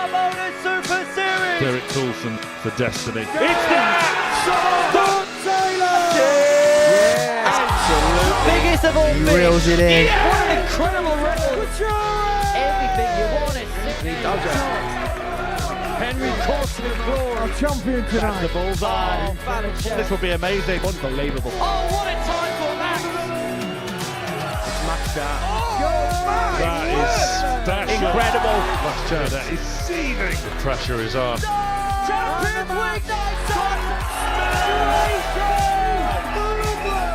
the Modus Super Series. Derek Coulson for Destiny. It's there! Taylor! Yeah, absolutely. Biggest of all fish. Reels it in. Yeah. What an incredible record. Everything you wanted. He does it. Henry Coulson in glory. Our champion tonight. The bullseye. This will be amazing. Unbelievable. Oh, what a time for that. It's matched out. That is special. Incredible. Last chance. That is seething. The pressure is on. Champions League night.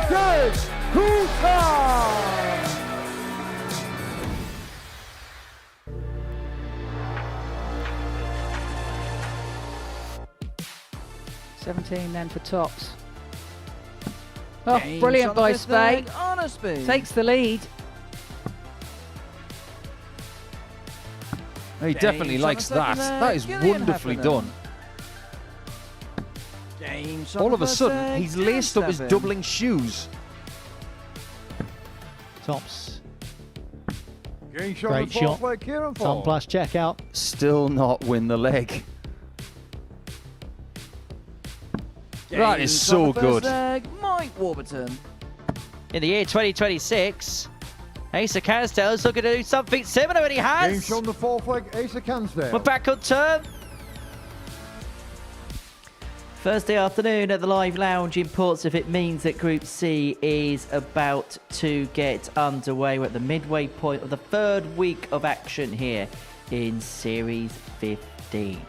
Good. Coulson. 17 then for Tops. Oh, brilliant by Spade. Takes the lead. He definitely likes that. That is wonderfully done. All of a sudden, he's laced up his doubling shoes. Tops. Great Great shot. Tom plus check out. Still not win the leg. That is so good. Mike Warburton. In the year 2026, Asa Cansdale is looking to do something similar, and he Game has. shown the fourth leg, Asa Cansdale. We're back on turn. Thursday afternoon at the Live Lounge in Portsmouth. It means that Group C is about to get underway. We're at the midway point of the third week of action here in Series 15.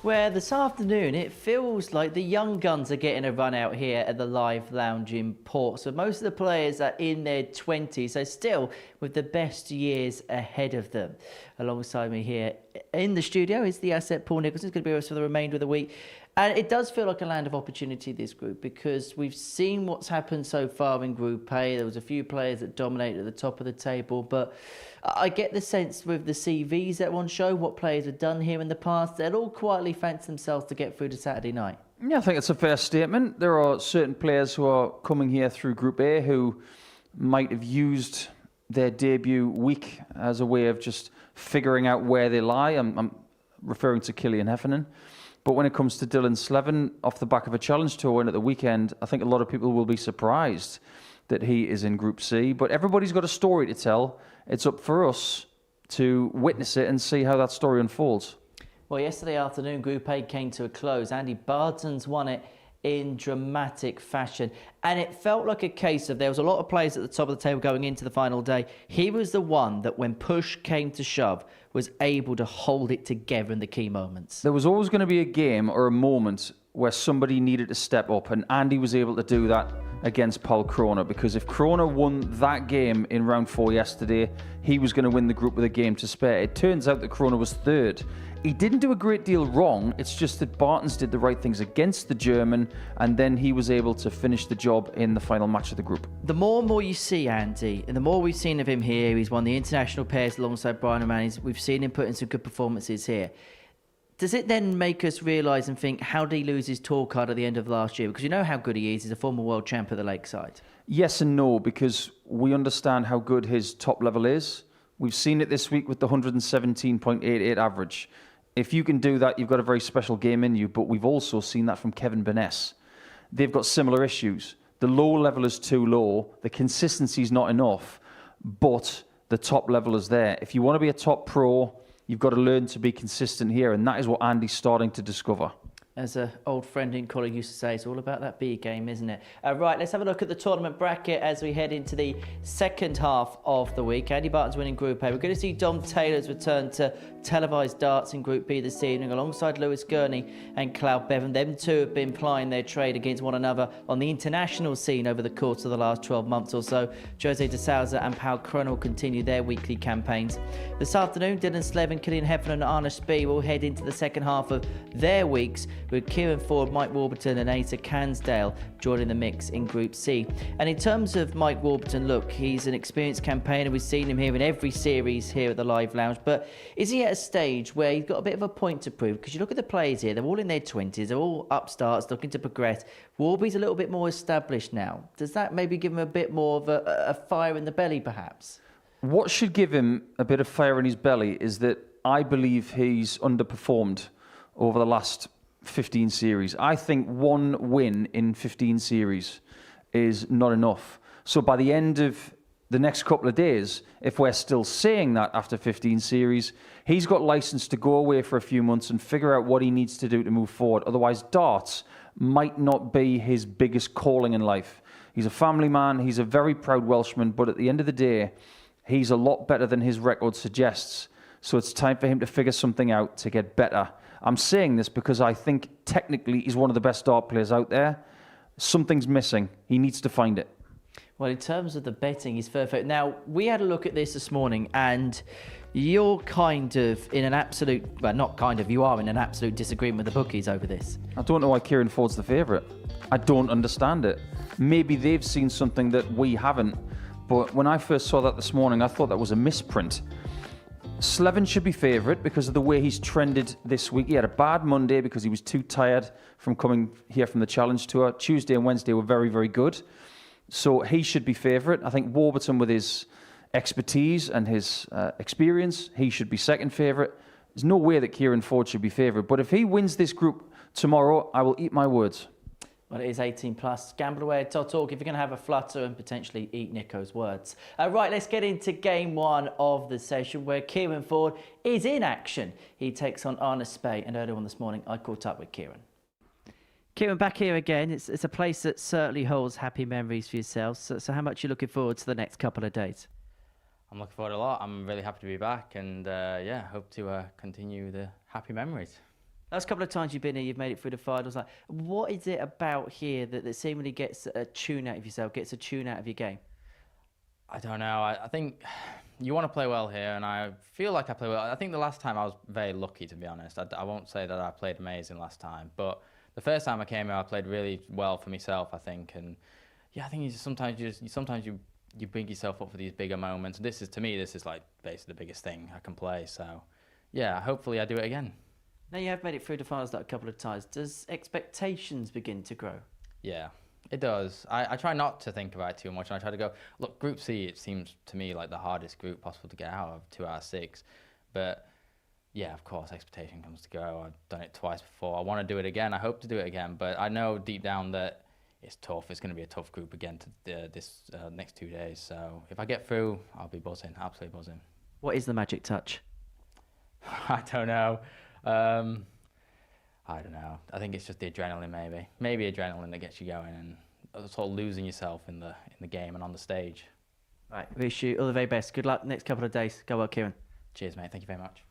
Where this afternoon it feels like the young guns are getting a run out here at the Live Lounge in Portsmouth. Most of the players are in their 20s, so still with the best years ahead of them. Alongside me here in the studio is the asset Paul Nicholson. He's going to be with us for the remainder of the week. And it does feel like a land of opportunity, this group, because we've seen what's happened so far in Group A. There was a few players that dominated at the top of the table, but I get the sense with the CVs that are on show, what players have done here in the past, they'll all quietly fancy themselves to get through to Saturday night. Yeah, I think it's a fair statement. There are certain players who are coming here through Group A who might have used their debut week as a way of just figuring out where they lie. I'm referring to Killian Heffernan. But when it comes to Dylan Slevin, off the back of a challenge tour win at the weekend, I think a lot of people will be surprised that he is in Group C. But everybody's got a story to tell. It's up for us to witness it and see how that story unfolds. Well, yesterday afternoon, Group A came to a close. Andy Barton's won it in dramatic fashion. And it felt like a case of there was a lot of players at the top of the table going into the final day. He was the one that when push came to shove was able to hold it together in the key moments. There was always going to be a game or a moment where somebody needed to step up, and Andy was able to do that against Paul Kroner, because if Kroner won that game in round 4 yesterday, he was going to win the group with a game to spare. It turns out that Kroner was third. He didn't do a great deal wrong. It's just that Bartons did the right things against the German, and then he was able to finish the job in the final match of the group. The more and more you see Andy, and the more we've seen of him here, he's won the international pairs alongside Brian O'Malley. We've seen him put in some good performances here. Does it then make us realise and think, how did he lose his tour card at the end of last year? Because you know how good he is. He's a former world champ at the Lakeside. Yes and no, because we understand how good his top level is. We've seen it this week with the 117.88 average. If you can do that, you've got a very special game in you, but we've also seen that from Kevin Burness. They've got similar issues. The low level is too low, the consistency is not enough, but the top level is there. If you want to be a top pro, you've got to learn to be consistent here, and that is what Andy's starting to discover. As an old friend and colleague used to say, it's all about that B game, isn't it? Right, let's have a look at the tournament bracket as we head into the second half of the week. Andy Barton's winning Group A. We're going to see Dom Taylor's return to televised darts in Group B this evening alongside Lewis Gurney and Cloud Bevan. Them two have been plying their trade against one another on the international scene over the course of the last 12 months or so. Jose de Souza and Paul Kroner will continue their weekly campaigns. This afternoon, Dylan Slevin, Killian Heffernan and Arne Spee will head into the second half of their weeks, with Kieran Ford, Mike Warburton and Asa Cansdale joining the mix in Group C. And in terms of Mike Warburton, look, he's an experienced campaigner. We've seen him here in every series here at the Live Lounge. But is he at a stage where he's got a bit of a point to prove? Because you look at the players here, they're all in their 20s, they're all upstarts looking to progress. Warby's a little bit more established now. Does that maybe give him a bit more of a fire in the belly, perhaps? What should give him a bit of fire in his belly is that I believe he's underperformed over the last 15 series. I think one win in 15 series is not enough. So by the end of the next couple of days, if we're still saying that after 15 series, he's got license to go away for a few months and figure out what he needs to do to move forward. Otherwise, darts might not be his biggest calling in life. He's a family man. He's a very proud Welshman. But at the end of the day, he's a lot better than his record suggests. So it's time for him to figure something out to get better. I'm saying this because I think technically he's one of the best dart players out there. Something's missing. He needs to find it. Well, in terms of the betting, he's perfect. Now, we had a look at this morning, and you're kind of in an absolute, well, not kind of, you are in an absolute disagreement with the bookies over this. I don't know why Kieran Ford's the favourite. I don't understand it. Maybe they've seen something that we haven't. But when I first saw that this morning, I thought that was a misprint. Slevin should be favourite because of the way he's trended this week. He had a bad Monday because he was too tired from coming here from the Challenge Tour. Tuesday and Wednesday were very, very good. So he should be favourite. I think Warburton, with his expertise and his experience, he should be second favourite. There's no way that Kieran Ford should be favourite. But if he wins this group tomorrow, I will eat my words. Well, it is 18 plus. GambleAware.org if you're going to have a flutter and potentially eat Nico's words. Right, let's get into game one of the session where Kieran Ford is in action. He takes on Arne Spey, and earlier on this morning I caught up with Kieran. Kieran, back here again. It's a place that certainly holds happy memories for yourself. So how much are you looking forward to the next couple of days? I'm looking forward a lot. I'm really happy to be back, and yeah, hope to continue the happy memories. Last couple of times you've been here, you've made it through the finals. Like, what is it about here that seemingly gets a tune out of yourself, gets a tune out of your game? I don't know. I think you want to play well here, and I feel like I play well. I think the last time I was very lucky, to be honest. I won't say that I played amazing last time, but the first time I came here, I played really well for myself, I think. And yeah, I think sometimes you bring yourself up for these bigger moments. To me, this is like basically the biggest thing I can play. So yeah, hopefully I do it again. Now you have made it through the finals like a couple of times. Does expectations begin to grow? Yeah, it does. I try not to think about it too much. And I try to go, look, Group C, it seems to me like the hardest group possible to get out of, 2 out of 6. But yeah, of course, expectation comes to go. I've done it twice before. I want to do it again. I hope to do it again. But I know deep down that it's tough. It's going to be a tough group again this next 2 days. So if I get through, I'll be buzzing, absolutely buzzing. What is the magic touch? I don't know. I don't know. I think it's just the adrenaline, maybe. Maybe adrenaline that gets you going and sort of losing yourself in the game and on the stage. Right, wish you all the very best. Good luck next couple of days. Go well, Kieran. Cheers, mate. Thank you very much.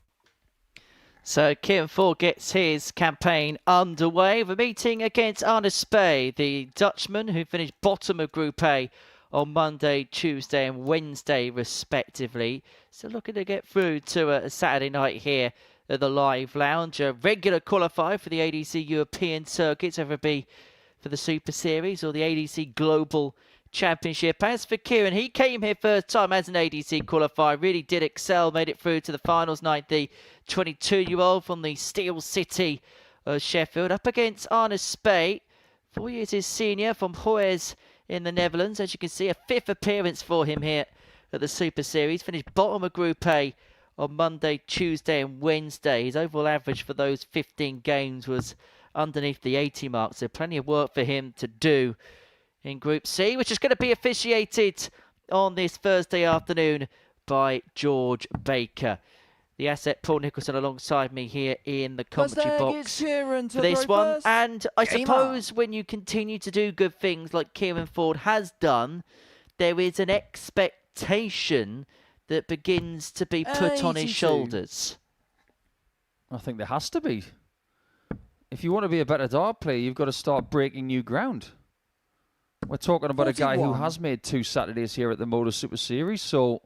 So Kieran Ford gets his campaign underway. The meeting against Arne Spey, the Dutchman who finished bottom of Group A on Monday, Tuesday and Wednesday respectively. So looking to get through to a Saturday night here at the Live Lounge. A regular qualifier for the ADC European circuits, whether it be for the Super Series or the ADC Global Championship. As for Kieran, he came here first time as an ADC qualifier, really did excel, made it through to the finals night. The 22-year-old from the Steel City of Sheffield up against Arne Spey, 4 years his senior from Hoes in the Netherlands. As you can see, a 5th appearance for him here at the Super Series. Finished bottom of Group A on Monday, Tuesday and Wednesday. His overall average for those 15 games was underneath the 80 mark, so plenty of work for him to do in Group C, which is going to be officiated on this Thursday afternoon by George Baker. The asset Paul Nicholson alongside me here in the commentary box for this one. And I suppose when you continue to do good things like Kieran Ford has done, there is an expectation that begins to be put on his shoulders. I think there has to be. If you want to be a better dart player, you've got to start breaking new ground. We're talking about 41. A guy who has made 2 Saturdays here at the Modus Super Series, so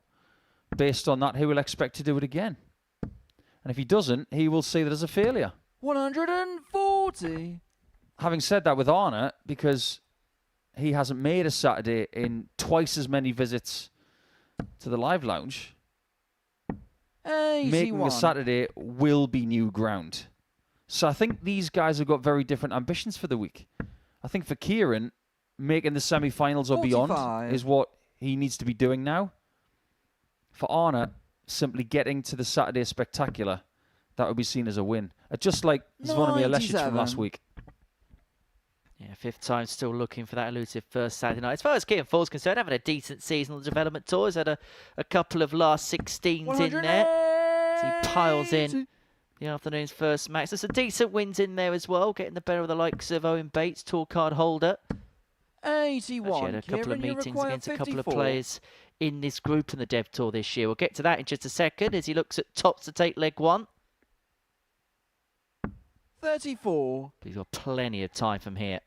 based on that, he will expect to do it again. And if he doesn't, he will see that as a failure. 140. Having said that with Arne, because he hasn't made a Saturday in twice as many visits to the Live Lounge, making a Saturday will be new ground. So I think these guys have got very different ambitions for the week. I think for Kieran, making the semi-finals or beyond is what he needs to be doing now. for Arna simply getting to the Saturday Spectacular, that would be seen as a win. Just like Zvonimir Lesic from last week. Yeah, fifth time still looking for that elusive first Saturday night. As far as Kieran Ford's concerned, having a decent season on the development tour. He's had a couple of last 16s in there. As he piles in the afternoon's first match. There's some decent wins in there as well, getting the better of the likes of Owen Bates, tour card holder. 81. Actually had a couple of meetings against a couple of players in this group in the Dev Tour this year. We'll get to that in just a second as he looks at tops to take leg one. 34. He's got plenty of time from here.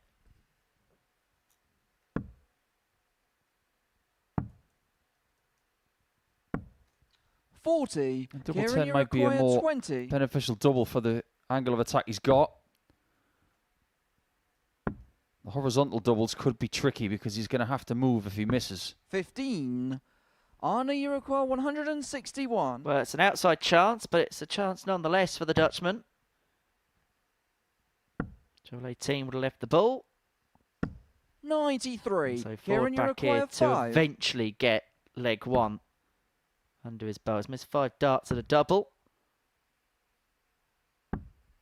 40. Double 10 might be a more 20. beneficial double for the angle of attack he's got. The horizontal doubles could be tricky because he's going to have to move if he misses. 15. Arna, you require 161. Well, it's an outside chance, but it's a chance nonetheless for the Dutchman. Triple 18 would have left the ball. 93. So Kieran, Ford you back here require to 5. eventually get leg one under his bow. He's missed 5 darts at a double.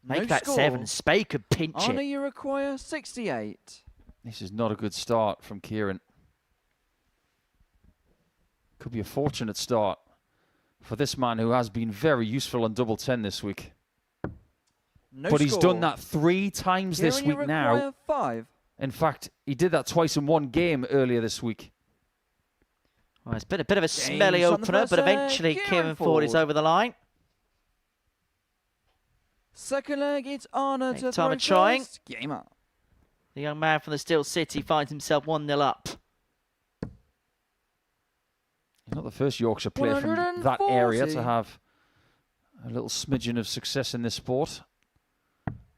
Make No that score. 7. Spey could pinch Arna, it. you require 68. This is not a good start from Kieran. Could be a fortunate start for this man who has been very useful on double 10 this week. No But he's score. done that 3 times this Kieran, you week now. require 5. In fact, he did that twice in one game earlier this week. Well, it's been a bit of a Games smelly on the opener, first but leg, eventually Kieran Kieran Ford is Ford. over the line. Second leg, it's Arna Next to time throw of trying. first. Game up. The young man from the Steel City finds himself 1-0 up. He's not the first Yorkshire player from that area to have a little smidgen of success in this sport.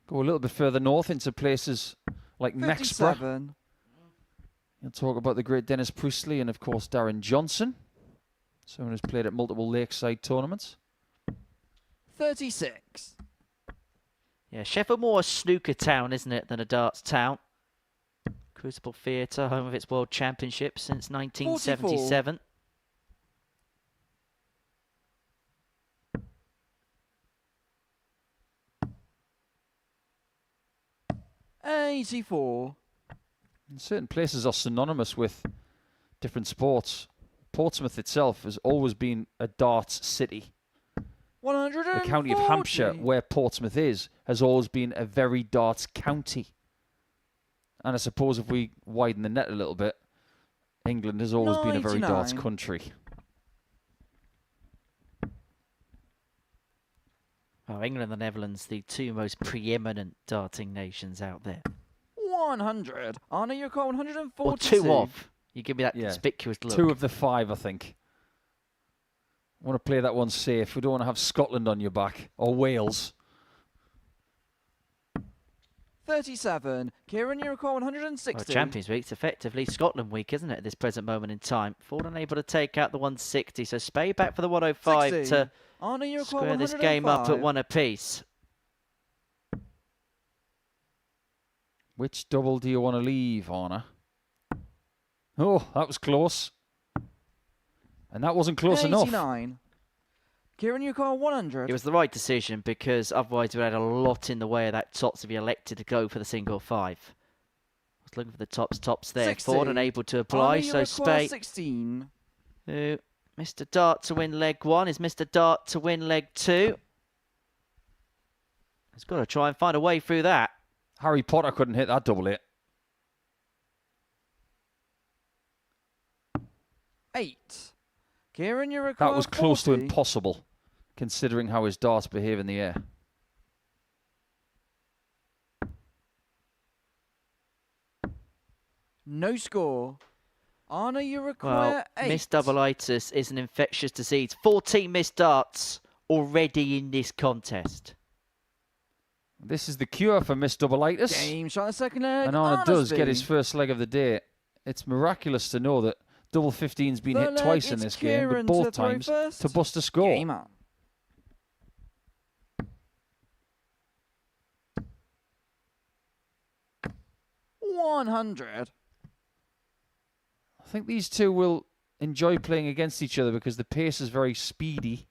Go a little bit further north into places like Mexborough. 57. You'll talk about the great Dennis Priestley and, of course, Darren Johnson, someone who's played at multiple lakeside tournaments. 36. Yeah, Sheffield more a snooker town, isn't it, than a darts town. Crucible Theatre, home of its World Championship since 1977. 84. And certain places are synonymous with different sports. Portsmouth itself has always been a darts city. 140. The county of Hampshire, where Portsmouth is, has always been a very darts county. And I suppose if we widen the net a little bit, England has always been a very darts 99. country. Oh, England and the Netherlands, the two most preeminent darting nations out there. 100. Arna, you require 140. Or 2 off. You give me that Yeah. conspicuous look. 2 of the 5, I think. I want to play that one safe. We don't want to have Scotland on your back, or Wales. 37. Kieran, you require Well, 160. Champions Week, it's effectively Scotland Week, isn't it, at this present moment in time? Ford unable to take out the 160, so Spey back for the 105 60. to Arna, you require square this game up at 1 apiece. Which double do you want to leave, Arna? Oh, that was close. And that wasn't close enough. 89. Kieran, you require 100. It was the right decision because otherwise we had a lot in the way of that tops if he elected to go for the single 5. I was looking for the tops there. 60. Ford unable to apply, Arna, you so require Spey, 16. who Mr. Dart to win leg 1, is Mr. Dart to win leg 2. He's got to try and find a way through that. Harry Potter couldn't hit that double hit. 8. Kieran, you require That was close to 40. impossible, considering how his darts behave in the air. No score. Arna, you require Well, 8. missed double-itis is an infectious disease. 14 missed darts already in this contest. This is the cure for missed double-itis. Game shot the second leg. And Arna does get Arnaby. his first leg of the day. It's miraculous to know that double 15's been Third hit leg, twice in it's this game, Kieran but to both throw times first. to bust a score. Game up. 100. I think these two will enjoy playing against each other because the pace is very speedy.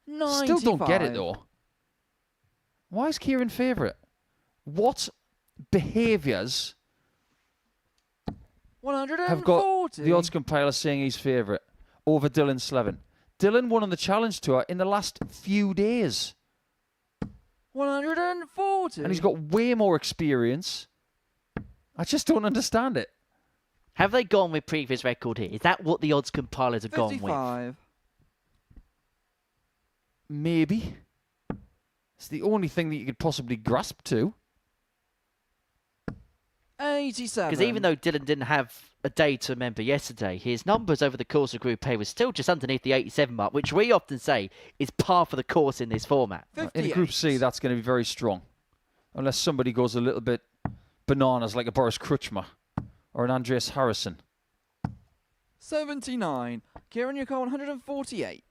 95. Still don't get it, though. Why is Kieran favourite? What behaviours 140. have got the odds compiler saying he's favourite over Dylan Slevin? Dylan won on the Challenge Tour in the last few days. 140. And he's got way more experience. I just don't understand it. Have they gone with previous record here? Is that what the odds compilers have gone with? 55. Maybe. It's the only thing that you could possibly grasp to. 87. Because even though Dylan didn't have a day to remember yesterday, his numbers over the course of Group A was still just underneath the 87 mark, which we often say is par for the course in this format. 58. In Group C, that's going to be very strong. Unless somebody goes a little bit bananas like a Boris Krujma or an Andreas Harrison. 79. Kieran, your car 148.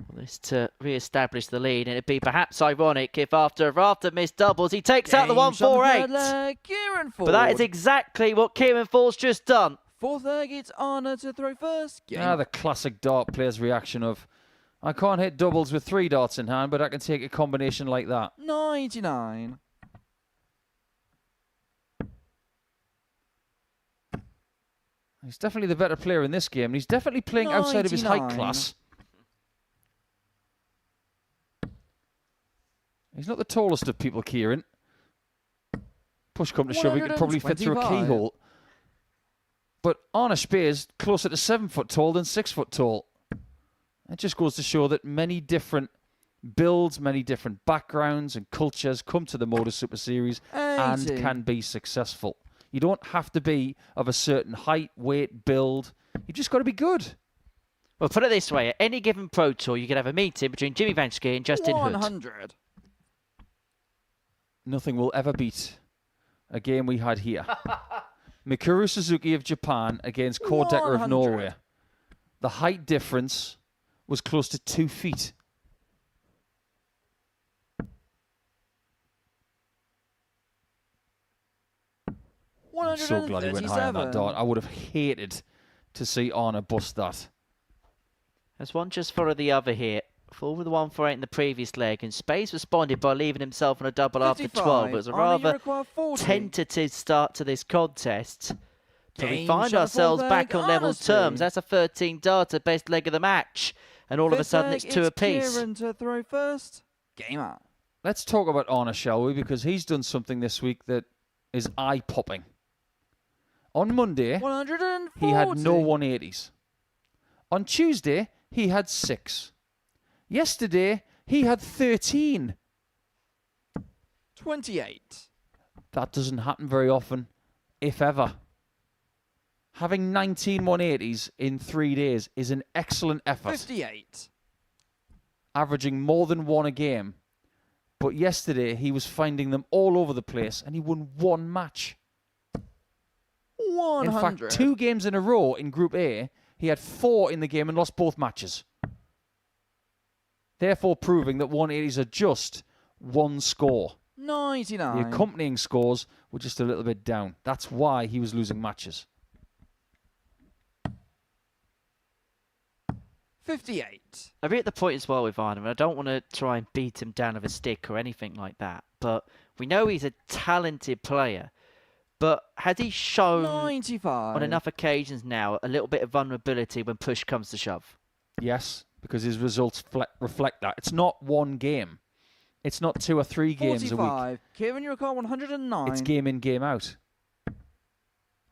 Well, this to re-establish the lead, and it'd be perhaps ironic if after missed doubles, he takes out the Game shot 148. third leg, Kieran Ford. But that is exactly what Kieran Ford's just done. Fourth leg, it's Anna to throw first. Game. The classic dart player's reaction of, I can't hit doubles with 3 darts in hand, but I can take a combination like that. 99. He's definitely the better player in this game, and he's definitely playing outside of his height 99. class. He's not the tallest of people, Kieran. Push come to shove, he could probably fit through a 125. keyhole. But Arne Speer's closer to 7 foot tall than 6 foot tall. It just goes to show that many different builds, many different backgrounds and cultures come to the Modus Super Series 80. and can be successful. You don't have to be of a certain height, weight, build. You just got to be good. Well, put it this way, at any given Pro Tour, you could have a meeting between Jimmy Vanschke and Justin Hood. 100. Nothing will ever beat a game we had here. Mikuru Suzuki of Japan against Kåre Dekker of 100. Norway. The height difference was close to 2 feet. I'm so glad he went high on that dart. I would have hated to see Arne bust that. There's one just followed the other here. Fall with the 148 in the previous leg, and Space responded by leaving himself on a double after 12. It was a rather tentative start to this contest. So we find ourselves back on level terms. That's a 13 darter, best leg of the match. And all of a sudden it's 2 apiece. Kieran to throw first. Game out. Let's talk about Arne, shall we? Because he's done something this week that is eye-popping. On Monday, 140. he had no 180s. On Tuesday, he had 6. Yesterday, he had 13. 28. That doesn't happen very often, if ever. Having 19 180s in 3 days is an excellent effort. 58. Averaging more than 1 a game. But yesterday, he was finding them all over the place, and he won 1 match. 100. In fact, 2 games in a row in Group A, he had 4 in the game and lost both matches. Therefore proving that 180s are just 1 score. 99. The accompanying scores were just a little bit down. That's why he was losing matches. 58. I'll be at the point as well with Arne, and I don't want to try and beat him down with a stick or anything like that, but we know he's a talented player. But has he shown 95. on enough occasions now a little bit of vulnerability when push comes to shove? Yes, because his results reflect that. It's not 1 game. It's not 2 or 3 games a 45. week. Kieran, your car 109. It's game in, game out.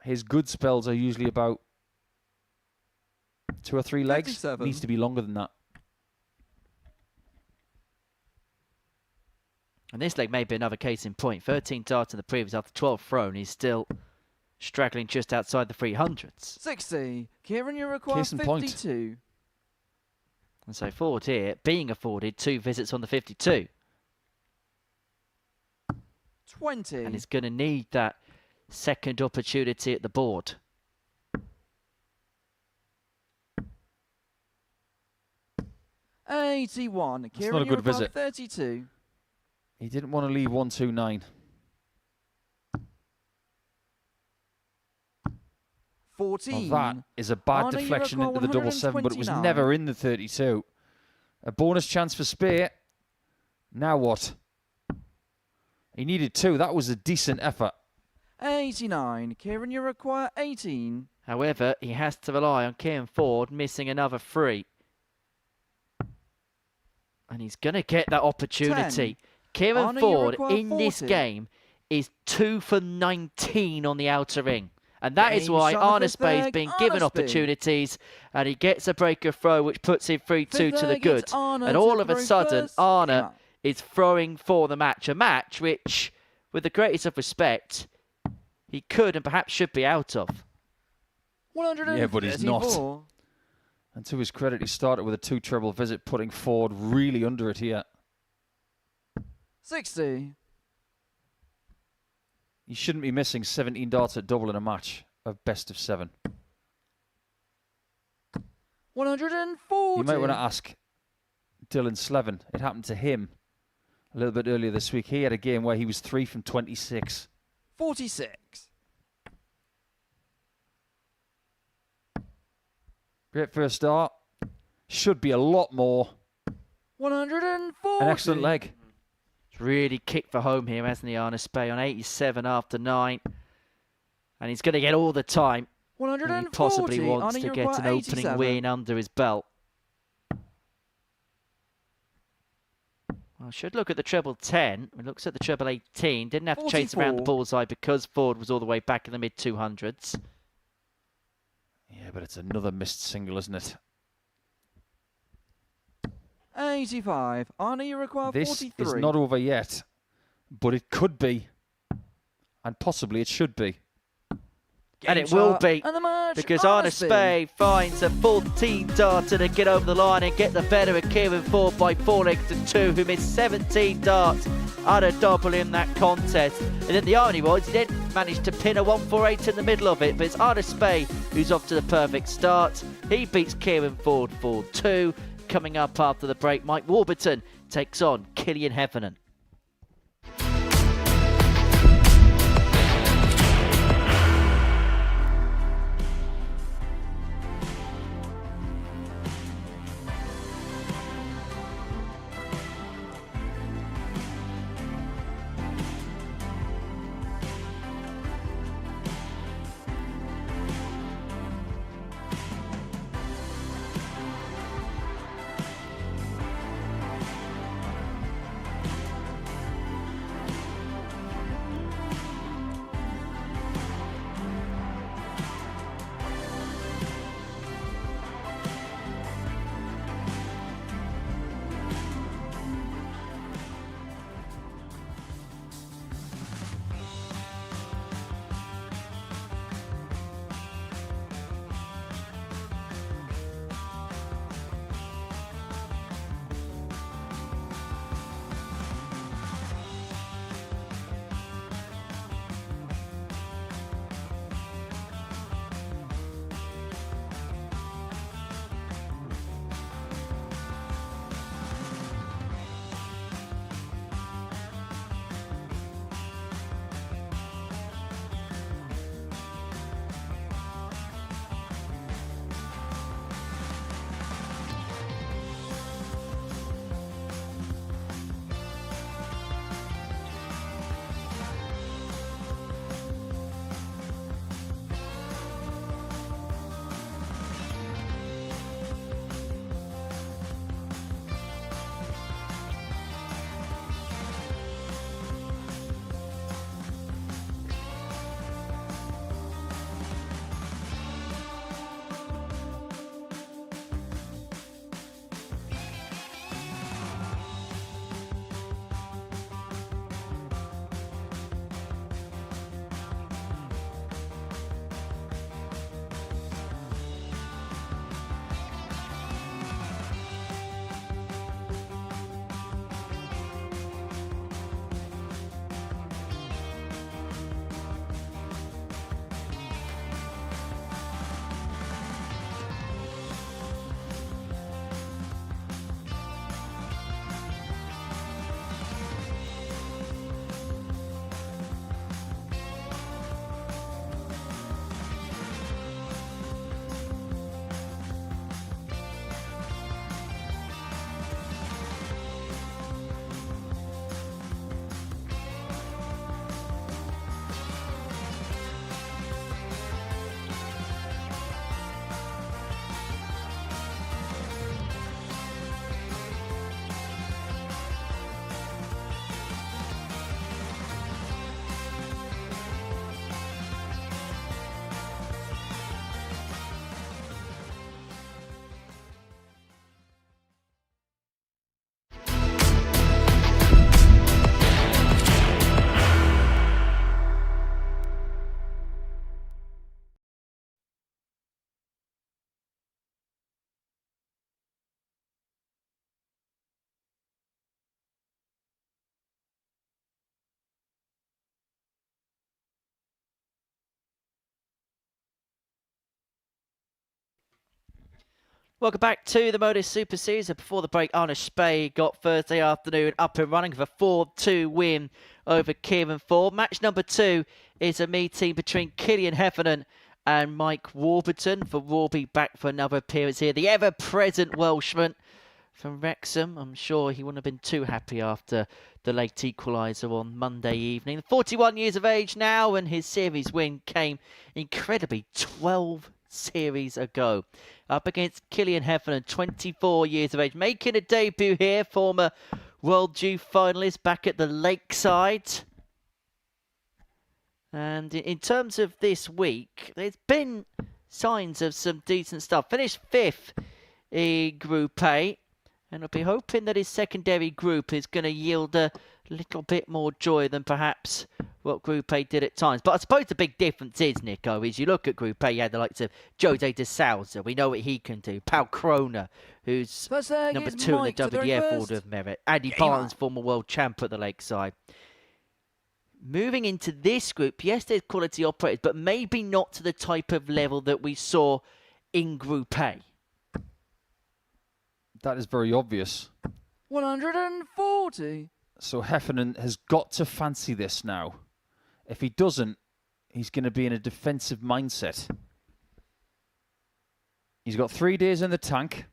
His good spells are usually about 2 or 3 legs. 57. Needs to be longer than that. And this leg may be another case in point. 13 darts in the previous after 12 thrown. He's still straggling just outside the 300s. 60. Kieran, you require Case in point. 52. And so Ford here being afforded 2 visits on the 52. 20. And he's going to need that second opportunity at the board. $81. Kieran, not a you good require visit. 32. He didn't want to leave 129. 14. Well, that is a bad Arnie, you deflection require into the double 7, but it was 129. never in the 32. A bonus chance for Spear. Now what? He needed 2. That was a decent effort. 89. Kieran, you require 18. However, he has to rely on Kieran Ford missing another 3. And he's going to get that opportunity. 10. Kieran Arnie, you Ford require in this 40. game is 2 for 19 on the outer ring. And that is Game why shot Arne of the Spey's bag, been Arne given Spey. opportunities, and he gets a breaker throw, which puts him 3-2 to the Fifth good. gets Arne And to all of a throw sudden, first. Arne Come on. is throwing for the match. A match which, with the greatest of respect, he could and perhaps should be out of. 134. Yeah, but he's not. And to his credit, he started with a 2 treble visit, putting Ford really under it here. 60. You shouldn't be missing 17 darts at double in a match of best of 7. 140. You might want to ask Dylan Slevin. It happened to him a little bit earlier this week. He had a game where he was 3 from 26. 46. Great first start. Should be a lot more. 140. An excellent leg. He's really kicked for home here, hasn't he, Arne Spey, on 87 after 9. And he's going to get all the time. And 140. he possibly wants Arne, to you get require an opening 87. win under his belt. Well, should look at the treble 10. He looks at the treble 18. Didn't have to chase around the 44. bullseye because Ford was all the way back in the mid 200s. Yeah, but it's another missed single, isn't it? 85. Arne, you require This 43. is not over yet, but it could be. And possibly it should be. And Game it will shot be, and the match, because Arne Arne Spey. Spey finds a 14 darter to get over the line and get the better of Kieran Ford by 4 legs to 2, who missed 17 darts at a double in that contest. And then the irony was he then managed to pin a 148 in the middle of it, but it's Arne Spey who's off to the perfect start. He beats Kieran Ford 4-2. Coming up after the break, Mike Warburton takes on Killian Heffernan. Welcome back to the Modus Super Series. Before the break, Arne Spey got Thursday afternoon up and running with a 4-2 win over Kieran Ford. Match number 2 is a meeting between Killian Heffernan and Mike Warburton. For Warby back for another appearance here. The ever-present Welshman from Wrexham. I'm sure he wouldn't have been too happy after the late equaliser on Monday evening. 41 years of age now, and his series win came incredibly 12 series ago. Up against Killian Heffernan, 24 years of age, making a debut here, former World Youth finalist back at the Lakeside. And in terms of this week, there's been signs of some decent stuff. Finished 5th in Group A, and I'll be hoping that his secondary group is going to yield a little bit more joy than perhaps what Group A did at times. But I suppose the big difference is, Nico, is you look at Group A, you had the likes of Jose de Souza. We know what he can do. Pal Kroner, who's number 2 in the WDF Order of Merit. Andy Barnes, former world champ at the Lakeside. Moving into this group, yes, there's quality operators, but maybe not to the type of level that we saw in Group A. That is very obvious. 140. So Heffernan has got to fancy this now. If he doesn't, he's going to be in a defensive mindset. He's got 3 days in the tank.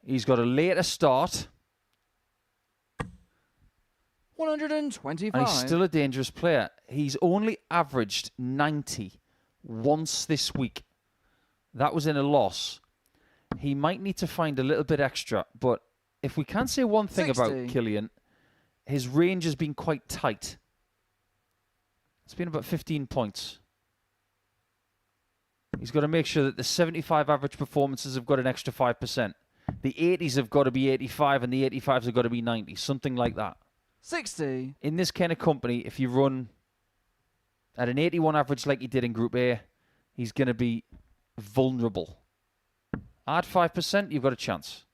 He's got a later start. 125. And he's still a dangerous player. He's only averaged 90 once this week. That was in a loss. He might need to find a little bit extra, but if we can say one thing 60. about Killian, his range has been quite tight. It's been about 15 points. He's got to make sure that the 75 average performances have got an extra 5%. The 80s have got to be 85 and the 85s have got to be 90, something like that. 60. In this kind of company, if you run at an 81 average like he did in Group A, he's going to be vulnerable. Add 5%, you've got a chance.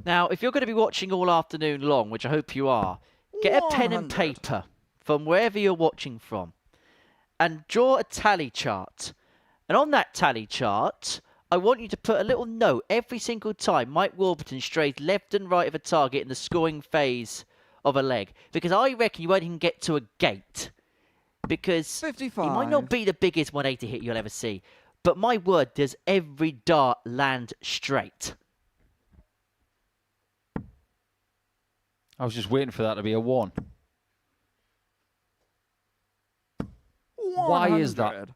Now, if you're going to be watching all afternoon long, which I hope you are, get a pen and 100. paper from wherever you're watching from and draw a tally chart. And on that tally chart, I want you to put a little note every single time Mike Warburton strays left and right of a target in the scoring phase of a leg. Because I reckon you won't even get to a gate. Because 55. he might not be the biggest 180 hit you'll ever see. But my word, does every dart land straight. I was just waiting for that to be a 1. Why is that? 100.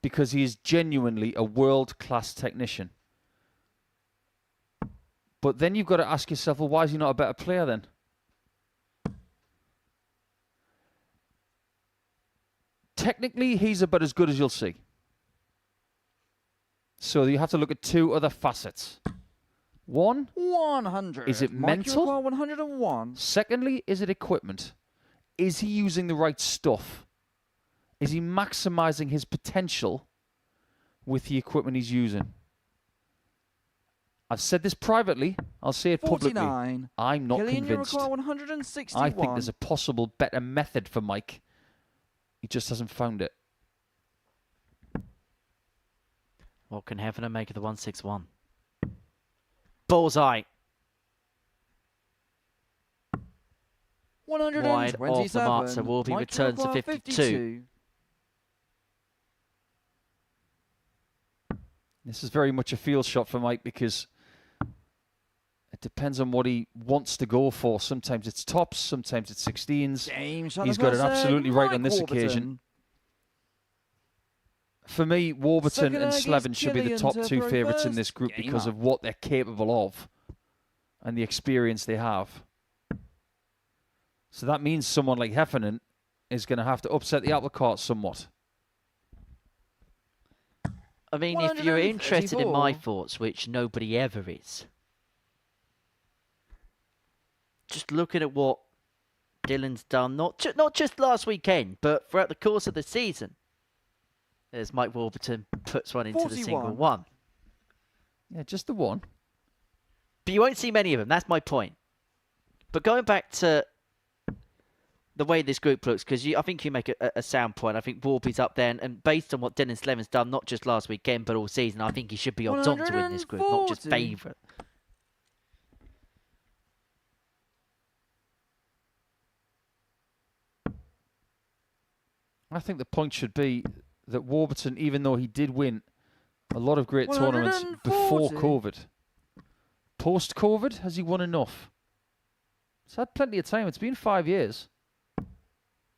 Because he is genuinely a world-class technician. But then you've got to ask yourself, well, why is he not a better player then? Technically, he's about as good as you'll see. So you have to look at 2 other facets. 1, 100. is it Mike, you mental? require 101. Secondly, is it equipment? Is he using the right stuff? Is he maximizing his potential with the equipment he's using? I've said this privately. I'll say it publicly. 49. I'm not Killian, convinced. you require 161. I think there's a possible better method for Mike. He just hasn't found it. What can Heffernan make of the 161? Bullseye. Wide off the 127. mark, so Warby Mike, you returns to require 52. This is very much a field shot for Mike because it depends on what he wants to go for. Sometimes it's tops, sometimes it's 16s. James He's got it absolutely right on Mike this Warburton. occasion. For me, Warburton and Slevin should be the top 2 favourites in this group because of what they're capable of and the experience they have. So that means someone like Heffernan is going to have to upset the apple cart somewhat. I mean, if you're interested in my 134. thoughts, which nobody ever is, just looking at what Dylan's done, not just last weekend, but throughout the course of the season, as Mike Warburton puts one into the single 41. one. Yeah, just the 1. But you won't see many of them, that's my point. But going back to the way this group looks, because I think you make a sound point. I think Warby's up there, and based on what Dennis Levin's done, not just last weekend, but all season, I think he should be odds on to win this group, not just 140. favourite. I think the point should be that Warburton, even though he did win a lot of great tournaments before 140. COVID, post-COVID, has he won enough? He's had plenty of time. It's been 5 years.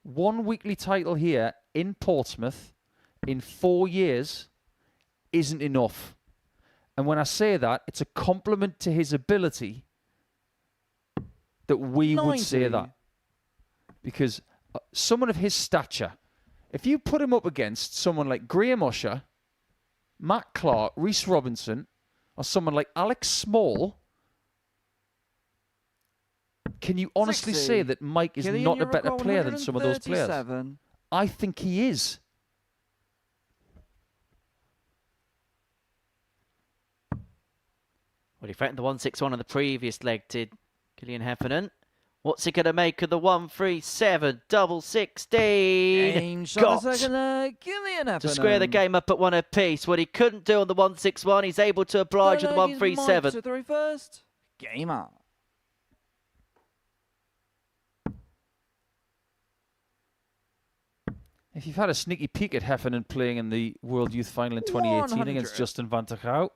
One weekly title here in Portsmouth in 4 years isn't enough. And when I say that, it's a compliment to his ability that we would say 90. that. Because someone of his stature, if you put him up against someone like Graham Usher, Matt Clark, Reece Robinson, or someone like Alex Small, can you honestly 60. say that Mike is Killian, not a you better require player than some of those players? 137. I think he is. Well, he threatened the 161 on the previous leg, did Killian Heffernan. What's he going to make of the 137 double 16? Game shot Got the second leg. Killian Heffernan. to square the game up at one apiece. What he couldn't do on the 161, he's able to oblige with the 137. To 31st. Game up. If you've had a sneaky peek at Heffernan playing in the World Youth Final in 2018 against 100. Justin Van der Hout,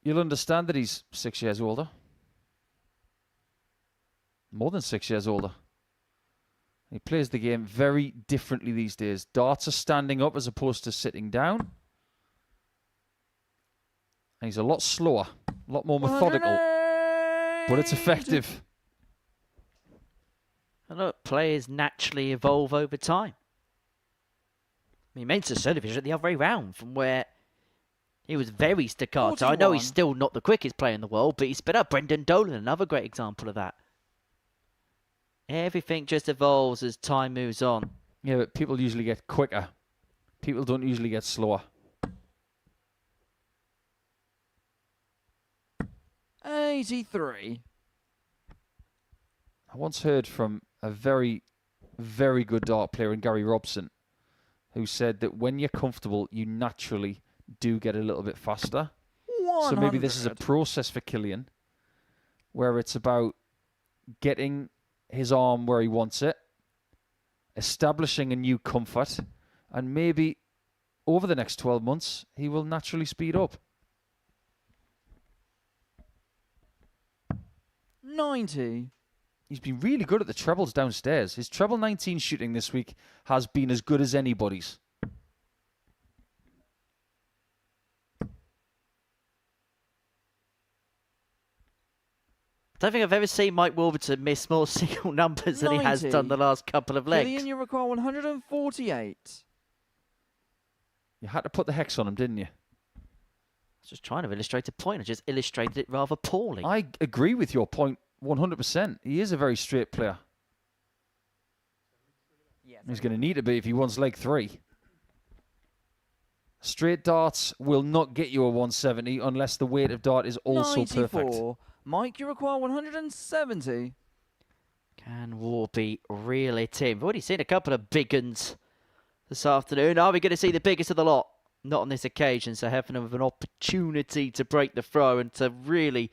you'll understand that he's 6 years older. More than 6 years older. He plays the game very differently these days. Darts are standing up as opposed to sitting down. And he's a lot slower, a lot more methodical, but it's effective. And look, players naturally evolve over time. I mean, Mensah Cernovic at the other way round from where he was very staccato. I know he's 41. still not the quickest player in the world, but he's sped up. Brendan Dolan, another great example of that. Everything just evolves as time moves on. Yeah, but people usually get quicker. People don't usually get slower. 83. I once heard from a very, very good dart player in Gary Robson who said that when you're comfortable, you naturally do get a little bit faster. 100. So maybe this is a process for Killian where it's about getting his arm where he wants it, establishing a new comfort, and maybe over the next 12 months, he will naturally speed up. 90. He's been really good at the trebles downstairs. His treble 19 shooting this week has been as good as anybody's. I don't think I've ever seen Mike Warburton miss more single numbers than he has 90. done the last couple of legs. Killian, you require 148. You had to put the hex on him, didn't you? I was just trying to illustrate a point. I just illustrated it rather poorly. I agree with your point 100%. He is a very straight player. He's going to need to be if he wants leg 3. Straight darts will not get you a 170 unless the weight of dart is also 94. perfect. Mike, you require 170. Can Warby reel it in? We've already seen a couple of big uns this afternoon. Are we going to see the biggest of the lot? Not on this occasion. So Heffernan with an opportunity to break the throw and to really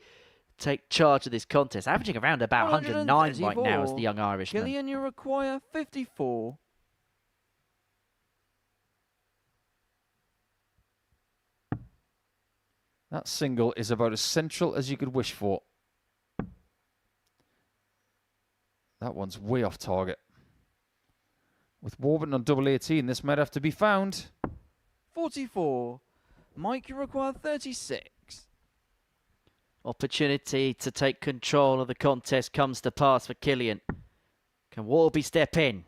take charge of this contest. Averaging around about 109 right now as the young Irishman. Killian, you require 54. That single is about as central as you could wish for. That one's way off target. With Warburton on double 18, this might have to be found. 44. Mike, you require 36. Opportunity to take control of the contest comes to pass for Killian. Can Warby step in?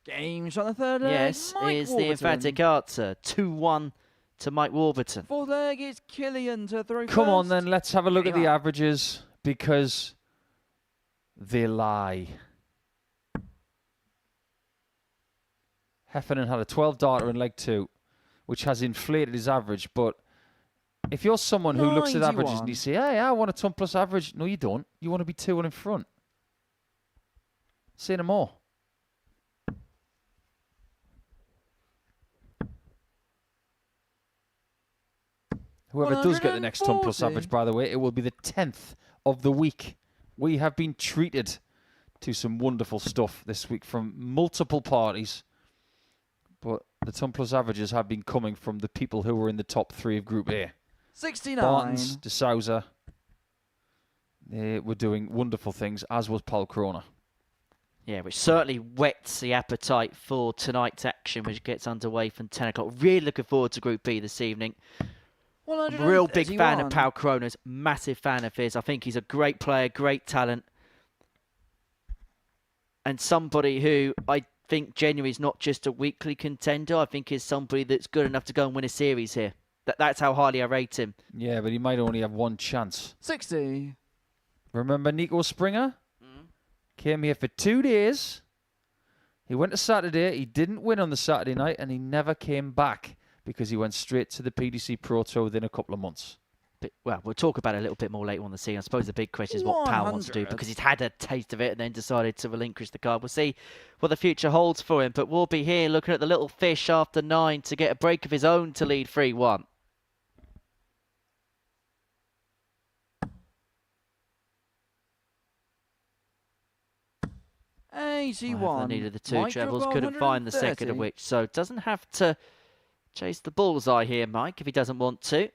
Game shot the third leg. Yes, Mike is the Warburton. emphatic answer. 2-1 to Mike Warburton. Fourth leg is Killian to throw Come on first. then, let's have a look at Game the up. averages because they lie. Heffernan had a 12 darter in leg 2, which has inflated his average, but if you're someone who looks at averages and you say, hey, I want a ton plus average, no you don't. You want to be 2 and in front. Say no more. Whoever does get the next ton plus average, by the way, it will be the 10th of the week. We have been treated to some wonderful stuff this week from multiple parties. But the ton plus averages have been coming from the people who were in the top 3 of Group A. 69. Bartons, De Souza. They were doing wonderful things, as was Paul Corona. Yeah, which certainly whets the appetite for tonight's action, which gets underway from 10 o'clock. Really looking forward to Group B this evening. I'm a real big fan of Pau Coronas, massive fan of his. I think he's a great player, great talent. And somebody who I think genuinely is not just a weekly contender. I think is somebody that's good enough to go and win a series here. That's how highly I rate him. Yeah, but he might only have one chance. 60. Remember Nico Springer? Came here for 2 days. He went to Saturday. He didn't win on the Saturday night, and he never came back because he went straight to the PDC Pro Tour within a couple of months. But, well, we'll talk about it a little bit more later on the season. I suppose the big question is what Powell wants to do, because he's had a taste of it and then decided to relinquish the card. We'll see what the future holds for him, but we'll be here looking at the little fish after 9 to get a break of his own to lead 3-1. Well, needed the 2 trebles, couldn't find the second of which, so doesn't have to chase the bullseye here, Mike, if he doesn't want to.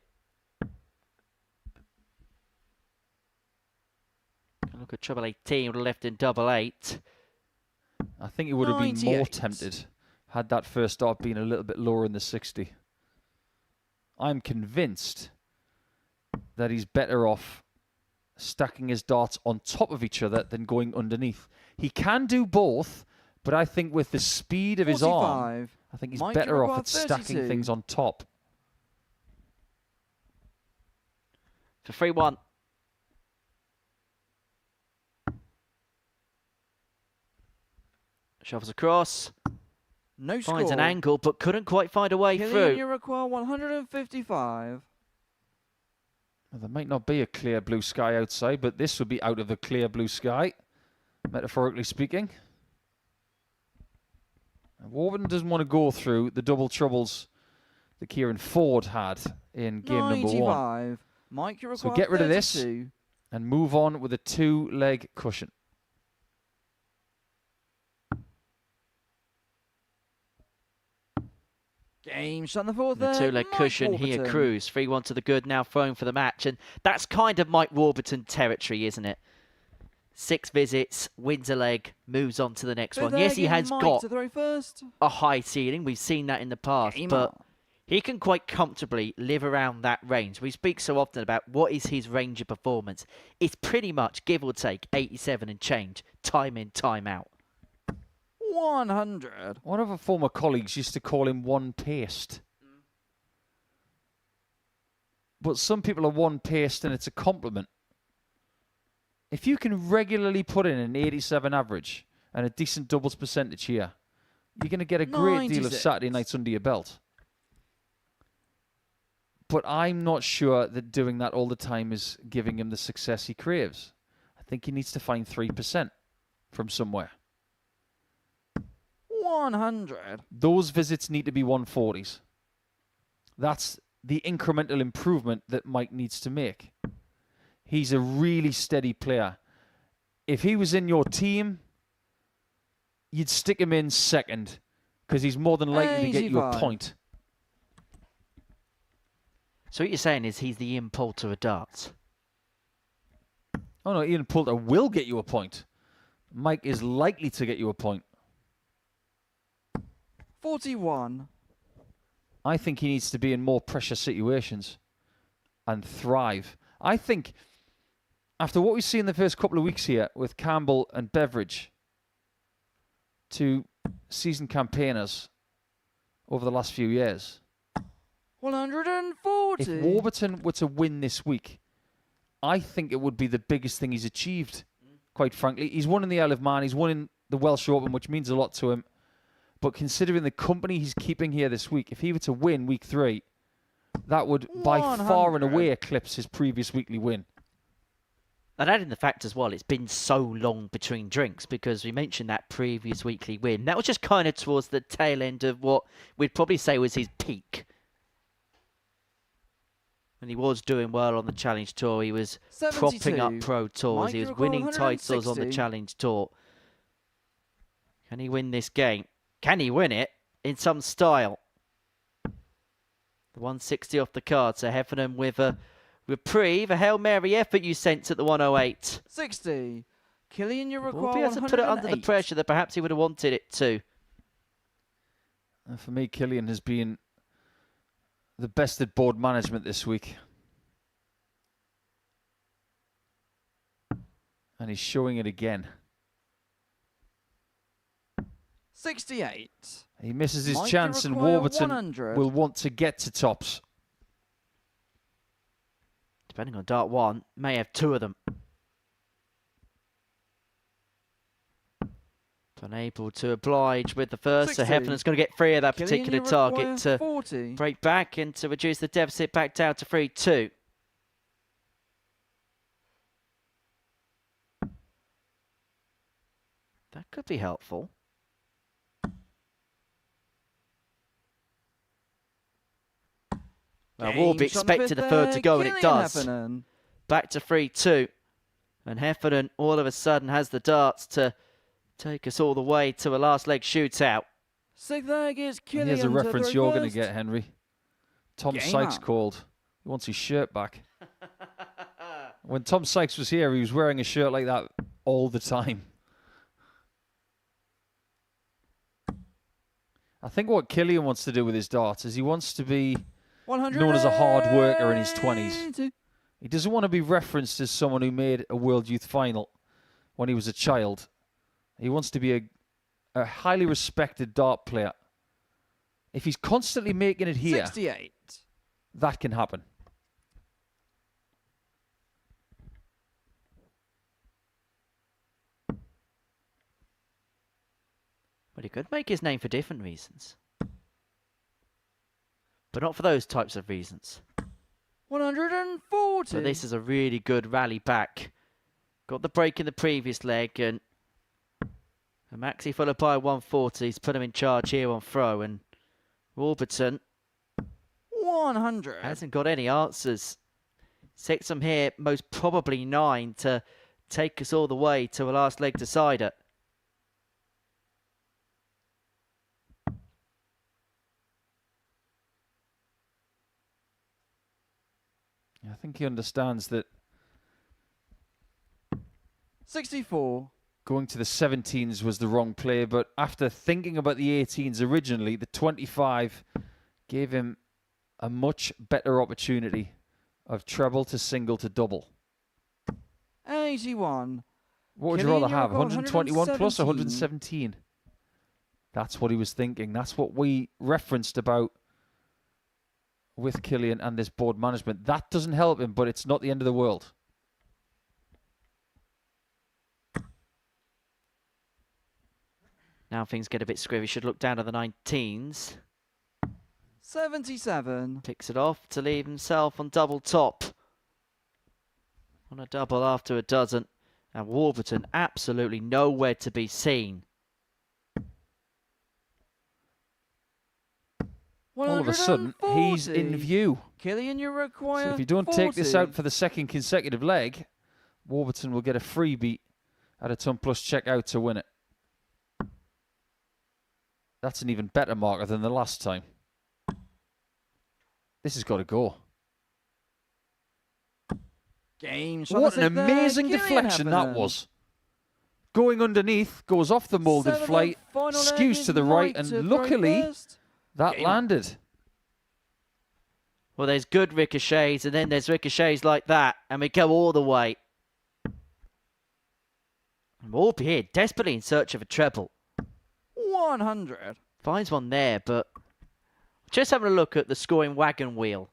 Look at treble 18 would have left in double 8. I think he would have been more tempted had that first start been a little bit lower in the 60. I'm convinced that he's better off stacking his darts on top of each other than going underneath. He can do both, but I think with the speed of his arm, I think he's better off at stacking things on top. For 3-1. Shovels across. No score. Finds an angle, but couldn't quite find a way through. You require 155. Well, there might not be a clear blue sky outside, but this would be out of a clear blue sky, metaphorically speaking. Warburton doesn't want to go through the double troubles that Kieran Ford had in game number 1. Mike, you so get rid of this and move on with a 2-leg cushion. Game shot on the 4th. The 2-leg cushion he accrues. 3-1 to the good, now throwing for the match. And that's kind of Mike Warburton territory, isn't it? 6 visits, wins a leg, moves on to the next one. Yes, he has got a high ceiling. We've seen that in the past. But he can quite comfortably live around that range. We speak so often about what is his range of performance. It's pretty much, give or take, 87 and change, time in, time out. 100. One of our former colleagues used to call him one paste. But some people are one paste and it's a compliment. If you can regularly put in an 87 average and a decent doubles percentage here, you're going to get a great deal of Saturday nights under your belt. But I'm not sure that doing that all the time is giving him the success he craves. I think he needs to find 3% from somewhere. 100. Those visits need to be 140s. That's the incremental improvement that Mike needs to make. He's a really steady player. If he was in your team, you'd stick him in second because he's more than likely to get you a point. So what you're saying is he's the Ian Poulter of darts? Oh no, Ian Poulter will get you a point. Mike is likely to get you a point. 41. I think he needs to be in more pressure situations and thrive. I think after what we see in the first couple of weeks here with Campbell and Beveridge, 2 seasoned campaigners over the last few years, 140. if Warburton were to win this week, I think it would be the biggest thing he's achieved, quite frankly. He's won in the Isle of Man, he's won in the Welsh Open, which means a lot to him. But considering the company he's keeping here this week, if he were to win week 3, that would by far and away eclipse his previous weekly win. And adding the fact as well, it's been so long between drinks because we mentioned that previous weekly win. That was just kind of towards the tail end of what we'd probably say was his peak. And he was doing well on the Challenge Tour. He was 72. propping up Pro Tours. He was Mike, winning you're titles on the 160. Challenge Tour. Can he win this game? Can he win it in some style? The 160 off the card. So Heffernan with a reprieve, a Hail Mary effort you sense at the 108. 60. Killian, you Will require be able to put it under the 108. pressure that perhaps he would have wanted it to. And for me, Killian has been the best at board management this week. And he's showing it again. 68. He misses his Mike, you chance and require Warburton 100. will want to get to tops. Depending on dart 1, may have 2 of them. Unable to oblige with the first, 60. so Heffernan going to get 3 of that Killian, particular you target require to 40. break back and to reduce the deficit back down to 3-2. That could be helpful. Well, Warby Game shot on the expected the fifth third to there, go, and it Killian does. Heffernan. Back to 3-2. And Heffernan all of a sudden has the darts to take us all the way to a last leg shootout. Sixth leg is And Killian. here's a to the reference very you're going to first. get, Henry. Tom Game Sykes up. called. He wants his shirt back. When Tom Sykes was here, he was wearing a shirt like that all the time. I think what Killian wants to do with his darts is he wants to be 100 known as a hard worker in his 20s. He doesn't want to be referenced as someone who made a World Youth Final when he was a child. He wants to be a highly respected dart player. If he's constantly making it here, 68. that can happen. But he could make his name for different reasons. But not for those types of reasons. 140. So this is a really good rally back. Got the break in the previous leg, and Maxi followed by 140's put him in charge here on throw, and Warburton 100. hasn't got any answers. 6 from here, most probably 9 to take us all the way to a last leg decider. I think he understands that 64. going to the 17s was the wrong play, but after thinking about the 18s originally, the 25 gave him a much better opportunity of treble to single to double. 81. What would you Killian, rather you're have, going 121 plus or 117? 117? That's what he was thinking. That's what we referenced about with Killian and this board management. That doesn't help him, but it's not the end of the world. Now things get a bit screwy. Should look down at the 19s. 77. Picks it off to leave himself on double top. On a double after a dozen. And Warburton absolutely nowhere to be seen. All of a sudden, he's in 140. view. Killian, you require So if you don't 40. take this out for the second consecutive leg, Warburton will get a freebie at a ton plus checkout to win it. That's an even better marker than the last time. This has got to go. Game shot What an sixth there, amazing Killian deflection that Heffernan. was. Going underneath, goes off the moulded Seventh flight, and final leg skews is to the right, Mike to and throw luckily first. that Game up. landed. Well, there's good ricochets, and then there's ricochets like that, and we go all the way. And Warby here, desperately in search of a treble. 100. Finds one there, but just having a look at the scoring wagon wheel,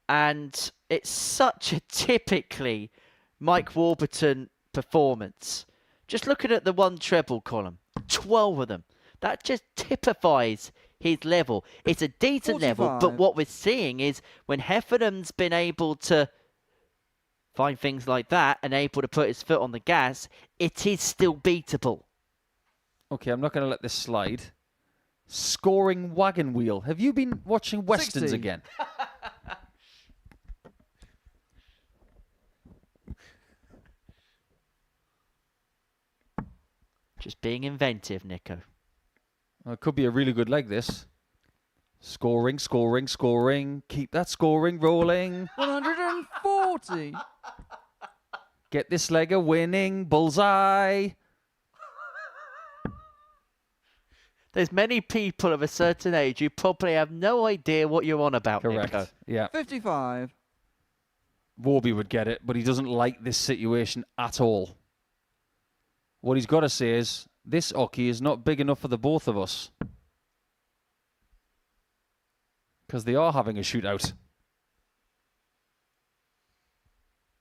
and it's such a typically Mike Warburton performance. Just looking at the one treble column, 12 of them. That just typifies his level. It's a decent level, but 45. what we're seeing is when Heffernan's been able to find things like that and able to put his foot on the gas, it is still beatable. Okay, I'm not going to let this slide. Scoring wagon wheel. Have you been watching Westerns 60. again? Just being inventive, Nico. Well, it could be a really good leg, this. Scoring, scoring, scoring. Keep that scoring rolling. 140. Get this leg a winning bullseye. There's many people of a certain age who probably have no idea what you're on about, Correct. Nico. Yeah. 55. Warby would get it, but he doesn't like this situation at all. What he's got to say is, this hockey is not big enough for the both of us. Because they are having a shootout.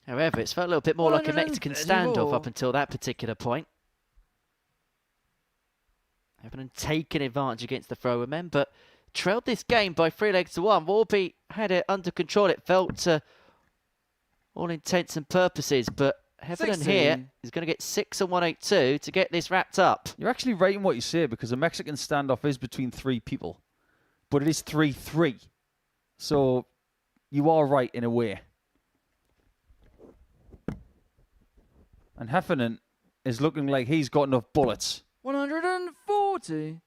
However, it's felt a little bit more like a Mexican standoff 134. up until that particular point. Having taken advantage against the thrower-men, but trailed this game by 3-1. Warby had it under control, it felt, to all intents and purposes, but Heffernan 60. here is going to get 6 and 182 to get this wrapped up. You're actually right in what you say, because a Mexican standoff is between 3 people. But it is 3-3. So you are right in a way. And Heffernan is looking like he's got enough bullets. 140.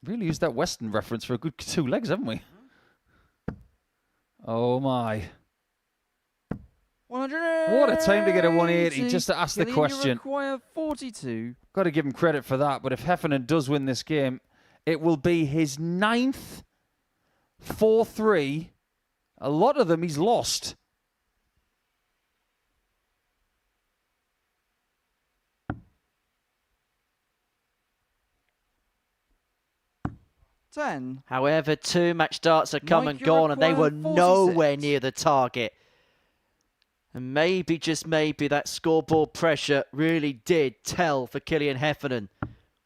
Really used that Western reference for a good 2 legs, haven't we? Oh my. 180. What a time to get a 180 just to ask the Killian, you question. require 42. Got to give him credit for that, but if Heffernan does win this game, it will be his 9th 4-3. A lot of them he's lost. However, 2 match darts have come Mike, and you gone, and they were require 46. nowhere near the target. And maybe, just maybe, that scoreboard pressure really did tell for Killian Heffernan.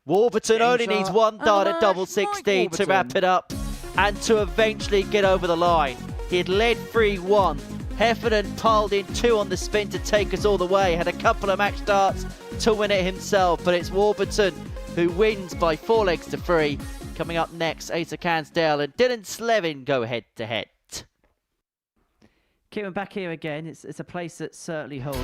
Warburton Game only shot. needs 1 And dart the at double match, 16 Mike to wrap Warburton. it up and to eventually get over the line. He had led 3-1. Heffernan piled in 2 on the spin to take us all the way. Had a couple of match darts to win it himself, but it's Warburton who wins by 4-3. Coming up next, Asa Cansdale and Dylan Slevin go head-to-head. Kieran, back here again. It's a place that certainly holds.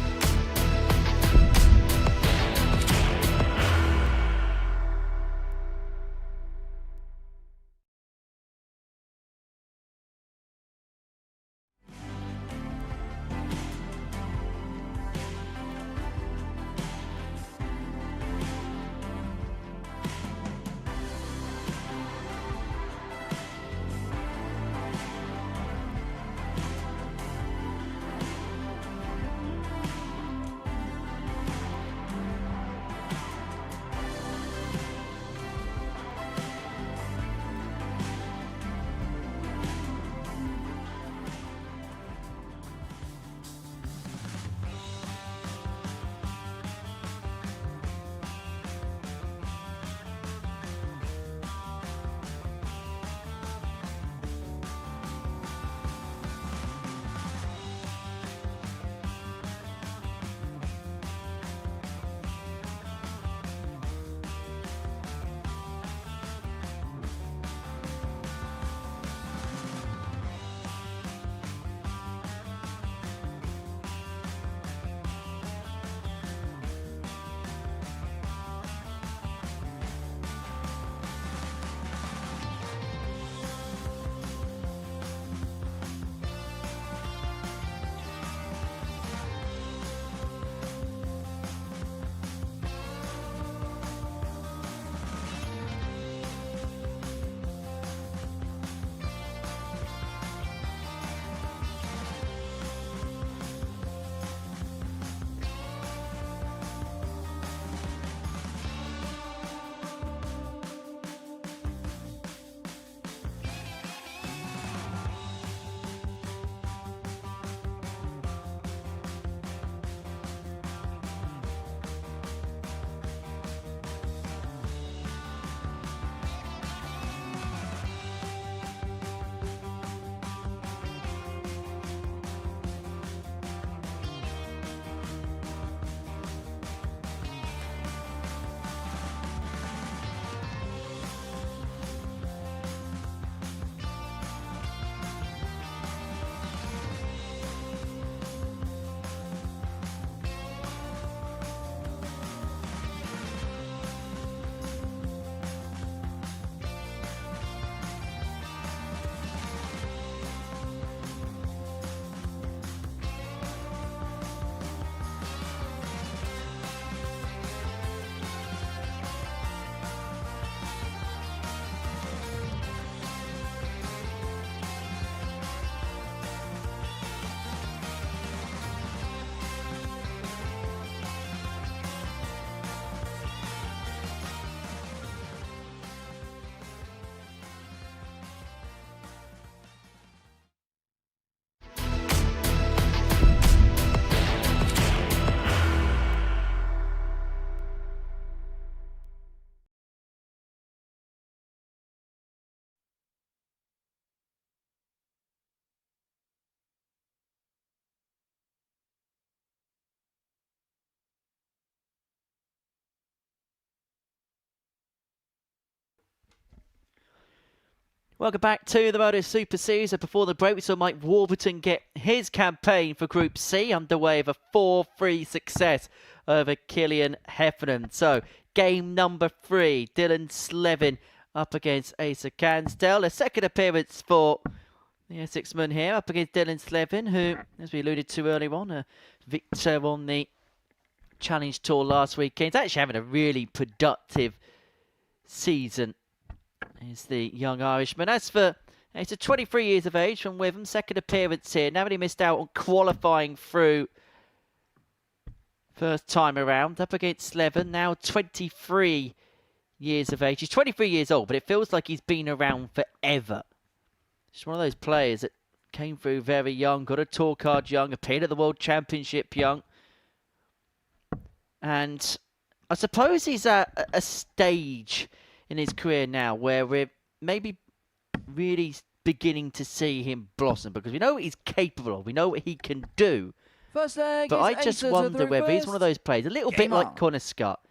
Welcome back to the Modus Super Series. Before the break, we saw Mike Warburton get his campaign for Group C underway with a 4-3 success over Killian Heffernan. So, game number 3, Dylan Slevin up against Asa Cansdale. A second appearance for the Essexman here up against Dylan Slevin, who, as we alluded to earlier on, a victor on the Challenge Tour last weekend. He's actually having a really productive season. Is the young Irishman. As for, he's 23 years of age from Witham, second appearance here. Now that he missed out on qualifying through first time around, up against Slevin, now 23 years of age. He's 23 years old, but it feels like he's been around forever. Just one of those players that came through very young, got a tour card young, appeared at the World Championship young. And I suppose he's at a stage in his career now where we're maybe really beginning to see him blossom, because we know what he's capable of, we know what he can do. First leg But I just wonder whether he's one of those players, a little bit like Connor Scott.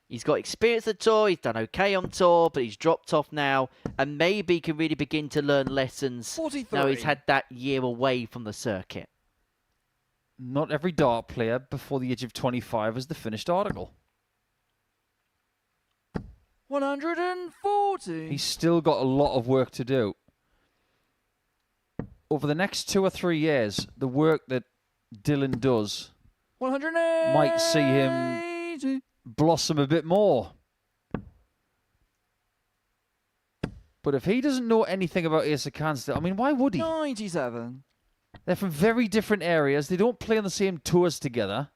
He's got experience at the tour, he's done okay on tour, but he's dropped off now, and maybe can really begin to learn lessons 43. now he's had that year away from the circuit. Not every dart player before the age of 25 is the finished article. 140. He's still got a lot of work to do. Over the next 2 or 3 years, the work that Dylan does 180. might see him blossom a bit more. But if he doesn't know anything about Asa Cansdale, I mean, why would he? 97. They're from very different areas. They don't play on the same tours together.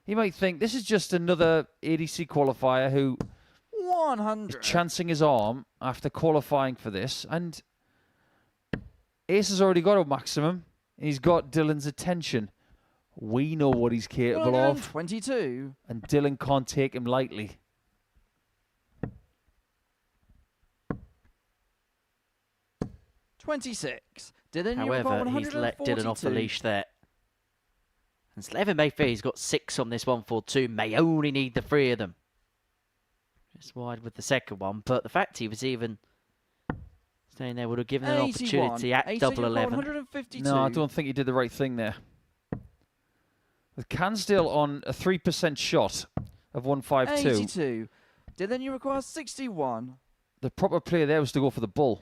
He might think this is just another ADC qualifier who 100. is chancing his arm after qualifying for this. And Ace has already got a maximum. He's got Dylan's attention. We know what he's capable of. 22. And Dylan can't take him lightly. Dylan, However, he's let Dylan off the leash there. And Slevin may fear he's got 6 on this 142. May only need the 3 of them. Just wide with the second one. But the fact he was even staying there would have given an opportunity at double 11. No, I don't think he did the right thing there. With Cansdale on a 3% shot of 152. 82. Dylan, you require 61. The proper play there was to go for the bull.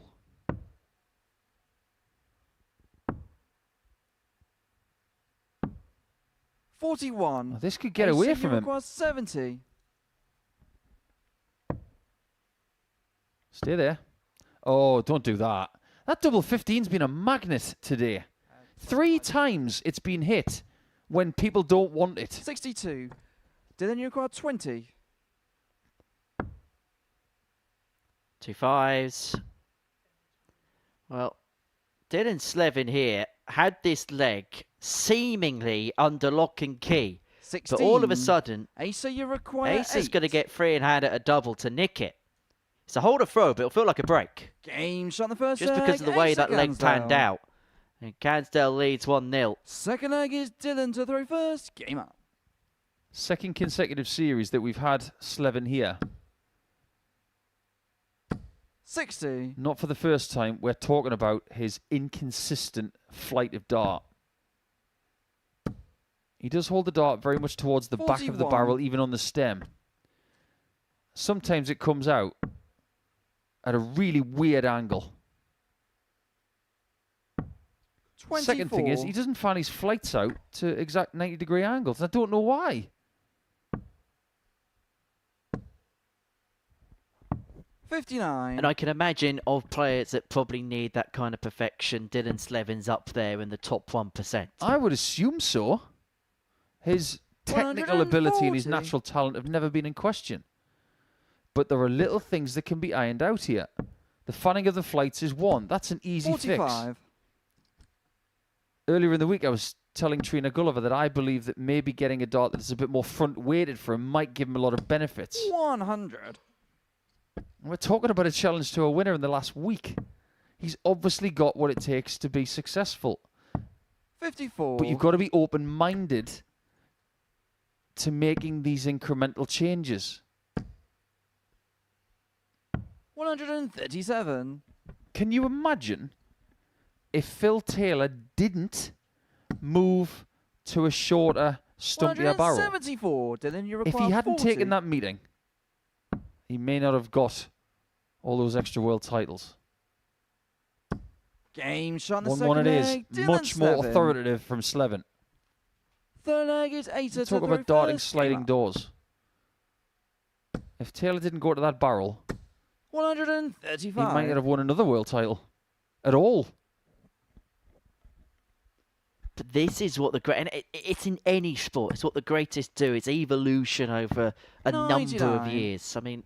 $41. Oh, this could get away from him. Requires 70. Stay there. Oh, don't do that. That double 15's been a magnet today. 3 times it's been hit when people don't want it. 62. Dylan, you require 20. 2 5s. Well, Dylan Slevin here had this leg seemingly under lock and key. 16. But all of a sudden, Asa, you require Asa's 8. going to get free and hand at a double to nick it. It's a hold or throw, but it'll feel like a break. Game shot on the first Just leg. because of the way Asa that leg Cansdale. panned out. And Cansdale leads 1-0. Second leg is Dylan to throw first. Game up. Second consecutive series that we've had Slevin here. 60. Not for the first time. We're talking about his inconsistent flight of dart. He does hold the dart very much towards the back of the 41. barrel, even on the stem. Sometimes it comes out at a really weird angle. 24. Second thing is, he doesn't find his flights out to exact 90-degree angles. I don't know why. 59. And I can imagine of players that probably need that kind of perfection, Dylan Slevin's up there in the top 1%. I would assume so. His technical ability and his 140. natural talent have never been in question. But there are little things that can be ironed out here. The fanning of the flights is one. That's an easy 45. fix. Earlier in the week, I was telling Trina Gulliver that I believe that maybe getting a dart that's a bit more front-weighted for him might give him a lot of benefits. 100. We're talking about a challenge to a winner in the last week. He's obviously got what it takes to be successful. 54. But you've got to be open-minded to making these incremental changes. 137. Can you imagine if Phil Taylor didn't move to a shorter, stumpier barrel? 174. Dylan, you If require he hadn't 40. taken that meeting, he may not have got all those extra world titles. Game shot in the 1-1 second it is. leg. Dylan Much more Slevin. authoritative from Slevin. Third leg is Asa to Talk throw about darting first. sliding Game up. doors. If Taylor didn't go to that barrel, 135. he might not have won another world title at all. But this is what the great, and it's in any sport. It's what the greatest do. It's evolution over a number of 99. years. I mean,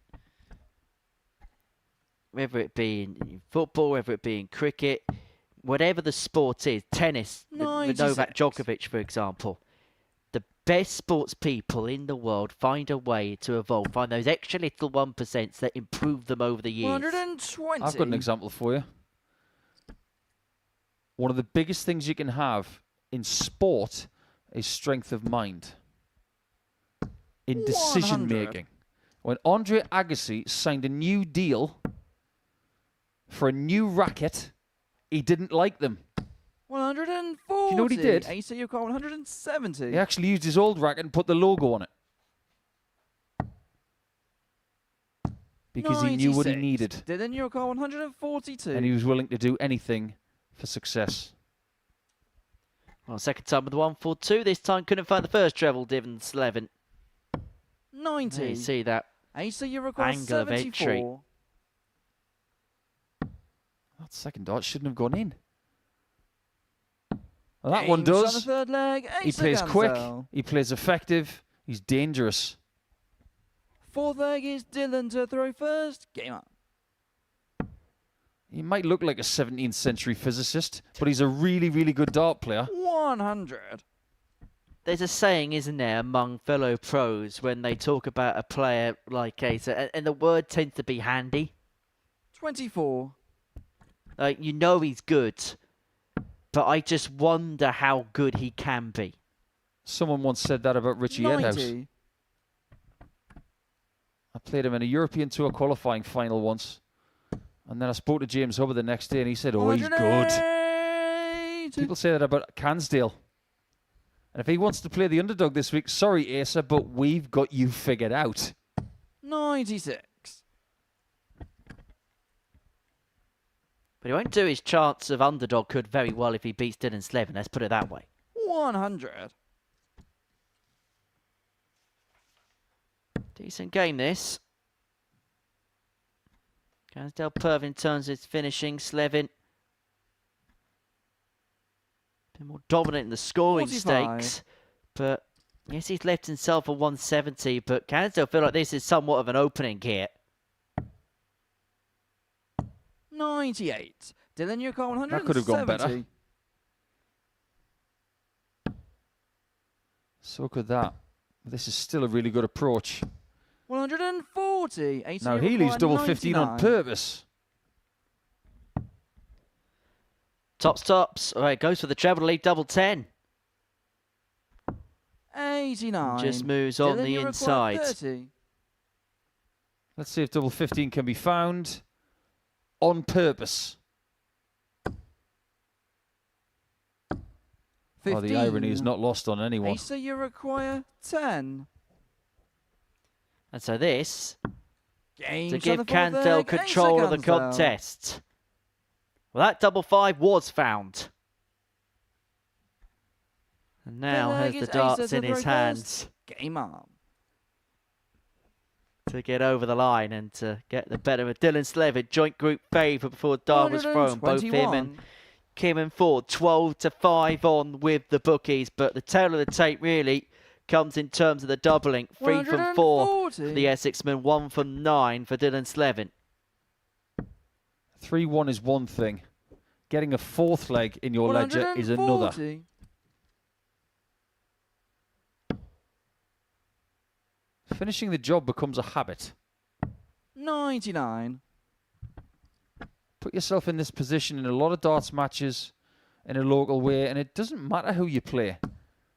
whether it be in football, whether it be in cricket, whatever the sport is, tennis, with Novak 96. Djokovic, for example, the best sports people in the world find a way to evolve, find those extra little 1% that improve them over the years. 120. I've got an example for you. One of the biggest things you can have in sport is strength of mind. In decision 100. making. When Andre Agassi signed a new deal for a new racket, he didn't like them. 140. Do you know what he did? Asa, you've got 170. He actually used his old racket and put the logo on it. Because he knew what he 96. needed. Dylan, you've got 142. And he was willing to do anything for success. Well, second time with the 142. This time couldn't find the first treble, Dylan Slevin. 90. There you see that. Asa, you require Angle of entry. 74. That second dart shouldn't have gone in. Well, that Game one shot on the does. third leg. He Asa plays quick. Gansel. He plays effective. He's dangerous. Fourth leg is Dylan to throw first. Game up. He might look like a 17th century physicist, but he's a really, really good dart player. 100. There's a saying, isn't there, among fellow pros when they talk about a player like Asa, and the word tends to be handy. 24. Like, you know he's good, but I just wonder how good he can be. Someone once said that about Richie Edhouse. 90. I played him in a European Tour qualifying final once. And then I spoke to James Hubbard the next day and he said, oh, he's good. 180. People say that about Cansdale. And if he wants to play the underdog this week, sorry, Asa, but we've got you figured out. 96. But he won't do his chance of underdog could very well if he beats Dylan Slevin, let's put it that way. 100. Decent game, this. Gansdale Pervin turns his finishing. Slevin been more dominant in the scoring 45. stakes. But yes, he's left himself a 170. But Gansdale feel like this is somewhat of an opening here. 98. Dylan, you got 170. That could have gone better. So could that. This is still a really good approach. 140. AC Now Healy's double 99. 15 on purpose. Tops. All right, goes for the treble to lead double 10. 89. Just moves on Dylan, the you require inside. 30. Let's see if double 15 can be found on purpose. 15. Oh, the irony is not lost on anyone. Asa, you require 10. And so this, Game to shot give the fourth Gansdale leg, control of the Asa Gansdale. contest. Well, that double 5 was found. And now Third has leg the is darts Asa in to his throw hands first. Game on. to get over the line and to get the better of Dylan Slevin. Joint group favourite before dart was thrown. Both him and 121. Kim and Ford 12-5 on with the bookies. But the tail of the tape really comes in terms of the doubling. 3 from 4 for 140. the Essexman, 1 from 9 for Dylan Slevin. 3-1 is one thing. Getting a fourth leg in your ledger is another. 140. Finishing the job becomes a habit. 99. Put yourself in this position in a lot of darts matches in a local way, and it doesn't matter who you play.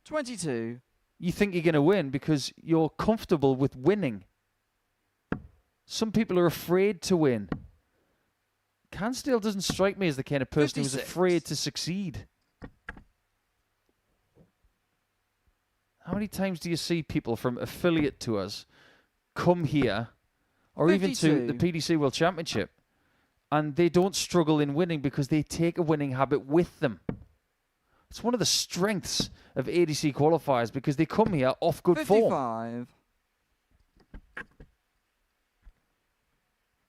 22. You think you're going to win because you're comfortable with winning. Some people are afraid to win. Cansdale doesn't strike me as the kind of person who's 56. afraid to succeed. How many times do you see people from affiliate tours come here, or even to the 52. PDC World Championship, and they don't struggle in winning because they take a winning habit with them? It's one of the strengths of ADC qualifiers because they come here off good form. 55.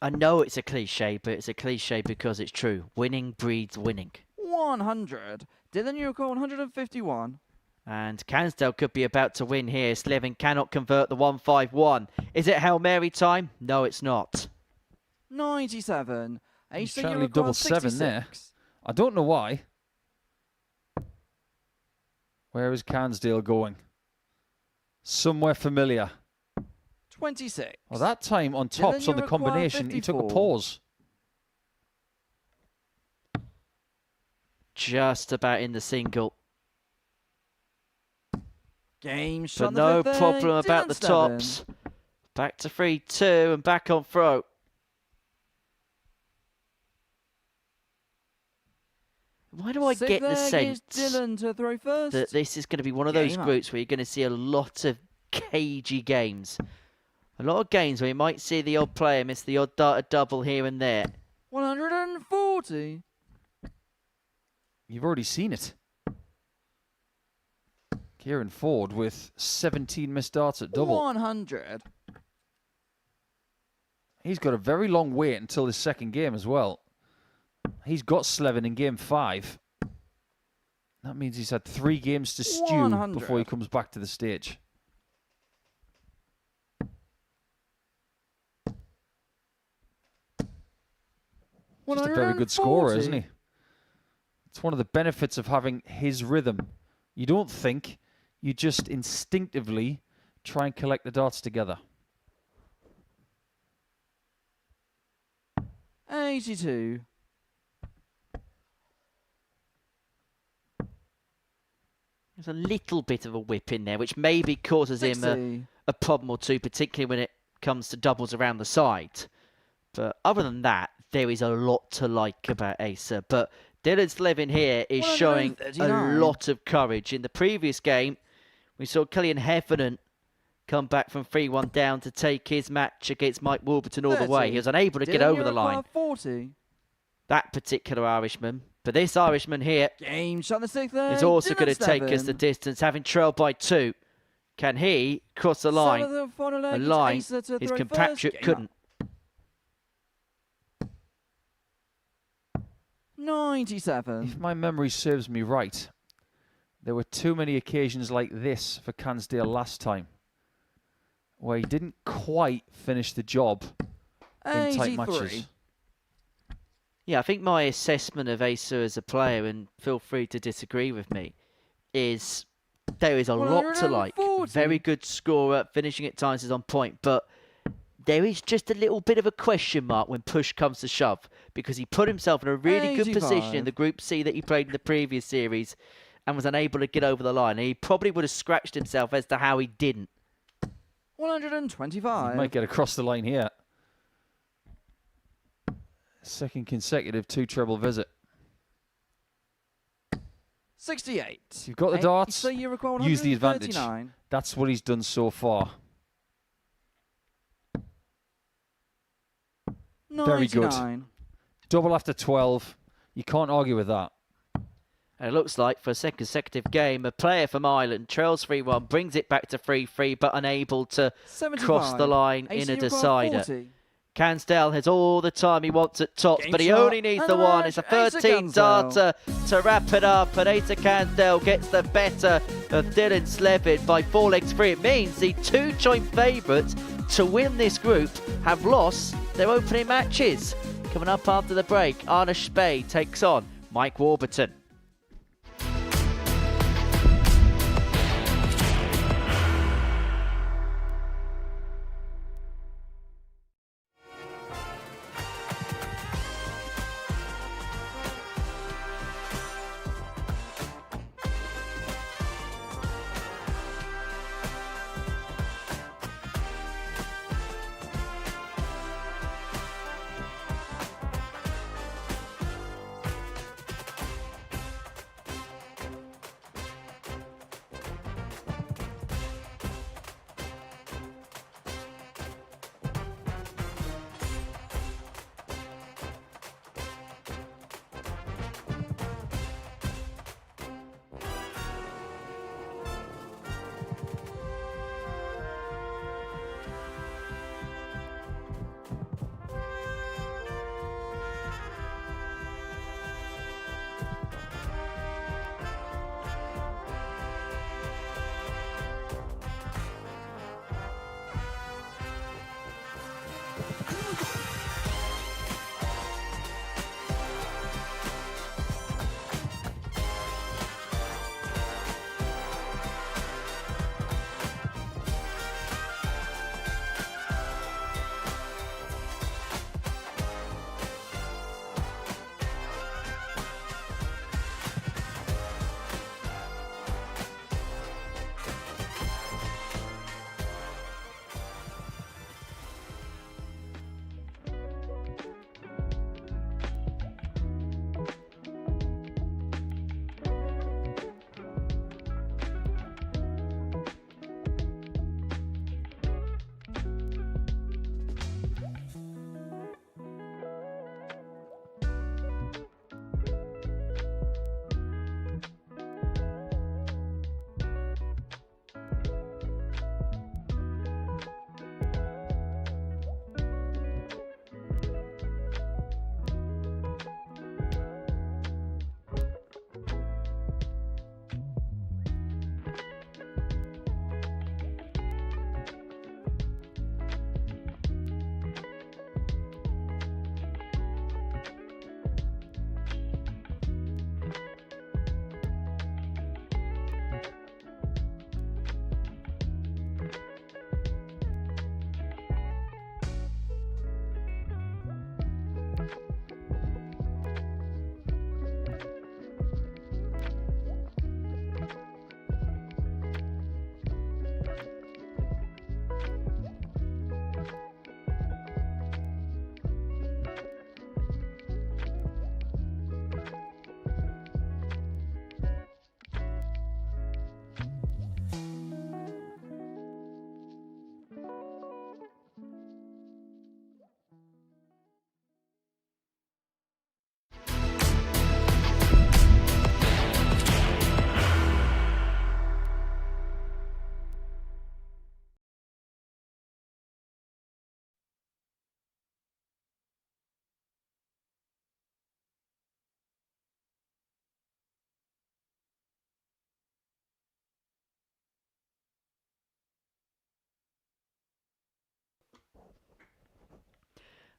I know it's a cliche, but it's a cliche because it's true. Winning breeds winning. 100. Dylan, you recall 151. And Cansdale could be about to win here. Slevin cannot convert the 151. Is it Hail Mary time? No, it's not. 97. He's Asa, trying you to leave recall double 7 there. 66. I don't know why. Where is Cansdale going? Somewhere familiar. 26. Well, that time on tops you on the require combination, he took a 54. pause. Just about in the single. Game shot. But no problem about the tops. Back to 3-2 and back on throw. Why do I get the sense Dylan to throw first. that this is going to be one of those Game up. groups where you're going to see a lot of cagey games? A lot of games where you might see the odd player miss the odd data double here and there. 140. You've already seen it. Kieran Ford with 17 missed darts at double. 100. He's got a very long wait until his second game as well. He's got Slevin in game 5. That means he's had 3 games to stew 100. before he comes back to the stage. Just a very good scorer, isn't he? It's one of the benefits of having his rhythm. You don't think, you just instinctively try and collect the darts together. 82. There's a little bit of a whip in there, which maybe causes him 60. a problem or two, particularly when it comes to doubles around the side. But other than that, there is a lot to like about Asa. But Dylan Slevin here is showing a 139. lot of courage. In the previous game, we saw Killian Heffernan come back from 3-1 down to take his match against Mike Warburton all the way. 30. He was unable to get Dylan, over you the require line. 40. That particular Irishman. But this Irishman here Game shot the 6th. is also going to take us the distance, having trailed by 2. Can he cross the line? A line his compatriot couldn't. 97. If my memory serves me right, there were too many occasions like this for Cansdale last time, where he didn't quite finish the job in tight 83. matches. Yeah, I think my assessment of Asa as a player, and feel free to disagree with me, is there is a lot to like. 140. Very good scorer, finishing at times is on point, but there is just a little bit of a question mark when push comes to shove, because he put himself in a really good position 85. in the Group C that he played in the previous series and was unable to get over the line. And he probably would have scratched himself as to how he didn't. 125. He might get across the line here. Second consecutive 2-treble visit. 68. If you've got the darts, So you require use the advantage. 139. That's what he's done so far. Very good. 99. Double after 12. You can't argue with that. And it looks like for a second consecutive game, a player from Ireland trails 3-1, brings it back to 3-3, but unable to 75. cross the line AC in a require decider. 40. Cansdale has all the time he wants at tops, Game but he shot only needs and the the one. match. It's a Asa 13 Cansdale. darter to wrap it up, and Asa Cansdale gets the better of Dylan Slevin by 4 legs free. It means the 2 joint favourites to win this group have lost their opening matches. Coming up after the break, Arne Spey takes on Mike Warburton.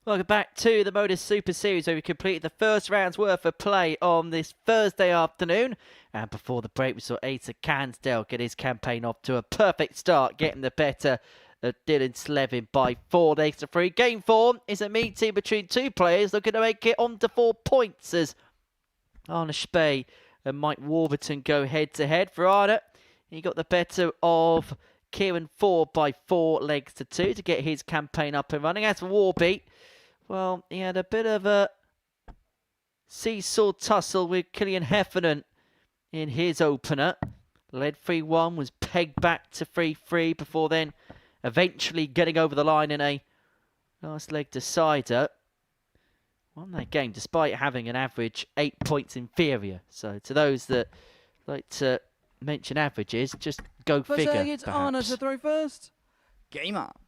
Welcome back to the Modus Super Series, where we completed the first round's worth of play on this Thursday afternoon. And before the break, we saw Asa Cansdale get his campaign off to a perfect start, getting the better of Dylan Slevin by 4 legs to 3. Game 4 is a meeting between two players looking to make it on to 4 points as Arne Spey and Mike Warburton go head-to-head. For Arne, he got the better of Kieran Ford by 4 legs to 2 to get his campaign up and running. As for Warby, well, he had a bit of a seesaw tussle with Killian Heffernan in his opener. Led 3-1, was pegged back to 3-3 before then eventually getting over the line in a last leg decider. Won that game despite having an average 8 points inferior. So to those that like to mention averages, just go figure. It's Arne to throw first. Game up.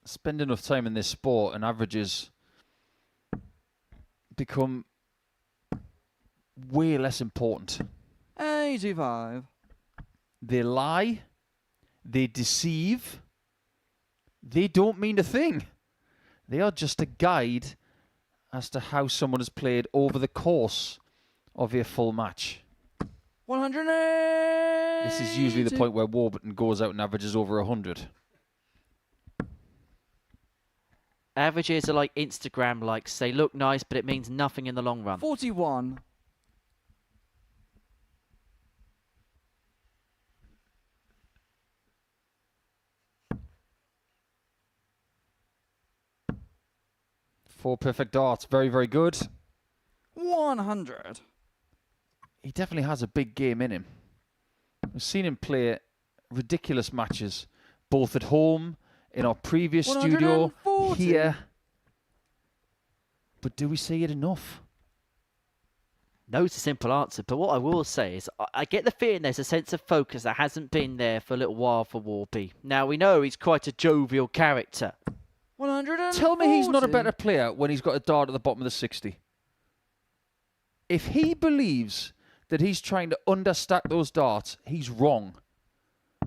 Spend enough time in this sport and averages become way less important. 85. They lie, they deceive, they don't mean a thing. They are just a guide as to how someone has played over the course of a full match. 180. This is usually the point where Warburton goes out and averages over 100. Averages are like Instagram likes. They look nice, but it means nothing in the long run. 41. Four perfect darts. Very, very good. 100. He definitely has a big game in him. We've seen him play ridiculous matches, both at home, in our previous studio, 140. here. But do we see it enough? No, it's a simple answer. But what I will say is I get the feeling there's a sense of focus that hasn't been there for a little while for Warby. Now, we know he's quite a jovial character. 140. Tell me he's not a better player when he's got a dart at the bottom of the 60. If he believes that he's trying to understack those darts, he's wrong.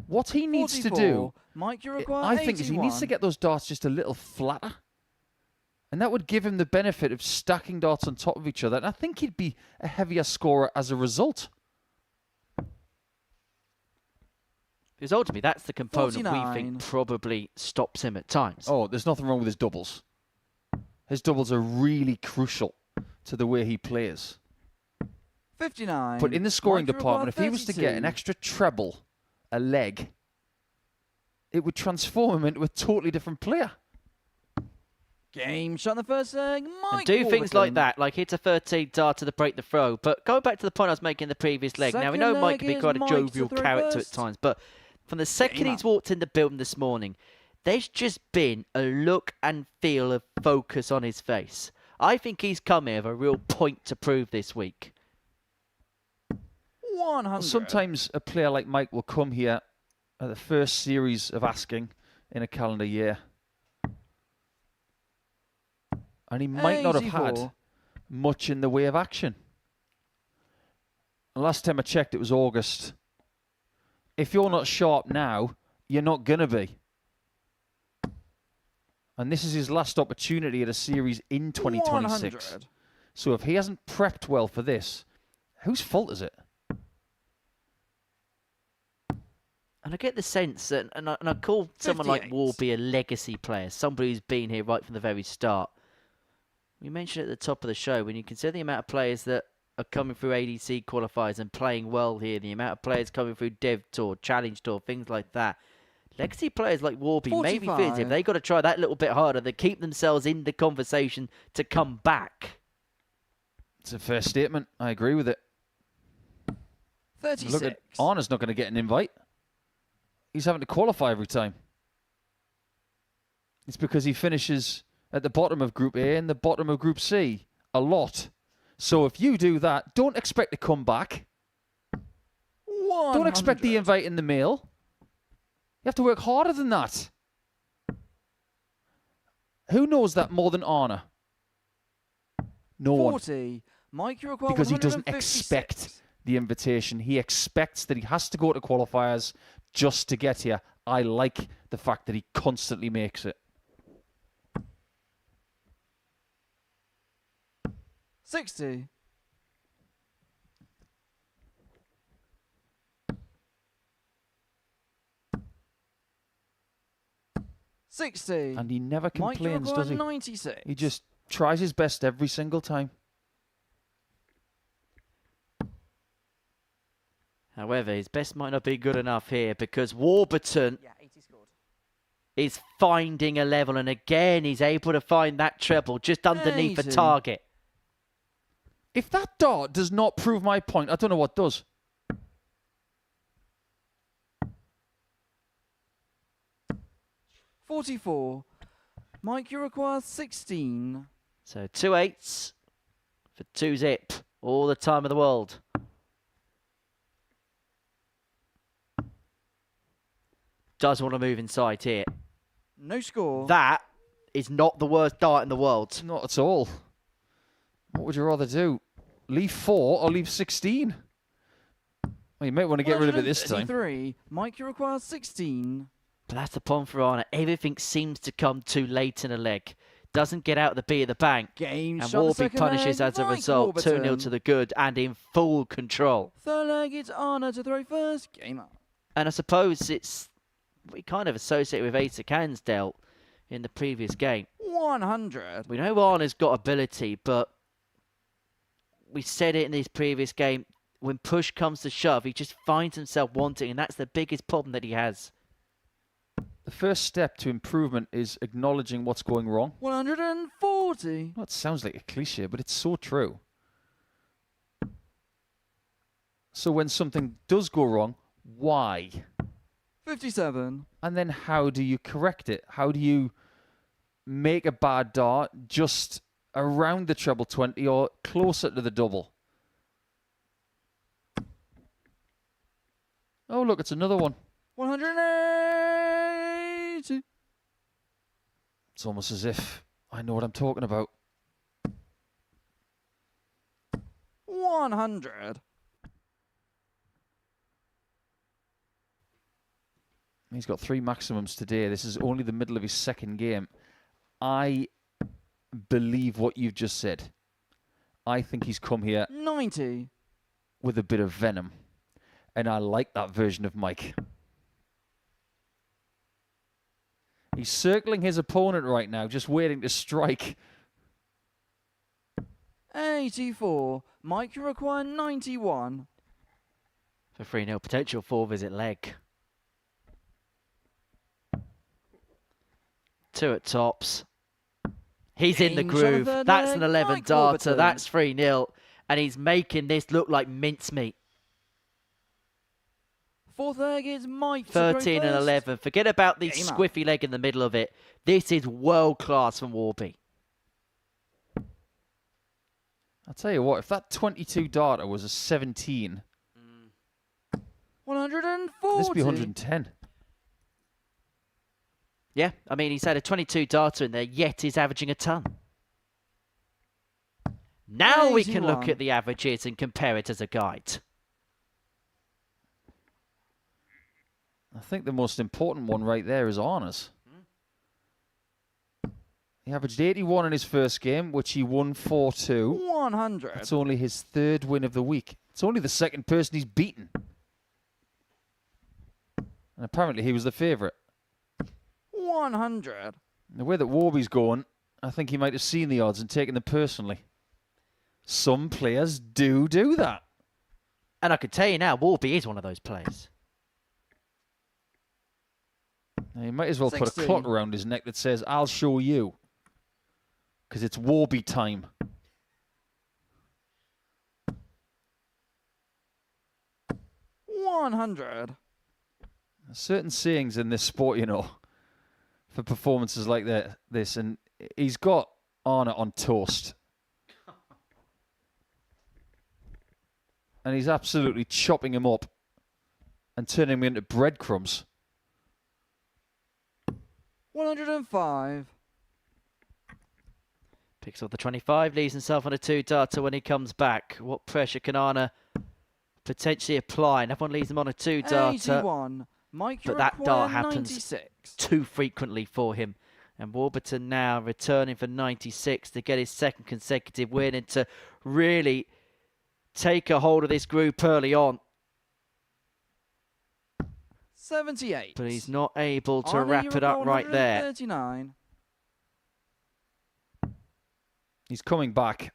What he needs 44. to do, Mike, you require I think, is he needs 81. to get those darts just a little flatter. And that would give him the benefit of stacking darts on top of each other. And I think he'd be a heavier scorer as a result. Because ultimately, that's the component 49. we think probably stops him at times. Oh, there's nothing wrong with his doubles. His doubles are really crucial to the way he plays. 59. But in the scoring Mike, you department, if require he was to get 32. an extra treble, a leg, it would transform him into a totally different player. Game shot in the first leg. Mike And do things like Warburton. that, like hit a 13 dart to the break the throw. But going back to the point I was making in the previous leg. Now, we know Second Mike leg can be is quite a Mike to jovial throw character first. at times. But from the second Game he's up. walked in the building this morning, there's just been a look and feel of focus on his face. I think he's come here with a real point to prove this week. 100. Sometimes a player like Mike will come here at the first series of asking in a calendar year. And he might not have had 84. much in the way of action. Last time I checked, it was August. If you're not sharp now, you're not going to be. And this is his last opportunity at a series in 2026. 100. So if he hasn't prepped well for this, whose fault is it? And I get the sense that, and I call someone like 58. Warby a legacy player, somebody who's been here right from the very start. We mentioned at the top of the show, when you consider the amount of players that are coming through ADC qualifiers and playing well here, the amount of players coming through Dev Tour, Challenge Tour, things like that. Legacy players like Warby maybe feels if 45. they got to try that little bit harder, they keep themselves in the conversation to come back. It's a fair statement. I agree with it. 36. Look at Arna's not going to get an invite. He's having to qualify every time. It's because he finishes at the bottom of Group A and the bottom of Group C a lot. So if you do that, don't expect to come back. 100. Don't expect the invite in the mail. You have to work harder than that. Who knows that more than Arna? No one. 40. Mike, you require Because he doesn't 156. expect the invitation. He expects that he has to go to qualifiers just to get here. I like the fact that he constantly makes it. 60. And he never complains, does he? 96. He just tries his best every single time. However, his best might not be good enough here because Warburton is finding a level, and again he's able to find that treble just underneath the 80. target. If that dart does not prove my point, I don't know what does. $44. Mike, you require 16. So 2 8s for 2 zip, all the time in the world. Does want to move inside here. No score. That is not the worst dart in the world. Not at all. What would you rather do? Leave 4 or leave 16? Well, you might want to get rid of it this time. 133. Mike, you require 16. But that's the problem for Arna. Everything seems to come too late in a leg. Doesn't get out the B of the bank. Game And shot the Warby second punishes leg. as a Mike result. 2-0 Warburton. to the good and in full control. Third leg, it's Arna to throw first. Game up. And I suppose it's we kind of associate with Ace of Cans dealt in the previous game. 100. We know Arna's got ability, but we said it in his previous game. When push comes to shove, he just finds himself wanting, and that's the biggest problem that he has. The first step to improvement is acknowledging what's going wrong. 140. Well, it sounds like a cliche, but it's so true. So when something does go wrong, why? 57. And then how do you correct it? How do you make a bad dart just around the treble 20 or closer to the double? Oh, look, it's another one. 180. It's almost as if I know what I'm talking about. 100. He's got 3 maximums today. This is only the middle of his second game. I believe what you've just said. I think he's come here 90. with a bit of venom. And I like that version of Mike. He's circling his opponent right now, just waiting to strike. 84. Mike, you require 91. For 3-0 potential 4-visit leg. 2 at tops. He's in the Game shot of groove. third That's leg, an 11 Mike darter. Warburton. That's 3-0. And he's making this look like mincemeat. Fourth leg is Mike. to throw 13 and first. 11. Forget about the Game up. squiffy leg in the middle of it. This is world class from Warby. I'll tell you what, if that 22 darter was a 17, 140. this would be 110. Yeah, I mean, he's had a 22 darter in there, yet he's averaging a ton. Now we can look 81. at the averages and compare it as a guide. I think the most important one right there is Arna's. He averaged 81 in his first game, which he won 4-2. 100. That's only his 3rd win of the week. It's only the 2nd person he's beaten. And apparently he was the favourite. 100. The way that Warby's going, I think he might have seen the odds and taken them personally. Some players do that. And I can tell you now, Warby is one of those players. Now, he might as well put a 16. clock around his neck that says, I'll show you. Because it's Warby time. $100. There's certain sayings in this sport, you know, for performances like this, and he's got Arna on toast. And he's absolutely chopping him up and turning him into breadcrumbs. 105. Picks up the 25, leaves himself on a 2 darter when he comes back. What pressure can Arna potentially apply? And everyone leaves him on a 2 darter. 81. Mike, you But that require dart happens 96. too frequently for him And Warburton now returning for 96 to get his second consecutive win and to really take a hold of this group early on. 78. But he's not able to Arnie, wrap you're it up about right there. 139. He's coming back.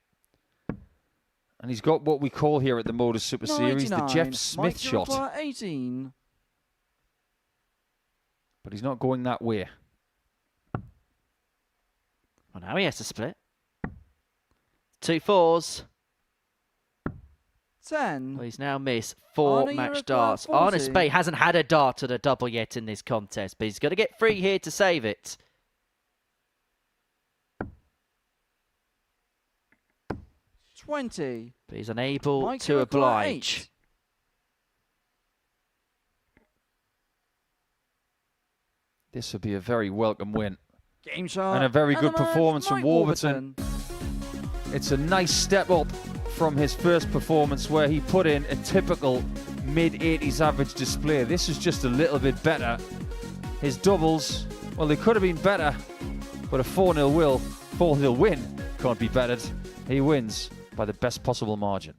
And he's got what we call here at the Modus Super Series, the 99. Jeff Smith Mike shot. Dupont, 18. But he's not going that way. Well, now he has to split. 2 4s. 10. Well, he's now missed 4 Arnie, match you're darts. at 40. Arne Spey hasn't had a dart at a double yet in this contest, but he's got to get 3 here to save it. 20. But he's unable Mike to Dupont, oblige. 8. This would be a very welcome win. Game shot. And a very the good match, performance from Mike Warburton. It's a nice step up from his first performance where he put in a typical mid-80s average display. This is just a little bit better. His doubles, well, they could have been better, but a 4-0 win can't be bettered. He wins by the best possible margin.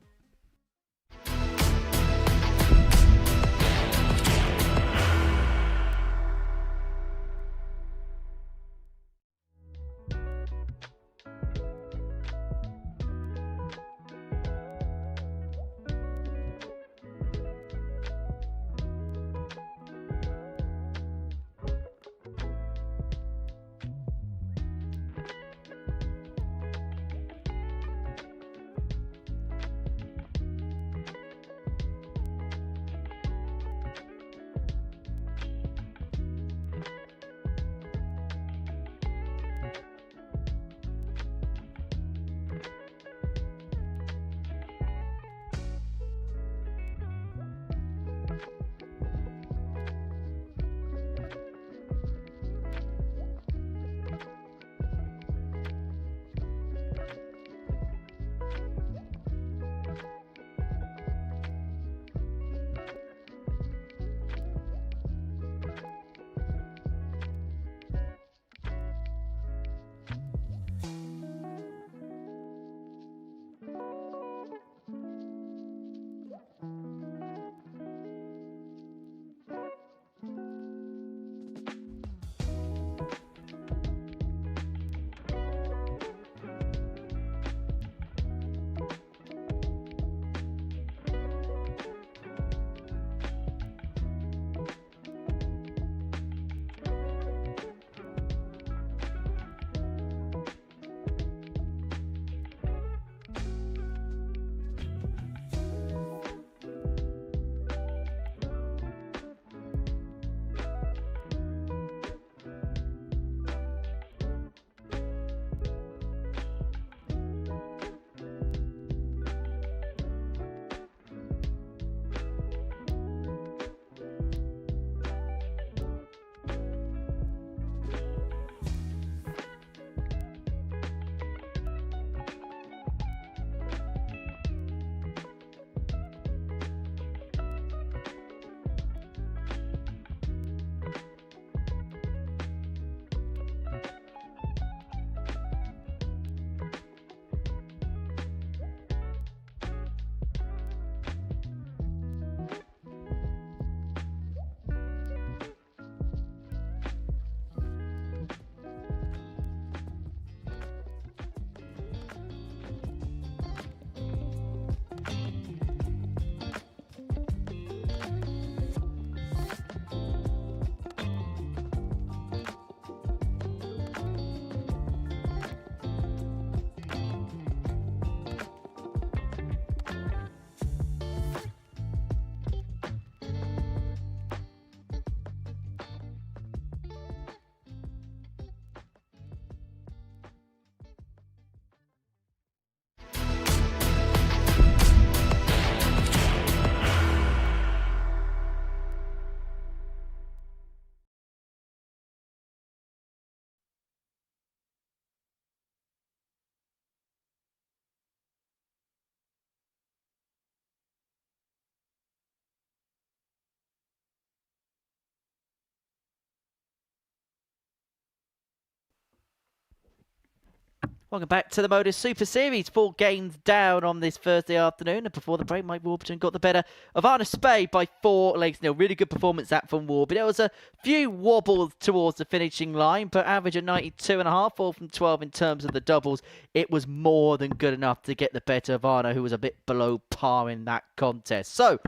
Welcome back to the Modus Super Series. 4 games down on this Thursday afternoon. And before the break, Mike Warburton got the better of Arna Spey by 4 legs. Really good performance that from Warby. There was a few wobbles towards the finishing line, but average of 92.5, 4 from 12 in terms of the doubles. It was more than good enough to get the better of Arna, who was a bit below par in that contest. So,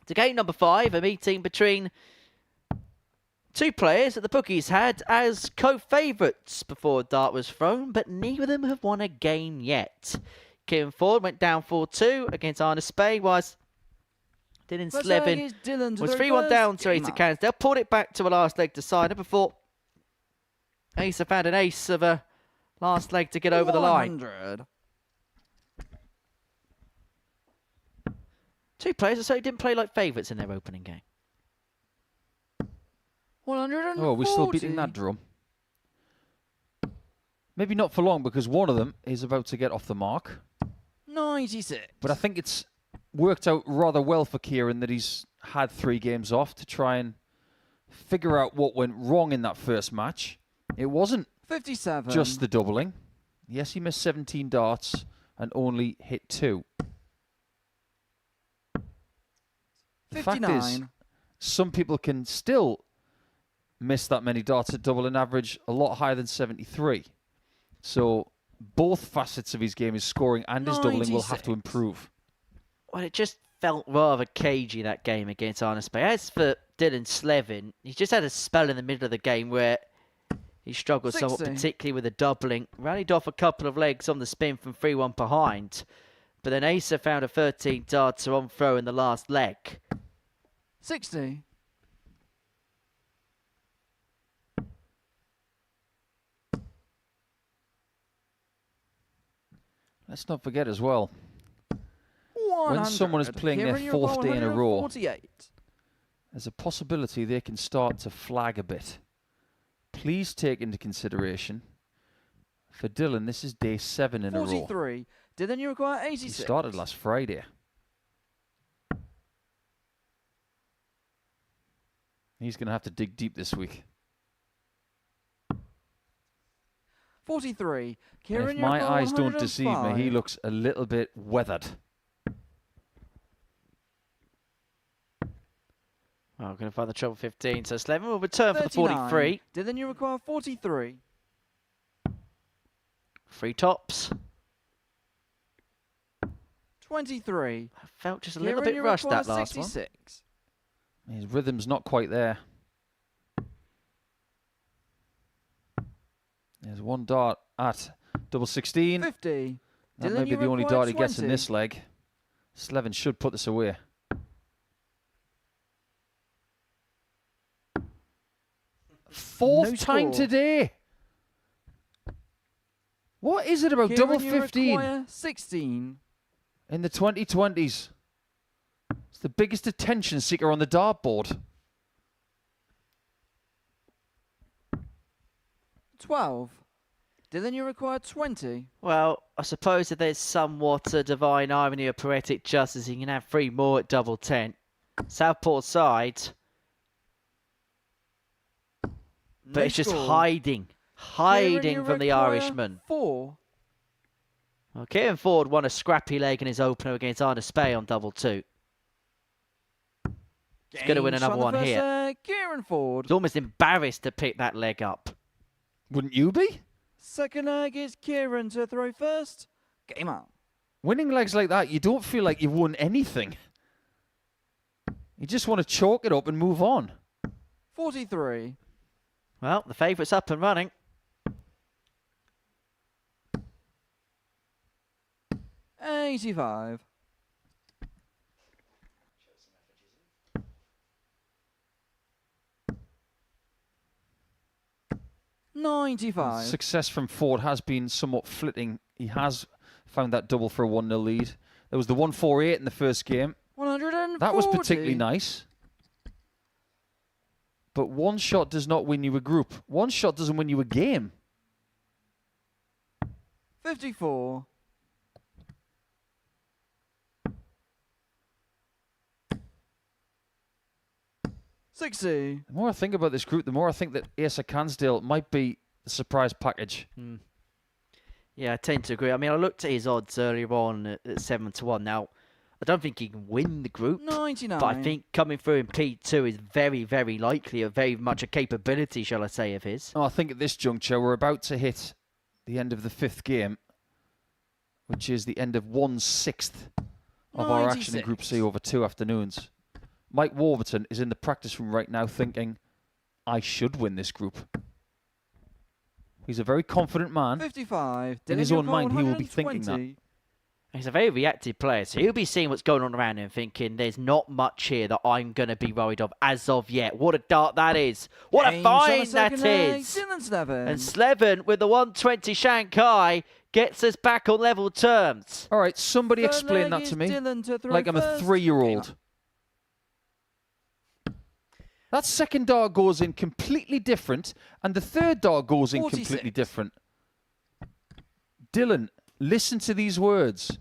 to game number 5, a meeting between 2 players that the bookies had as co-favourites before a dart was thrown, but neither of them have won a game yet. Kieran Ford went down 4-2 against Arna Spey, whilst Dylan Slevin was 3-1 down to Asa Cansdale. Pulled it back to a last leg decider before Asa found an ace of a last leg to get over the line. 100. 2 players that certainly didn't play like favourites in their opening game. 140. Oh, we're still beating that drum. Maybe not for long, because one of them is about to get off the mark. 96. But I think it's worked out rather well for Kieran that he's had 3 games off to try and figure out what went wrong in that first match. It wasn't 57. just the doubling. Yes, he missed 17 darts and only hit 2. The 59. fact is, some people can still miss that many darts at double and average a lot higher than 73. So both facets of his game, his scoring and his doubling, will have to 96. improve. Well, it just felt rather cagey, that game against Arna Spey. As for Dylan Slevin, he just had a spell in the middle of the game where he struggled somewhat, 60. particularly with the doubling. Rallied off a couple of legs on the spin from 3-1 behind. But then Asa found a 13 darter on throw in the last leg. 60. Let's not forget as well, when someone is playing their 4th day in a row, 148. there's a possibility they can start to flag a bit. Please take into consideration, for Dylan, this is day 7 in a row. 43. Dylan, you require 86. He started last Friday. He's going to have to dig deep this week. 43. And Kieran, if you my require eyes don't deceive me, he 105. looks a little bit weathered. Well, we're going to find the treble 15. So Slevin will return for the 39. 43. Dylan, you require 43. 3 tops. 23. I felt just a little Kieran, bit you rushed require that last one. 66. His rhythm's not quite there. There's 1 dart at double 16. 50. That Dylan, may be you the only require dart he gets in 20. this leg. Slevin should put this away. Fourth No time score. today. What is it about Kieran, double you 15 require 16. in the 2020s? It's the biggest attention seeker on the dartboard. 12. Dylan, you require 20. Well, I suppose that there's somewhat a divine irony or poetic justice. You can have 3 more at double 10. Southport side. But No it's just score. hiding Kieran, you from the require Irishman. 4. Well, Kieran Ford won a scrappy leg in his opener against Arna Spey on double 2. He's going to win Games another on the one first here. leg, Kieran Ford. He's almost embarrassed to pick that leg up. Wouldn't you be? Second leg is Kieran to throw first. Game out. Winning legs like that, you don't feel like you've won anything. You just want to chalk it up and move on. 43. Well, the favourite's up and running. 85. $95. Success from Ford has been somewhat flitting. He has found that double for a 1-0 lead. There was the 148 in the first game. 140. That was particularly nice. But one shot does not win you a group. One shot doesn't win you a game. 54. 60. The more I think about this group, the more I think that Asa Cansdale might be the surprise package. Yeah, I tend to agree. I mean, I looked at his odds earlier on at 7-1. Now, I don't think he can win the group. 99. But I think coming through in P2 is very, very likely, or very much a capability, shall I say, of his. Oh, I think at this juncture, we're about to hit the end of the 5th game, which is the end of 1/6 of our action in Group C over 2 afternoons. Mike Warburton is in the practice room right now thinking, I should win this group. He's a very confident man. 55. In his own mind, he will be thinking that. He's a very reactive player, so he'll be seeing what's going on around him thinking, there's not much here that I'm going to be worried of as of yet. What a dart that is. What a find that is. And Slevin with the 120 Shanghai gets us back on level terms. All right, somebody explain that to me like I'm a 3-year-old. That second dart goes in completely different, and the third dart goes in 46. completely different. Dylan, listen to these words.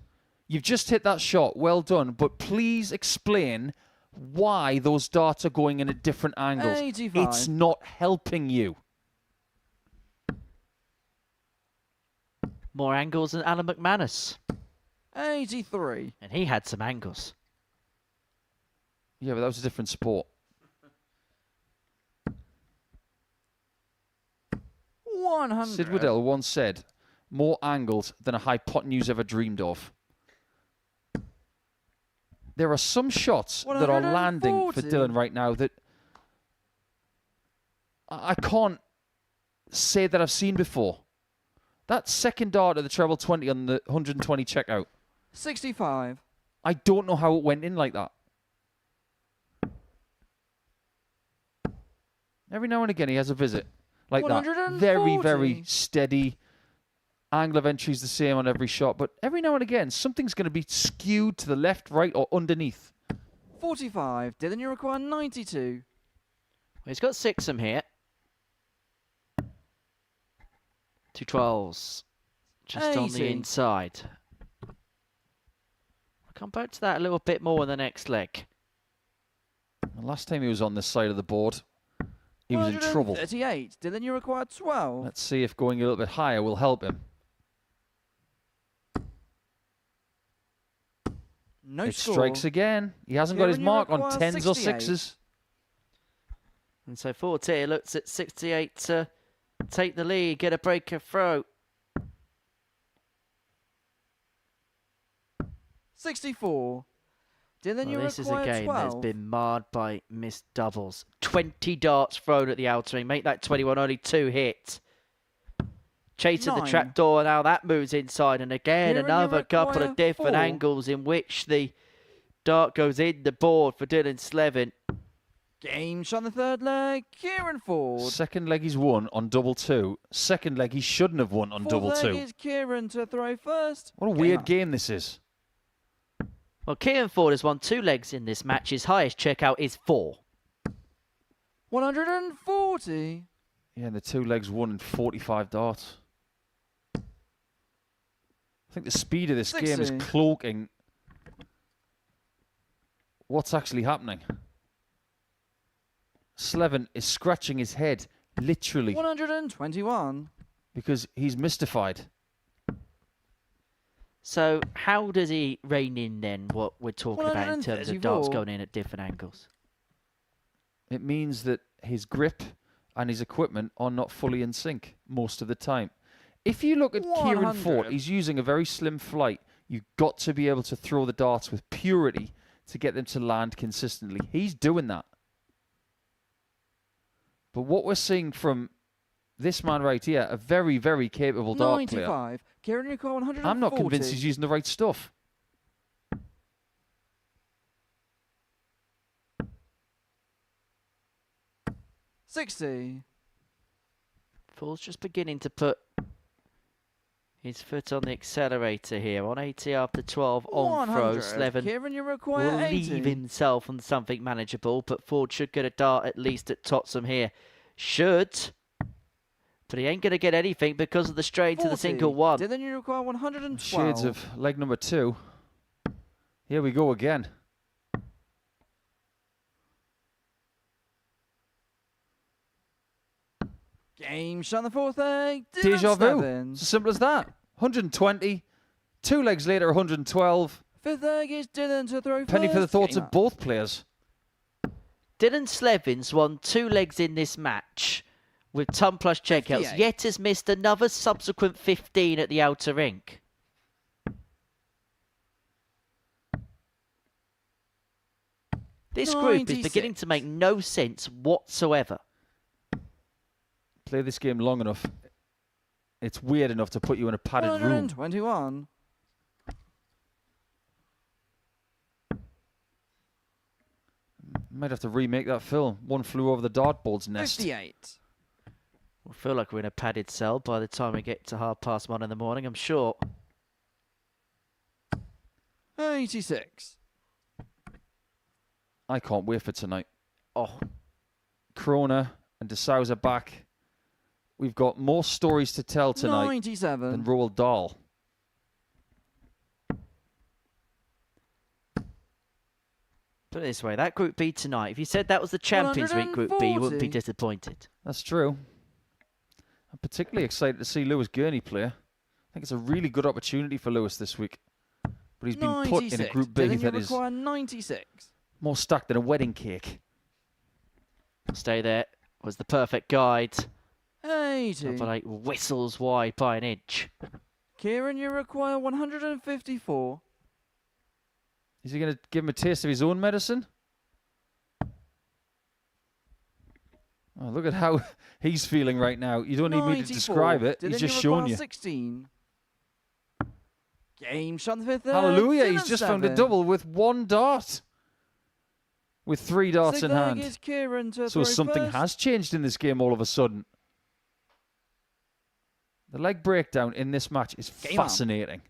You've just hit that shot. Well done. But please explain why those darts are going in at different angles. 85. It's not helping you. More angles than Alan McManus. 83. And he had some angles. Yeah, but that was a different sport. 100. Sid Waddell once said, more angles than a hypotenuse ever dreamed of. There are some shots that are landing for Dylan right now that I can't say that I've seen before. That second dart at the treble 20 on the 120 checkout. 65. I don't know how it went in like that. Every now and again he has a visit like that. 140. Very, very steady. Angle of entry is the same on every shot, but every now and again something's going to be skewed to the left, right, or underneath. 45. Dylan, you require 92. Well, he's got 6 of them here. 2 12s. Just on the 80. inside. I'll come back to that a little bit more in the next leg. The last time he was on this side of the board, he was in trouble. 38. Dylan, you require 12. Let's see if going a little bit higher will help him. No It score. strikes again. He hasn't got his Kieran, you mark on require 10s or 68. 6s. And so Fortier looks at 68 to take the lead, get a breaker throw. 64. Dylan, you Well, this is a require game 12. that's been marred by missed doubles. 20 darts thrown at the outer ring. Make that 21, only 2 hits. Chasing the 9. trapdoor, now that moves inside. And again, Kieran, you another couple require of different 4. angles in which the dart goes in the board for Dylan Slevin. Game shot on the third leg. Kieran Ford. Second leg he's won on double 2. Second leg he shouldn't have won on double Fourth leg 2. is Kieran to throw first. What a weird game this is. Well, Kieran Ford has won 2 legs in this match. His highest checkout is 4. 140. Yeah, and the 2 legs won in 45 darts. I think the speed of this game is 60. cloaking what's actually happening. Slevin is scratching his head, literally, 121. because he's mystified. So how does he rein in then what we're talking about in terms of darts 134. going in at different angles? It means that his grip and his equipment are not fully in sync most of the time. If you look at Kieran Ford, 100. he's using a very slim flight. You've got to be able to throw the darts with purity to get them to land consistently. He's doing that. But what we're seeing from this man right here, a very, very capable dart player, 95. Kieran, you require 140. I'm not convinced he's using the right stuff. $60. Ford's just beginning to put his foot on the accelerator here. 180 after 12 on throw. 100. Slevin Kieran, you require will 80. leave himself on something manageable, but Ford should get a dart at least at Tottenham here. Should. But he ain't going to get anything because of the strain to the 40. single one. Dylan, you require 112. Shades of leg number 2. Here we go again. Game shot on the fourth leg. Dylan Deja vu. Slevin. It's as simple as that. 120. 2 legs later, 112. Fifth leg is Dylan to throw Penny first. for the thoughts Game of up. both players. Dylan Slevins won 2 legs in this match with ton plus checkouts, 58. yet has missed another subsequent 15 at the outer rink. This group is beginning to make no sense whatsoever. Play this game long enough. It's weird enough to put you in a padded room. 121. Might have to remake that film. One flew over the dartboard's nest. 58. We'll feel like we're in a padded cell by the time we get to 1:30 in the morning, I'm sure. 86. I can't wait for tonight. Oh, Krona and De Souza back. We've got more stories to tell tonight 97. than Roald Dahl. put it this way, that Group B tonight, if you said that was the Champions League Group B, you wouldn't be 140. disappointed. That's true. I'm particularly excited to see Lewis Gurney play. I think it's a really good opportunity for Lewis this week. But he's been put in a 96. Group B Dylan, you that is require 96. more stacked than a wedding cake. Stay there was the perfect guide. 80. Double 8 whistles wide by an inch. Kieran, you require 154. Is he going to give him a taste of his own medicine? Oh, look at how he's feeling right now. You don't need me to 94. describe it. Dylan, He's just you shown require you. 16. Game shot in the fifth. Hallelujah, Dylan he's just found a 7. double with 1 dart. With 3 darts Sixth in leg hand. is Kieran to So throw something first. has changed in this game all of a sudden. The leg breakdown in this match is Game on. fascinating.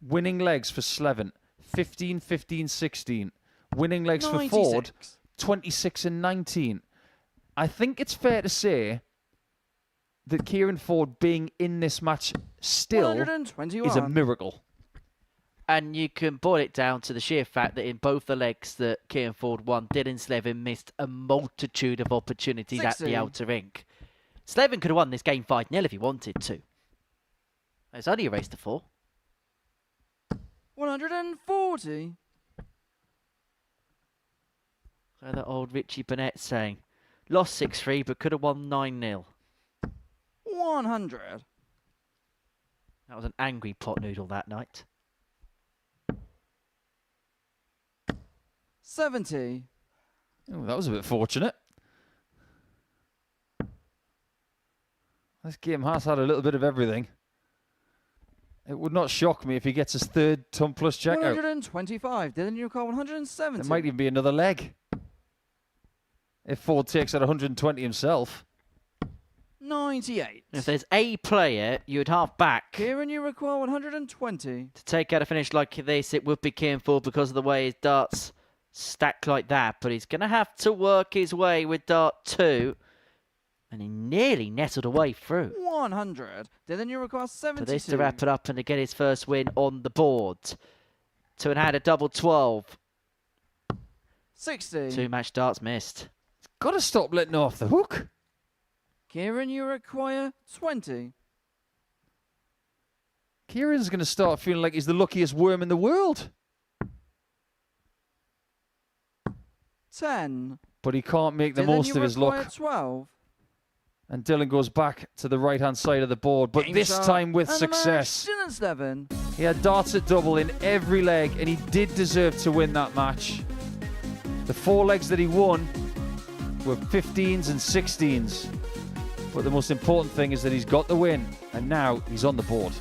Winning legs for Slevin, 15, 15, 16. Winning legs for Ford, 96. 26 and 19. I think it's fair to say that Kieran Ford being in this match still 121. is a miracle. And you can boil it down to the sheer fact that in both the legs that Kieran Ford won, Dylan Slevin missed a multitude of opportunities at 60. the outer rink. Slevin could have won this game 5-0 if he wanted to. It's only a race to 4. 140. So that old Richie Burnett saying, lost 6-3 but could have won 9-0. 100. That was an angry pot noodle that night. 70. Oh, that was a bit fortunate. This game has had a little bit of everything. It would not shock me if he gets his 3rd ton plus checkout. 125. Dylan, you require 170. There might even be another leg. If Ford takes at 120 himself. 98. If there's a player you would half back Kieran, you require 120. to take out a finish like this, it would be Kieran Ford because of the way his darts stack like that. But he's going to have to work his way with dart 2. And he nearly nestled away through. 100. Dylan, you require 72. For this to wrap it up and to get his first win on the board. 2 and had a double 12. 60. 2 match darts missed. Got to stop letting off the hook. Kieran, you require 20. Kieran's going to start feeling like he's the luckiest worm in the world. 10. But he can't make the Dylan, most you of his require luck. 12. And Dylan goes back to the right-hand side of the board, but Game this shot time with and the match, success. Dylan Slevin. He had darts at double in every leg, and he did deserve to win that match. The 4 legs that he won were 15s and 16s. But the most important thing is that he's got the win, and now he's on the board.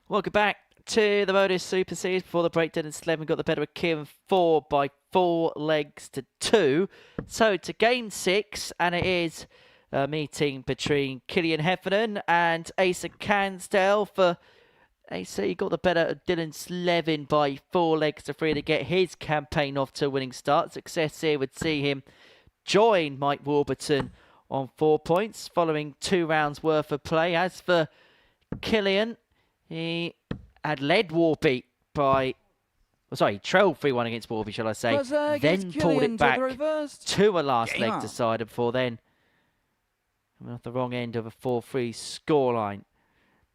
Welcome back to the Modus Super Series. Before the break, Dylan Slevin got the better of Kieran 4 by 4 legs to 2. So to game 6, and it is a meeting between Killian Heffernan and Asa Cansdale. For Asa, he got the better of Dylan Slevin by 4 legs to 3 to get his campaign off to a winning start. Success here would see him join Mike Warburton on 4 points following 2 rounds worth of play. As for Killian, he had led Warby by, he trailed 3-1 against Warby, shall I say, then pulled it back to a last leg decider before then coming off the wrong end of a 4-3 scoreline.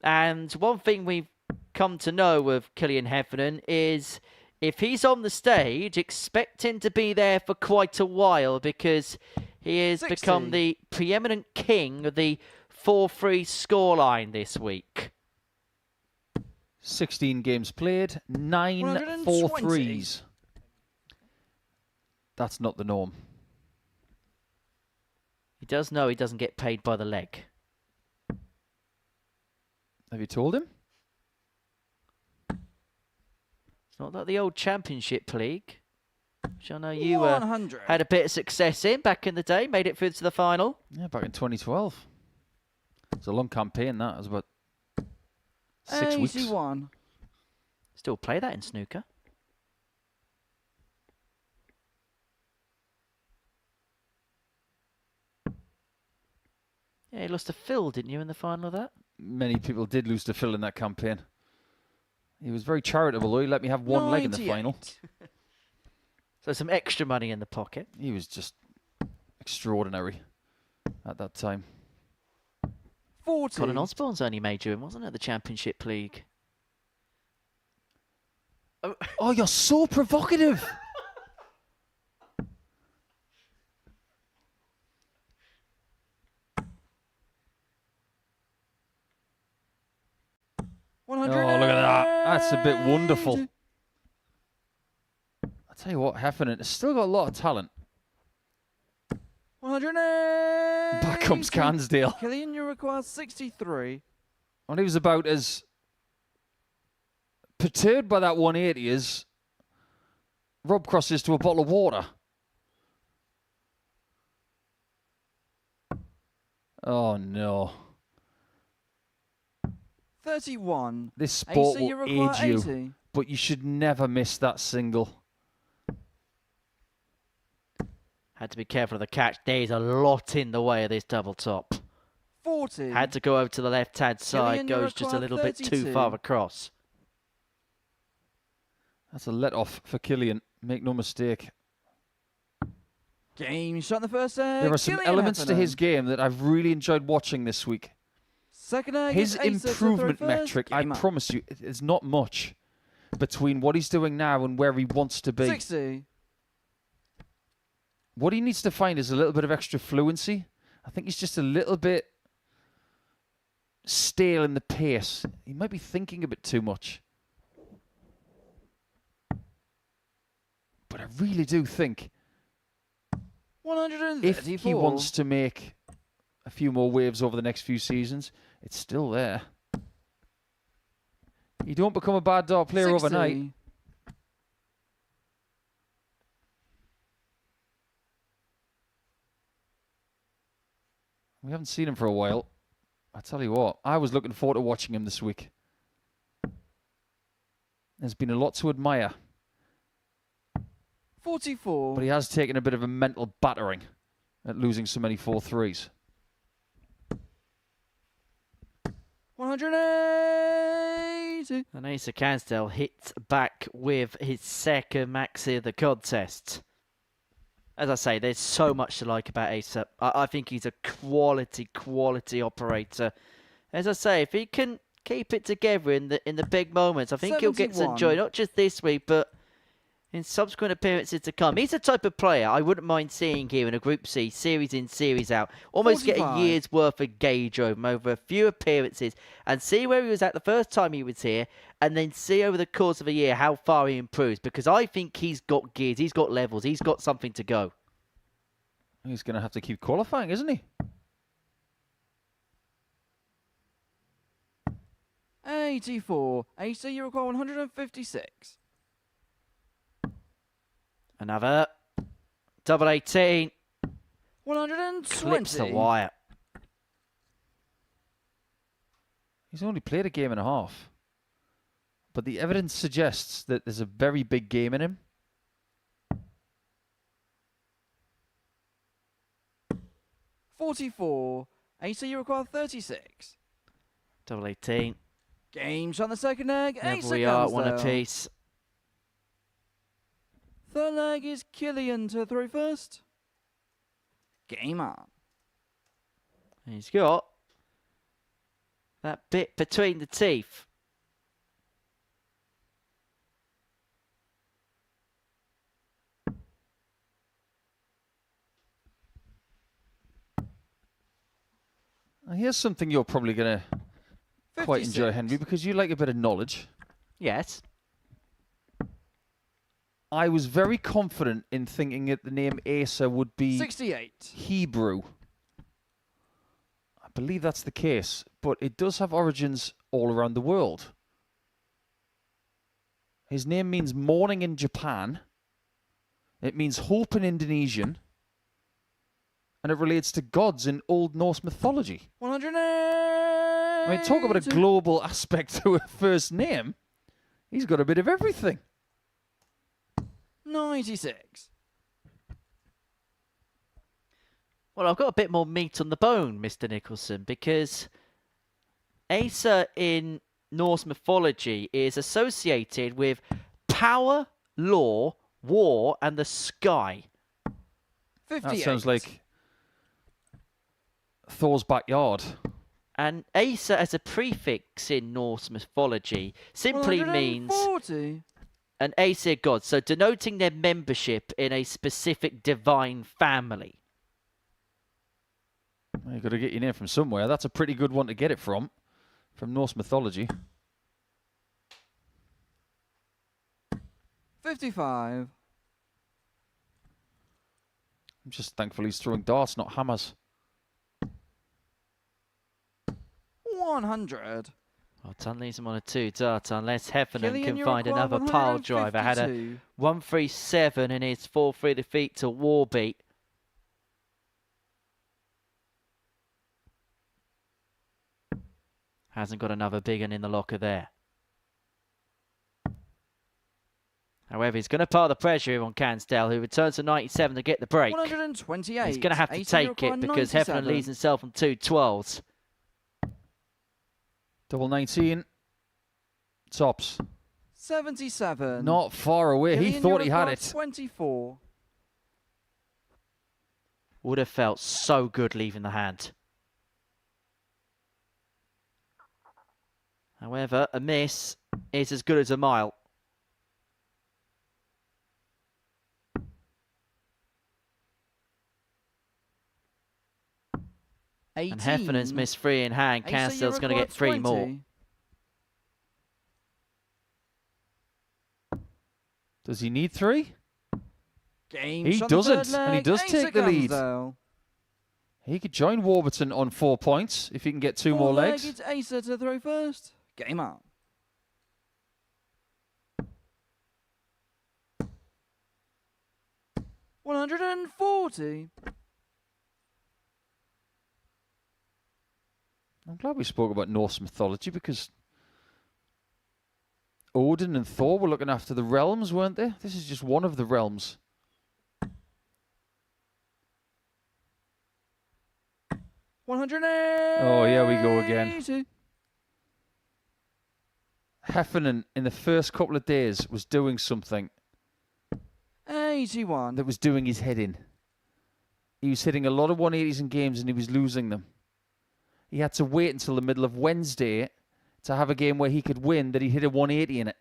And one thing we've come to know of Killian Heffernan is if he's on the stage, expect him to be there for quite a while, because he has become the preeminent king of the 4-3 scoreline this week. 16 games played, 9 4-3s. That's not the norm. He does know he doesn't get paid by the leg. Have you told him? It's not like the old Championship League, which I know you had a bit of success in back in the day, made it through to the final. Yeah, back in 2012. It's a long campaign, that. It was about 6 weeks. Still play that in snooker. Yeah, you lost to Phil, didn't you, in the final of that? Many people did lose to Phil in that campaign. He was very charitable, though. He let me have 1 leg in the final. So some extra money in the pocket. He was just extraordinary at that time. 40. Colin Osborne's only major in, wasn't it, the Championship League? Oh, you're so provocative. Oh, look at that. That's a bit wonderful. I tell you what, Heffernan has still got a lot of talent. 180. Back comes Cansdale. Killian, you require 63. And he was about as perturbed by that 180 as Rob Cross is to a bottle of water. Oh, no. 31. This sport Asa, will age you, 80. but you should never miss that single. Had to be careful of the catch. There's a lot in the way of this double top. 40. Had to go over to the left-hand side. Killian, you Goes just a require little bit 32. too far across. That's a let-off for Killian. Make no mistake. Game shot in the first set. There are some Killian elements to Heffernan. his game that I've really enjoyed watching this week. Second egg His is Asa to throw improvement first. metric, I Game up. promise you, is not much between what he's doing now and where he wants to be. 60. What he needs to find is a little bit of extra fluency. I think he's just a little bit stale in the pace. He might be thinking a bit too much. But I really do think 134. if he wants to make a few more waves over the next few seasons, it's still there. You don't become a bad dart player 60. overnight. We haven't seen him for a while. I tell you what, I was looking forward to watching him this week. There's been a lot to admire, 44. but he has taken a bit of a mental battering at losing so many 4-3s. 180. And Asa Cansdale hits back with his second maxi of the contest. As I say, there's so much to like about Asa. I think he's a quality operator. As I say, if he can keep it together in the big moments, I think he'll get some 71. joy, not just this week, but in subsequent appearances to come. He's the type of player I wouldn't mind seeing here in a Group C, series in, series out. Almost get a 45. year's worth of gauge over a few appearances and see where he was at the first time he was here, and then see over the course of a year how far he improves, because I think he's got gears, he's got levels, he's got something to go. He's going to have to keep qualifying, isn't he? 84. Asa, you require 156. Another. Double 18. 120. Clips the wire. He's only played a game and a half. But the evidence suggests that there's a very big game in him. 44. Asa, you require 36. Double 18. Game shot on the second leg. There Asa we are, comes one down. apiece. Third leg is Killian to throw first. Game on. He's got that bit between the teeth. Now, here's something you're probably going to quite 56. enjoy, Henry, because you like a bit of knowledge. Yes. I was very confident in thinking that the name Asa would be 68. Hebrew. I believe that's the case, but it does have origins all around the world. His name means morning in Japan. It means hope in Indonesian. And it relates to gods in Old Norse mythology. 100. I mean, talk about a global aspect to a first name. He's got a bit of everything. 96. Well, I've got a bit more meat on the bone, Mr. Nicholson, because Asa in Norse mythology is associated with power, law, war, and the sky. 58. That sounds like Thor's backyard. And Asa as a prefix in Norse mythology simply means 140. an Aesir god, so denoting their membership in a specific divine family. Well, you've got to get your name from somewhere. That's a pretty good one to get it from Norse mythology. 55. I'm just thankful he's throwing darts, not hammers. 100. Well, Tun leaves him on a 2-dart unless Heffernan Killian, can you find require another pile driver. Had a 152. 137 in his 4-3 defeat to Warbeat. Hasn't got another big one in the locker there. However, he's going to pile the pressure here on Cansdale, who returns to 97 to get the break. 128. He's going to have to 80 take require it because 97. Heffernan leaves himself on 2-12s. Double 19. Tops. 77. Not far away. He Killian, thought you he had require it. 24. Would have felt so good leaving the hand. However, a miss is as good as a mile. And Heffernan's missed 3 in hand. Cansdale's going to get 3 more. Does he need 3? Game He shot the doesn't, third and he leg. does Asa take the lead. Cansdale. He could join Warburton on 4 points if he can get 2 more legs. It's Asa to throw first. Game on. $140. I'm glad we spoke about Norse mythology because Odin and Thor were looking after the realms, weren't they? This is just one of the realms. Oh, here we go again. Heffernan, in the first couple of days, was doing something 81. that was doing his head in. He was hitting a lot of 180s in games and he was losing them. He had to wait until the middle of Wednesday to have a game where he could win that he hit a 180 in it.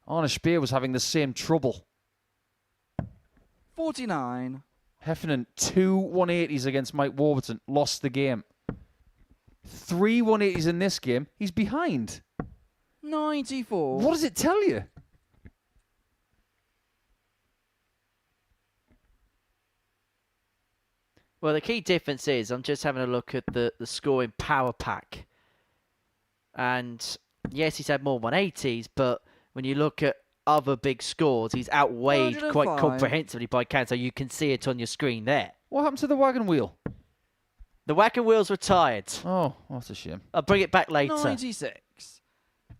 Arne Speer was having the same trouble. 49. Heffernan, 2 180s against Mike Warburton, lost the game. 3 180s in this game, he's behind. 94. What does it tell you? Well, the key difference is I'm just having a look at the scoring power pack. And yes, he's had more 180s, but when you look at other big scores, he's outweighed quite 105. comprehensively by Canzo. You can see it on your screen there. What happened to the wagon wheel? The wagon wheel's retired. Oh, that's a shame. I'll bring it back later. 96. If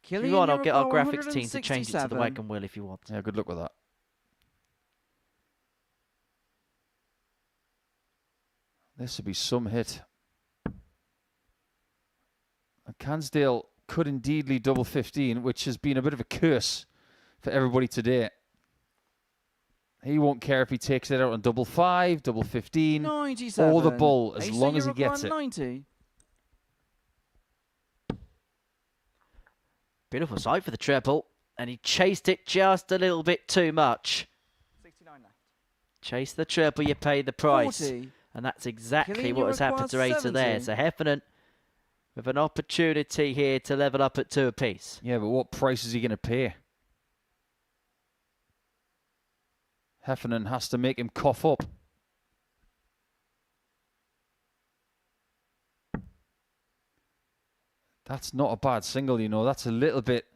Killian, you want, I'll get our Uruguay, graphics team to change it to the 167. wagon wheel if you want. Yeah, good luck with that. This would be some hit. And Cansdale could indeed lead double 15, which has been a bit of a curse for everybody today. He won't care if he takes it out on double 5, double 15, 97. or the bull, as Ace long as he Uruguay, gets it. 90. Beautiful sight for the treble. And he chased it just a little bit too much. 69 left. Chase the treble, you pay the price. 40. And that's exactly Killian, what you has happened to require Raiser there. 70. So Heffernan with an opportunity here to level up at 2 apiece. Yeah, but what price is he going to pay? Heffernan has to make him cough up. That's not a bad single, you know. That's a little bit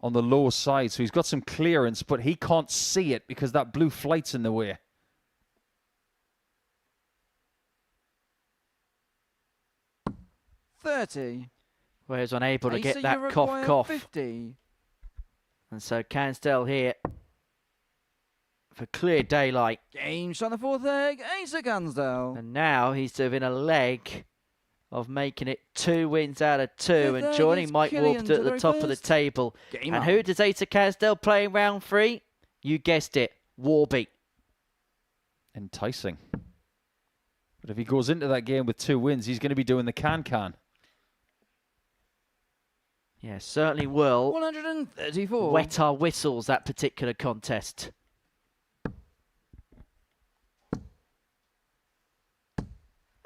on the lower side. So he's got some clearance, but he can't see it because that blue flight's in the way. $30. Where he's unable to Ace get that Uruguay, cough. 50. And so Cansdale here for clear daylight. Game shot on the fourth leg. Ace of Cansdale. And now he's doing a leg of making it 2 wins out of 2 Fifth and leg joining is Mike Killian Warped at to the the top of the reverse. table. Game And up. who does Asa Cansdale play in round 3? You guessed it, Warby. Enticing. But if he goes into that game with 2 wins, he's going to be doing the can-can. Yeah, certainly will 134. wet our whistles, that particular contest.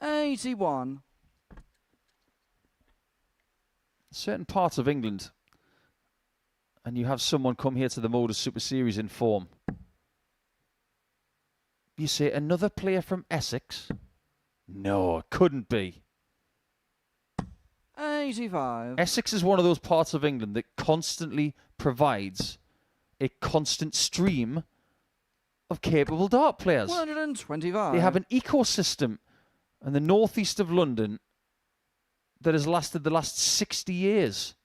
$81. Certain parts of England, and you have someone come here to the Modus Super Series in form. You say, another player from Essex? No, it couldn't be. 85. Essex is one of those parts of England that constantly provides a constant stream of capable dart players. 125. They have an ecosystem in the northeast of London that has lasted the last 60 years.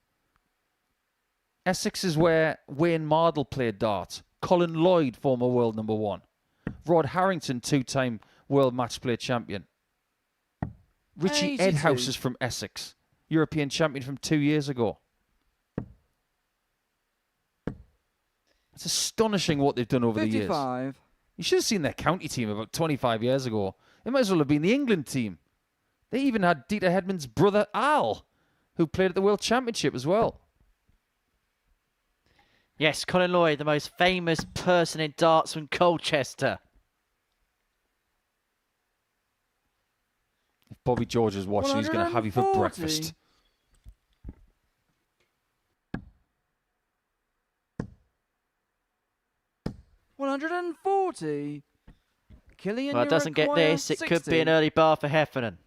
Essex is where Wayne Mardle played dart. Colin Lloyd, former world number 1. Rod Harrington, 2-time world match play champion. Richie 82. Edhouse is from Essex. European champion from 2 years ago. It's astonishing what they've done over the years. 55. You should have seen their county team about 25 years ago. It might as well have been the England team. They even had Dieter Hedman's brother Al, who played at the World Championship as well. Yes, Colin Lloyd, the most famous person in darts from Colchester. If Bobby George is watching, he's going to have you for 140. breakfast. $140. Killian, Well, it doesn't get this. It could be an early bar for Heffernan.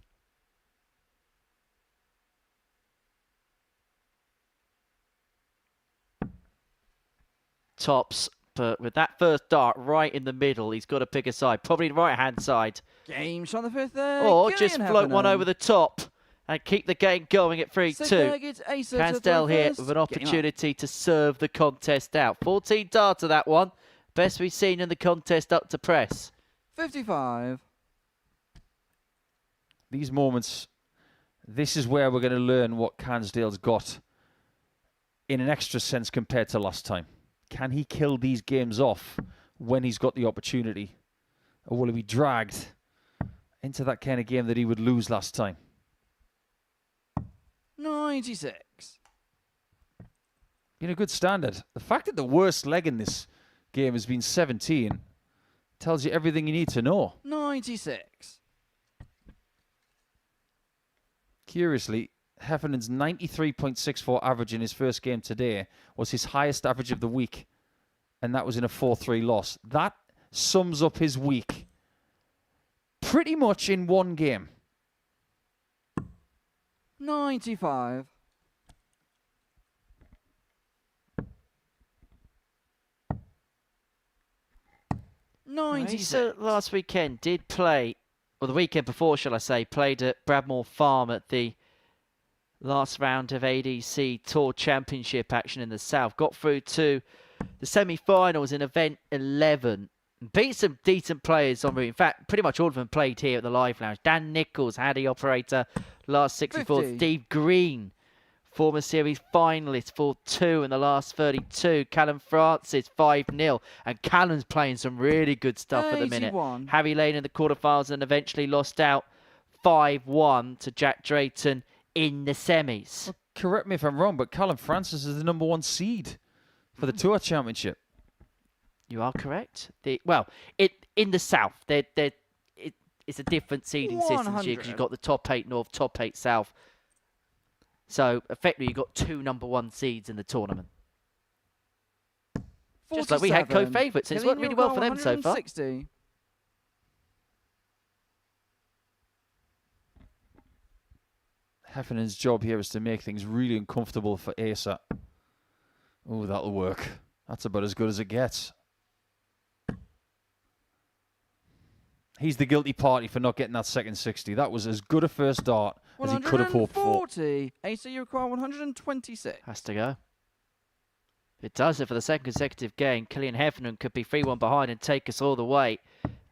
Tops, but with that first dart right in the middle, he's got to pick a side. Probably the right-hand side. Game shot on the fifth leg. Or Killian just float one Heffernan. over the top and keep the game going at 3-2. Sixth leg, it's Asa to Cansdale throw here first. with an Game up. opportunity to serve the contest out. 14 darter that one. Best we've seen in the contest up to press. 55. These moments, this is where we're going to learn what Cansdale's got in an extra sense compared to last time. Can he kill these games off when he's got the opportunity? Or will he be dragged into that kind of game that he would lose last time? 96. Been a good standard. The fact that the worst leg in this game has been 17 tells you everything you need to know. 96. Curiously, Heffernan's 93.64 average in his first game today was his highest average of the week, and that was in a 4-3 loss. That sums up his week pretty much in one game. 95. Asa last weekend did play, or the weekend before, shall I say, played at Bradmore Farm at the last round of ADC Tour Championship action in the South. Got through to the semi-finals in event 11. Beat some decent players on route. In fact, pretty much all of them played here at the Live Lounge. Dan Nichols, Haddy operator, last 64. 50. Steve Green, former series finalist for 2 in the last 32. Callum Francis, 5-0. And Callum's playing some really good stuff at the minute. 81. Harry Lane in the quarterfinals and eventually lost out 5-1 to Jack Drayton in the semis. Well, correct me if I'm wrong, but Callum Francis is the #1 seed for the Tour Championship. You are correct. In the South, it's a different seeding system here because you've got the top 8 North, top 8 South. So effectively, you've got 2 #1 seeds in the tournament. 47. Just like we had co-favourites, and it's worked really well for them so far. 160. Heffernan's job here is to make things really uncomfortable for Asa. Oh, that'll work. That's about as good as it gets. He's the guilty party for not getting that second 60. That was as good a first dart as he could have hoped for. 140. Asa, you require 126. Has to go. If it does it for the second consecutive game, Killian Heffernan could be 3-1 behind and take us all the way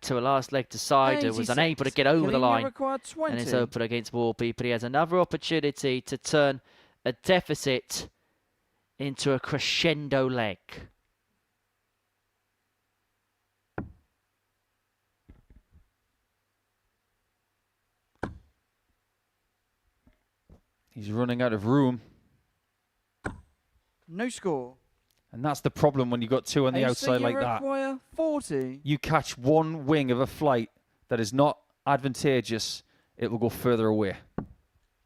to a last leg decider. Was unable to get over the line. And it's open against Warby, but he has another opportunity to turn a deficit into a crescendo leg. He's running out of room. No score. And that's the problem when you've got 2 on the outside like that. Require 40. You catch one wing of a flight that is not advantageous, it will go further away.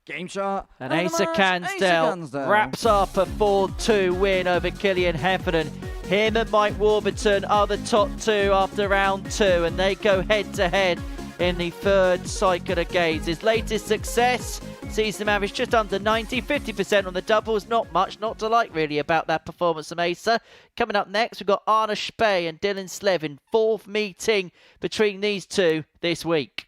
Game shot. And Asa Cansdale wraps up a 4-2 win over Killian Heffernan. Him and Mike Warburton are the top 2 after round 2, and they go head-to-head in the 3rd cycle of games. His latest success sees them average just under 90, 50% on the doubles. Not much, not to like really about that performance from Asa. Coming up next, we've got Arne Spey and Dylan Slevin. 4th meeting between these two this week.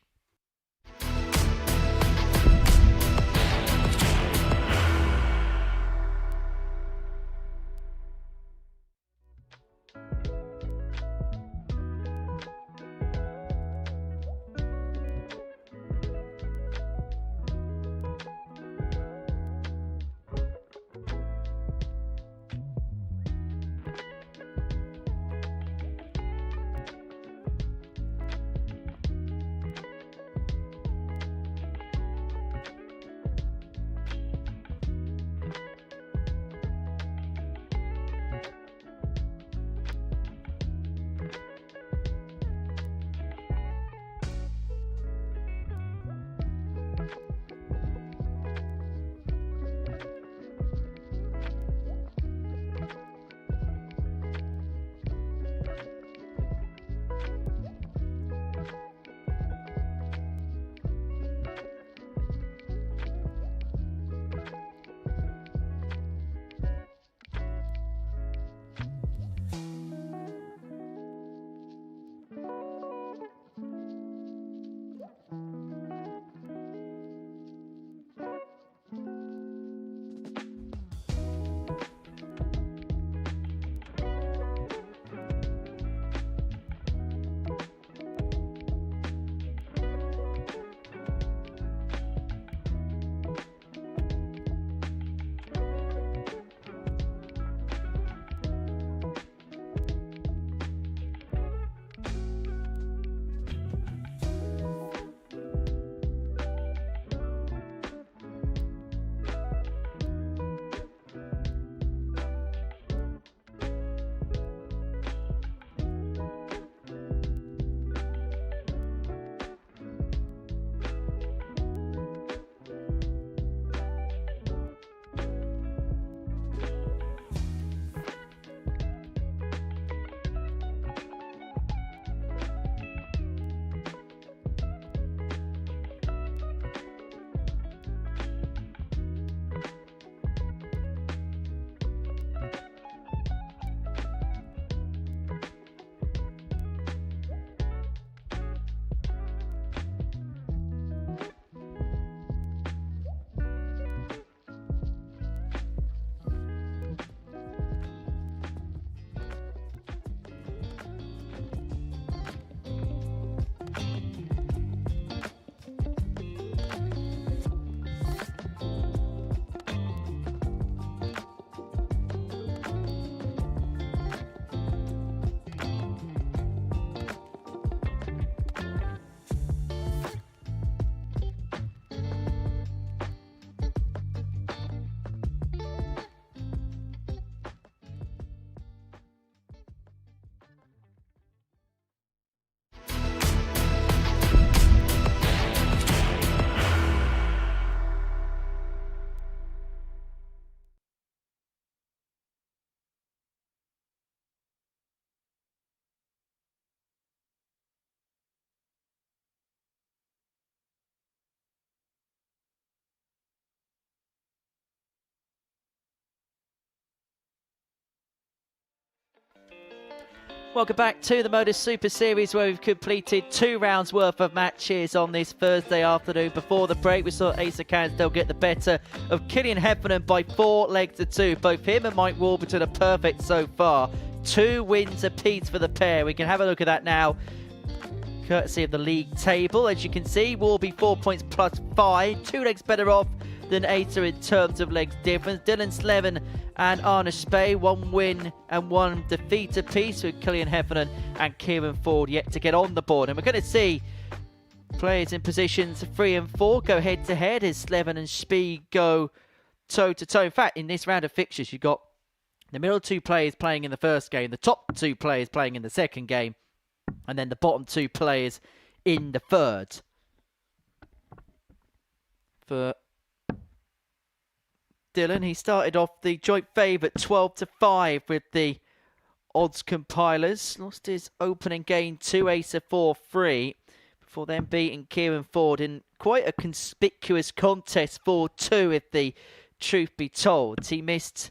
Welcome back to the Modus Super Series, where we've completed 2 rounds worth of matches on this Thursday afternoon. Before the break, we saw Asa Cansdale get the better of Killian Heffernan by 4 legs to 2. Both him and Mike Warburton are perfect so far. 2 wins apiece for the pair. We can have a look at that now, courtesy of the league table. As you can see, Warby 4 points plus 5, 2 legs better off than Asa in terms of legs difference. Dylan Slevin and Arne Spey, 1 win and 1 defeat apiece, with Killian Heffernan and Kieran Ford yet to get on the board. And we're going to see players in positions 3 and 4 go head to head as Slevin and Spey go toe to toe. In fact, in this round of fixtures, you've got the middle 2 players playing in the first game, the top 2 players playing in the second game, and then the bottom 2 players in the third. For Dylan, he started off the joint favourite 12-5 with the odds compilers. Lost his opening game to Asa 4-3 before then beating Kieran Ford in quite a conspicuous contest 4-2, if the truth be told. He missed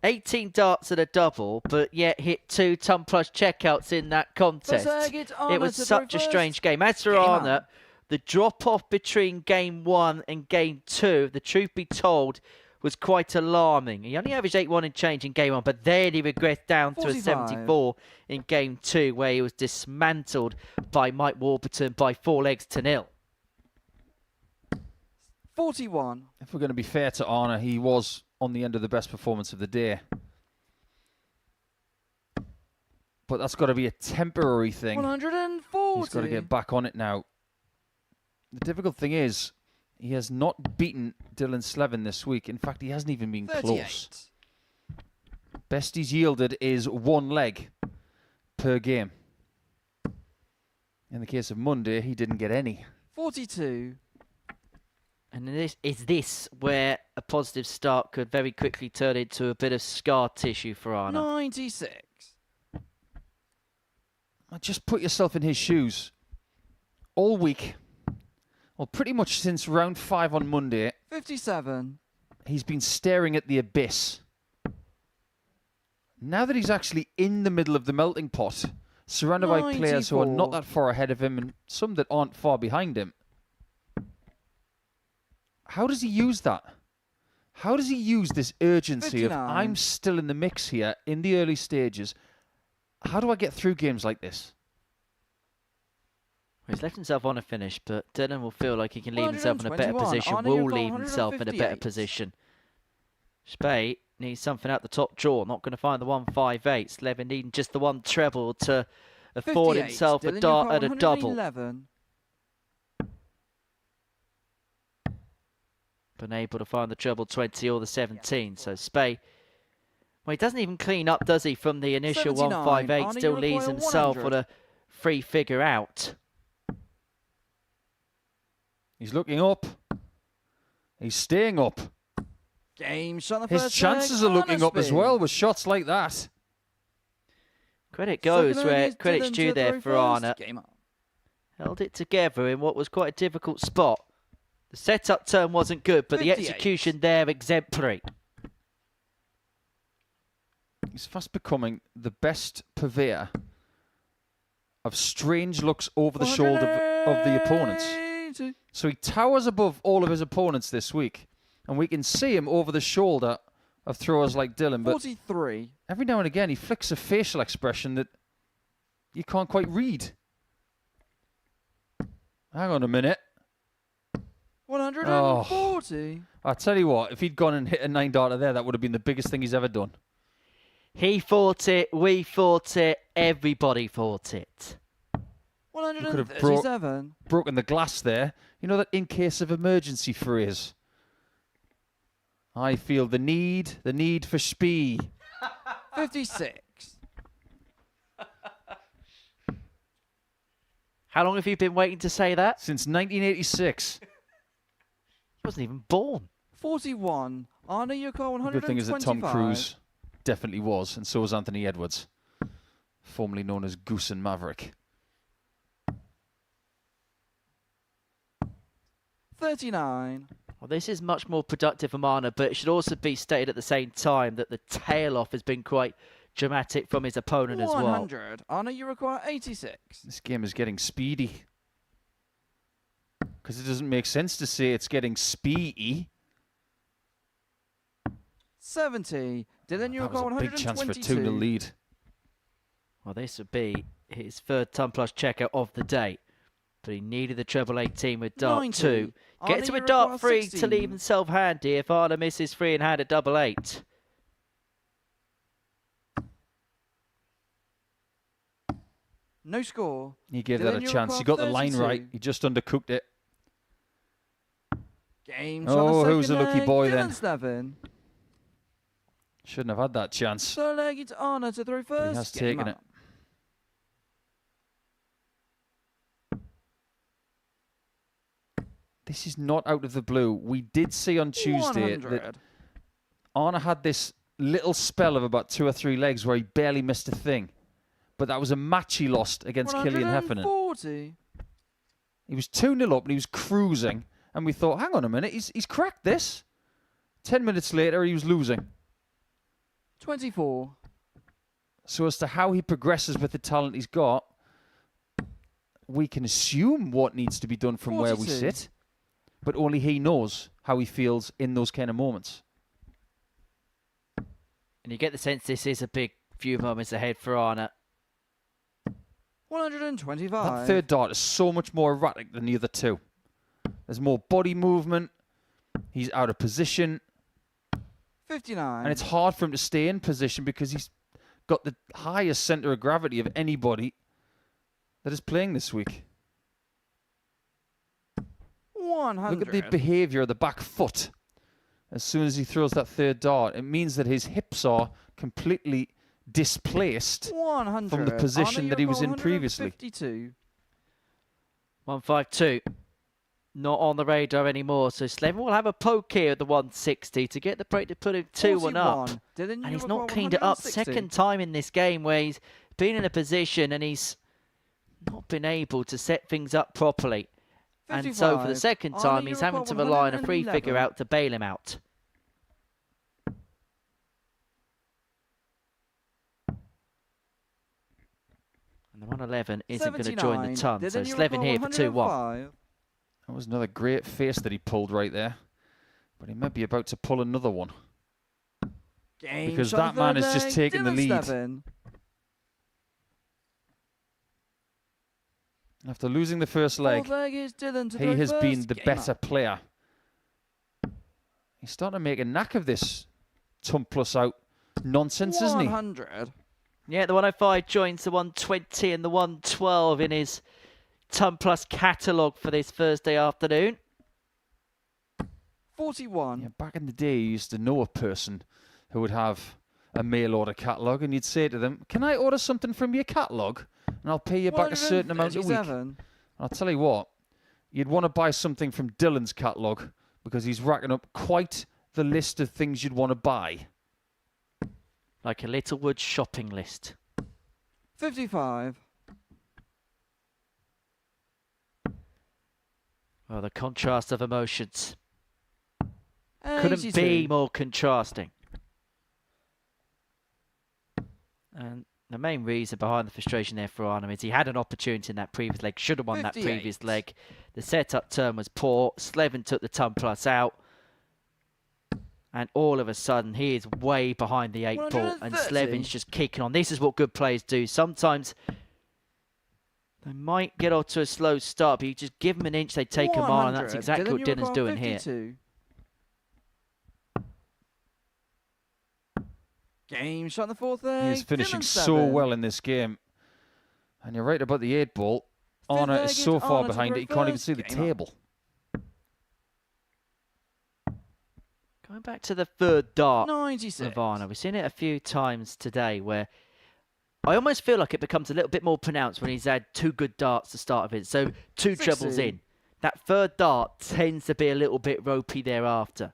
18 darts at a double, but yet hit 2 ton plus checkouts in that contest. It was such a strange game. As for Arne, the drop-off between Game 1 and Game 2, the truth be told, was quite alarming. He only averaged 8-1 and change in Game 1, but then he regressed down to a 74 in Game 2, where he was dismantled by Mike Warburton by 4 legs to 0. 41. If we're going to be fair to Arne, he was on the end of the best performance of the day. But that's got to be a temporary thing. 140. He's got to get back on it now. The difficult thing is, he has not beaten Dylan Slevin this week. In fact, he hasn't even been 38. close. Best he's yielded is 1 leg per game. In the case of Monday, he didn't get any. 42. And is this where a positive start could very quickly turn into a bit of scar tissue for Arne? 96. Just put yourself in his shoes. All week, well, pretty much since round 5 on Monday, 57. he's been staring at the abyss. Now that he's actually in the middle of the melting pot, surrounded by players who are not that far ahead of him and some that aren't far behind him, how does he use that? How does he use this urgency 59. of, I'm still in the mix here in the early stages? How do I get through games like this? He's left himself on a finish, but Dylan will feel like he can leave himself in a better 121. position, Arne, will you've got leave himself in a better 158. position. Spey needs something out the top drawer, not going to find the 158. Slevin needing just the 1 treble to afford 58. himself Dylan, a you've dart got at a double. 111. Been able to find the treble 20 or the 17, so Spey, well, he doesn't even clean up, does he, from the initial 79. 158, Arne, still you leaves require himself 100. with a 3 figure out. He's looking up. He's staying up. Game shot the His first chances leg, are looking up as Arne well Spey. with shots like that. Credit goes Second where is credit's Dylan due to there throw for first. Arne. Game up. Held it together in what was quite a difficult spot. The setup turn wasn't good, but the 58. execution there exemplary. He's fast becoming the best purveyor of strange looks over the shoulder of the opponents. 180. So he towers above all of his opponents this week. And we can see him over the shoulder of throwers like Dylan. But 43. every now and again, he flicks a facial expression that you can't quite read. Hang on a minute. 140. I tell you what, if he'd gone and hit a 9-darter there, that would have been the biggest thing he's ever done. He fought it, we fought it, everybody fought it. 137. Broken the glass there. You know that in case of emergency phrase. I feel the need for speed. 56. How long have you been waiting to say that? Since 1986. He wasn't even born. 41. Arne, you got 125. The good thing is that Tom Cruise definitely was, and so was Anthony Edwards, formerly known as Goose and Maverick. 39. Well, this is much more productive for Arne, but it should also be stated at the same time that the tail off has been quite dramatic from his opponent as well. 100. Anna, you require 86. This game is getting speedy. Because it doesn't make sense to say it's getting speedy. 70. Dylan, you That was require a big chance for a 122. 2-0 lead. Well, this would be his third ton plus checkout of the day. But he needed the treble 18 with dart 90. 2. Anna, Gets to you a dart require 3 to 16. leave himself handy if Arna misses 3 and had a double 8. No score. He gave Dylan, that a you chance. He require got the line 32. right. He just undercooked it. Game Oh, shot the who's a second lucky leg. boy Dylan then? Slevin. Shouldn't have had that chance. Third leg, it's Anna to throw But first. he has Game taken it. up. This is not out of the blue. We did see on Tuesday 100. that Arna had this little spell of about 2 or 3 legs where he barely missed a thing. But that was a match he lost against Killian Heffernan. 140. He was 2-0 up and he was cruising. And we thought, hang on a minute, he's cracked this. 10 minutes later, he was losing. 24. So as to how he progresses with the talent he's got, we can assume what needs to be done from where we 42. sit. But only he knows how he feels in those kind of moments. And you get the sense this is a big few moments ahead for Arna. 125. That third dart is so much more erratic than the other two. There's more body movement. He's out of position. 59. And it's hard for him to stay in position because he's got the highest centre of gravity of anybody that is playing this week. 100. Look at the behaviour of the back foot. As soon as he throws that third dart, it means that his hips are completely displaced 100. from the position Anna, that he you was in require previously. 152. 152. Not on the radar anymore. So Slevin will have a poke here at the 160 to get the break to put him 2-1 up. 41. Dylan, And you he's require not cleaned it up 160. second time in this game where he's been in a position and he's not been able to set things up properly. And so for the 55. second Anna, time, you he's having to require rely on a free 111. figure out to bail him out. And the 111 isn't going to join the 79. ton. Dylan, So you Slevin here for require 2-1. 105. That was another great face that he pulled right there. But he might be about to pull another one. Game Because shot that the man third has just leg. taken the Dylan lead. Slevin. After losing the first leg, Fourth leg is Dylan to he throw has first. been the Game better up. player. He's starting to make a knack of this ton plus out nonsense, isn't he? 100. Yeah, the 105 joins the 120 and the 112 in his ton plus catalogue for this Thursday afternoon. 41. Yeah, back in the day, you used to know a person who would have a mail order catalogue, and you'd say to them, "Can I order something from your catalogue? And I'll pay you back a certain amount a week." 137. And I'll tell you what, you'd want to buy something from Dylan's catalogue because he's racking up quite the list of things you'd want to buy. Like a Littlewood shopping list. 55. Well, the contrast of emotions couldn't 82. be more contrasting. And the main reason behind the frustration there for Arnhem is he had an opportunity in that previous leg, should have won that 58. previous leg. The setup turn was poor. Slevin took the ton plus out. And all of a sudden, he is way behind the 8 ball. And 130. Slevin's just kicking on. This is what good players do. Sometimes they might get off to a slow start, but you just give them an inch, they take a mile. And that's 100. exactly what you Dylan's require doing here. 52. Game shot in the fourth leg. He's finishing Dylan so Slevin. well in this game. And you're right about the 8 ball. Fifth Arna leg is is so far Arna to behind it, he can't even reverse. see the Game up. table. Going back to the third dart 96. of Arna, we've seen it a few times today where I almost feel like it becomes a little bit more pronounced when he's had 2 good darts to start of it. So 2 trebles 60. in. That third dart tends to be a little bit ropey thereafter.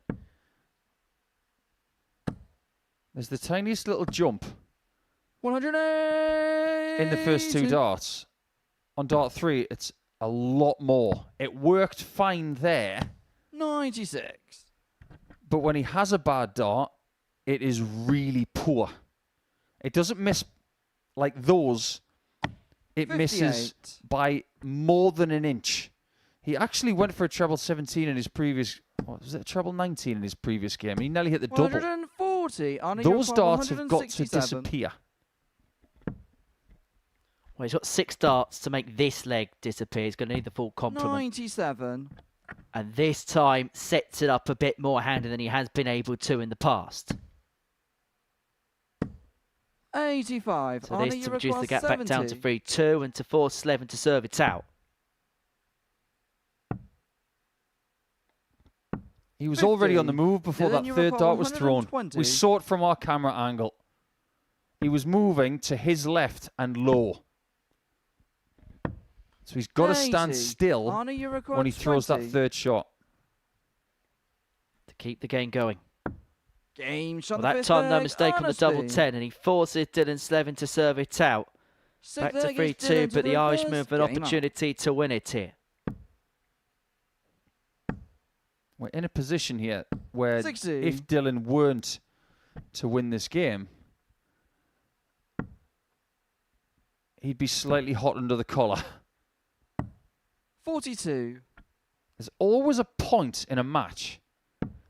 There's the tiniest little jump 180. in the first 2 darts. On dart 3, it's a lot more. It worked fine there, 96. but when he has a bad dart, it is really poor. It doesn't miss like those. It misses 58. by more than an inch. He actually went for a treble 17 in his previous... What, was it a treble 19 in his previous game? He nearly hit the double. 140. Those darts have got to disappear. Well, he's got 6 darts to make this leg disappear. He's going to need the full complement. 97. And this time sets it up a bit more handy than he has been able to in the past. 85. So this to reduce the gap back down to 3-2 and to force Slevin to serve it out. He was already on the move before that third dart was thrown. We saw it from our camera angle. He was moving to his left and low. So he's got to stand still when he throws that third shot. To keep the game going. Game shot. Well, that time, no mistake on the double 10, and he forces Dylan Slevin to serve it out. Back to 3-2, but the Irishman with an opportunity to win it here. We're in a position here where 60. if Dylan weren't to win this game, he'd be slightly hot under the collar. 42. There's always a point in a match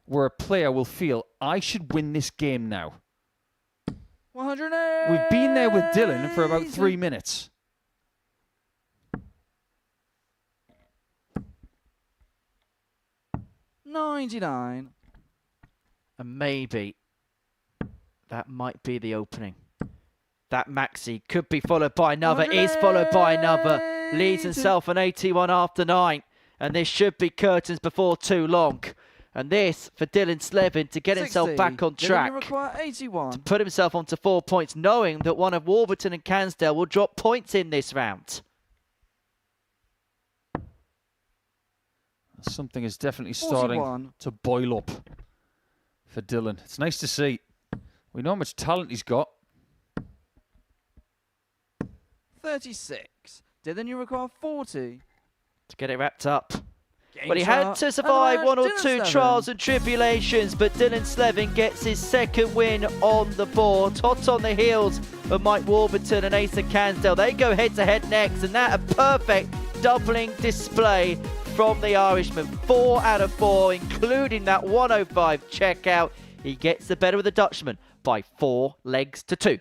where a player will feel, I should win this game now. 100. We've been there with Dylan for about 3 minutes. $99. And maybe that might be the opening. That maxi could be followed by another, is followed by another. Leads himself an 81 after 9. And this should be curtains before too long. And this for Dylan Slevin to get 60. himself back on track. Require 81. To put himself onto 4 points, knowing that one of Warburton and Cansdale will drop points in this round. Something is definitely starting 41. to boil up for Dylan. It's nice to see. We know how much talent he's got. 36. Dylan, you require 40. To get it wrapped up. Game But he had shot. to survive And one or Dylan two Slevin. trials and tribulations, but Dylan Slevin gets his second win on the board. Hot on the heels of Mike Warburton and Asa Cansdale. They go head-to-head next, and that a perfect doubling display from the Irishman. 4 out of 4, including that 105 checkout. He gets the better of the Dutchman by 4 legs to 2.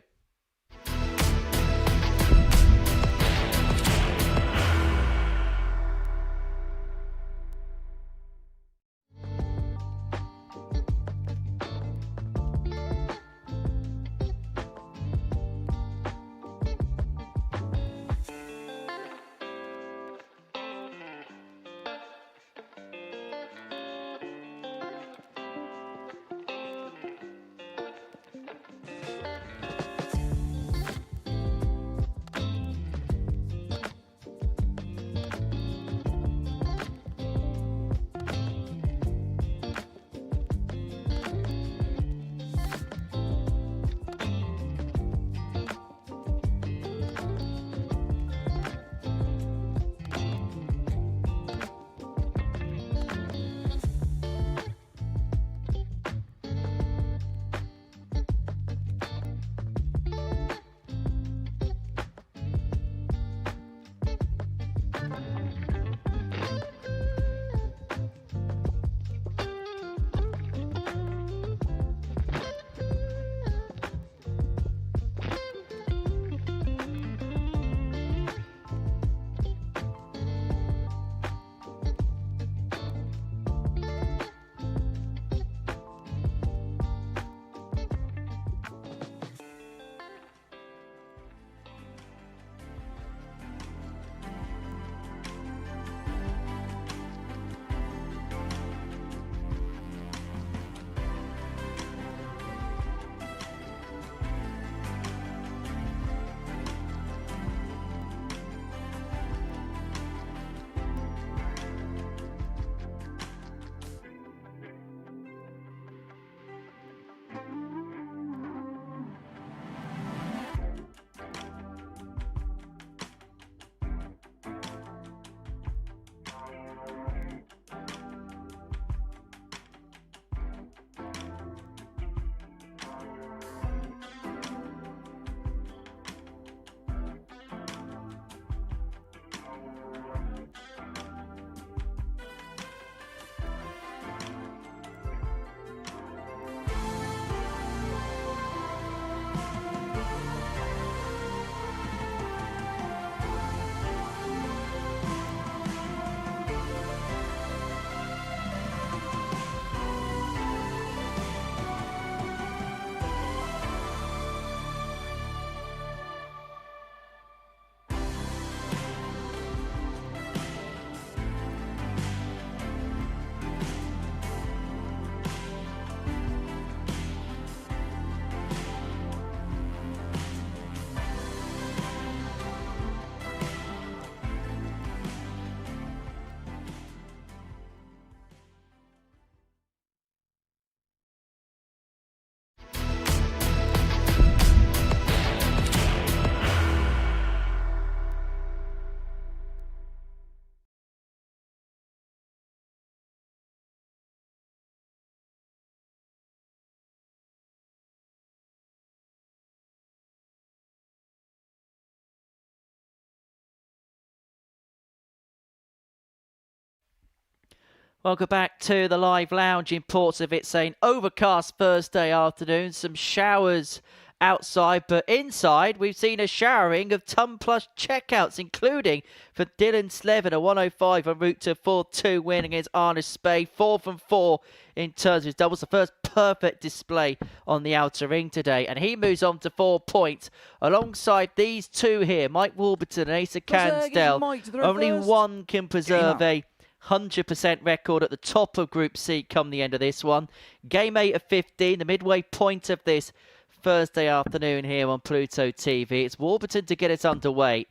Welcome back to the live lounge in Portsmouth. It's an overcast Thursday afternoon. Some showers outside, but inside we've seen a showering of ton plus checkouts, including for Dylan Slevin, a 105 en route to 4-2 win against Arne Spey. 4 from 4 in terms of his doubles. The first perfect display on the outer ring today. And he moves on to 4 points alongside these two here, Mike Warburton and Asa Cansdale. Only one can preserve a 100% record at the top of Group C come the end of this one. Game 8 of 15, the midway point of this Thursday afternoon here on Pluto TV. It's Warburton to get us underway.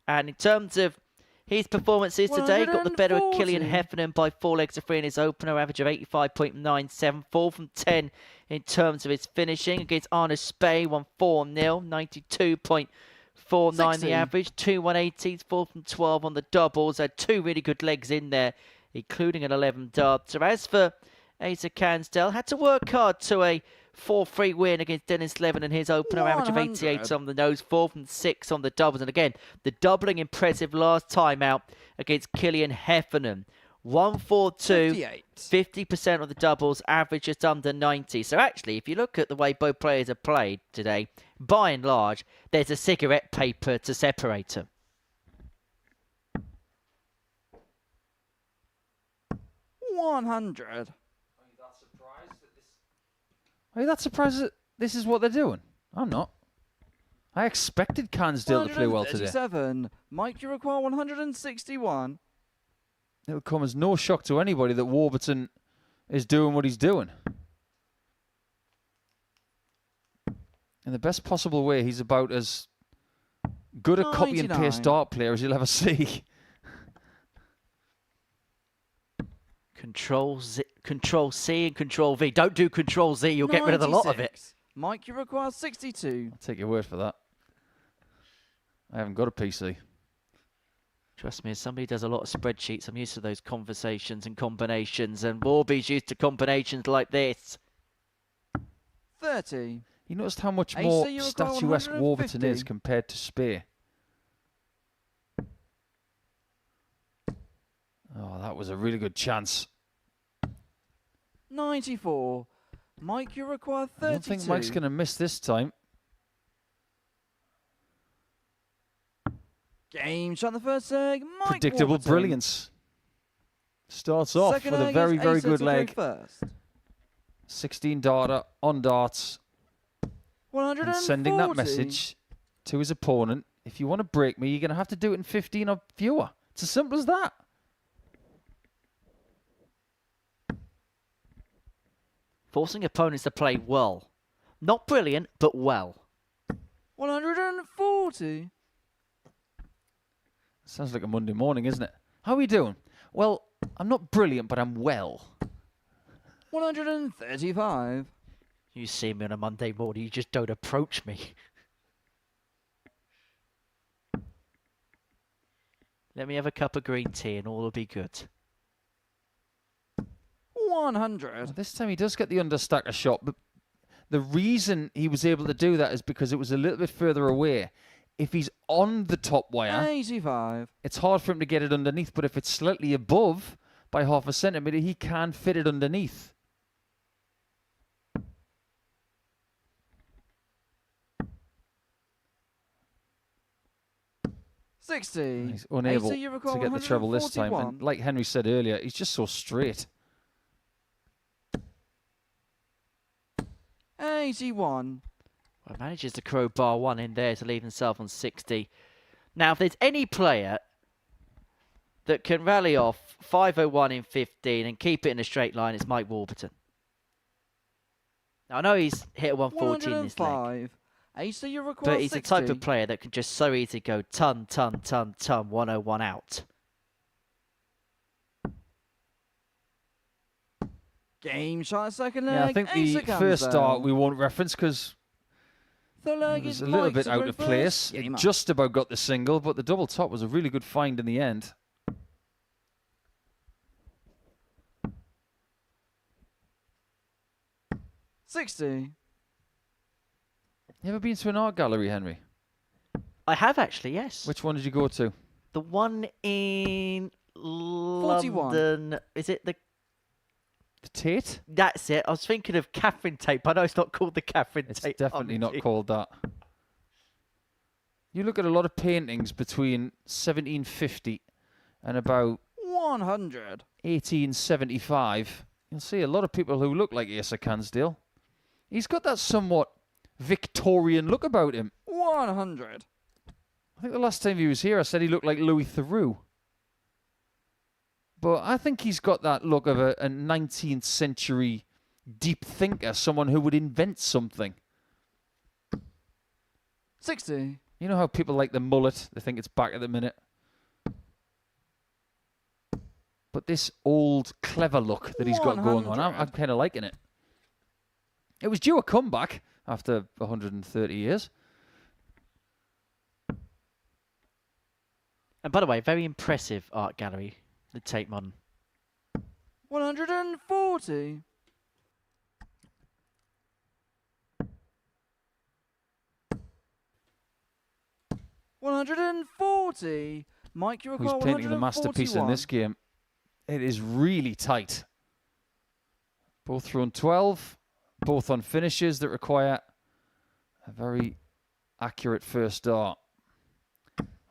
And in terms of his performances today, got the better of Killian Heffernan by 4 legs to 3 in his opener, average of 85.97, 4 from 10 in terms of his finishing. Against Arne Spey, won 4-0, 92.49 the average, 2 180s, 4 from 12 on the doubles. Had 2 really good legs in there, including an 11 dart. So as for Asa Cansdale, had to work hard to a 4-3 win against Dennis Slevin and his opener, average of 88 on the nose, 4 from 6 on the doubles. And again, the doubling impressive last time out against Killian Heffernan. 1-4-2, 50% of the doubles, average just under 90. So actually, if you look at the way both players have played today, by and large, there's a cigarette paper to separate them. 100. Are you that surprised that this is what they're doing? I'm not. I expected Cansdale to play well today. 137. Mike, you require 161. It would come as no shock to anybody that Warburton is doing what he's doing. In the best possible way, he's about as good a copy and paste dart player as you'll ever see. Control C and Control V. Don't do Control Z, you'll get rid of a lot of it. Mike, you require 62. I'll take your word for that. I haven't got a PC. Trust me, as somebody does a lot of spreadsheets, I'm used to those conversations and combinations, and Warby's used to combinations like this. 30. You noticed how much more statuesque Warburton is compared to Spear? Oh, that was a really good chance. 94. Mike, you require 32. I don't think Mike's going to miss this time. Game shot the first leg. Mike Predictable Warburton. Brilliance. Starts off Second with a very, very good leg. First. 16 darter on darts. 140. And sending that message to his opponent. If you want to break me, you're going to have to do it in 15 or fewer. It's as simple as that. Forcing opponents to play well. Not brilliant, but well. 140. Sounds like a Monday morning, isn't it? How are we doing? Well, I'm not brilliant, but I'm well. 135. You see me on a Monday morning, you just don't approach me. Let me have a cup of green tea and all will be good. 100. Well, this time he does get the understacker shot, but the reason he was able to do that is because it was a little bit further away. If he's on the top wire, 85. It's hard for him to get it underneath, but if it's slightly above by half a centimetre, he can fit it underneath. He's unable to get the treble this time. And like Henry said earlier, he's just so straight. 81. Well, manages to crowbar one in there to leave himself on 60. Now, if there's any player that can rally off 501 in 15 and keep it in a straight line, it's Mike Warburton. Now, I know he's hit a 140 in this leg. But he's the type of player that can just so easily go ton, 101 out. Game shot, second leg. Yeah, I think the first start we won't reference because it was a little bit out of place. It just about got the single, but the double top was a really good find in the end. $60. You ever been to an art gallery, Henry? I have actually, yes. Which one did you go to? The one in London. Is it the The Tate? That's it. I was thinking of Catherine Tate, but I know it's not called the Catherine It's Tate. definitely not called that. You look at a lot of paintings between 1750 and about 100. 1875. You'll see a lot of people who look like Asa Cansdale. He's got that somewhat Victorian look about him. 100. I think the last time he was here, I said he looked like Louis Theroux. But I think he's got that look of a 19th century deep thinker, someone who would invent something. 60. You know how people like the mullet? They think it's back at the minute. But this old, clever look that he's got going on, I'm kind of liking it. It was due a comeback after 130 years. And by the way, very impressive art gallery, the Tate Modern. 140. 140. Mike, you require Who's painting the masterpiece in this game? It is really tight. Both through on 12, both on finishes that require a very accurate first dart.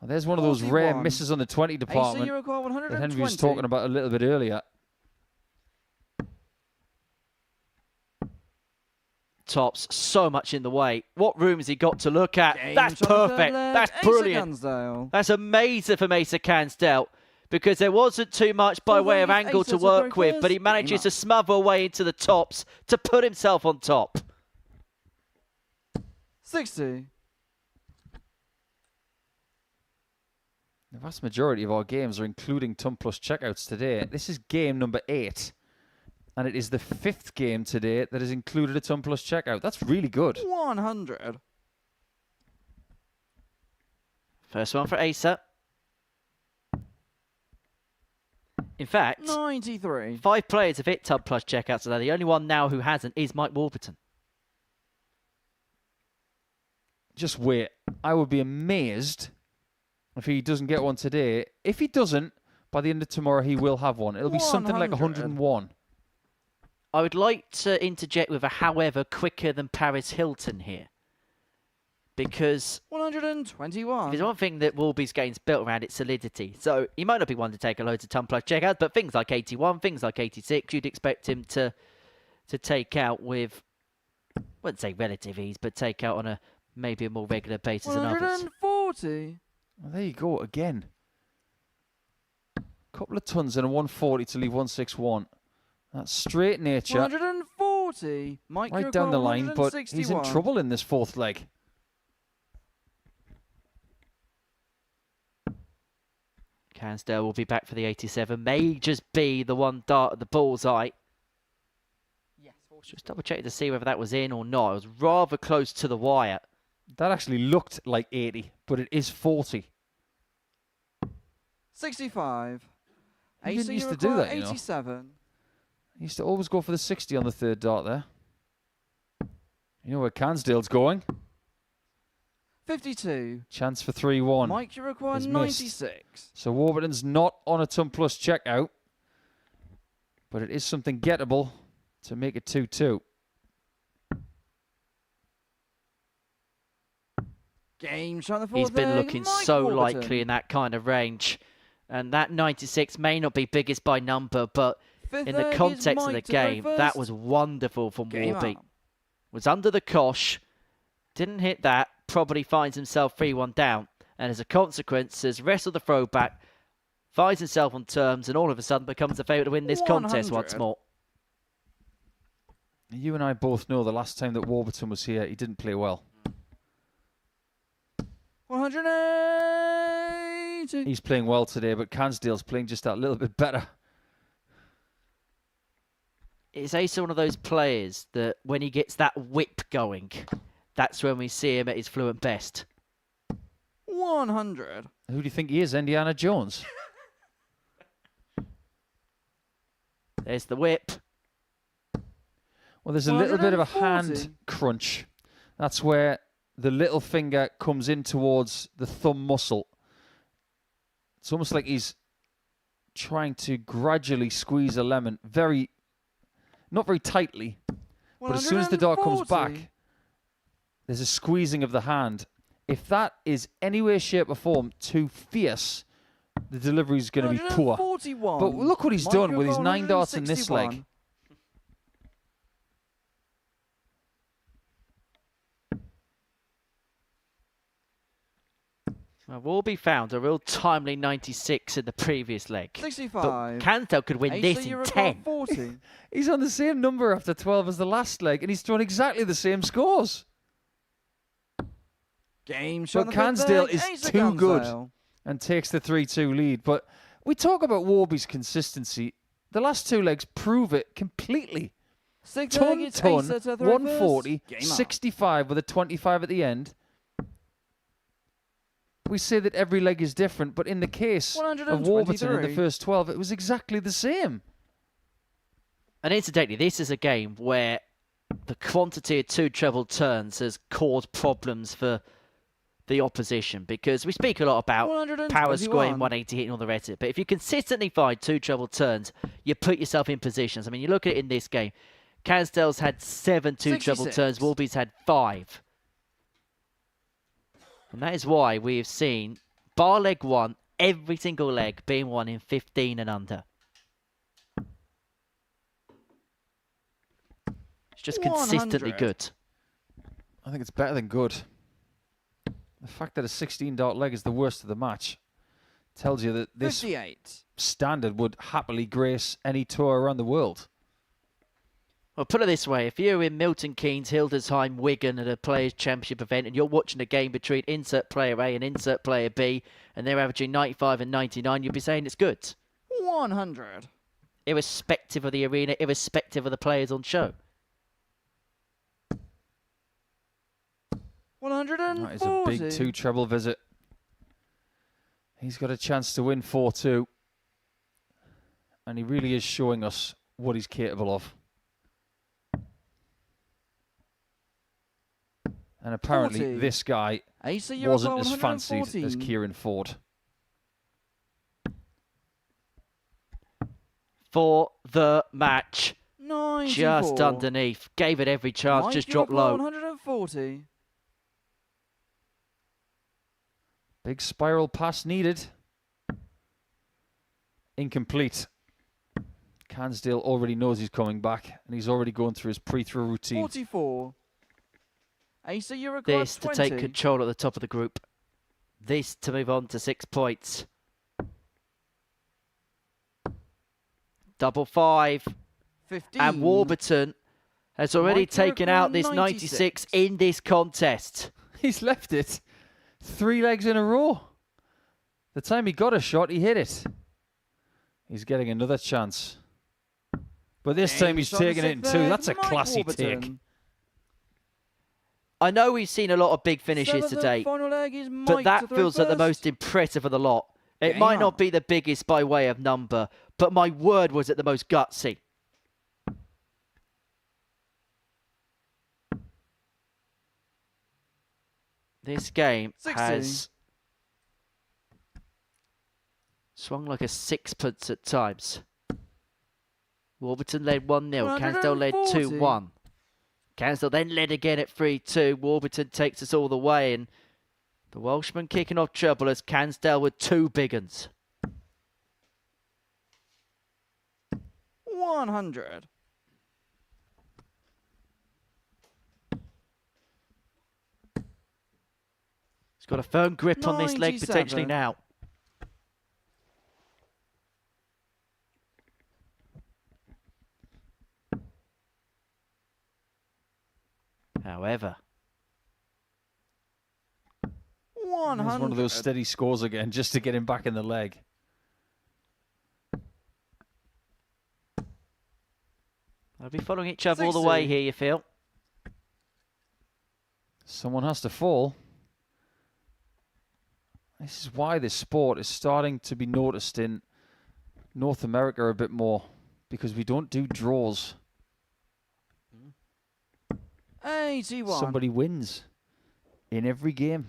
Well, there's one of those rare misses on the 20 department you require 120. that Henry was talking about a little bit earlier. Tops, so much in the way. What room has he got to look at? Game That's shot on the perfect. third That's leg, brilliant. Asa Cansdale. That's amazing for Asa Cansdale because there wasn't too much by way of angle to work with, but he manages to smother away into the tops to put himself on top. 60. The vast majority of our games are including Tum Plus checkouts today. This is game number 8. And it is the 5th game today that has included a Tum Plus checkout. That's really good. 100. First one for Asa. In fact, 93. 5 players have hit Tum Plus checkouts today. The only one now who hasn't is Mike Warburton. Just wait. I would be amazed if he doesn't get one today. If he doesn't, by the end of tomorrow, he will have one. It'll be something like 101. I would like to interject with a however quicker than Paris Hilton here. Because 121. there's one thing that Warby's game's built around its solidity. So he might not be one to take a load of Tum Plus checkouts, but things like 81, things like 86, you'd expect him to take out with, I wouldn't say relative ease, but take out on a maybe a more regular basis than others. 140. Well, there you go again. Couple of tons and a 140 to leave 161. That's straight nature. 140. Mike, Right down the line, but he's in trouble in this 4th leg. Cansdale will be back for the 87. May just be the one dart at the bullseye. Yes, Just double check to see whether that was in or not. It was rather close to the wire. That actually looked like 80, but it is 40. 65. He didn't used to do that, you know. 87. He used to always go for the 60 on the 3rd dart there. You know where Cansdale's going. 52. Chance for 3-1. Mike, you require is missed. 96. So Warburton's not on a Tum Plus checkout, but it is something gettable to make it 2-2. Game shot on the 4th He's been leg, looking Mike so Warburton. likely in that kind of range. And that 96 may not be biggest by number, but Fifth in the leg is context of Mike the to go game, that first. was wonderful from Game Warby. up. Was under the cosh, didn't hit that, probably finds himself 3-1 down. And as a consequence, has wrestled the throwback, finds himself on terms, and all of a sudden becomes the favourite to win this contest 100. once more. You and I both know the last time that Warburton was here, he didn't play well. 180. He's playing well today, but Cansdale's playing just that little bit better. Is Asa one of those players that when he gets that whip going, that's when we see him at his fluent best? 100. Who do you think he is, Indiana Jones? There's the whip. Well, there's a little bit of a 140. hand crunch. That's where the little finger comes in towards the thumb muscle. It's almost like he's trying to gradually squeeze a lemon. Very not very tightly. But as soon as the dart comes 140. back, there's a squeezing of the hand. If that is any way, shape or form too fierce, the delivery is going to be poor. 141. But look what he's done with his Microphone 9 darts in this leg. 161. Well, Warby found a real timely 96 in the previous leg. 65. But Cansdale could win this in 10. 40. He's on the same number after 12 as the last leg, and he's thrown exactly the same scores. Game shot. But Cansdale is too good and takes the 3-2 lead. But we talk about Warby's consistency. The last 2 legs prove it completely. Ton, 140, 65 with a 25 at the end. We say that every leg is different, but in the case of Warburton in the first 12, it was exactly the same. And incidentally, this is a game where the quantity of 2 treble turns has caused problems for the opposition, because we speak a lot about power scoring, 180 hitting, all the rest of it. But if you consistently find 2 treble turns, you put yourself in positions. I mean, you look at it in this game. Cansdale's had 7 2 treble turns. Warby's had 5. And that is why we have seen bar leg 1, every single leg being won in 15 and under. It's just consistently 100. good. I think it's better than good. The fact that a 16 dart leg is the worst of the match tells you that this 58. standard would happily grace any tour around the world. Well, put it this way, if you're in Milton Keynes, Hildesheim, Wigan at a Players' Championship event and you're watching a game between insert player A and insert player B and they're averaging 95 and 99, you'd be saying it's good. 100. Irrespective of the arena, irrespective of the players on show. 140. That is a big 2 treble visit. He's got a chance to win 4-2. And he really is showing us what he's capable of. And apparently 40. this guy wasn't as fancied as Kieran Ford. For the match. 94. Just underneath. Gave it every chance, just dropped low. 140. Big spiral pass needed. Incomplete. Cansdale already knows he's coming back, and he's already gone through his pre-throw routine. 44. Asa, you're This to 20. take control at the top of the group. This to move on to 6 points. Double 5. 15. And Warburton has already taken out this 96 in this contest. He's left it 3 legs in a row. The time he got a shot, he hit it. He's getting another chance. But this time he's taking it in 2. That's a classy take. I know we've seen a lot of big finishes today, but that feels like the most impressive of the lot. It might not be the biggest by way of number, but my word, was it the most gutsy. This game 60. has swung like a sixpence at times. Warburton led 1-0. Cansdale led 2-1. Cansdale then led again at 3-2. Warburton takes us all the way, and the Welshman kicking off trouble as Cansdale with 2 big uns. 100. He's got a firm grip on this leg potentially 97. now. However, There's 100. one of those steady scores again, just to get him back in the leg. they'll be following each other all the way 60. here, you feel? Someone has to fall. This is why this sport is starting to be noticed in North America a bit more, because we don't do draws. 81. Somebody wins in every game.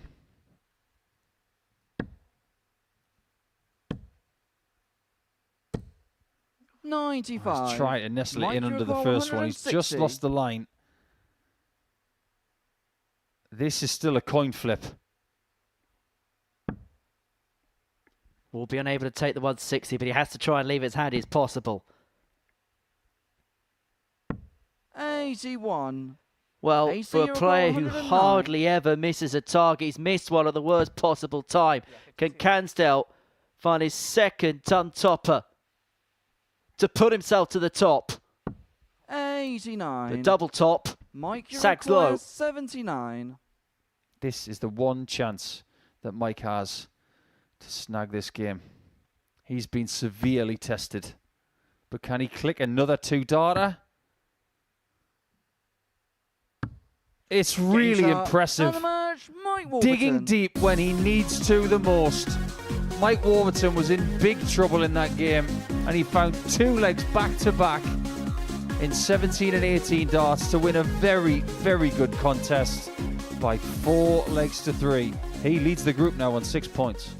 95. He's trying to nestle it Mike, in you under the recall first one. He's just 160. lost the line. This is still a coin flip. Will be unable to take the 160, but he has to try and leave it as handy as possible. 81. Well, AC, for a you're player about who 109. hardly ever misses a target, he's missed one at the worst possible time. Can Cansdale find his second ton topper to put himself to the top? 89. The double top. Mike, you Sacks require low. 79. This is the one chance that Mike has to snag this game. He's been severely tested. But can he click another two-darter? It's really Game shot. impressive. And the match, Mike Digging Warburton. deep when he needs to the most. Mike Warburton was in big trouble in that game, and he found two legs back-to-back in 17 and 18 darts to win a very, very good contest by 4 legs to 3. He leads the group now on 6 points.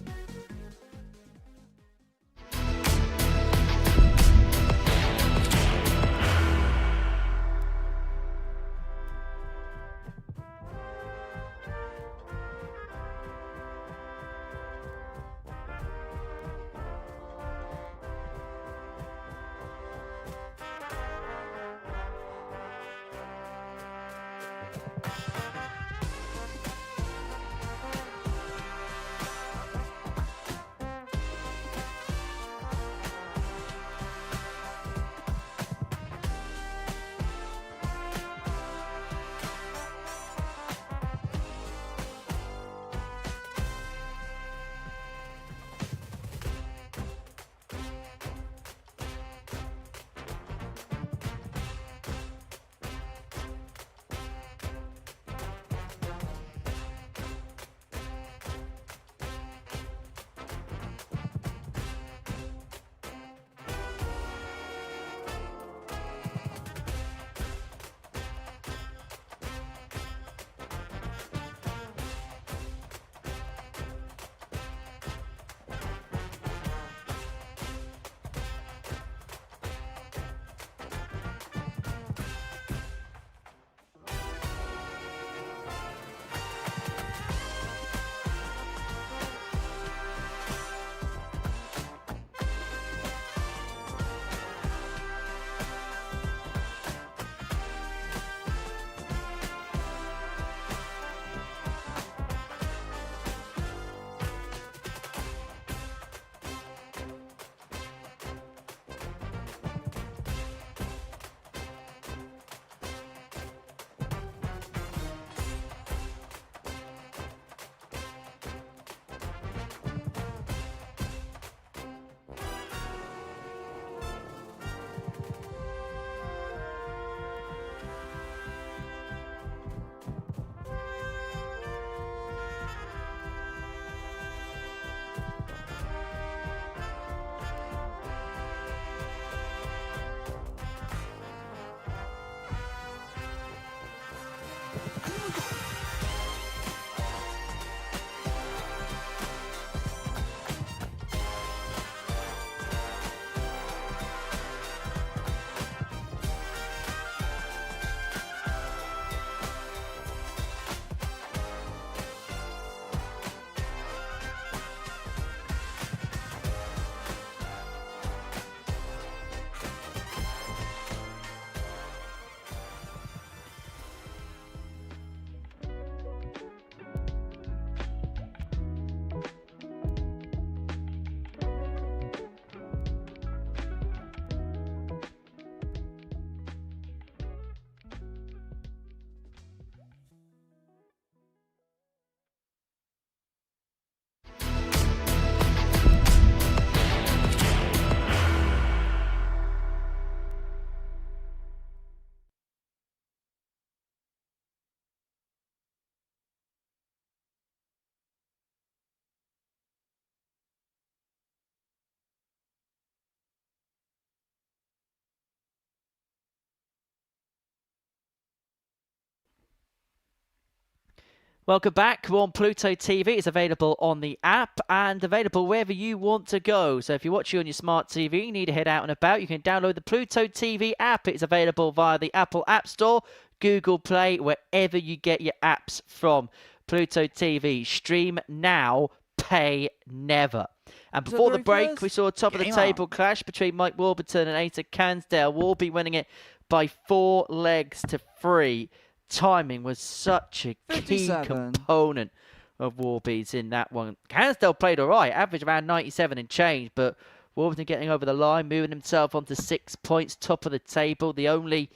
Welcome back. We're on Pluto TV. It's available on the app and available wherever you want to go. So if you're watching on your smart TV, you need to head out and about, you can download the Pluto TV app. It's available via the Apple App Store, Google Play, wherever you get your apps from. Pluto TV. Stream now, pay never. And before the break, we saw a top of the table clash between Mike Warburton and Asa Cansdale. Warby winning it by 4 legs to 3. Timing was such a key component of Warby's in that one. Cansdale played all right, average around 97 and change, but Warburton getting over the line, moving himself onto 6 points, top of the table. The only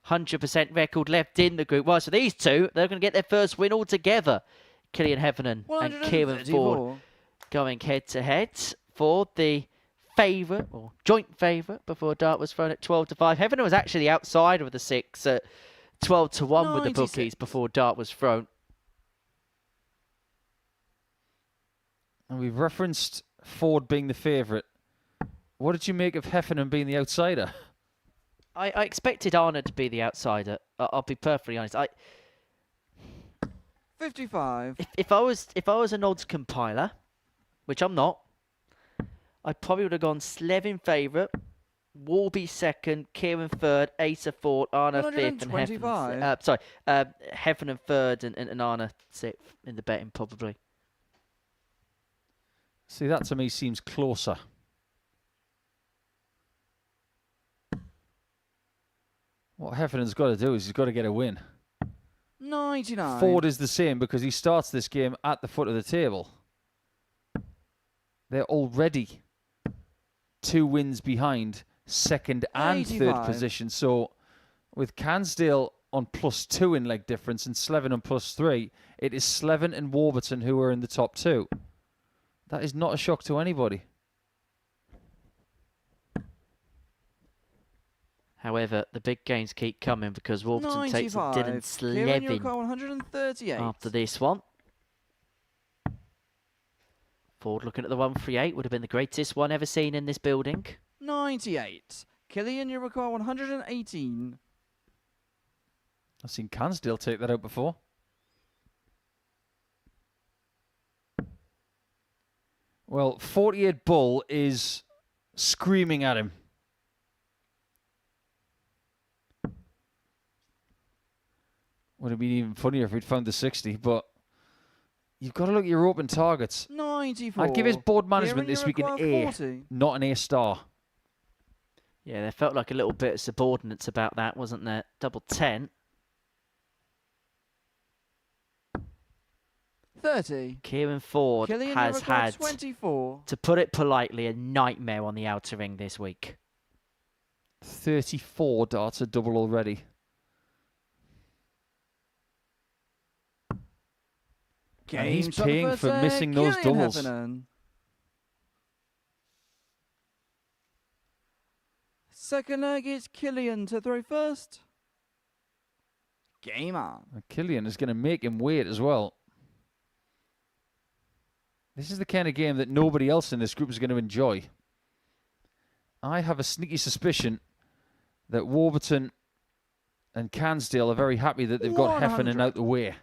100% record left in the group. Well, so these two, they're going to get their first win altogether. Killian Heffernan and Kieran Ford going head-to-head for the favourite, or joint favourite, before dart was thrown at 12-5. Heffernan was actually the outsider of the 6 at 12-1 with the bookies before dart was thrown. And we've referenced Ford being the favourite. What did you make of Heffernan being the outsider? I expected Arna to be the outsider. I'll be perfectly honest. 55. If I was an odds compiler, which I'm not, I probably would have gone Slevin favourite, Warby second, Kieran third, Asa fourth, Arna fifth, and Heffernan third, and Arna sixth in the betting probably. See, that to me seems closer. What Heffernan's got to do is he's got to get a win. 99. Ford is the same because he starts this game at the foot of the table. They're already 2 wins behind second and 85. third position. So with Cansdale on +2 in leg difference and Slevin on +3, it is Slevin and Warburton who are in the top 2. That is not a shock to anybody. However, the big gains keep coming because Warburton takes Dylan Slevin 138. after this one. Ford looking at the 138, would have been the greatest one ever seen in this building. 98. Killian, you require 118. I've seen Cansdale take that out before. Well, 48 Bull is screaming at him. Would have been even funnier if we'd found the 60, but you've got to look at your open targets. 94. I'd give his board management this week an A, 40. not an A star. Yeah, there felt like a little bit of subordinates about that, wasn't there? Double 10. 30. Kieran Ford Killian, has had, 24. to put it politely, a nightmare on the outer ring this week. 34 darts a double already. And he's paying for missing those doubles. Heffernan. Second leg is Killian to throw first. Game on. Killian is going to make him wait as well. This is the kind of game that nobody else in this group is going to enjoy. I have a sneaky suspicion that Warburton and Cansdale are very happy that they've got 100. Heffernan out the way.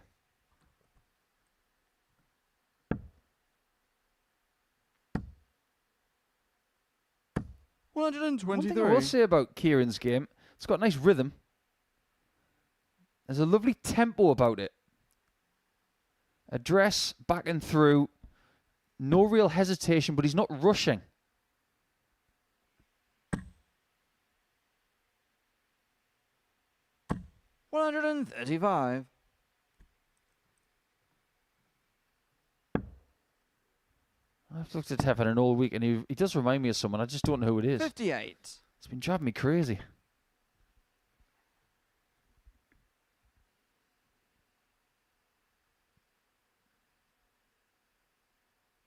One thing I will say about Kieran's game, it's got nice rhythm. There's a lovely tempo about it. Address, back and through. No real hesitation, but he's not rushing. $135. I've looked at Heffernan all week, and he does remind me of someone. I just don't know who it is. 58. It's been driving me crazy.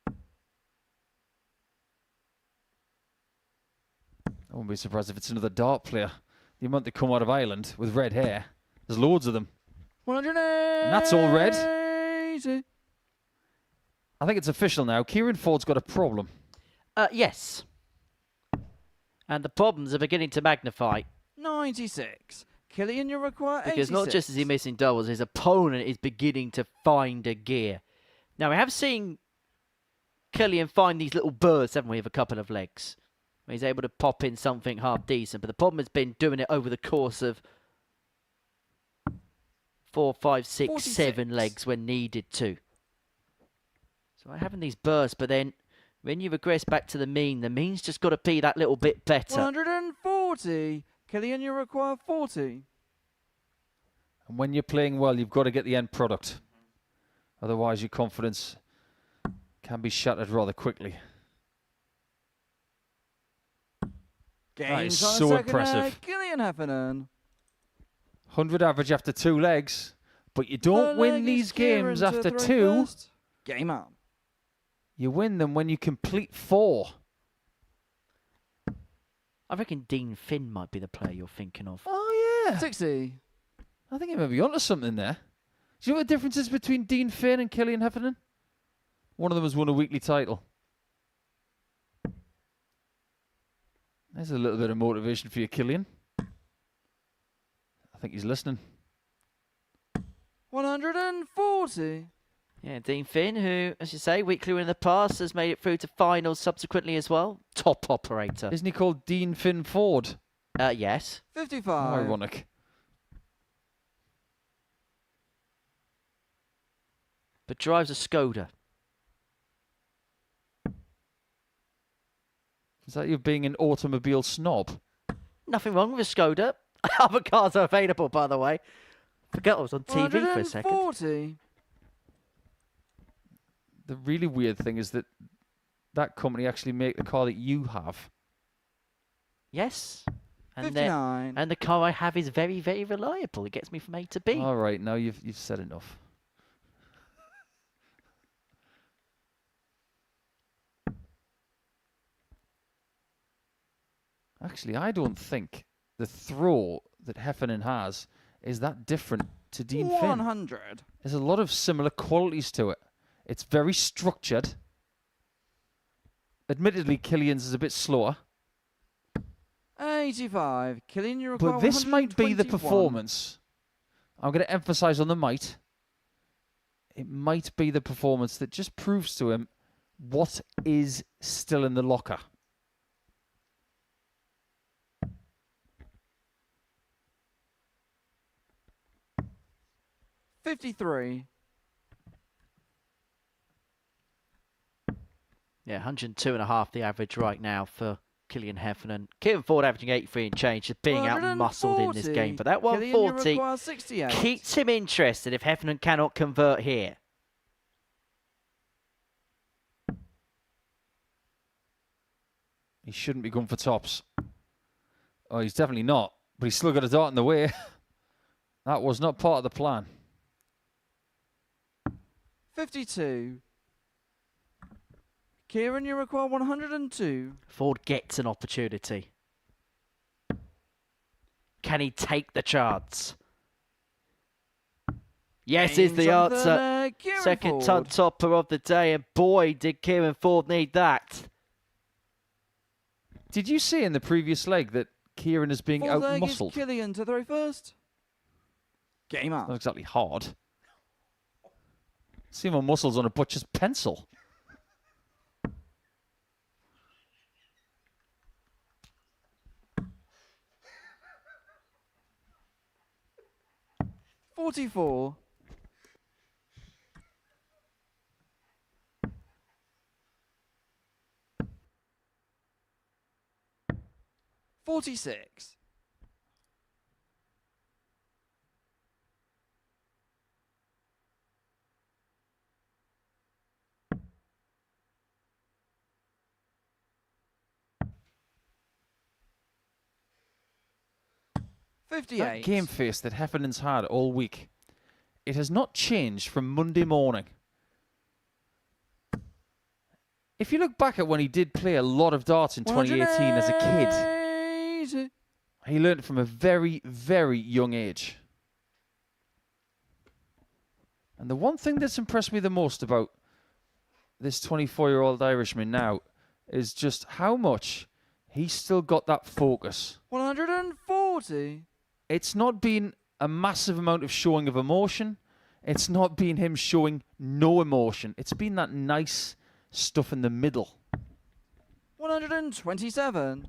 I wouldn't be surprised if it's another dart player. The amount that come out of Ireland with red hair. There's loads of them. 180. And that's all red. I think it's official now. Kieran Ford's got a problem. Yes. And the problems are beginning to magnify. 96. Killian, you require 86. Because not just is he missing doubles, his opponent is beginning to find a gear. Now, we have seen Killian find these little bursts, haven't we, of a couple of legs. Where he's able to pop in something half decent. But the problem has been doing it over the course of 4, 5, 6, 46. 7 legs when needed to. So having these bursts, but then when you regress back to the mean's just got to be that little bit better. 140. Killian, you require 40. And when you're playing well, you've got to get the end product. Otherwise, your confidence can be shattered rather quickly. That is so impressive. Killian Heffernan. 100 average after 2 legs, but you don't win these games after 2. Game up. You win them when you complete 4. I reckon Dean Finn might be the player you're thinking of. Oh, yeah. 60. I think you may be onto something there. Do you know what the difference is between Dean Finn and Killian Heffernan? One of them has won a weekly title. There's a little bit of motivation for you, Killian. I think he's listening. 140. Yeah, Dean Finn, who, as you say, weekly win in the past, has made it through to finals subsequently as well. Top operator. Isn't he called Dean Finn Ford? Yes. 55. How ironic. But drives a Skoda. Is that you being an automobile snob? Nothing wrong with a Skoda. Other cars are available, by the way. Forget I was on TV for a second. 140. The really weird thing is that that company actually make the car that you have. Yes. And 59. the car I have is very, very reliable. It gets me from A to B. All right, now you've said enough. Actually, I don't think the throw that Heffernan has is that different to Dean Finn. 100. There's a lot of similar qualities to it. It's very structured. Admittedly, Killian's is a bit slower. 85. Killian, you require But this might be the 121. performance. I'm going to emphasize on the might. It might be the performance that just proves to him what is still in the locker. $53. Yeah, 102.5 the average right now for Killian Heffernan. Kieran Ford averaging 83 and change, just being out-muscled in this game. But that 140 keeps him interested if Heffernan cannot convert here. He shouldn't be going for tops. Oh, he's definitely not. But he's still got a dart in the way. That was not part of the plan. 52. Kieran, you require 102. Ford gets an opportunity. Can he take the chance? Yes, is the answer. Second ton topper of the day, and boy, did Kieran Ford need that. Did you see in the previous leg that Kieran is being out-muscled? Killian to throw first. Game up. Not exactly hard. See more muscles on a butcher's pencil. $44. $46. That 58. game face that Heffernan's had all week, it has not changed from Monday morning. If you look back at when he did play a lot of darts in 2018 as a kid, he learned it from a very, very young age. And the one thing that's impressed me the most about this 24-year-old Irishman now is just how much he's still got that focus. 140. it's not been a massive amount of showing of emotion. It's not been him showing no emotion. It's been that nice stuff in the middle. 127.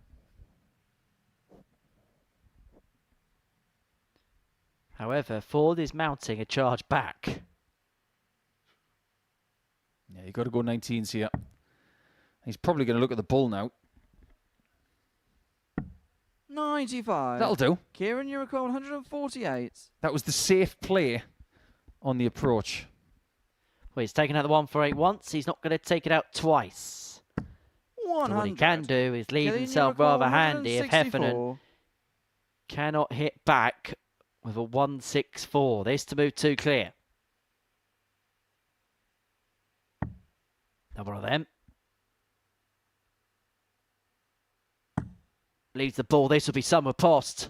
However, Ford is mounting a charge back. Yeah, you got to go 19s here. He's probably going to look at the bull now. 95. That'll do. Kieran, you require 148. That was the safe play on the approach. Well, he's taken out the 148 once. He's not going to take it out twice. 100. So what he can do is leave Kieran, you himself require rather handy if Heffernan 164. cannot hit back with a 164. This to move too clear. Double of them. Leaves the ball. This will be summer post.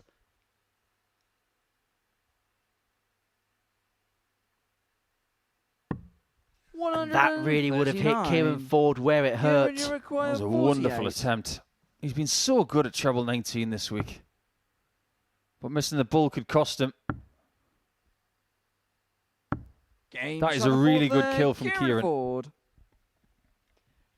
And that really would have hit Kieran Ford where it hurt. Kieran, you That require was a 48. wonderful attempt. He's been so good at treble 19 this week. But missing the bull could cost him. Game That is shot a of really Ford good there. kill from Kieran. Ford.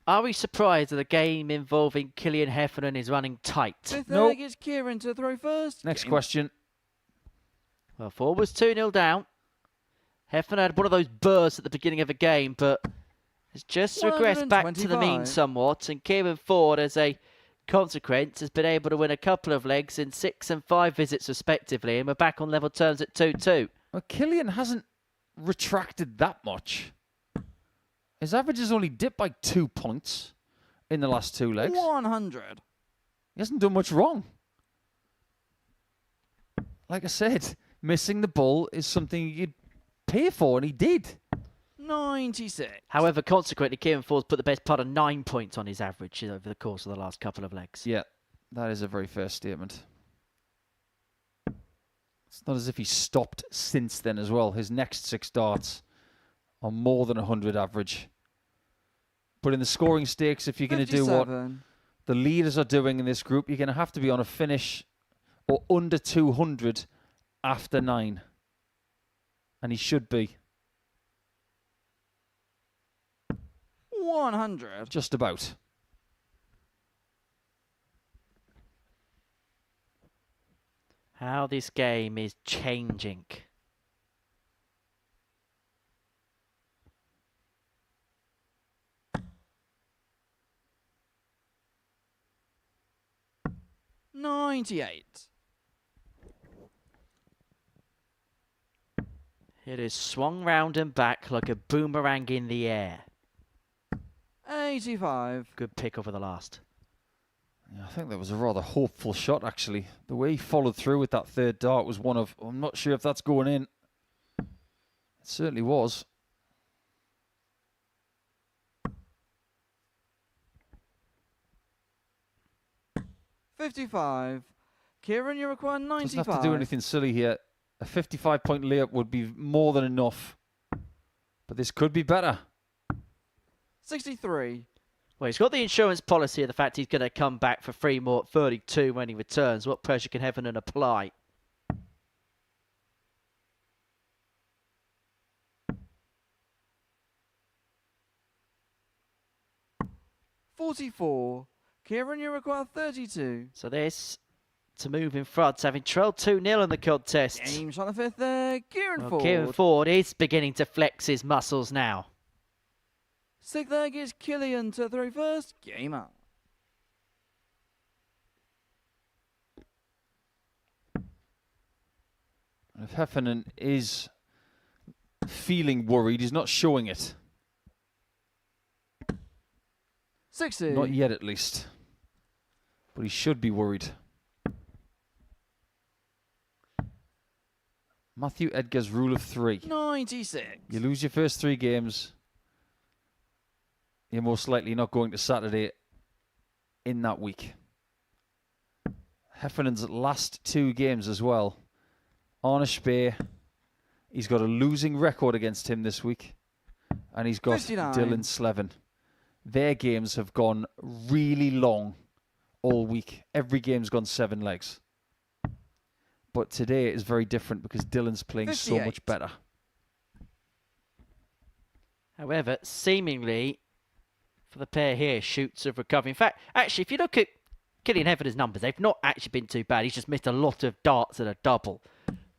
Are we surprised that a game involving Killian Heffernan is running tight? Fifth Nope. leg is Kieran to throw first. Next Game question. Well, Ford was 2-0 down. Heffernan had one of those bursts at the beginning of a game, but has just regressed back to the mean 125. somewhat. And Kieran Ford, as a consequence, has been able to win a couple of legs in 6 and 5 visits respectively, and we're back on level terms at 2-2. Well, Killian hasn't retracted that much. His average has only dipped by 2 points in the last 2 legs. 100. He hasn't done much wrong. Like I said, missing the bull is something you'd pay for, and he did. 96. However, consequently, Kieran Ford's put the best part of 9 points on his average over the course of the last couple of legs. Yeah, that is a very fair statement. It's not as if he's stopped since then as well. His next 6 darts are more than 100 average. But in the scoring stakes, if you're going to do what 57. the leaders are doing in this group, you're going to have to be on a finish or under 200 after 9. And he should be. 100. Just about. How this game is changing. $98. It is swung round and back like a boomerang in the air. 85. Good pick over the last. Yeah, I think that was a rather hopeful shot, actually. The way he followed through with that 3rd dart was one of, I'm not sure if that's going in. It certainly was. $55. Kieran, you require 95. Doesn't have to do anything silly here. A 55-point layup would be more than enough. But this could be better. 63. Well, he's got the insurance policy of the fact he's going to come back for 3 more at 32 when he returns. What pressure can Heffernan apply? $44. Kieran, you require 32. So this to move in front, having trailed 2-0 in the contest. Game shot on the 5th there. Kieran Well, Ford. Kieran Ford is beginning to flex his muscles now. 6th leg is Killian to throw first. Game up. If Heffernan is feeling worried, he's not showing it. 60. Not yet, at least. But he should be worried. Matthew Edgar's rule of 3. 96. You lose your first 3 games, you're most likely not going to Saturday in that week. Heffernan's last 2 games as well. Arne Speer, he's got a losing record against him this week. And he's got 59. Dylan Slevin. Their games have gone really long all week. Every game's gone 7 legs. But today is very different because Dylan's playing so 58. much better. However, seemingly, for the pair here, shoots have recovered. In fact, actually, if you look at Killian Hefferner's numbers, they've not actually been too bad. He's just missed a lot of darts at a double.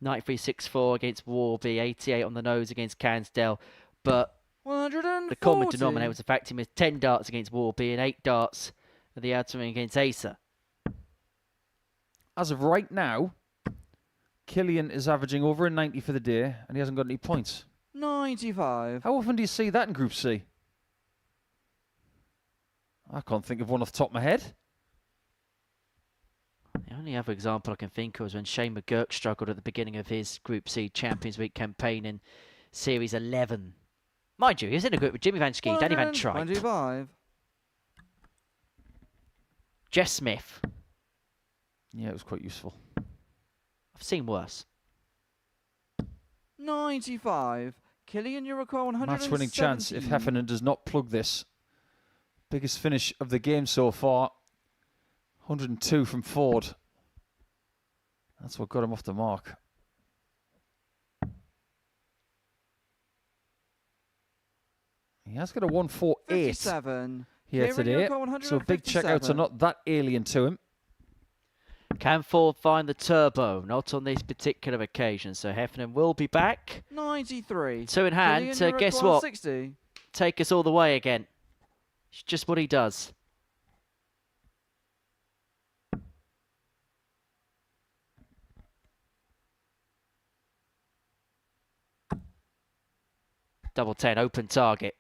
93.64 against Warby, 88 on the nose against Cansdale. But 140. the common denominator was the fact he missed 10 darts against Warby and 8 darts at the outer ring against Acer. As of right now, Killian is averaging over a 90 for the day, and he hasn't got any points. 95. How often do you see that in Group C? I can't think of one off the top of my head. The only other example I can think of was when Shane McGurk struggled at the beginning of his Group C Champions Week campaign in Series 11. Mind you, he was in a group with Jimmy Van Schie, Danny Van Tripe, 25. Jess Smith. Yeah, it was quite useful. I've seen worse. 95. Killian, you require 170. Match-winning chance if Heffernan does not plug this. Biggest finish of the game so far. 102 from Ford. That's what got him off the mark. He has got a 148 57. here Kieran, today. you require So big checkouts are 157. not that alien to him. Can Ford find the turbo? Not on this particular occasion. So Heffernan will be back. 93. Two in hand. Killian, you Guess require what? 60. Take us all the way again. It's just what he does. Double 10, open target.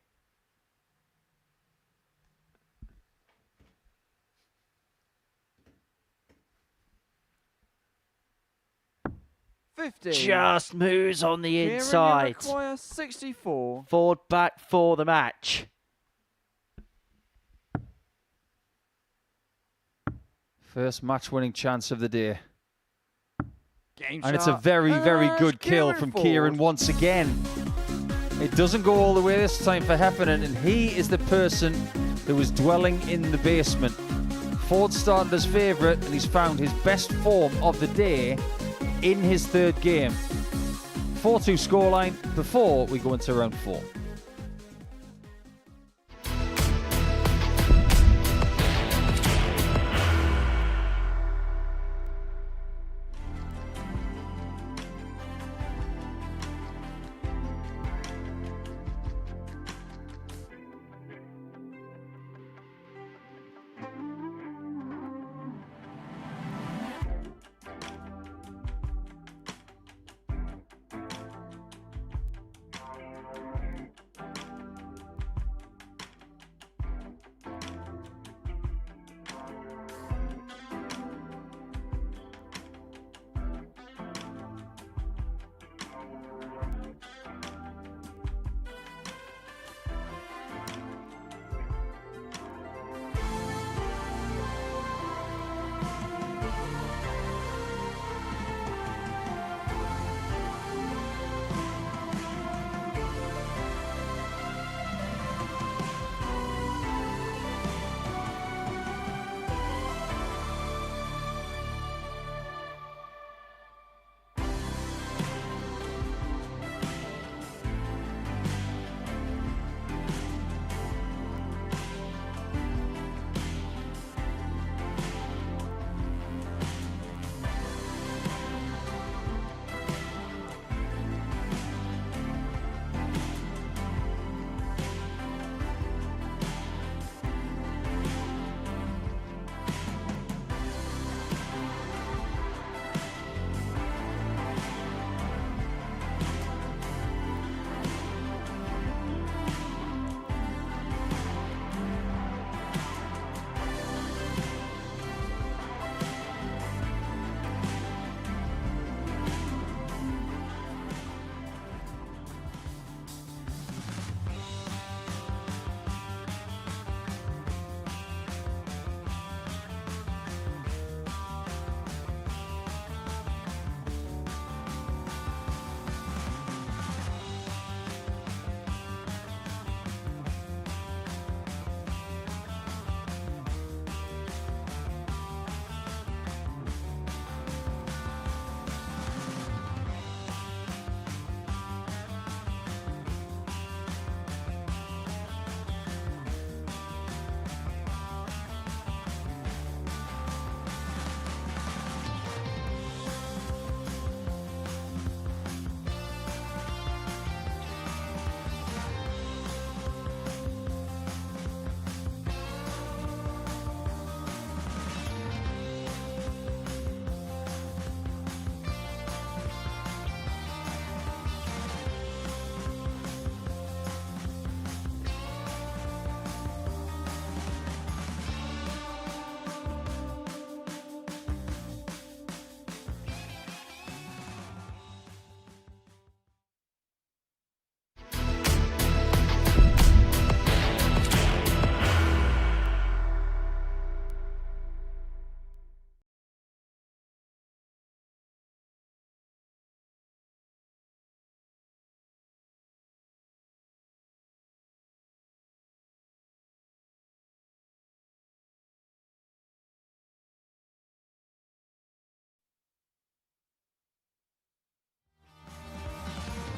Just moves on the Kieran, inside. you require 64. Ford back for the match. First match-winning chance of the day. Game And it's a shot. very, very And good kill from Ford. Kieran once again. It doesn't go all the way this time for Heffernan, and he is the person who was dwelling in the basement. Ford started as favourite, and he's found his best form of the day in his third game. 4-2 scoreline before we go into round 4.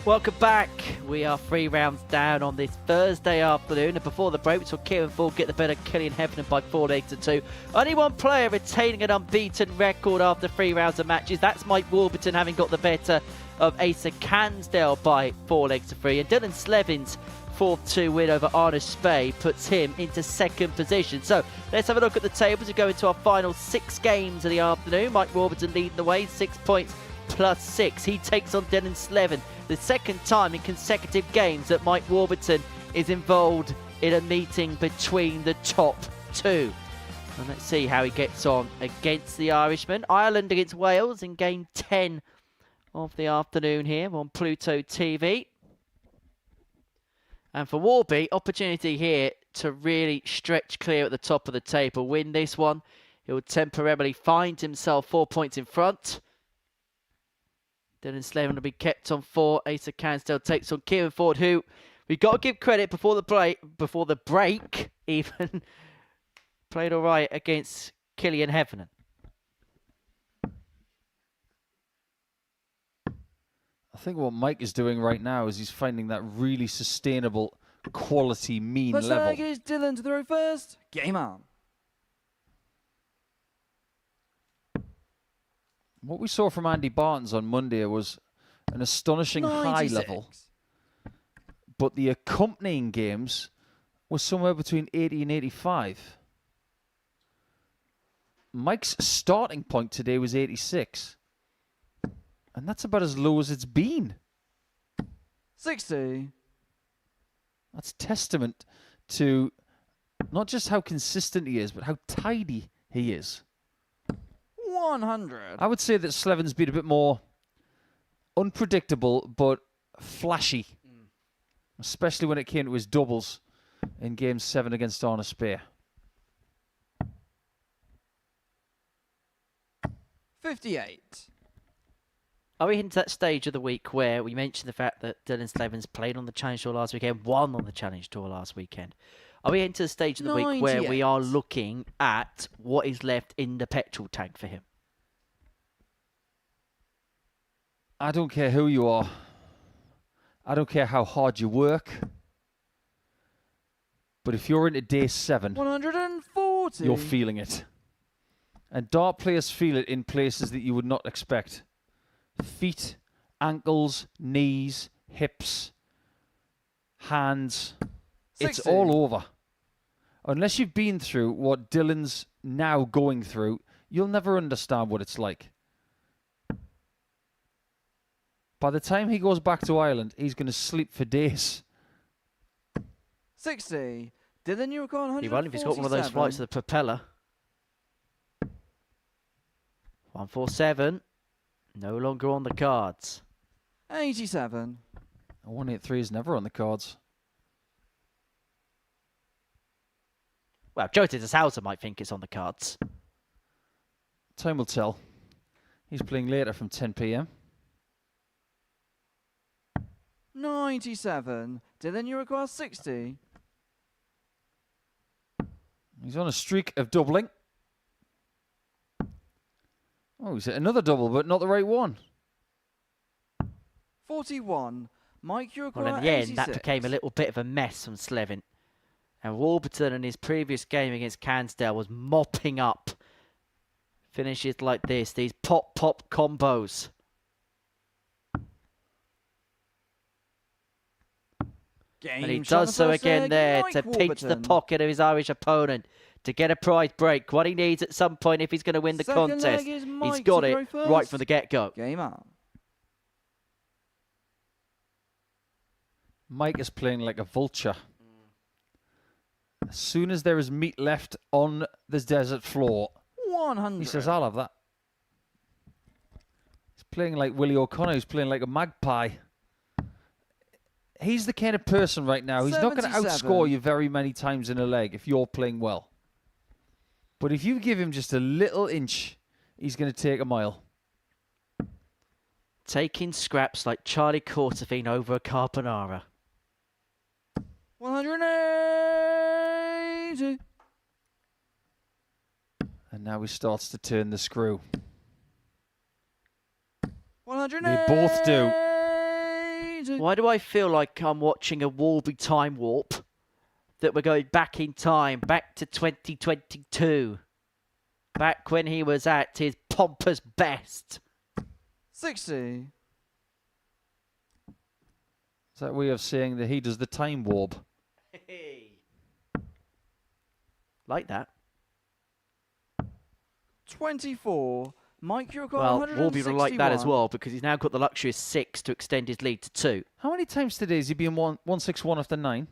Welcome back. We are 3 rounds down on this Thursday afternoon, and before the break we saw Kieran Ford get the better of Killian Heffernan by 4-2. Only one player retaining an unbeaten record after 3 rounds of matches. That's Mike Warburton, having got the better of Asa Cansdale by 4-3, and Dylan Slevin's 4-2 win over Arne Spey puts him into second position. So let's have a look at the tables. We go into our final 6 games of the afternoon. Mike Warburton leading the way, 6 points plus 6. He takes on Dylan Slevin, the second time in consecutive games that Mike Warburton is involved in a meeting between the top 2. And let's see how he gets on against the Irishman. Ireland against Wales in game 10 of the afternoon here on Pluto TV. And for Warby, opportunity here to really stretch clear at the top of the table. Win this one, he will temporarily find himself 4 points in front. Dylan Slevin will be kept on 4. Asa Cansdale takes on Kieran Ford, who we've got to give credit before the break, even played all right against Killian Heffernan. I think what Mike is doing right now is he's finding that really sustainable, quality, mean First level. leg is Dylan to throw first. Game on. What we saw from Andy Barnes on Monday was an astonishing high 96. level, but the accompanying games were somewhere between 80 and 85. Mike's starting point today was 86, and that's about as low as it's been. 60. That's testament to not just how consistent he is, but how tidy he is. 100. I would say that Slevin's been a bit more unpredictable, but flashy, especially when it came to his doubles in Game 7 against Arne Spey. 58. Are we into that stage of the week where we mentioned the fact that Dylan Slevin's played on the Challenge Tour last weekend, won on the Challenge Tour last weekend? Are we into the stage of the week where we are looking at what is left in the petrol tank for him? I don't care who you are. I don't care how hard you work. But if you're into day 7, 140. you're feeling it. And dart players feel it in places that you would not expect. Feet, ankles, knees, hips, hands. 60. It's all over. Unless you've been through what Dylan's now going through, you'll never understand what it's like. By the time he goes back to Ireland, he's going to sleep for days. 60. Dylan, you record 147. He won't if he's got one of those flights to the propeller. 147. No longer on the cards. 87. A 183 is never on the cards. Well, Joe Tittershauser might think it's on the cards. Time will tell. He's playing later from 10 p.m. 97. Dylan, you require 60. He's on a streak of doubling. Oh, he's hit another double, but not the right one. 41. Mike, you require Well, in the end, 86. that became a little bit of a mess from Slevin. And Warburton in his previous game against Cansdale was mopping up finishes like this, these pop-pop combos. Game And he shot does so first again leg, there Mike to pinch the Warburton. pocket of his Irish opponent to get a prize break. What he needs at some point if he's going to win the Second contest. leg is He's Mike got to it throw first. right from the get-go. Game on. Mike is playing like a vulture. As soon as there is meat left on this desert floor, 100. he says, I'll have that. He's playing like Willie O'Connor. He's playing like a magpie. He's the kind of person right now. He's not going to 77. outscore you very many times in a leg if you're playing well. But if you give him just a little inch, he's going to take a mile. Taking scraps like Charlie Courtefine over a carbonara. 180. And now he starts to turn the screw. 180. They both do. 22. Why do I feel like I'm watching a Warby time warp? That we're going back in time, back to 2022. Back when he was at his pompous best. 60. Is that way of saying that he does the time warp? Like that. 24. Mike, you require Well, 161. Warby will like that as well because he's now got the luxury of 6 to extend his lead to 2. How many times today has he been 161 after 9?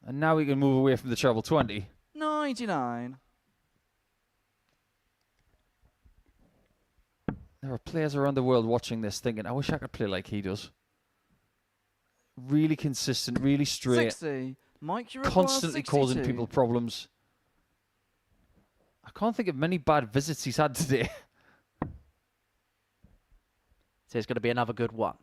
And now we can move away from the treble 20. 99. There are players around the world watching this thinking, I wish I could play like he does. Really consistent, really straight. 60. Mike, you require Constantly 62. causing people problems. I can't think of many bad visits he's had today. So it's going to be another good one.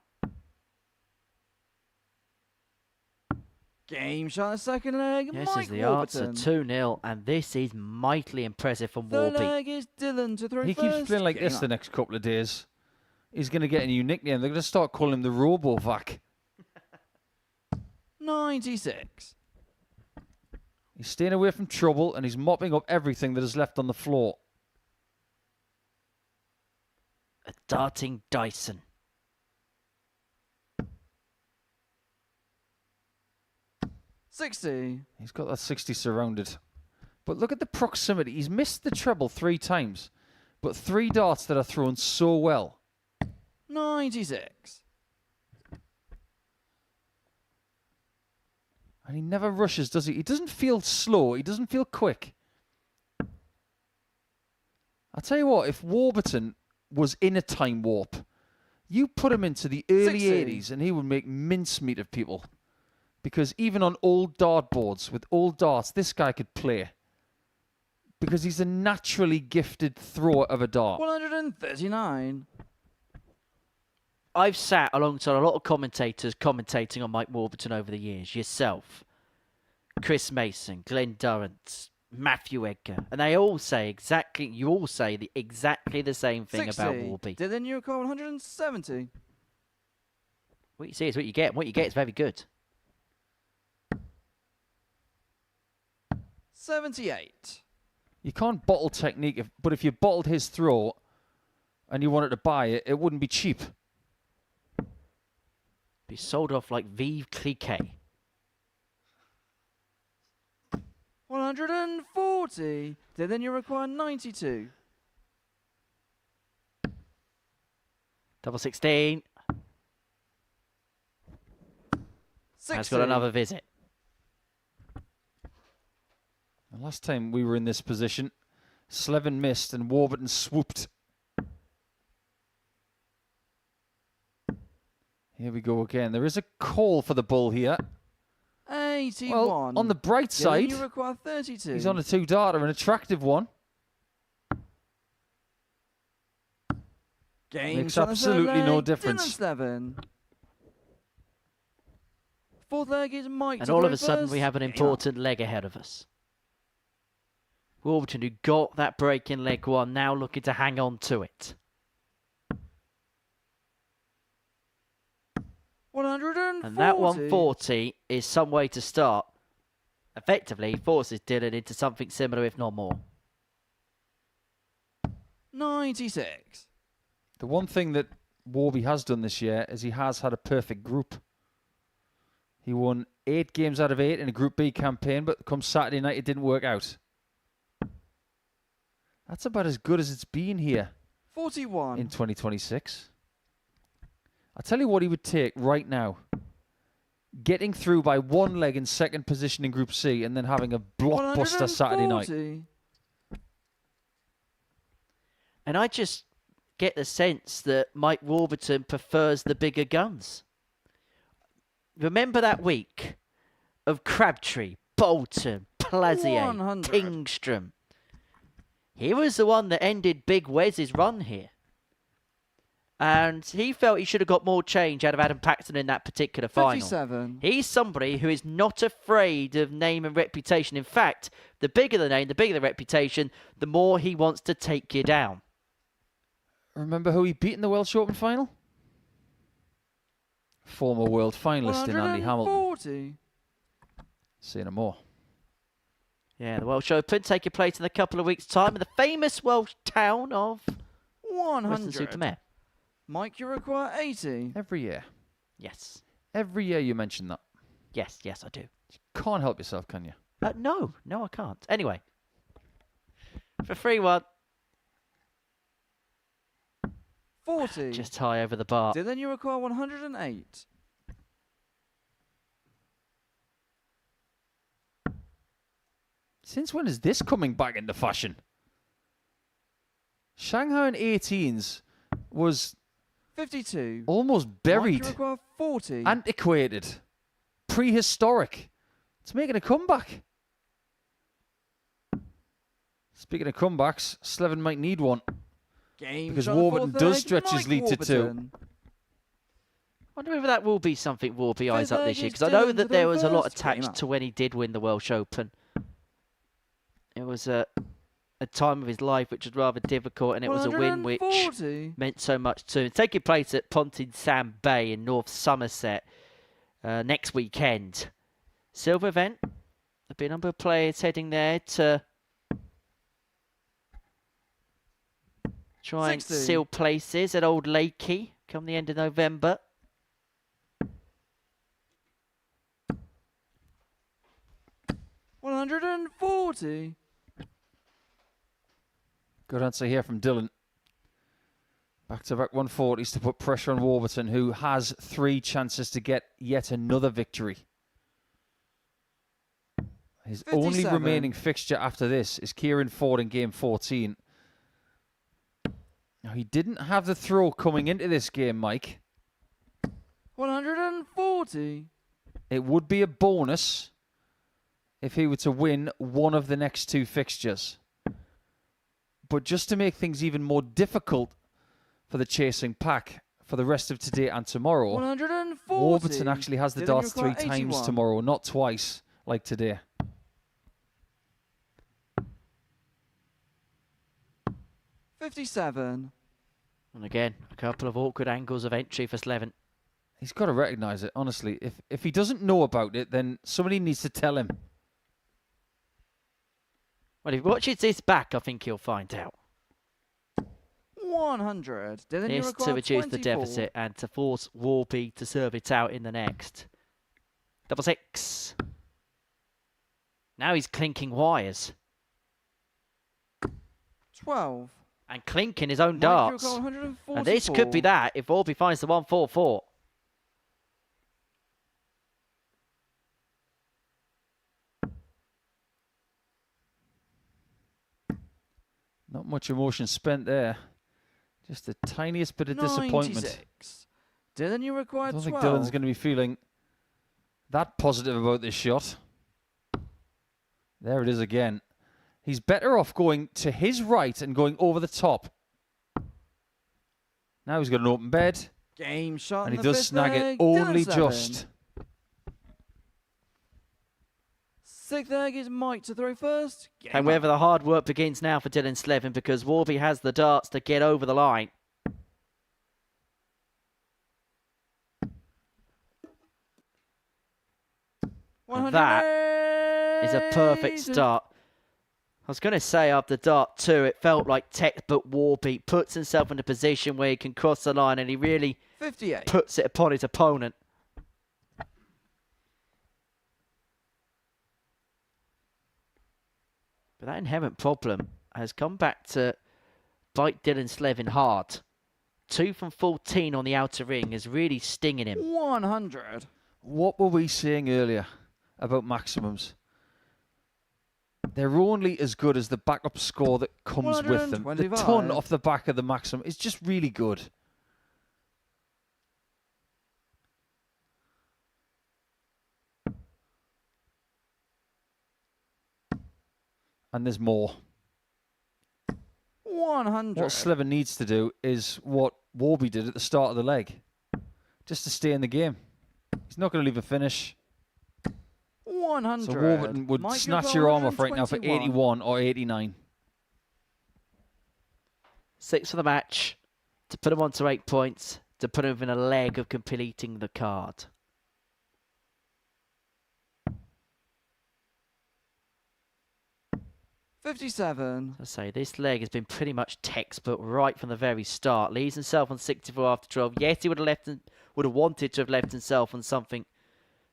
Game shot, the second leg. This Mike is the answer, Warburton. 2-0, and this is mightily impressive from Third Warby. leg is Dylan to throw He first. keeps playing like Game this up. the next couple of days. He's going to get a new nickname. They're going to start calling him the Robovac. 96. He's staying away from trouble and he's mopping up everything that is left on the floor. A darting Dyson. $60. He's got that 60 surrounded. But look at the proximity. He's missed the treble 3 times. But 3 darts that are thrown so well. 96. And he never rushes, does he? He doesn't feel slow. He doesn't feel quick. I'll tell you what, if Warburton was in a time warp, you put him into the early 60. 80s and he would make mincemeat of people. Because even on old dartboards with old darts, this guy could play. Because he's a naturally gifted thrower of a dart. 139. I've sat alongside a lot of commentators commentating on Mike Warburton over the years. Yourself, Chris Mason, Glenn Durrant, Matthew Edgar, and they all say exactly the same thing 60. about Warby. Dylan, you require 170. What you see is what you get, and what you get is very good. 78. You can't bottle technique, but if you bottled his throw and you wanted to buy it, it wouldn't be cheap. Be sold off like Vive Cliquet. 140. Dylan, you require 92. Double 16. 60. Has got another visit. The last time we were in this position, Slevin missed and Warburton swooped. Here we go again. There is a call for the bull here. 81. Well, on the bright Dylan, side, you require 32. he's on a 2-darter, an attractive one. Game Makes shot, the third absolutely no leg, difference. Dylan Slevin. Fourth leg is Mike. And to all throw of a sudden first. we have an Game up. important leg ahead of us. Warburton, who got that break in leg 1, now looking to hang on to it. 140. And that 140 is some way to start. Effectively, forces Dylan into something similar, if not more. 96. The one thing that Warby has done this year is he has had a perfect group. He won 8 games out of 8 in a Group B campaign, but come Saturday night, it didn't work out. That's about as good as it's been here 41. in 2026. I'll tell you what he would take right now. Getting through by 1 leg in second position in Group C and then having a blockbuster Saturday night. 140. And I just get the sense that Mike Warburton prefers the bigger guns. Remember that week of Crabtree, Bolton, Plazier, 100. Kingstrom. He was the one that ended Big Wes's run here. And he felt he should have got more change out of Adam Paxton in that particular final. 57. He's somebody who is not afraid of name and reputation. In fact, the bigger the name, the bigger the reputation, the more he wants to take you down. Remember who he beat in the Welsh Open final? Former world finalist in Andy Hamilton. 140. Say no more. Yeah, the Welsh Open taking place in a couple of weeks' time in the famous Welsh town of 100. Mike, you require 80. Every year. Yes. Every year you mention that. Yes, I do. You can't help yourself, can you? No, I can't. Anyway, for 3-1. 40. Just high over the bar. Dylan, you require 108. Since when is this coming back into fashion? Shanghai in 18s was 52. almost Mike, buried, you require 40. antiquated, prehistoric. It's making a comeback. Speaking of comebacks, Slevin might need one. Game because shot on the Warburton fourth does leg, stretch his Mike lead to 2. Warburton. I wonder whether that will be something Warby eyes Fifth up leg this year, is because I know Dylan that to there go was a lot first. Game attached up. to when he did win the Welsh Open. It was a time of his life which was rather difficult, and it was a win which 140. meant so much to him. Taking place at Pontin Sam Bay in North Somerset next weekend. Silver event. There'll be a number of players heading there to try and 60. seal places at Old Lakey come the end of November. $140. Good answer here from Dylan. Back-to-back 140s to put pressure on Warburton, who has 3 chances to get yet another victory. His only 57. remaining fixture after this is Kieran Ford in game 14. Now, he didn't have the throw coming into this game, Mike. 140. It would be a bonus if he were to win one of the next 2 fixtures. But just to make things even more difficult for the chasing pack for the rest of today and tomorrow, 140. Warburton actually has the Dylan, darts you 3 require times 81. tomorrow, not twice like today. 57. And again, a couple of awkward angles of entry for Slevin. He's got to recognise it, honestly. If he doesn't know about it, then somebody needs to tell him. Well, if he watches this back, I think he'll find out. 100. Dylan, you This require to reduce 24. the deficit and to force Warby to serve it out in the next. 6. Now he's clinking wires 12. and clinking his own Mike, you darts. require 144. And this could be that if Warby finds the 144. Not much emotion spent there. Just the tiniest bit of disappointment. 96. Dylan, you require I don't 12. think Dylan's going to be feeling that positive about this shot. There it is again. He's better off going to his right and going over the top. Now he's got an open bed, Game shot. and he in the does fifth snag it leg, only Dylan just. 7. Sixth leg is Mike to throw first. Game And whether the hard work begins now for Dylan Slevin, because Warby has the darts to get over the line. And that is a perfect start. I was going to say after dart 2, it felt like textbook Warby puts himself in a position where he can cross the line, and he really 58. puts it upon his opponent. But that inherent problem has come back to bite Dylan Slevin hard. 2 from 14 on the outer ring is really stinging him. 100. What were we saying earlier about maximums? They're only as good as the backup score that comes with them. The ton 125. off the back of the maximum is just really good. And there's more. 100. What Slevin needs to do is what Warby did at the start of the leg. Just to stay in the game. He's not going to leave a finish. 100. So Warburton would Mike, snatch you've your got arm off right now for 121. 81 or 89. 6 for the match. to put him on to 8 points, to put him within a leg of completing the card. $57. I say this leg has been pretty much textbook right from the very start. Leaves himself on 64 after 12. Yes, he would have wanted to have left himself on something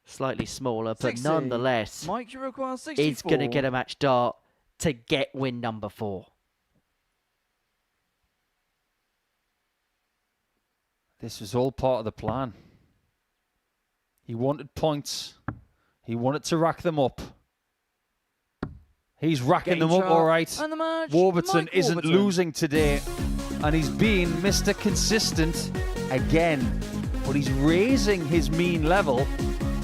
slightly smaller, but 60. nonetheless, Mike, you require 64. he's going to get a match dart to get win number 4. This was all part of the plan. He wanted points. He wanted to rack them up. He's racking them up all right. And the match, Warburton Mike isn't Warburton. losing today. And he's being Mr. Consistent again. But he's raising his mean level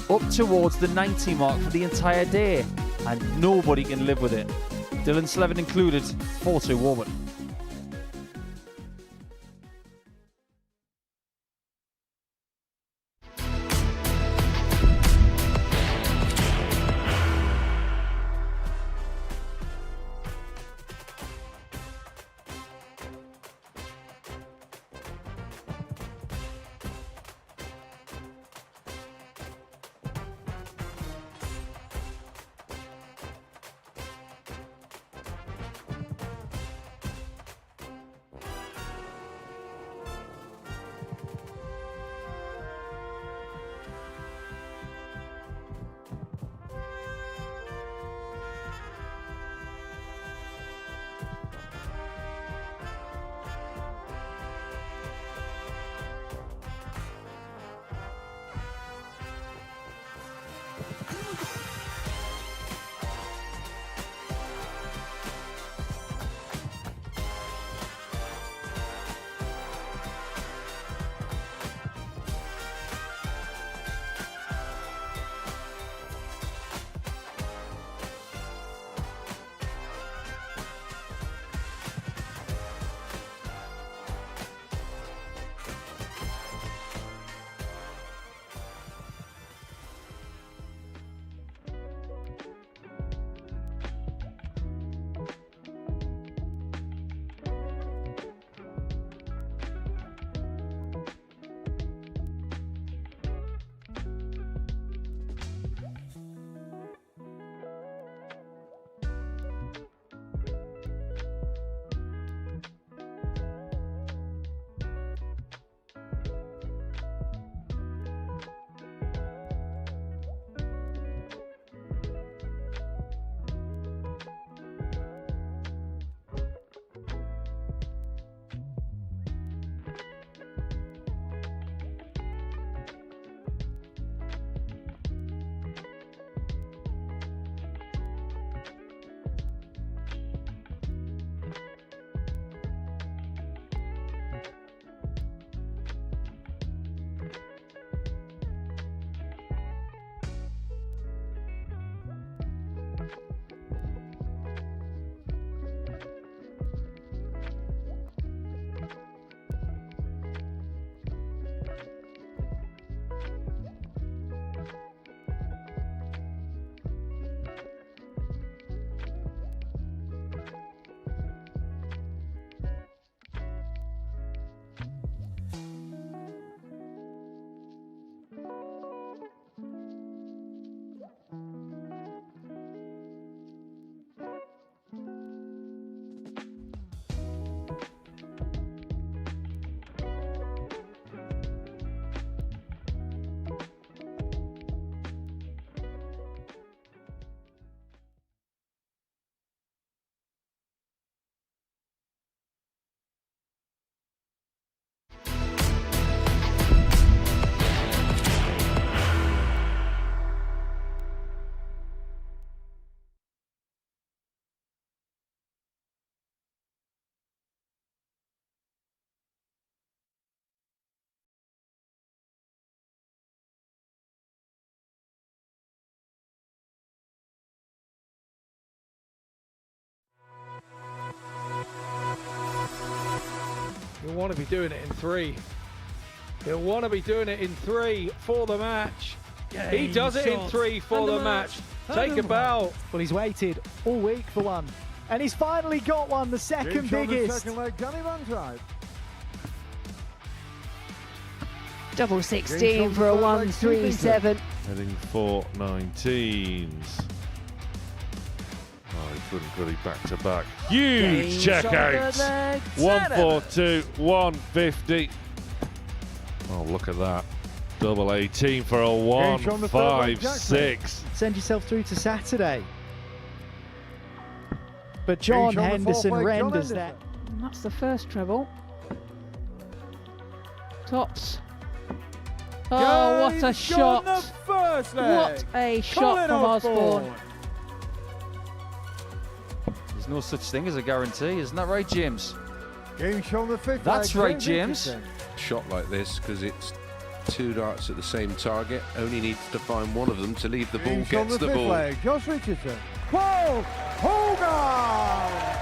up towards the 90 mark for the entire day. And nobody can live with it. Dylan Slevin included, 4-2 Warburton. He'll want to be doing it in 3. He'll want to be doing it in 3 for the match. He does it in 3 for the match. Take a bow. Well, he's waited all week for one. And he's finally got one, the second Game shot in the biggest. second leg, Danny Van Trype. Double 16 for a 137. Heading for 19s. Oh, he couldn't put it back to back. Huge checkouts. 142, 150. Oh, look at that. Double 18 for a 156. Send yourself through to Saturday. But John Henderson renders that. And that's the first treble. Tops. Oh, what a shot! What a shot from Osborne. There's no such thing as a guarantee, isn't that right, James? Game shown the fifth. That's right, James. Shot like this, because it's 2 darts at the same target, only needs to find one of them to leave the ball, gets the ball. Leg. Josh Richardson. Paul Hogan!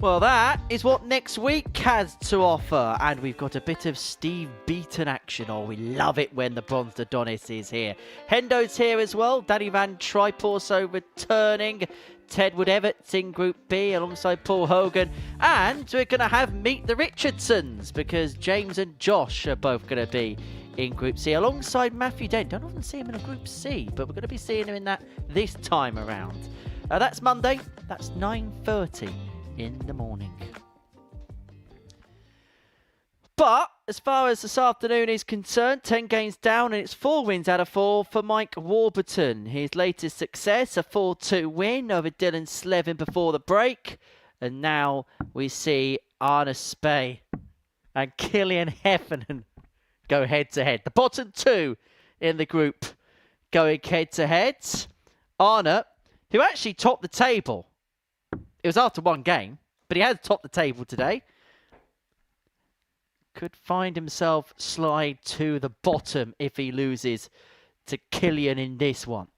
Well, that is what next week has to offer. And we've got a bit of Steve Beaton action. Oh, we love it when the Bronze Adonis is here. Hendo's here as well. Danny Van Tripe also returning. Ted Wood-Everts in Group B alongside Paul Hogan. And we're going to have Meet the Richardsons because James and Josh are both going to be in Group C alongside Matthew Dent. Don't often see him in a Group C, but we're going to be seeing him in that this time around. That's Monday. That's 9:30. in the morning. But as far as this afternoon is concerned, 10 games down and it's 4 wins out of 4 for Mike Warburton. His latest success, a 4-2 win over Dylan Slevin before the break. And now we see Arne Spey and Killian Heffernan go head to head. The bottom 2 in the group going head to head. Arne, who actually topped the table. It was after 1 game, but he has topped the table today. Could find himself slide to the bottom if he loses to Killian in this one.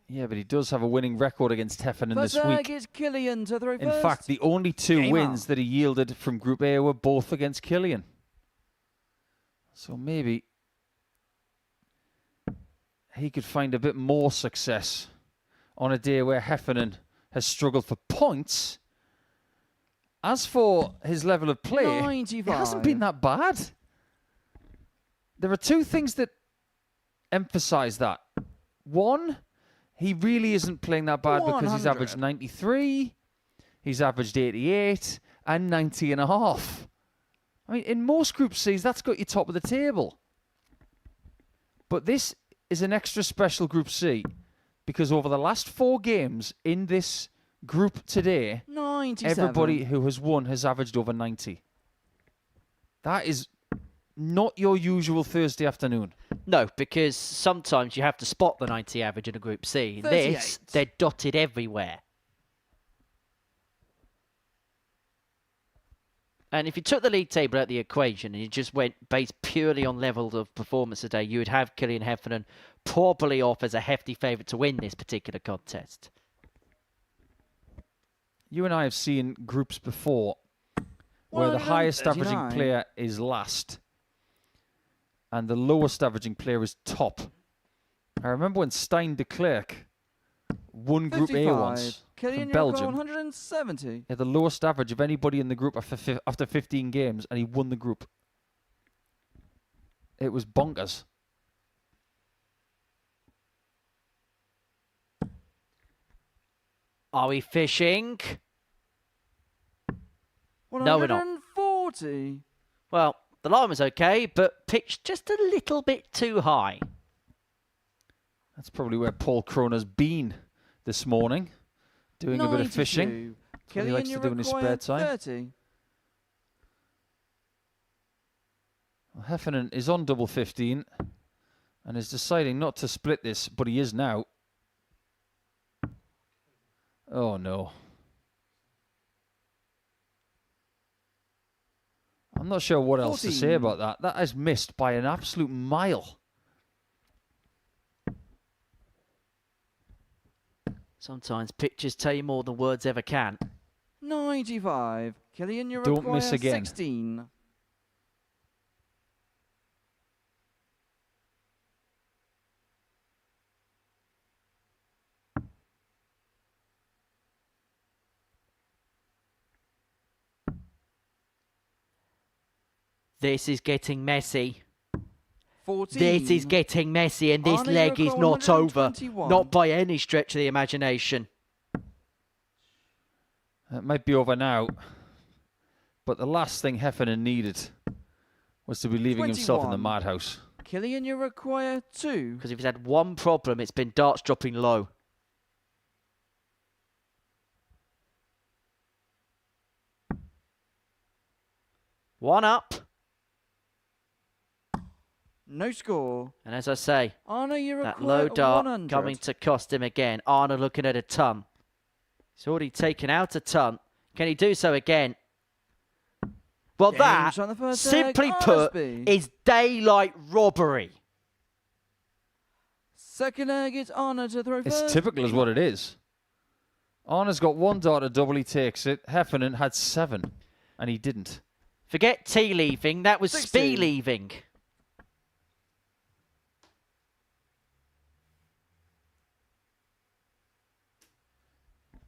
Yeah, but he does have a winning record against Heffernan this week. Is Killian to throw In first. fact, the only 2 Game wins on. that he yielded from Group A were both against Killian. So maybe he could find a bit more success on a day where Heffernan has struggled for points. As for his level of play, 95. it hasn't been that bad. There are 2 things that emphasize that. 1, he really isn't playing that bad because he's 100. averaged 93, he's averaged 88, and 90.5. I mean, in most Group Cs, that's got you top of the table. But this is an extra special Group C because over the last 4 games in this group today, 97. everybody who has won has averaged over 90. That is not your usual Thursday afternoon. No, because sometimes you have to spot the 90 average in a Group C. In 38. this, they're dotted everywhere. And if you took the league table out of the equation and you just went based purely on level of performance today, you would have Killian Heffernan probably off as a hefty favourite to win this particular contest. You and I have seen groups before where the highest averaging 139. player is last and the lowest averaging player is top. I remember when Stein de Klerk won Group A 55. once Killian from Yurko, Belgium. 170. He had the lowest average of anybody in the group after 15 games, and he won the group. It was bonkers. Are we fishing? No, we're not. 140. Well, the line was okay, but pitched just a little bit too high. That's probably where Paul Kroner's been this morning, doing a bit of fishing. 92. That's what he Killian likes to do in his spare Yurko, time. 30. Well, Heffernan is on double 15 and is deciding not to split this, but he is now. Oh, no. I'm not sure what else to say 14. about that. That is missed by an absolute mile. Sometimes pictures tell you more than words ever can. 95. Killian Yurko, Don't miss again. 16. This is getting messy. 14. This is getting messy, and this Arna, leg you're is at not over. 121. Not by any stretch of the imagination. It might be over now, but the last thing Heffernan needed was to be leaving himself in the 21. madhouse. Killian, you require 2. Because if he's had one problem, it's been darts dropping low. One up. No score. And as I say, Arna, you require that low dart 100. coming to cost him again. Arna looking at a ton. He's already taken out a ton. Can he do so again? Well, Games that, on the first simply leg, put, Arnaby. is daylight robbery. Second leg is Arna to throw first. It's typical is what it is. Arna's got 1 dart to double, he takes it. Heffernan had 7, and he didn't. Forget T leaving, that was 16. Spee leaving.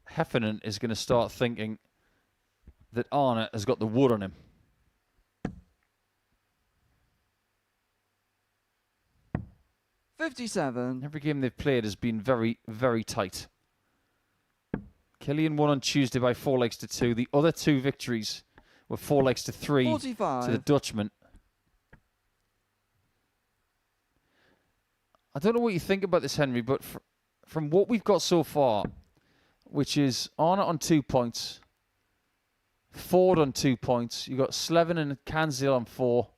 Heffernan is going to start thinking that Arna has got the wood on him. $57. Every game they've played has been very, very tight. Killian won on Tuesday by 4 legs to 2. The other 2 victories were 4 legs to 3 45. to the Dutchman. I don't know what you think about this, Henry, but from what we've got so far, which is Arna on 2 points, Ford on 2 points, you've got Slevin and Kanzil on 4,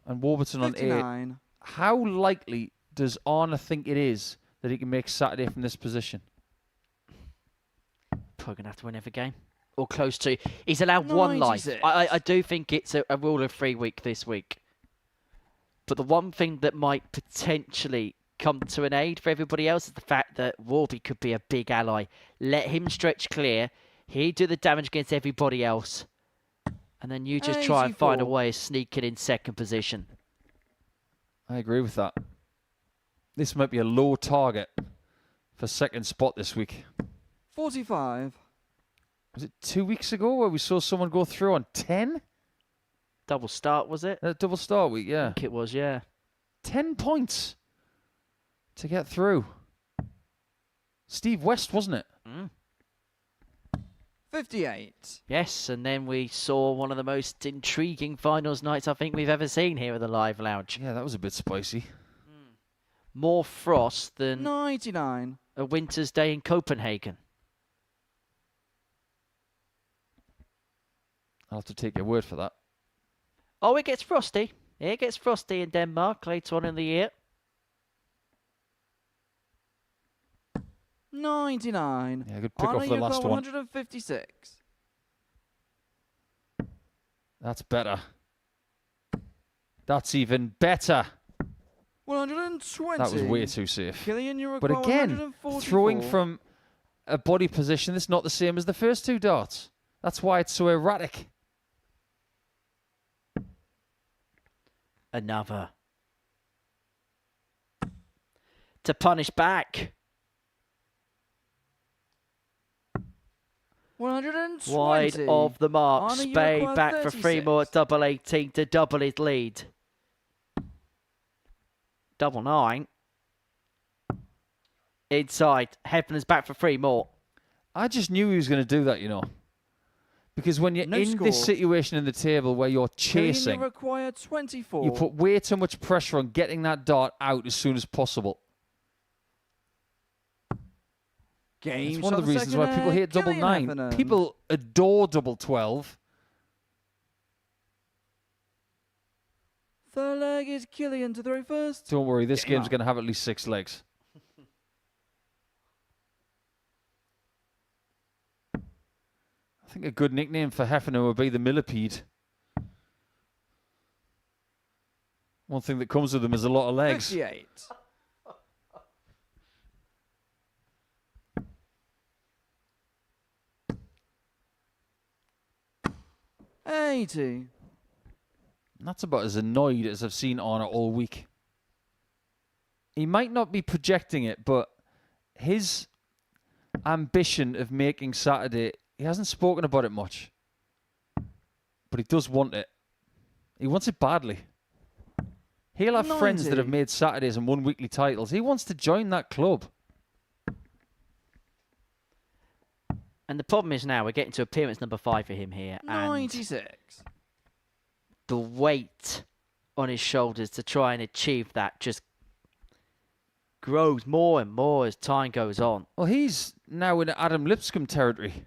and Warburton on 8. 59. How likely does Arna think it is that he can make Saturday from this position? Probably going to have to win every game. Or close to. He's allowed 1 life. 96. I do think it's a rule of 3 week this week. But the one thing that might potentially come to an aid for everybody else is the fact that Warby could be a big ally. Let him stretch clear. He do the damage against everybody else. And then you just try and find a 84. way of sneaking in second position. I agree with that. This might be a low target for second spot this week. 45. Was it 2 weeks ago where we saw someone go through on 10? Double start, was it? Double start week, I yeah. think it was, yeah. 10 points to get through. Steve West, wasn't it? 58. Yes, and then we saw one of the most intriguing finals nights I think we've ever seen here at the Live Lounge. Yeah, that was a bit spicy. More frost than 99. a winter's day in Copenhagen. I'll have to take your word for that. Oh, it gets frosty. It gets frosty in Denmark later on in the year. 99. Yeah, good pick Arna, off the you last got one. 156. That's better. That's even better. 120. That was way too safe. Killian, you But require again, 144. throwing from a body position that's not the same as the first 2 darts. That's why it's so erratic. Another. To punish back. 120. Wide of the mark. Arna, you Spade require back for 3 more at double 18 to double his lead. Double 9. Inside. Heffernan's back for 3 more. I just knew he was going to do that, you know. Because when you're No in score. this situation in the table where you're Killian, chasing, you require 24. you put way too much pressure on getting that dart out as soon as possible. Games It's one of on the reasons second why people leg, hate double Killian 9. Heffernan. People adore double 12. Third leg is Killian to throw first. Don't worry, this Game game's up. going to have at least 6 legs. I think a good nickname for Heffernan would be the Millipede. One thing that comes with them is a lot of legs. 58. $80. And that's about as annoyed as I've seen Arna all week. He might not be projecting it, but his ambition of making Saturday, he hasn't spoken about it much. But he does want it. He wants it badly. He'll have friends that have made Saturdays and won weekly titles. He wants to join that club. And the problem is now we're getting to appearance number 5 for him here. 96. And the weight on his shoulders to try and achieve that just grows more and more as time goes on. Well, he's now in Adam Lipscomb territory.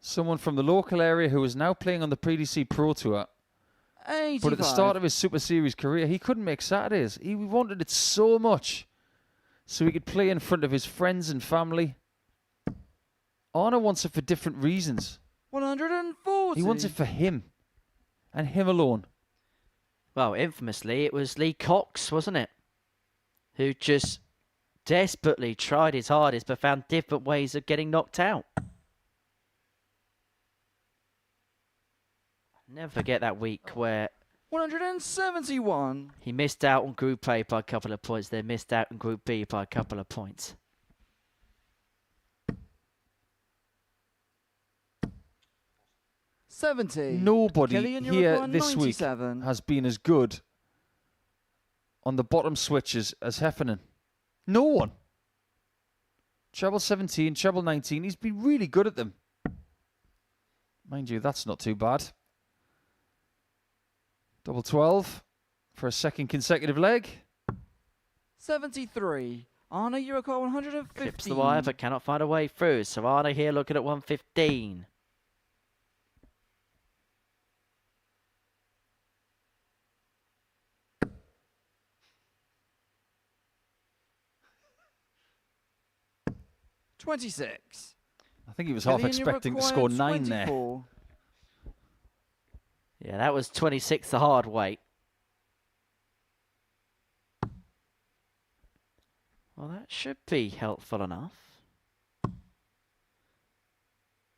Someone from the local area who is now playing on the PDC Pro Tour. 85. But at the start of his Super Series career, he couldn't make Saturdays. He wanted it so much so he could play in front of his friends and family. Arna wants it for different reasons. 140. He wants it for him and him alone. Well, infamously, it was Lee Cox, wasn't it? Who just desperately tried his hardest but found different ways of getting knocked out. Never forget that week where 171. he missed out on Group A by a couple of points, then missed out on Group B by a couple of points. Nobody Killian, you here require this 97. week has been as good on the bottom switches as Heffernan. No one. Treble 17, treble 19. He's been really good at them. Mind you, that's not too bad. Double 12 for a second consecutive leg. 73. Arna, you require 115. Clips the wire but cannot find a way through. So Arna here looking at 115. $26. I think he was half Killian, you expecting to require score 9 there. 24. Yeah, that was 26 the hard way. Well, that should be helpful enough.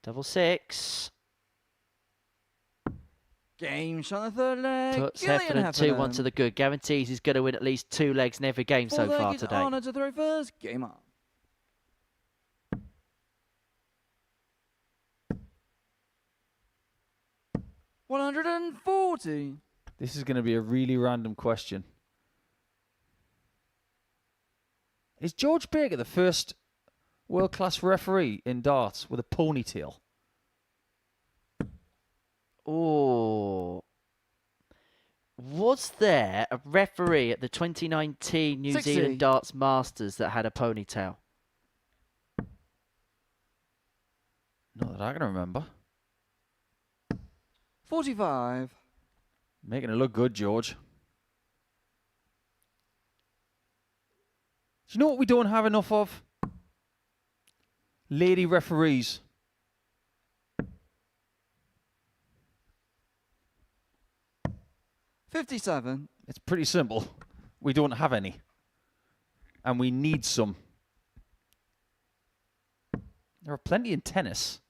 Double 6. Game shot on the third leg. Puts Killian Heffernan 2-1 to the good. Guarantees he's going to win at least 2 legs in every game so far today. Arna to throw first. Game up. $140. This is going to be a really random question. Is George Baker the first world-class referee in darts with a ponytail? Oh. Was there a referee at the 2019 New 60. Zealand Darts Masters that had a ponytail? Not that I can remember. 45. Making it look good, George. Do you know what we don't have enough of? Lady referees. $57. It's pretty simple. We don't have any. And we need some. There are plenty in tennis.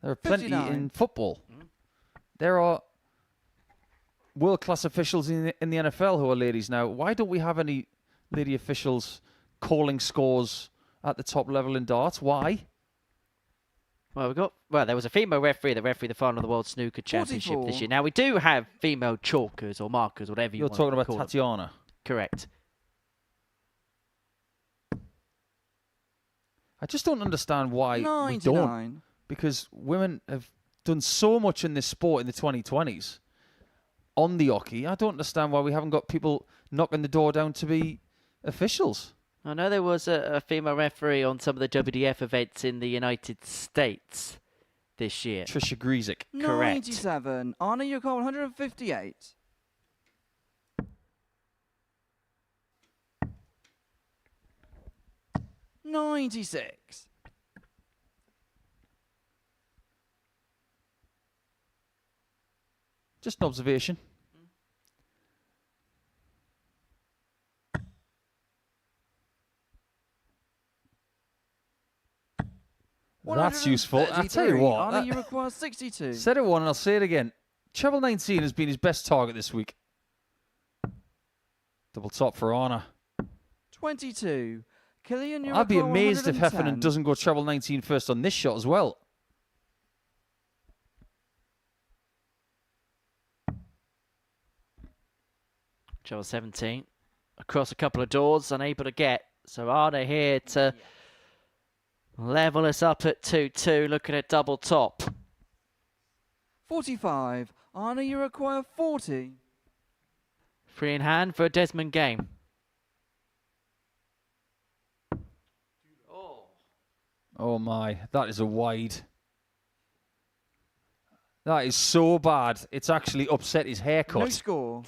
There are plenty 59. in football. There are world-class officials in the NFL who are ladies now. Why don't we have any lady officials calling scores at the top level in darts? Why? Well, there was a female referee that refereed the final of the World Snooker Championship 44. this year. Now, we do have female chalkers or markers, whatever you You're want talking to about call them. Tatiana. Correct. I just don't understand why we 99. don't. Because women have done so much in this sport in the 2020s on the hockey. I don't understand why we haven't got people knocking the door down to be officials. I know there was a female referee on some of the WDF events in the United States this year. Trisha Griesick. Correct. 97. Arna, you require 158. $96. Just an observation. That's useful. I'll tell you what. Arna, you require 62. Said it one and I'll say it again. Treble 19 has been his best target this week. Double top for Arna. 22. Killian, you I'd be require amazed if 110. Heffernan doesn't go treble 19 first on this shot as well. Joel 17. Across a couple of doors, unable to get. So Arne here to level us up at 2-2, looking at double top. 45. Arne, you require 40. Free in hand for a Desmond game. Oh my, that is a wide. That is so bad. It's actually upset his haircut. No score.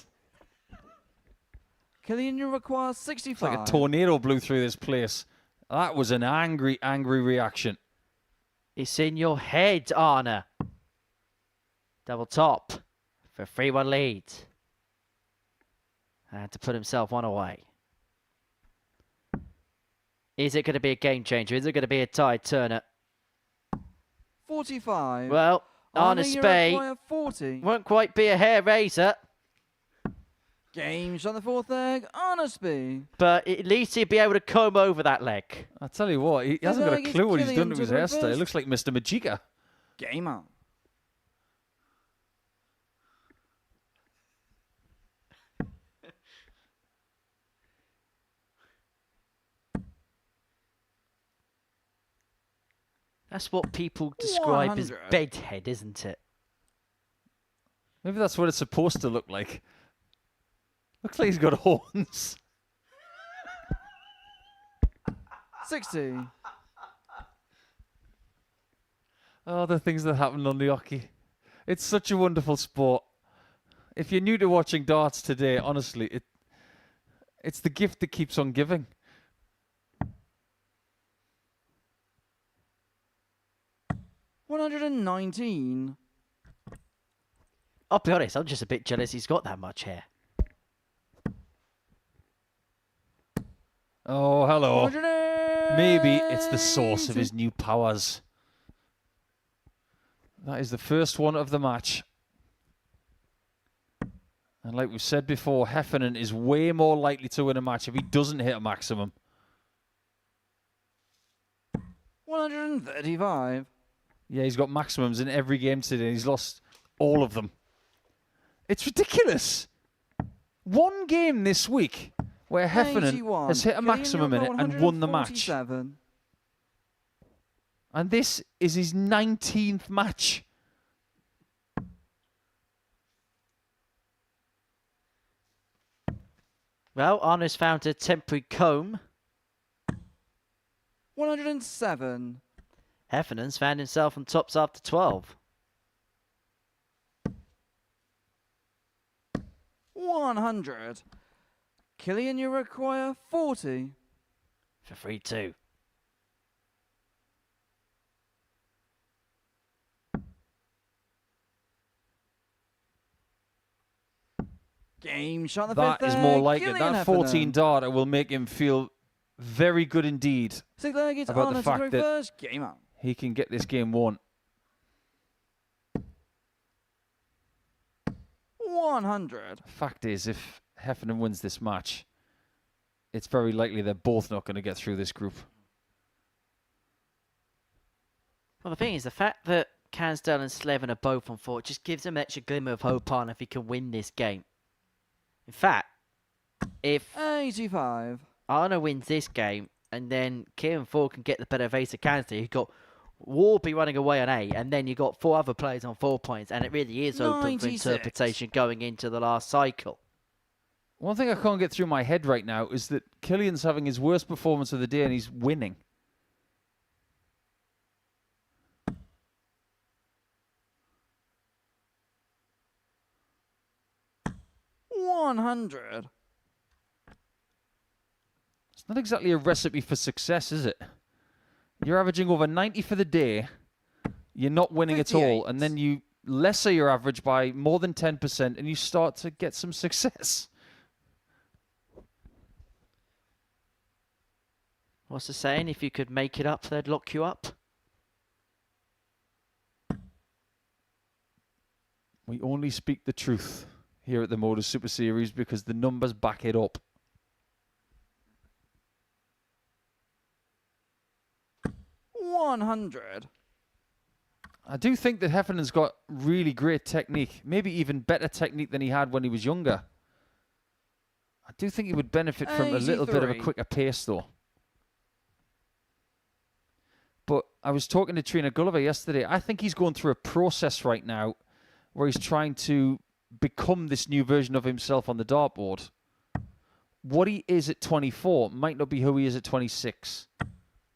Killian, you require 65. It's like a tornado blew through this place. That was an angry, angry reaction. It's in your head, Arne. Double top for 3-1 lead. And to put himself one away. Is it going to be a game changer? Is it going to be a tide turner? 45. Well, Arne Spey 40. won't quite be a hair raiser. Game shot the fourth leg. Arne Spey. But at least he'd be able to comb over that leg. I tell you what, he hasn't got a clue what he's done to his hairstyle. It looks like Mr. Majika. Game on. That's what people describe 100. as bedhead, isn't it? Maybe that's what it's supposed to look like. Looks like he's got horns. 60. Oh, the things that happen on the hockey. It's such a wonderful sport. If you're new to watching darts today, honestly, it's the gift that keeps on giving. $119. I'll be honest, I'm just a bit jealous he's got that much hair. Oh, hello. 180. Maybe it's the source of his new powers. That is the first one of the match. And like we've said before, Heffernan is way more likely to win a match if he doesn't hit a maximum. 135. Yeah, he's got maximums in every game today. He's lost all of them. It's ridiculous. One game this week where Heffernan 81. has hit a maximum in it and won the match. 147. And this is his 19th match. Well, Arne's found a temporary comb. 107. Heffernan's found himself on tops after 12. 100. Killian, you require 40. For 3-2. Game shot the That fifth is leg. more like it. Killian That 14 Heffernan. darter will make him feel very good indeed Sixth leg, it's about Arne the to throw fact that first. Game on. he can get this game won. 100. Fact is, if Heffernan wins this match, it's very likely they're both not going to get through this group. Well, the thing is, the fact that Cansdale and Slevin are both on 4 just gives him an extra glimmer of hope on if he can win this game. In fact, if 85. Arne wins this game and then Kieran Ford can get the better of Asa Cansdale, you've got Warby running away on 8, and then you've got 4 other players on 4 points, and it really is open 96. for interpretation going into the last cycle. One thing I can't get through my head right now is that Killian's having his worst performance of the day and he's winning. $100. It's not exactly a recipe for success, is it? You're averaging over 90 for the day. You're not winning at all. 58. And then you lesser your average by more than 10% and you start to get some success. What's the saying? If you could make it up, they'd lock you up. We only speak the truth here at the Modus Super Series because the numbers back it up. $100. I do think that Heffernan's got really great technique, maybe even better technique than he had when he was younger. I do think he would benefit from a little bit of a 83. quicker pace, though. But I was talking to Trina Gulliver yesterday. I think he's going through a process right now where he's trying to become this new version of himself on the dartboard. What he is at 24 might not be who he is at 26.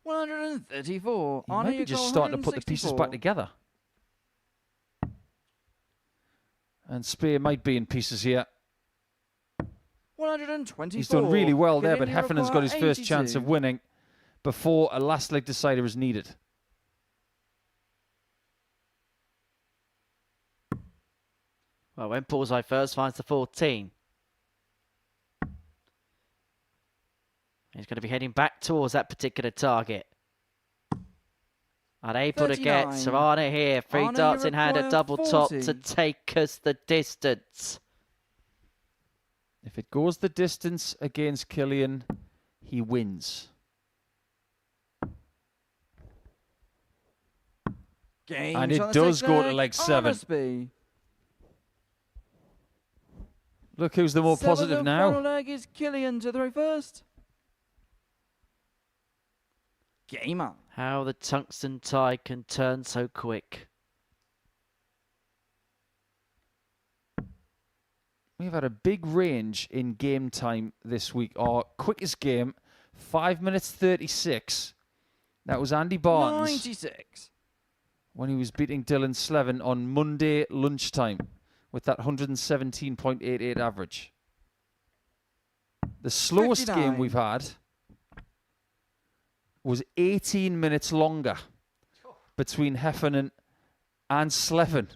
134. He might be just starting to put the pieces back together. And Spear might be in pieces here. 124. He's done really well there, but Killian, you Heffernan's got his require first chance 82. of winning before a last leg decider is needed. Well, when Bullseye first finds the 14, he's going to be heading back towards that particular target. Unable to get 39. Serrano here. 3 Arno, darts you in hand, a require double top 40. to take us the distance. If it goes the distance against Killian, he wins. Game And it shot on the does sixth go to leg 7. Honesby. Look who's the more Seventh positive and now. Final leg is Killian to throw first. Game on. How the tungsten tide can turn so quick. We've had a big range in game time this week. Our quickest game, 5 minutes 36. That was Andy Barnes 96. when he was beating Dylan Slevin on Monday lunchtime with that 117.88 average. The slowest 59. game we've had was 18 minutes longer between Heffernan and Slevin.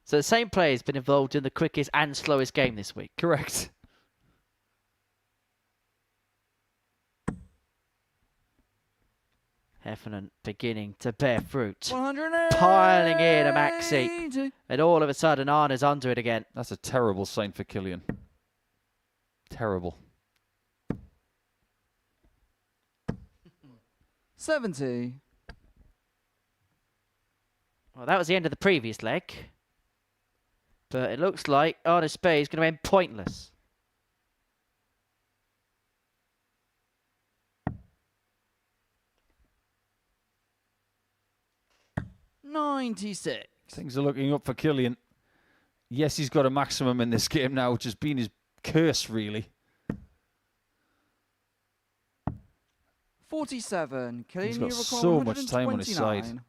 So the same player has been involved in the quickest and slowest game this week. Correct. Heffernan beginning to bear fruit. 180. Piling in a maxi. And all of a sudden, Arna's under it again. That's a terrible sign for Killian. Terrible. 70. Well, that was the end of the previous leg. But it looks like Arna Spey is going to end pointless. $96. Things are looking up for Killian. Yes, he's got a maximum in this game now, which has been his curse, really. 47. Killian, He's got you require so much time on his side. 129.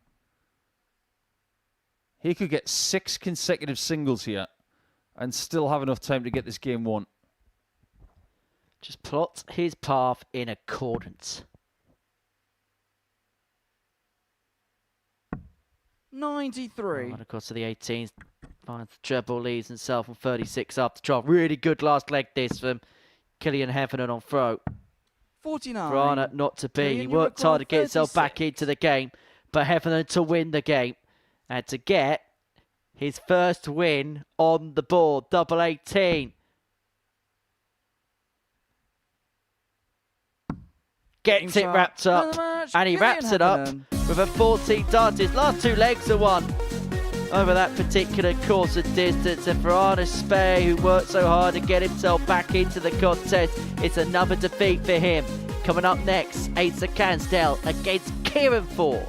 He could get 6 consecutive singles here and still have enough time to get this game won. Just plot his path in accordance. 93. And of course, to the 18s, finds the treble, leads himself on 36 after 12. Really good last leg this from Killian Heffernan on throw. 49. For Arna not to be. Killian, He you worked hard to require get himself back 36. into the game, but Heffernan to win the game and to get his first win on the board. Double 18. Gets it shot. wrapped Man up, of the match, and he Killian wraps it up Heffernan. with a 14 dart. His last 2 legs are won over that particular course of distance. And for Arna Spey, who worked so hard to get himself back into the contest, it's another defeat for him. Coming up next, Asa Cansdale against Kieran Ford.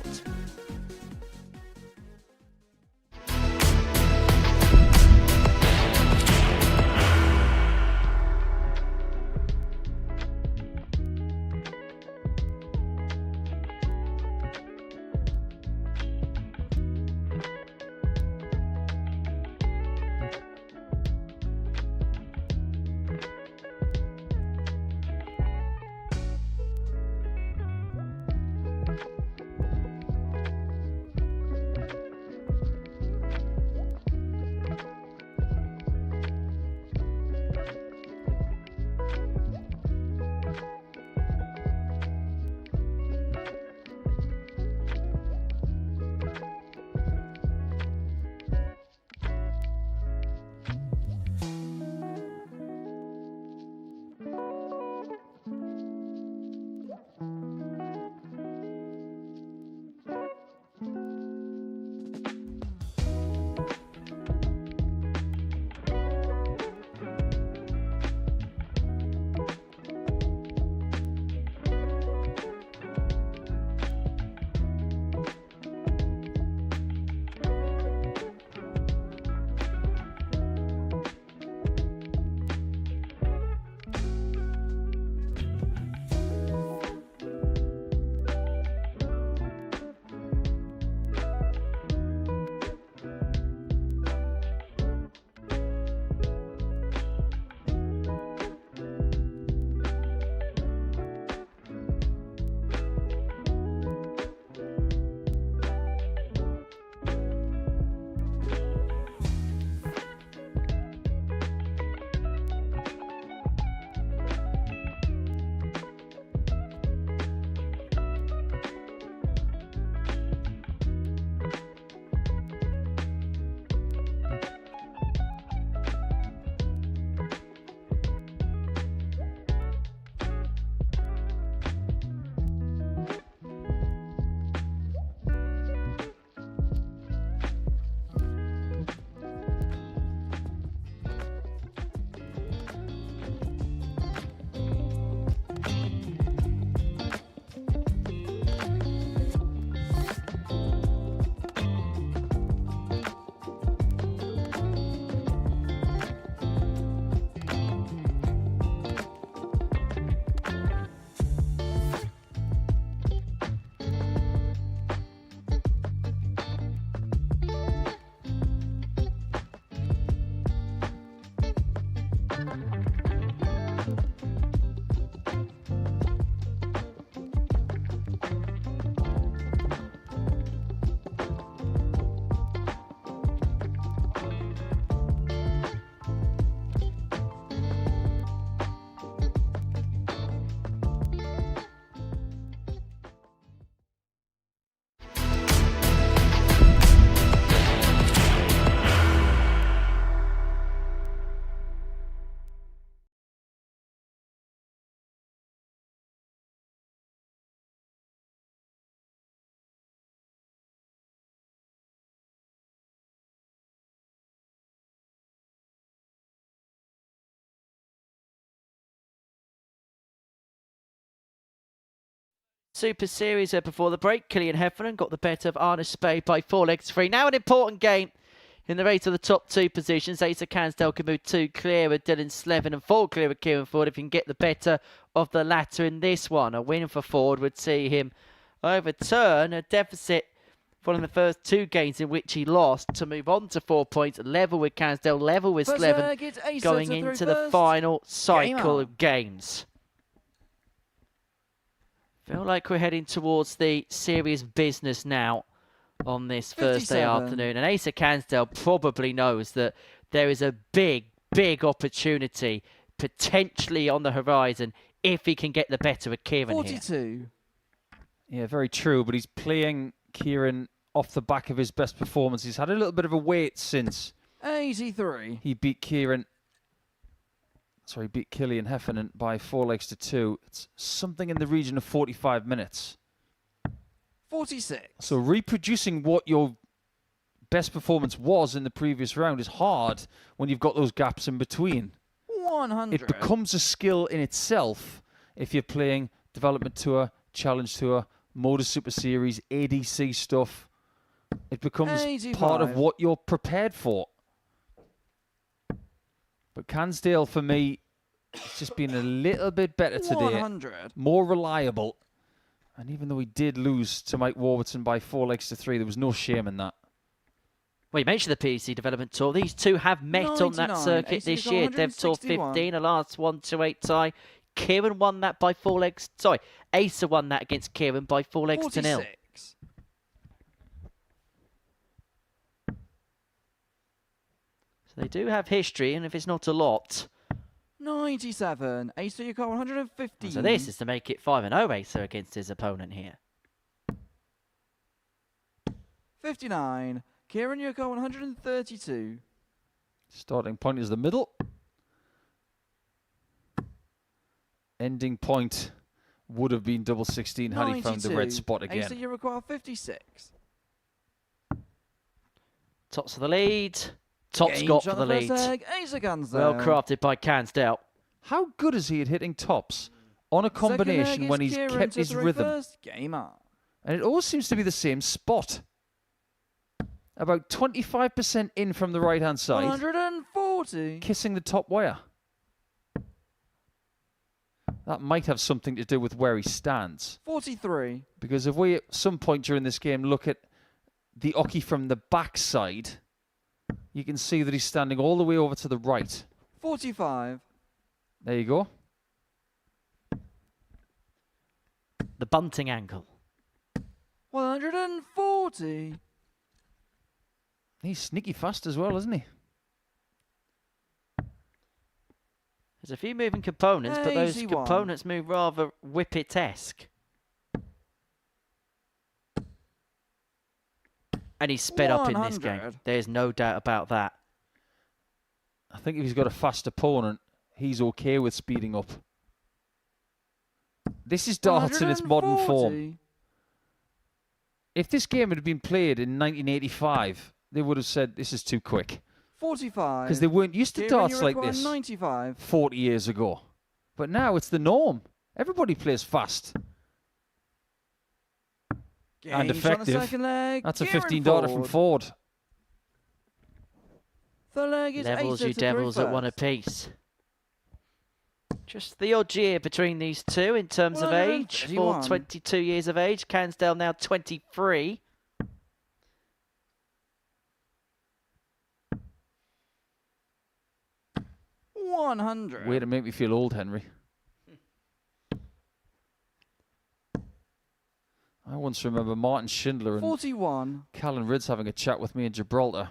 Super Series before the break. Killian Heffernan got the better of Arne Spade by 4-3. Now an important game in the race of the top 2 positions. Asa Cansdale can move 2 clear of Dylan Slevin and 4 clear of Kieran Ford if he can get the better of the latter in this one. A win for Ford would see him overturn a deficit following the first 2 games in which he lost to move on to 4 points, level with Cansdale, level with Slevin, going into the final cycle of games. Feel like we're heading towards the serious business now on this Thursday afternoon. And Asa Cansdale probably knows that there is a big, big opportunity potentially on the horizon if he can get the better of Kieran 42. Here. Yeah, very true. But he's playing Kieran off the back of his best performance. He's had a little bit of a wait since 83. he beat Killian Heffernan by 4-2. It's something in the region of 45 minutes. 46. So reproducing what your best performance was in the previous round is hard when you've got those gaps in between. 100. It becomes a skill in itself if you're playing Development Tour, Challenge Tour, Modus Super Series, ADC stuff. It becomes 85. part of what you're prepared for. But Cansdale, for me, has just been a little bit better today. 100. More reliable. And even though he did lose to Mike Warburton by 4-3, there was no shame in that. Well, you mentioned the PDC Development Tour. These two have met 99. on that circuit this year. Dev Tour 15, a last 1-8 tie. Kieran won that by 4 legs. Sorry, Asa won that against Kieran by 4-0. So they do have history, and if it's not a lot. 97. Asa, you got 115. So this is to make it 5-0 Asa against his opponent here. 59. Kieran, you got 132. Starting point is the middle. Ending point would have been double 16 had he found the red spot again. Asa, you require 56. Tops of the lead. Top Scott for the lead. Asa Cansdale. Well crafted by Cansdale. How good is he at hitting tops on a combination when he's kept his rhythm? Game on. And it always seems to be the same spot. About 25% in from the right-hand side. 140. Kissing the top wire. That might have something to do with where he stands. 43. Because if we, at some point during this game, look at the Oki from the backside, you can see that he's standing all the way over to the right. 45. There you go. The bunting angle. 140. He's sneaky fast as well, isn't he? There's a few moving components, but those 81. components move rather Whippet-esque. And he's sped up in this game. 100. There's no doubt about that. I think if he's got a fast opponent, he's okay with speeding up. This is darts in its modern form. If this game had been played in 1985, they would have said this is too quick. 45. Because they weren't used to darts like this 95. 40 years ago. But now it's the norm. Everybody plays fast. And effective. That's a 15 darter from Ford. The leg is Levels you devils at 1 apiece. Just the odd year between these two in terms of age. Ford 22 years of age. Cansdale now 23. $100. Way to make me feel old, Henry. I once remember Martin Schindler and 41. Callan Ridds having a chat with me in Gibraltar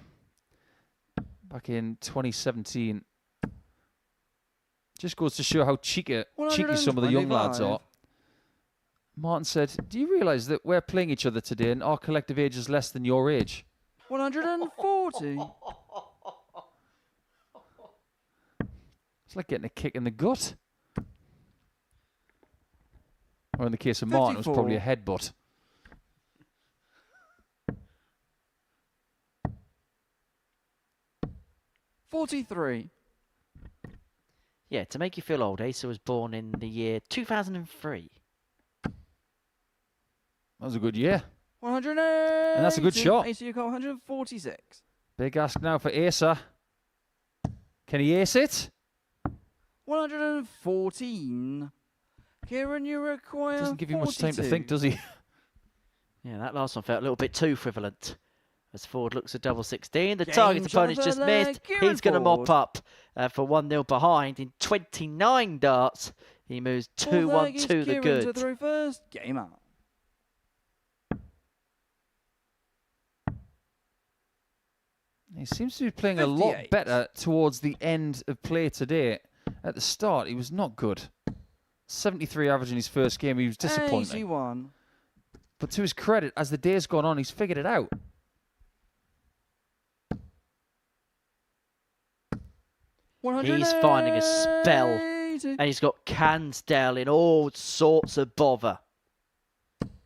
back in 2017. Just goes to show how cheeky some of the young lads are. Martin said, "Do you realise that we're playing each other today and our collective age is less than your age?" 140. It's like getting a kick in the gut. Or in the case of Martin, it was probably a headbutt. $43. Yeah, to make you feel old, Asa was born in the year 2003. That was a good year. 100. And that's a good shot. Asa Yuko 146. Big ask now for Asa. Can he ace it? 114. Kieran, you require Doesn't give you much time to 42. think, does he? Yeah, that last one felt a little bit too frivolent. As Ford looks at double 16, the Game target opponent's shot just of the leg, missed. Kieran He's going to mop Ford. up for 1-0 behind in 29 darts. He moves 2-1 to the Kieran good. to throw first. Game up. He seems to be playing a lot 58. better towards the end of play today. At the start, he was not good. 73 average in his first game. He was disappointing. 81. But to his credit, as the day's gone on, he's figured it out. He's finding a spell. And he's got Cansdale in all sorts of bother.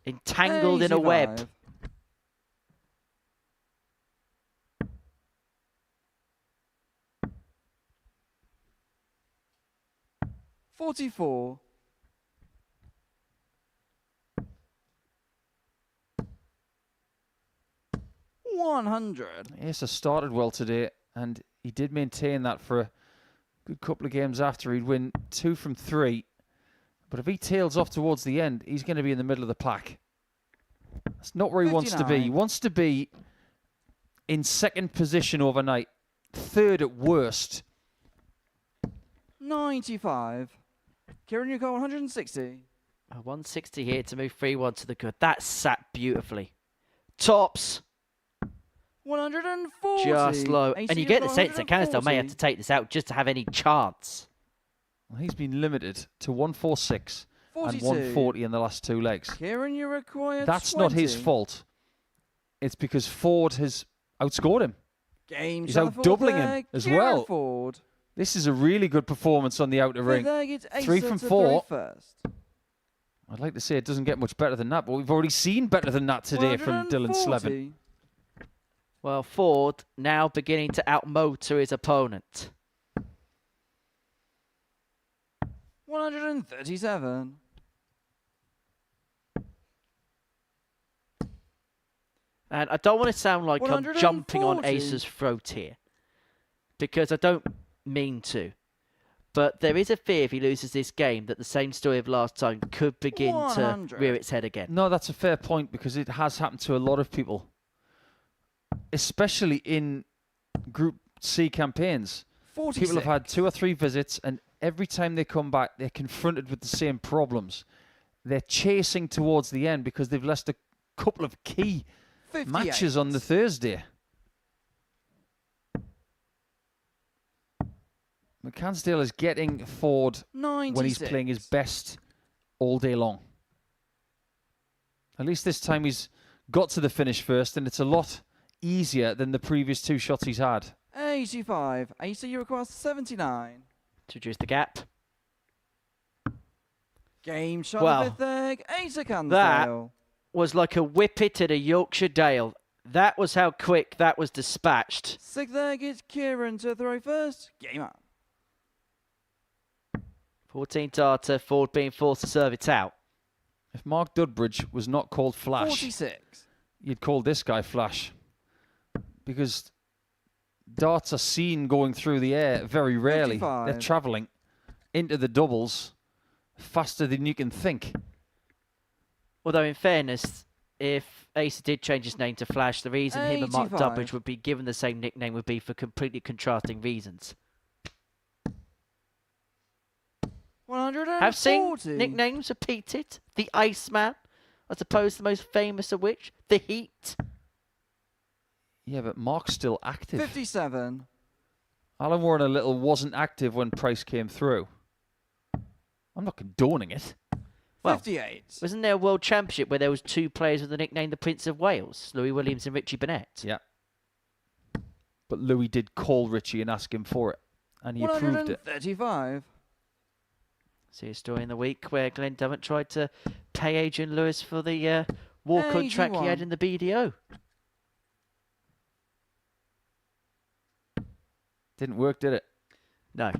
Entangled in a web. 44. Asa started well today, and he did maintain that for a good couple of games after. He'd win 2 from 3. But if he tails off towards the end, he's going to be in the middle of the pack. That's not where he wants to be. 59. He wants to be in second position overnight, third at worst. 95. Kieran, you got 160. 160 here to move 3-1 to the good. That sat beautifully. Tops. 140. Just low. AC, And you you've get the got sense that Canistel may have 140. to take this out just to have any chance. Well, he's been limited to 146 and 42. 140 in the last 2 legs. Kieran, you require That's 20. not his fault. It's because Ford has outscored him. Game He's shot out for doubling the him as Kieran well. Ford. This is a really good performance on the outer ring. 3 from 4. I'd like to say it doesn't get much better than that, but we've already seen better than that today from Dylan Slevin. Well, Ford now beginning to outmotor his opponent. 137. And I don't want to sound like I'm jumping on 140. Asa's throat here, because I don't mean to. But there is a fear if he loses this game that the same story of last time could begin 100. to rear its head again. No, that's a fair point because it has happened to a lot of people, especially in Group C campaigns. 46. People have had 2 or 3 visits, and every time they come back, they're confronted with the same problems. They're chasing towards the end because they've lost a couple of key 58. matches on the Thursday. McCansdale is getting Ford 96. when he's playing his best all day long. At least this time he's got to the finish first, and it's a lot easier than the previous 2 shots he's had. 85. Asa, you require 79. To reduce the gap. Game shot Well, of the fifth egg. Asa That Cansdale. was like a whippet at a Yorkshire Dale. That was how quick that was dispatched. Sixth egg is Kieran to throw first. Game up. 14 darter, Ford being forced to serve it out. If Mark Dudbridge was not called Flash, 46. you'd call this guy Flash. Because darts are seen going through the air very rarely. 55. They're travelling into the doubles faster than you can think. Although, in fairness, if Asa did change his name to Flash, the reason him and Mark 85. Dudbridge would be given the same nickname would be for completely contrasting reasons. 140. Have seen nicknames repeated. The Iceman, as opposed to the most famous of which, the Heat. Yeah, but Mark's still active. 57. Alan Warren a little wasn't active when Price came through. I'm not condoning it. Well, 58. Wasn't there a World Championship where there was 2 players with the nickname the Prince of Wales, Louis Williams and Richie Burnett? Yeah. But Louis did call Richie and ask him for it, and he approved it. 135. See a story in the week where Glenn Dummett tried to pay Adrian Lewis for the war contract he had 81. in the BDO. Didn't work, did it? No.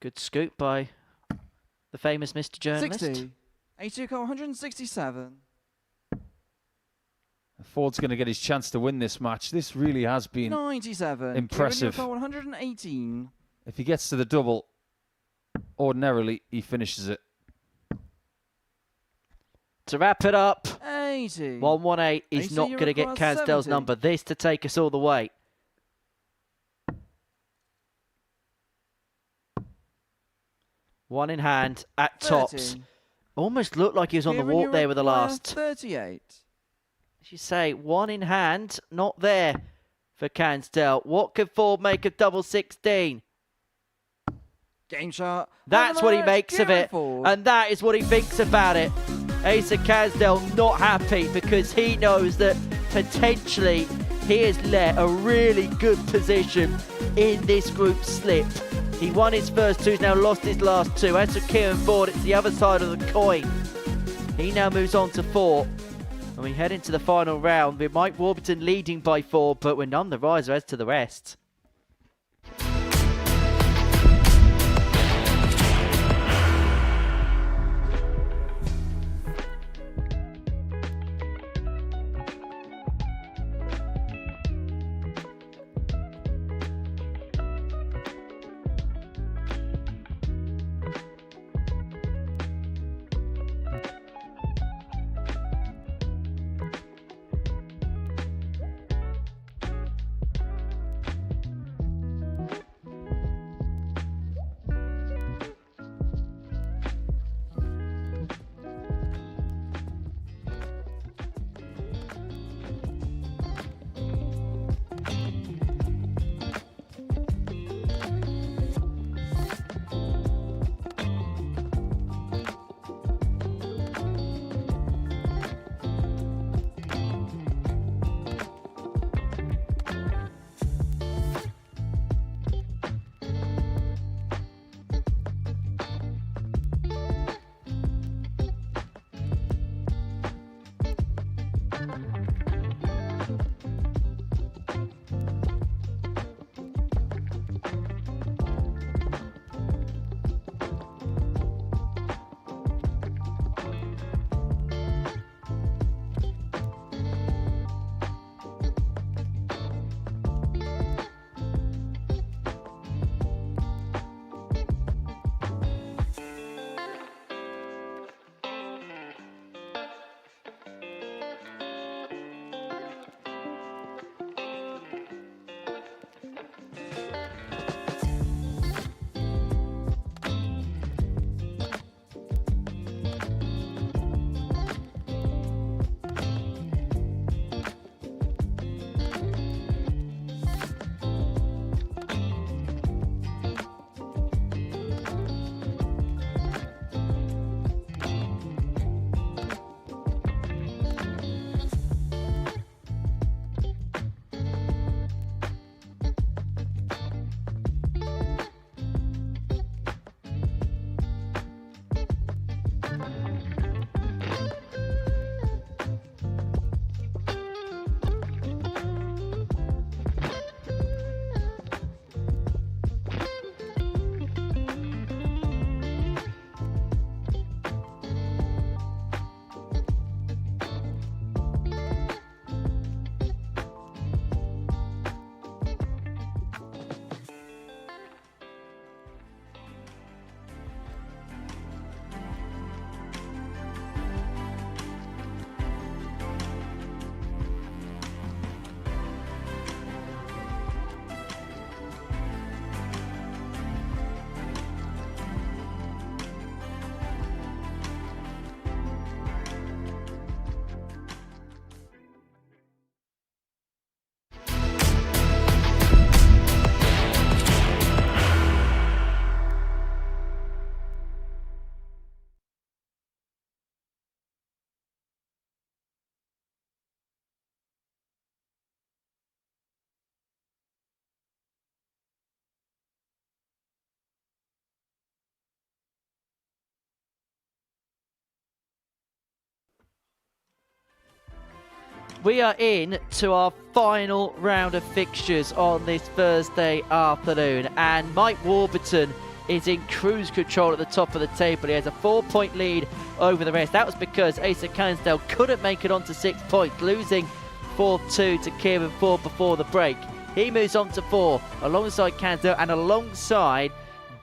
Good scoop by the famous Mr. Journalist. 60. A2 167. Ford's going to get his chance to win this match. This really has been 97. impressive. 118. If he gets to the double, ordinarily he finishes it. To wrap it up, 80. 118 is 80, not you going to get require Cansdale's 70. number. This to take us all the way. One in hand at 30. tops. Almost looked like he was on the Kieran, you walk there with the require last. 38. As you say, one in hand, not there for Cansdale. What could Ford make of double 16? Game shot. That's what he makes of it, and that is what he thinks about it. Asa Cansdale not happy because he knows that potentially he has let a really good position in this group slip. He won his first two, he's now lost his last two. As for Kieran Ford, it's the other side of the coin. He now moves on to 4. And we head into the final round with Mike Warburton leading by 4, but we're none the riser as to the rest. We are in to our final round of fixtures on this Thursday afternoon, and Mike Warburton is in cruise control at the top of the table. He has a 4-point lead over the rest. That was because Asa Cansdale couldn't make it on to 6 points, losing 4-2 to Kieran Ford before the break. He moves on to 4 alongside Cansdale and alongside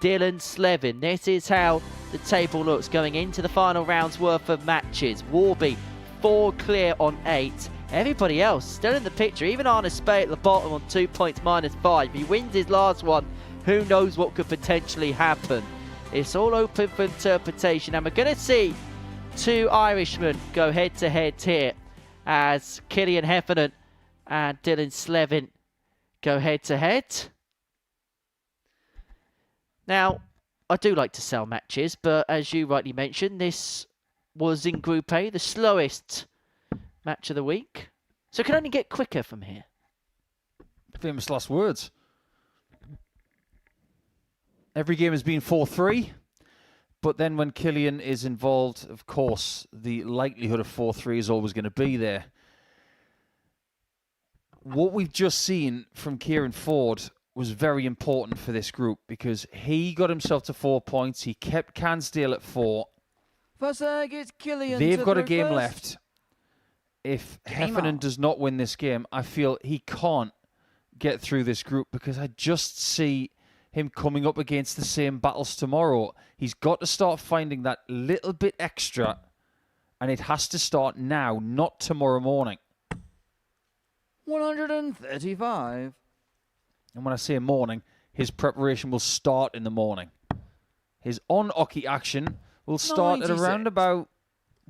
Dylan Slevin. This is how the table looks going into the final round's worth of matches. Warby 4 clear on 8. Everybody else still in the picture. Even Arne Spey at the bottom on 2 points -5. He wins his last one. Who knows what could potentially happen? It's all open for interpretation, and we're going to see 2 Irishmen go head-to-head here as Killian Heffernan and Dylan Slevin go head-to-head. Now, I do like to sell matches, but as you rightly mentioned, this was in Group A, the slowest match of the week. So it can only get quicker from here. Famous last words. Every game has been 4-3, but then when Killian is involved, of course, the likelihood of 4-3 is always going to be there. What we've just seen from Kieran Ford was very important for this group because he got himself to 4 points. He kept Cansdale at 4. First leg is Killian. They've got a game left. If Heffernan does not win this game, I feel he can't get through this group because I just see him coming up against the same battles tomorrow. He's got to start finding that little bit extra, and it has to start now, not tomorrow morning. 135. And when I say morning, his preparation will start in the morning. His on-ocky action will start at around about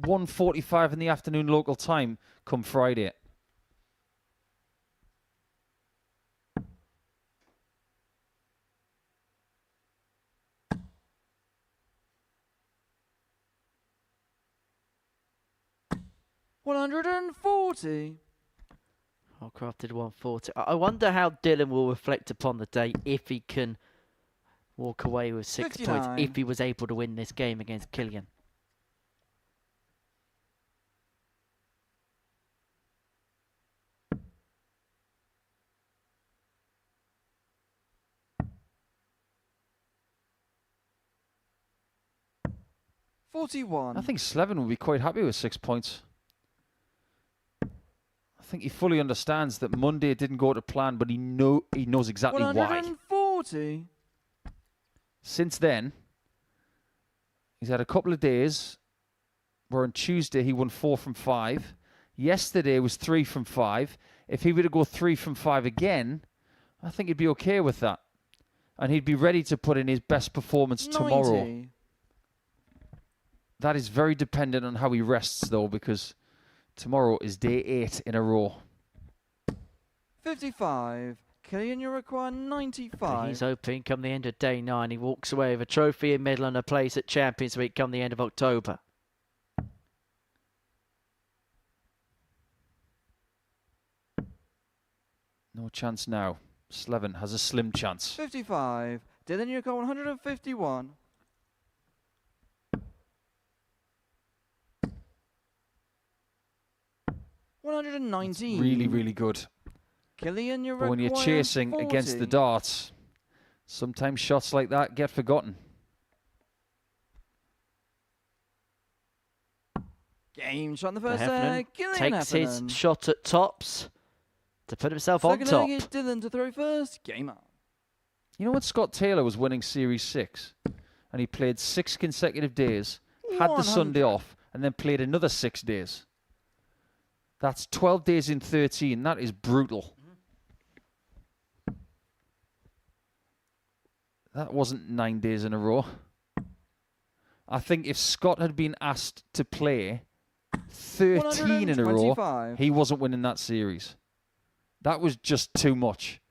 1:45 in the afternoon local time come Friday. $140. Holcraft did 140. I wonder how Dylan will reflect upon the day if he can walk away with 6 points, if he was able to win this game against Killian. $41. I think Slevin will be quite happy with 6 points. I think he fully understands that Monday didn't go to plan, but he knows exactly 140. why. Since then, he's had a couple of days where on Tuesday he won 4 from 5. Yesterday was 3 from 5. If he were to go 3 from 5 again, I think he'd be okay with that. And he'd be ready to put in his best performance 90. tomorrow. That is very dependent on how he rests, though, because tomorrow is day 8 in a row. 55. Killian, you require 95. He's hoping come the end of day 9, he walks away with a trophy in medal and a place at Champions Week come the end of October. No chance now. Slevin has a slim chance. 55. Dylan, you require 151. $119. Really, really good. Killian, you But when you're chasing 40. against the darts, sometimes shots like that get forgotten. Game shot in the first Heffernan leg. Killian takes Heffernan. his shot at tops to put himself on Second top. leg is Dylan to throw first. Game on. You know when Scott Taylor was winning Series 6 and he played 6 consecutive days, had the Sunday off, and then played another 6 days? That's 12 days in 13. That is brutal. That wasn't 9 days in a row. I think if Scott had been asked to play 13 in a row, 125. he wasn't winning that series. That was just too much.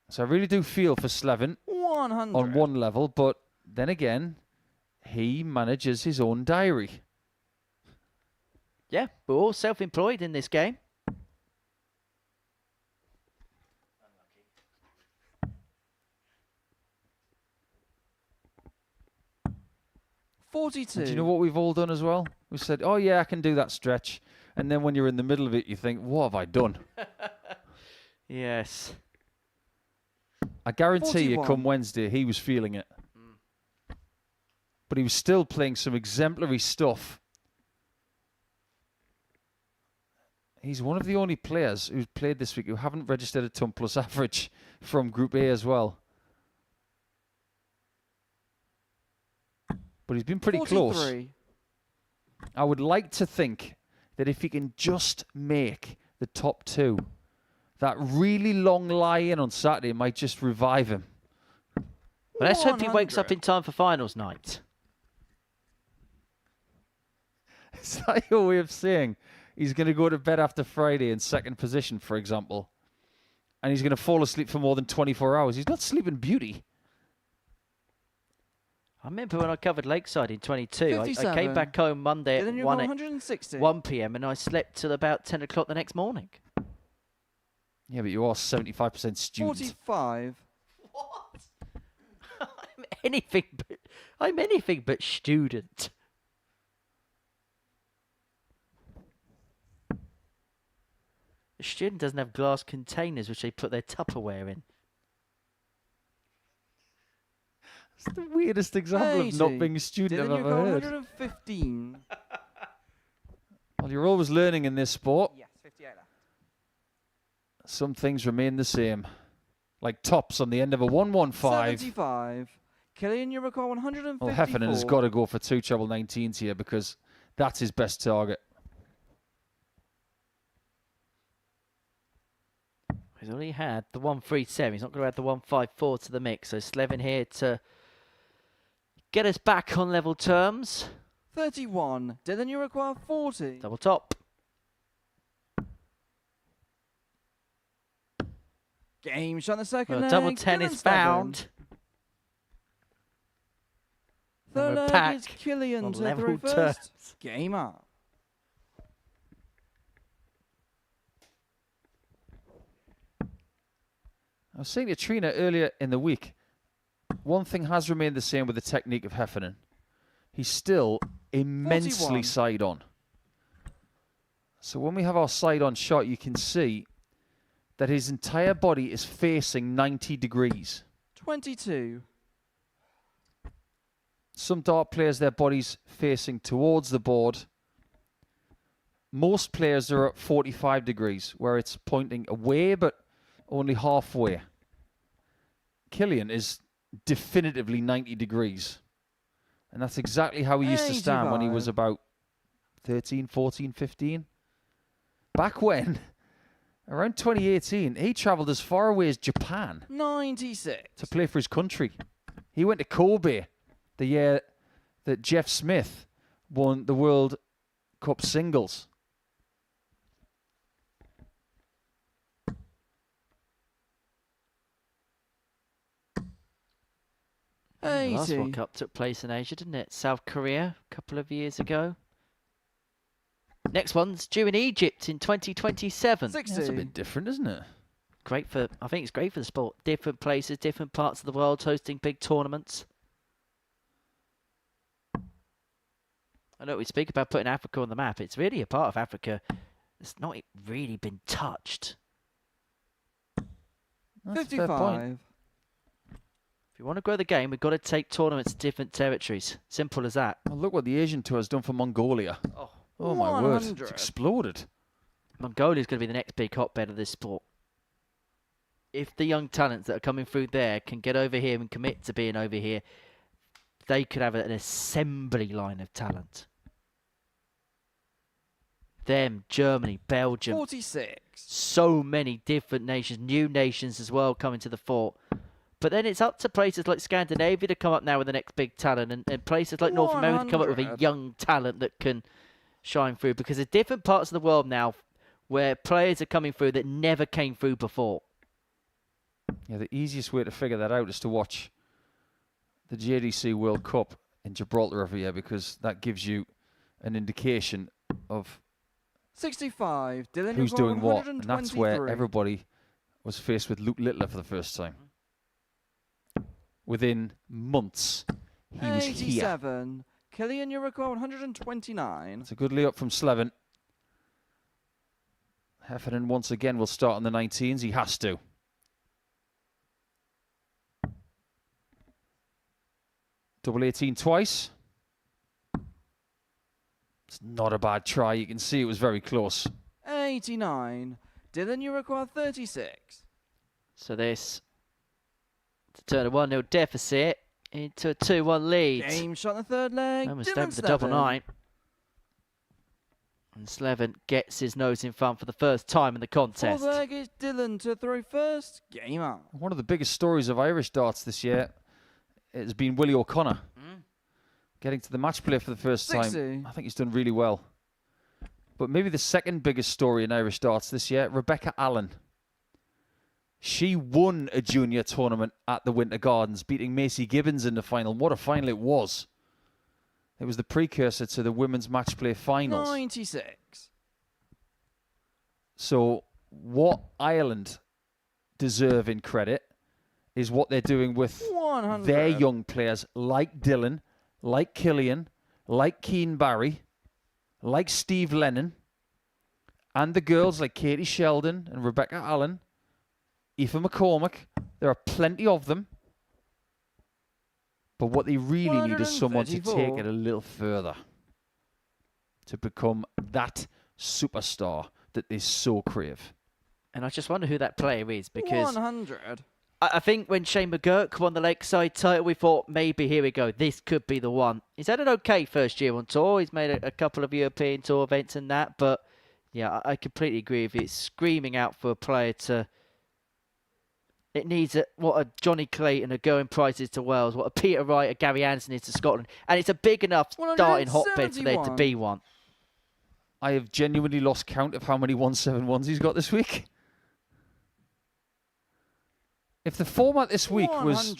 So I really do feel for Slevin 100. on one level, but then again, he manages his own diary. Yeah, we're all self-employed in this game. $42. And do you know what we've all done as well? We said, oh yeah, I can do that stretch. And then when you're in the middle of it, you think, what have I done? Yes. I guarantee you, 41. come Wednesday, he was feeling it. But he was still playing some exemplary stuff. He's one of the only players who's played this week who haven't registered a ton plus average from Group A as well. But he's been pretty 43. close. I would like to think that if he can just make the top 2, that really long lie-in on Saturday might just revive him. Well, let's hope he wakes up in time for finals night. Is that your way of saying he's going to go to bed after Friday in second position, for example, and he's going to fall asleep for more than 24 hours? He's not sleeping beauty. I remember when I covered Lakeside in 22, I 57. came back home Monday Dylan, at you're 1 1 p.m. and I slept till about 10 o'clock the next morning. Yeah, but you are 75% student. 45. What? I'm anything but student. A student doesn't have glass containers which they put their Tupperware in. It's the weirdest example of not being a student Dylan, I've you've ever got heard. 115. Well, you're always learning in this sport. Yes, 58 left. Some things remain the same. Like tops on the end of a 115. 75. Killian, you require 154. Well, Heffernan has got to go for 2 treble 19s here because that's his best target. He's already had the 137. He's not going to add the 154 to the mix. So Slevin here to get us back on level terms. 31. Dylan, you require 40. Double top. Game shot in the second Well, leg. double 10 is Dylan's found. Third And we're leg back is Killian on to level throw first. terms. Game up. I was saying to Trina earlier in the week, one thing has remained the same with the technique of Heffernan. He's still immensely 41. side on. So when we have our side on shot, you can see that his entire body is facing 90 degrees. 22. Some dart players, their bodies facing towards the board. Most players are at 45 degrees, where it's pointing away, but only halfway. Killian is definitively 90 degrees. And that's exactly how he used to stand when he was 85. about 13, 14, 15. Back when, around 2018, he travelled as far away as Japan 96. to play for his country. He went to Kobe the year that Jeff Smith won the World Cup singles. The last 80. World Cup took place in Asia, didn't it? South Korea a couple of years ago. Next one's due in Egypt in 2027. 60. That's a bit different, isn't it? Great for, I think it's great for the sport. Different places, different parts of the world hosting big tournaments. I know we speak about putting Africa on the map. It's really a part of Africa that's not really been touched. That's a fair point. 55. If you want to grow the game, we've got to take tournaments to different territories. Simple as that. Well, look what the Asian tour has done for Mongolia. Oh my word, 100. it's exploded. Mongolia's going to be the next big hotbed of this sport. If the young talents that are coming through there can get over here and commit to being over here, they could have an assembly line of talent. Them, Germany, Belgium, 46. so many different nations, new nations as well coming to the fore. But then it's up to places like Scandinavia to come up now with the next big talent, and places like North America to come up with a 100. young talent that can shine through. Because there's different parts of the world now where players are coming through that never came through before. Yeah, the easiest way to figure that out is to watch the JDC World Cup in Gibraltar every year, because that gives you an indication of 65. Dylan, who's you've got doing what. And that's where 123. everybody was faced with Luke Littler for the first time. Within months, he was here. 87. Killian, you require 129. It's a good layup from Slevin. Heffernan once again will start on the 19s. He has to. Double 18 twice. It's not a bad try. You can see it was very close. 89. Dylan, you require 36. So this to turn a 1-0 deficit into a 2-1 lead. Game shot in the third leg. Almost Dylan done with the double Slevin. 9. And Slevin gets his nose in front for the first time in the contest. Fourth leg is Dylan to throw first. Game on. One of the biggest stories of Irish darts this year has been Willie O'Connor. Getting to the match play for the first 60. time. I think he's done really well. But maybe the second biggest story in Irish darts this year, Rebecca Allen. She won a junior tournament at the Winter Gardens, beating Macy Gibbons in the final. What a final it was. It was the precursor to the women's match play finals. 96. So what Ireland deserve in credit is what they're doing with 100. their young players like Dylan, like Killian, like Keane Barry, like Steve Lennon, and the girls like Katie Sheldon and Rebecca Allen, Aoife McCormick. There are plenty of them. But what they really need is someone to take it a little further. To become that superstar that they so crave. And I just wonder who that player is, because 100. I think when Shane McGurk won the Lakeside title, we thought maybe here we go, this could be the one. He's had an okay first year on tour. He's made a couple of European tour events and that, but yeah, I completely agree with you. It's screaming out for a player to... It needs what a Johnny Clayton, a going prizes to Wales, what a Peter Wright, a Gary Anderson is to Scotland. And it's a big enough starting hotbed for there to be one. I have genuinely lost count of how many 171s he's got this week. If the format this week was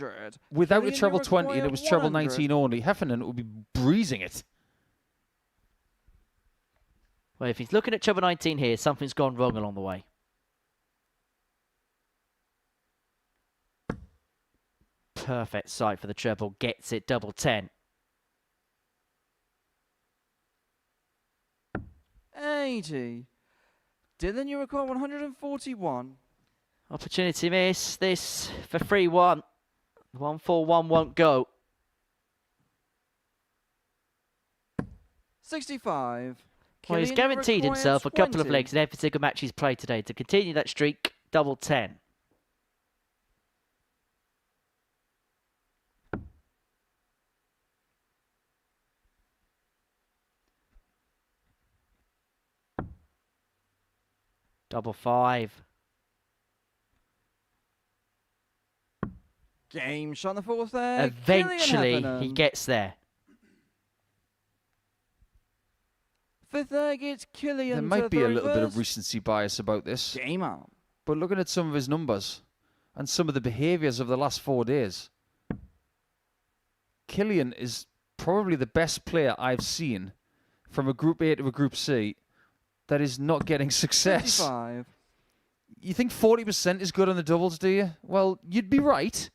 without a treble 20 and it was treble 19 only, Heffernan would be breezing it. Well, if he's looking at treble 19 here, something's gone wrong along the way. Perfect sight for the treble, gets it double 10. 80. Dylan, you require 141. Opportunity miss. This for 3-1. 1-4-1 won't go. 65. Well, he's guaranteed himself a couple of legs in every single match he's played today to continue that streak. Double 10. Double 5. Game shot on the fourth leg. Eventually, he gets there. Fifth leg, it's Killian. There might be a little bit of recency bias about this. Game on. But looking at some of his numbers and some of the behaviours of the last 4 days, Killian is probably the best player I've seen from a Group A to a Group C that is not getting success. 55. You think 40% is good on the doubles, do you? Well, you'd be right.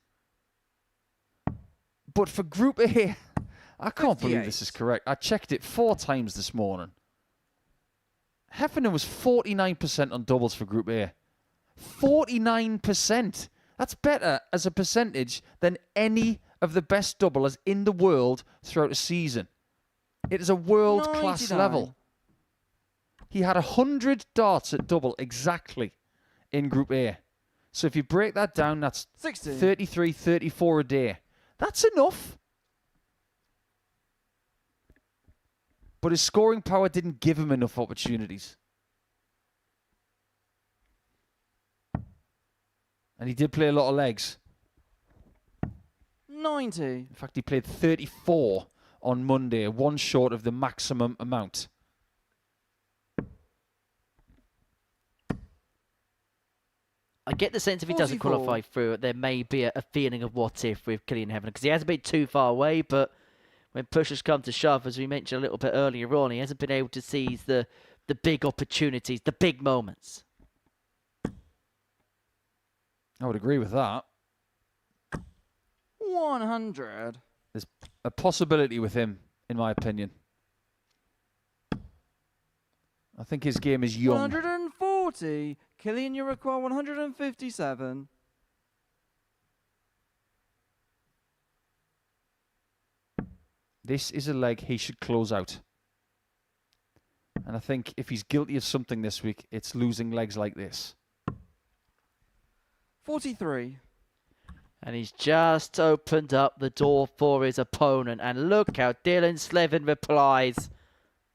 But for Group A, I can't believe this is correct. I checked it 4 times this morning. Heffernan was 49% on doubles for Group A. 49%. That's better as a percentage than any of the best doublers in the world throughout a season. It is a world-class level. He had 100 darts at double exactly in Group A. So if you break that down, that's 60. 33, 34 a day. That's enough. But his scoring power didn't give him enough opportunities. And he did play a lot of legs. 90. In fact, he played 34 on Monday, 1 short of the maximum amount. I get the sense if he doesn't qualify through, there may be a feeling of what if with Killian Heffernan, because he hasn't been too far away, but when push has come to shove, as we mentioned a little bit earlier on, he hasn't been able to seize the big opportunities, the big moments. I would agree with that. 100. There's a possibility with him, in my opinion. I think his game is young. 140. Killian, you require 157. This is a leg he should close out. And I think if he's guilty of something this week, it's losing legs like this. 43. And he's just opened up the door for his opponent. And look how Dylan Slevin replies.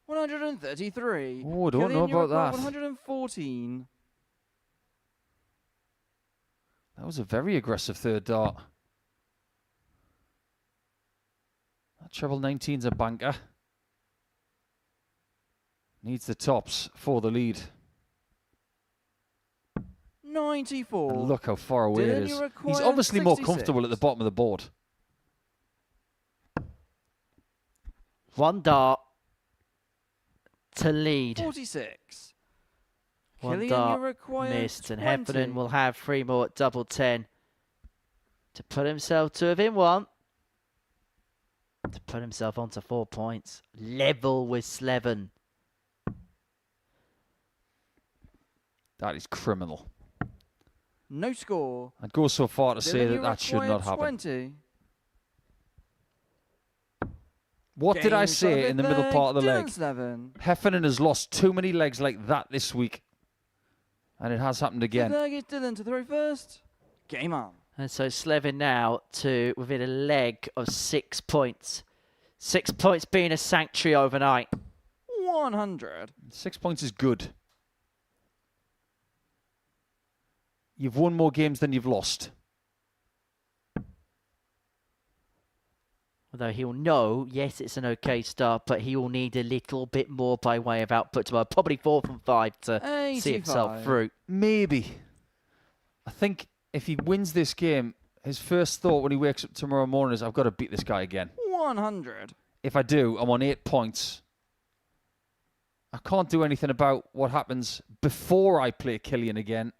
133. Oh, I don't know about that. 114. That was a very aggressive third dart. That treble 19's a banker. Needs the tops for the lead. 94. And look how far away Dylan, it you is. require He's obviously more 66. comfortable at the bottom of the board. One dart to lead. 46. One Killian, dart you require missed, and 20. Heffernan will have 3 more at double 10 to put himself to within 1. To put himself onto 4 points. Level with Slevin. That is criminal. No score. I'd go so far to say Dylan, that you that should require not happen. 20. What did I Game say shot in the middle leg, part of the Dylan leg? Slevin. Heffernan has lost too many legs like that this week. And it has happened again. Fifth leg is Dylan to throw first. Game on. And so Slevin now to within a leg of 6 points. 6 points being a sanctuary overnight. 100. 6 points is good. You've won more games than you've lost. Although he'll know, yes, it's an okay start, but he will need a little bit more by way of output tomorrow. Probably 4 from 5 to see himself 85. through. Maybe. I think if he wins this game, his first thought when he wakes up tomorrow morning is, I've got to beat this guy again. 100. If I do, I'm on 8 points. I can't do anything about what happens before I play Killian again.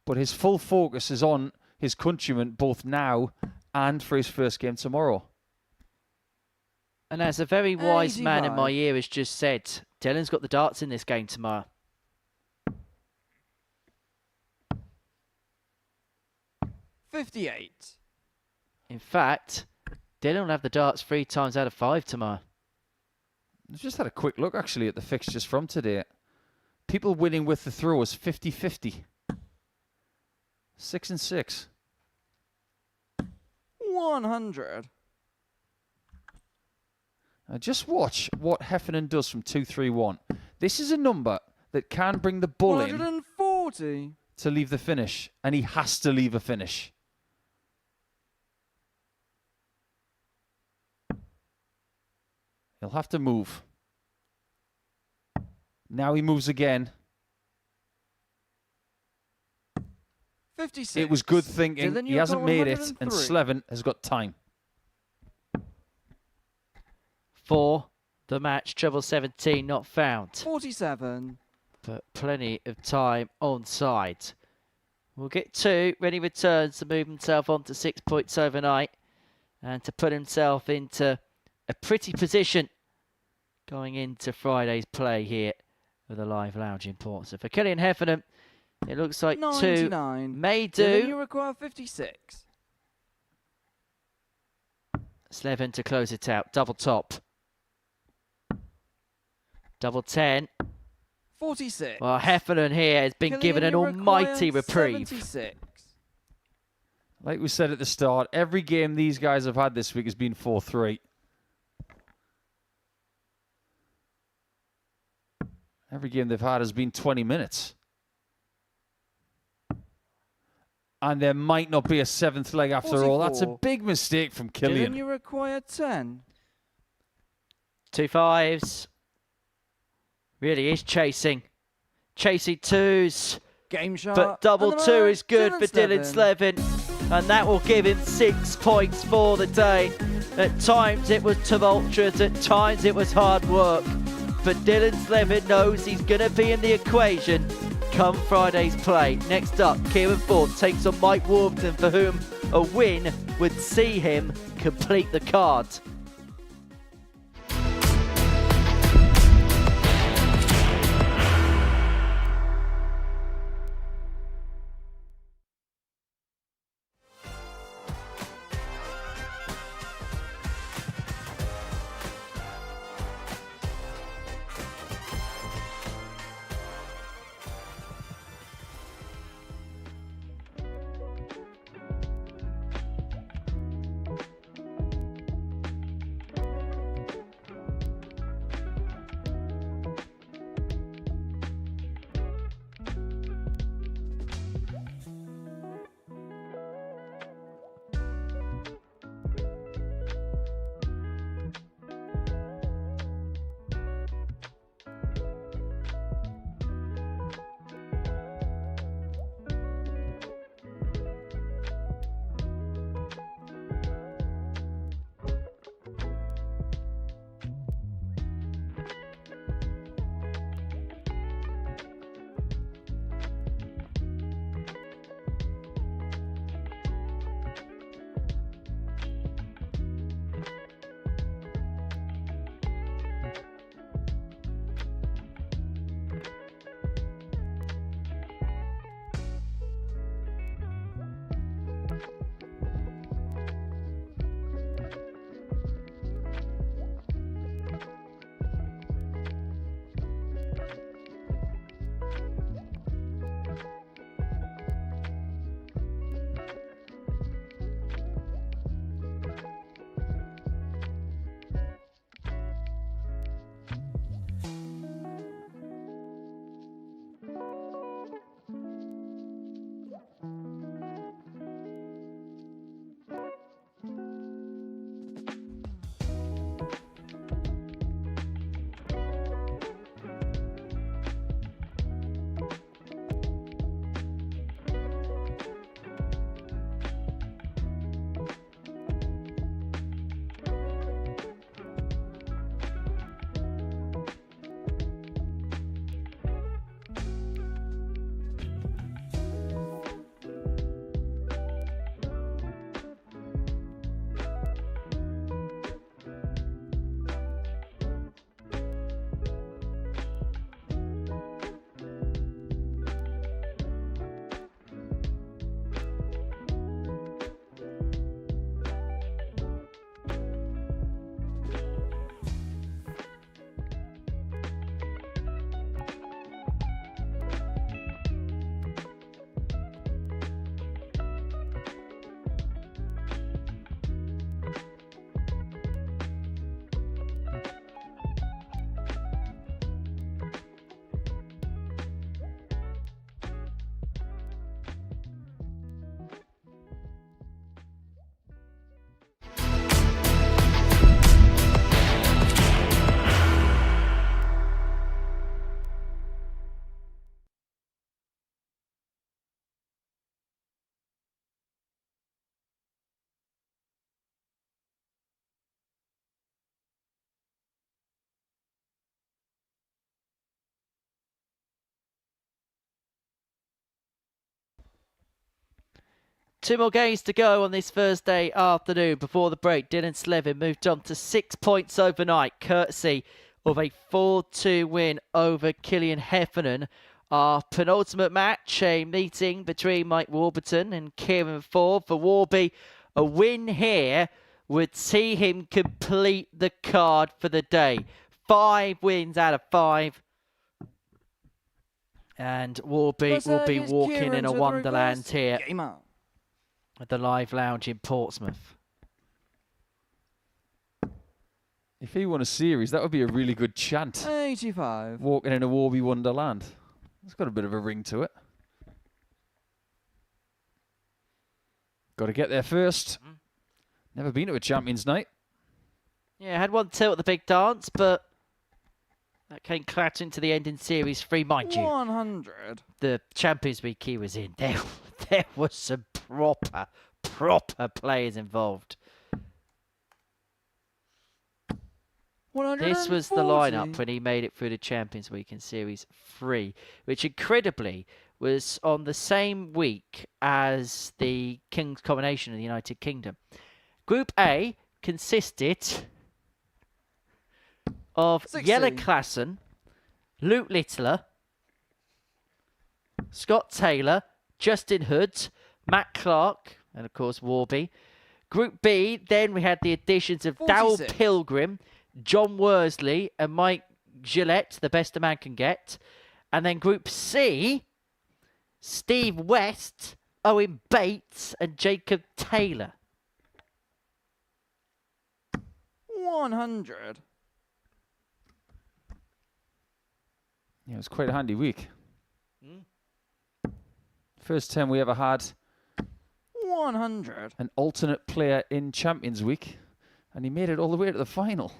But his full focus is on his countrymen, both now and for his first game tomorrow. And as a very wise man in 85. my ear has just said, Dylan's got the darts in this game tomorrow. 58. In fact, Dylan will have the darts 3 times out of 5 tomorrow. I've just had a quick look, actually, at the fixtures from today. People winning with the throw is 50-50. 6 and 6. 100. Now just watch what Heffernan does from 2-3-1. This is a number that can bring the bull in 140. to leave the finish, and he has to leave a finish. He'll have to move. Now he moves again. 56. It was good thinking. Dylan, He you've hasn't got made it, and 103. Slevin has got time. For the match, treble 17 not found. 47. But plenty of time on side. We'll get 2 when he returns to move himself on to 6 points overnight and to put himself into a pretty position going into Friday's play here with a live lounge in Port. So for Killian Heffernan, it looks like 2 99. may Dylan, you do. require 56. Slevin to close it out. Double top. Double 10. 46. Well, Heffernan here has been Killian, given an you almighty require reprieve. 76. Like we said at the start, every game these guys have had this week has been 4-3. Every game they've had has been 20 minutes. And there might not be a 7th leg after all. That's a 44. big mistake from Dylan, Killian. you require 10. 2 5s. Really is chasing. Chasing 2s. Game shot. But double and the 2 mark, is good for Dylan Slevin. And that will give him 6 points for the day. At times it was tumultuous. At times it was hard work. But Dylan Slevin knows he's going to be in the equation come Friday's play. Next up, Kieran Ford takes on Mike Warburton, for whom a win would see him complete the card. 2 more games to go on this Thursday afternoon. Before the break, Dylan Slevin moved on to 6 points overnight, courtesy of a 4-2 win over Killian Heffernan. Our penultimate match, a meeting between Mike Warburton and Kieran Ford. For Warby, a win here would see him complete the card for the day. 5 wins out of 5. And Warby will be walking in a wonderland here at the Live Lounge in Portsmouth. If he won a series, that would be a really good chant. 85. Walking in a Warby wonderland. It's got a bit of a ring to it. Got to get there first. Never been to a Champions Night. Yeah, had one tilt at the big dance, but that came clattering to the end in Series 3, mind you. 100. The Champions Week he was in, there was some proper players involved. This was the lineup when he made it through the Champions Week in Series 3, which incredibly was on the same week as the King's Coronation in the United Kingdom. Group A consisted of 60. Jelle Klassen, Luke Littler, Scott Taylor, Justin Hood, Matt Clark, and of course Warby. Group B, then we had the additions of Darryl 46. Pilgrim, John Worsley, and Mike Gillette, the best a man can get. And then Group C, Steve West, Owen Bates, and Jacob Taylor. 100. Yeah, it was quite a handy week. First time we ever had 100. an alternate player in Champions Week, and he made it all the way to the final.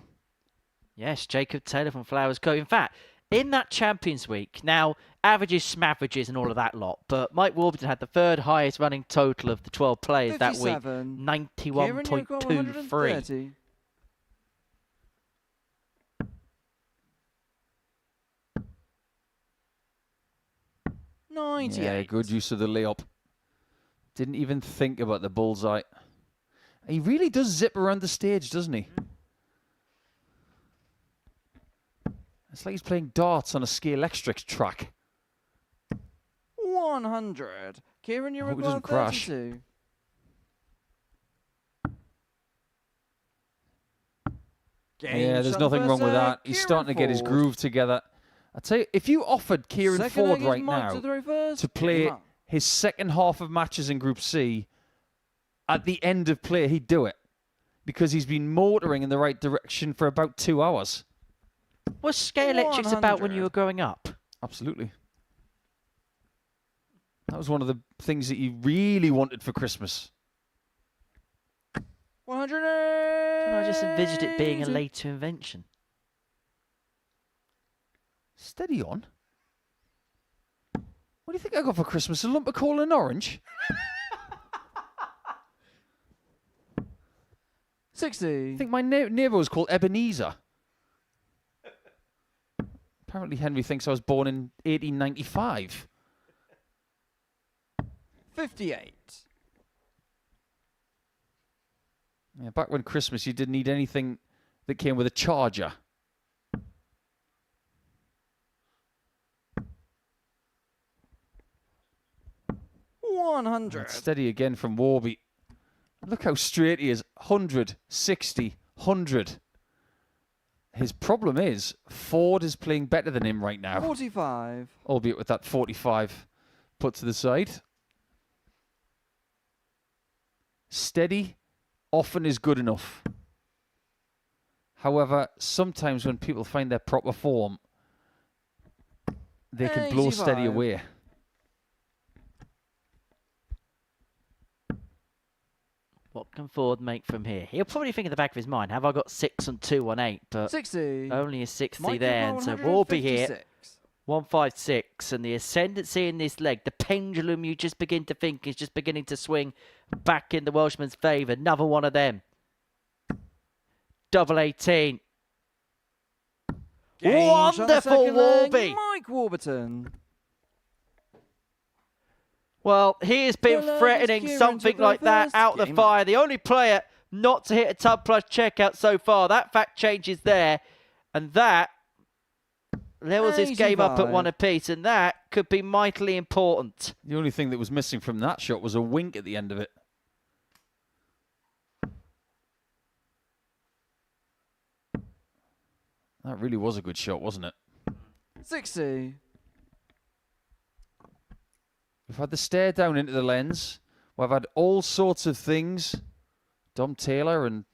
Yes, Jacob Taylor from Flowers Cove. In fact, in that Champions Week, now averages, smaverages and all of that lot, but Mike Warburton had the 3rd highest running total of the 12 players that week, 57. 91.23. 98. Yeah, good use of the layup. Didn't even think about the bullseye. He really does zip around the stage, doesn't he? It's like he's playing darts on a Scalextric track. 100. Kieran, you're hope it doesn't crash. 32. Yeah, there's nothing wrong with that. He's starting to get his groove together. I tell you, if you offered Kieran Ford right now to play his second half of matches in Group C, at the end of play, he'd do it. Because he's been motoring in the right direction for about 2 hours. Was Scalextrics about when you were growing up? Absolutely. That was one of the things that you really wanted for Christmas. 100. I just envisioned it being a later invention. Steady on. What do you think I got for Christmas? A lump of coal and orange? 60. I think my neighbour was called Ebenezer. Apparently Henry thinks I was born in 1895. 58. Yeah, back when Christmas you didn't need anything that came with a charger. 100. Steady again from Warby. Look how straight he is. 100, 60, 100. His problem is Ford is playing better than him right now. 45. Albeit with that 45 put to the side. Steady often is good enough. However, sometimes when people find their proper form, they can blow steady 85. away. What can Ford make from here? He'll probably think in the back of his mind, have I got 6 on 2 on 8? But 60. only a 60 Mike there. Cooper, And so Warby here, 156. 156. And the ascendancy in this leg, the pendulum you just begin to think is just beginning to swing back in the Welshman's favour. Another one of them. Double 18. Games on the Wonderful second leg, Warby. Mike Warburton. Well, he has been threatening something like that out the fire. The only player not to hit a tub plus checkout so far. That fact changes there. And that levels his game up at 1 apiece. And that could be mightily important. The only thing that was missing from that shot was a wink at the end of it. That really was a good shot, wasn't it? 60. We've had the stare down into the lens. We've had all sorts of things. Dom Taylor and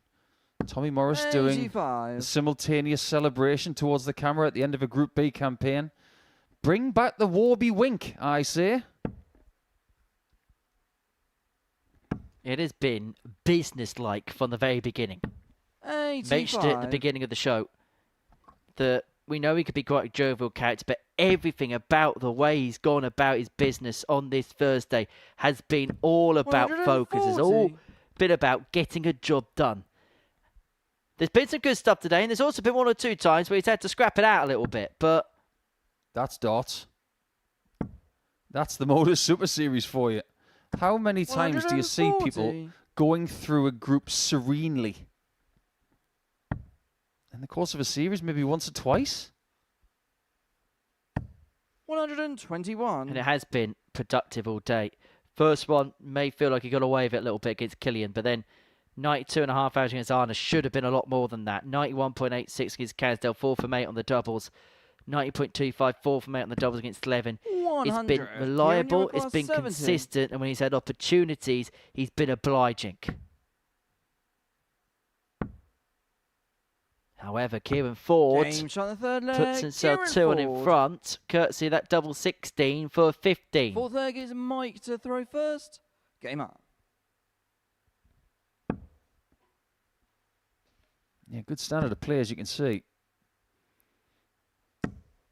Tommy Morris doing a simultaneous celebration towards the camera at the end of a Group B campaign. Bring back the Warby wink, I say. It has been businesslike from the very beginning. 85. Mentioned it at the beginning of the show. That we know he could be quite a jovial character, but everything about the way he's gone about his business on this Thursday has been all about focus. It's all been about getting a job done. There's been some good stuff today, and there's also been 1 or 2 times where he's had to scrap it out a little bit, but... That's darts. That's the Modus Super Series for you. How many times do you see people going through a group serenely? In the course of a series, maybe once or twice? 121. And it has been productive all day. First one may feel like he got away with it a little bit against Killian, but then 92.5 average against Arna should have been a lot more than that. 91.86 against Casdell, 4 from 8 on the doubles. 90.25, 4 from 8 on the doubles against Levin. It's been reliable, it's been consistent, and when he's had opportunities, he's been obliging. However, Kieran Ford puts himself 2 in front, courtesy of that double 16 for 15. Fourth leg is Mike to throw first. Game up. Yeah, good standard of play, as you can see.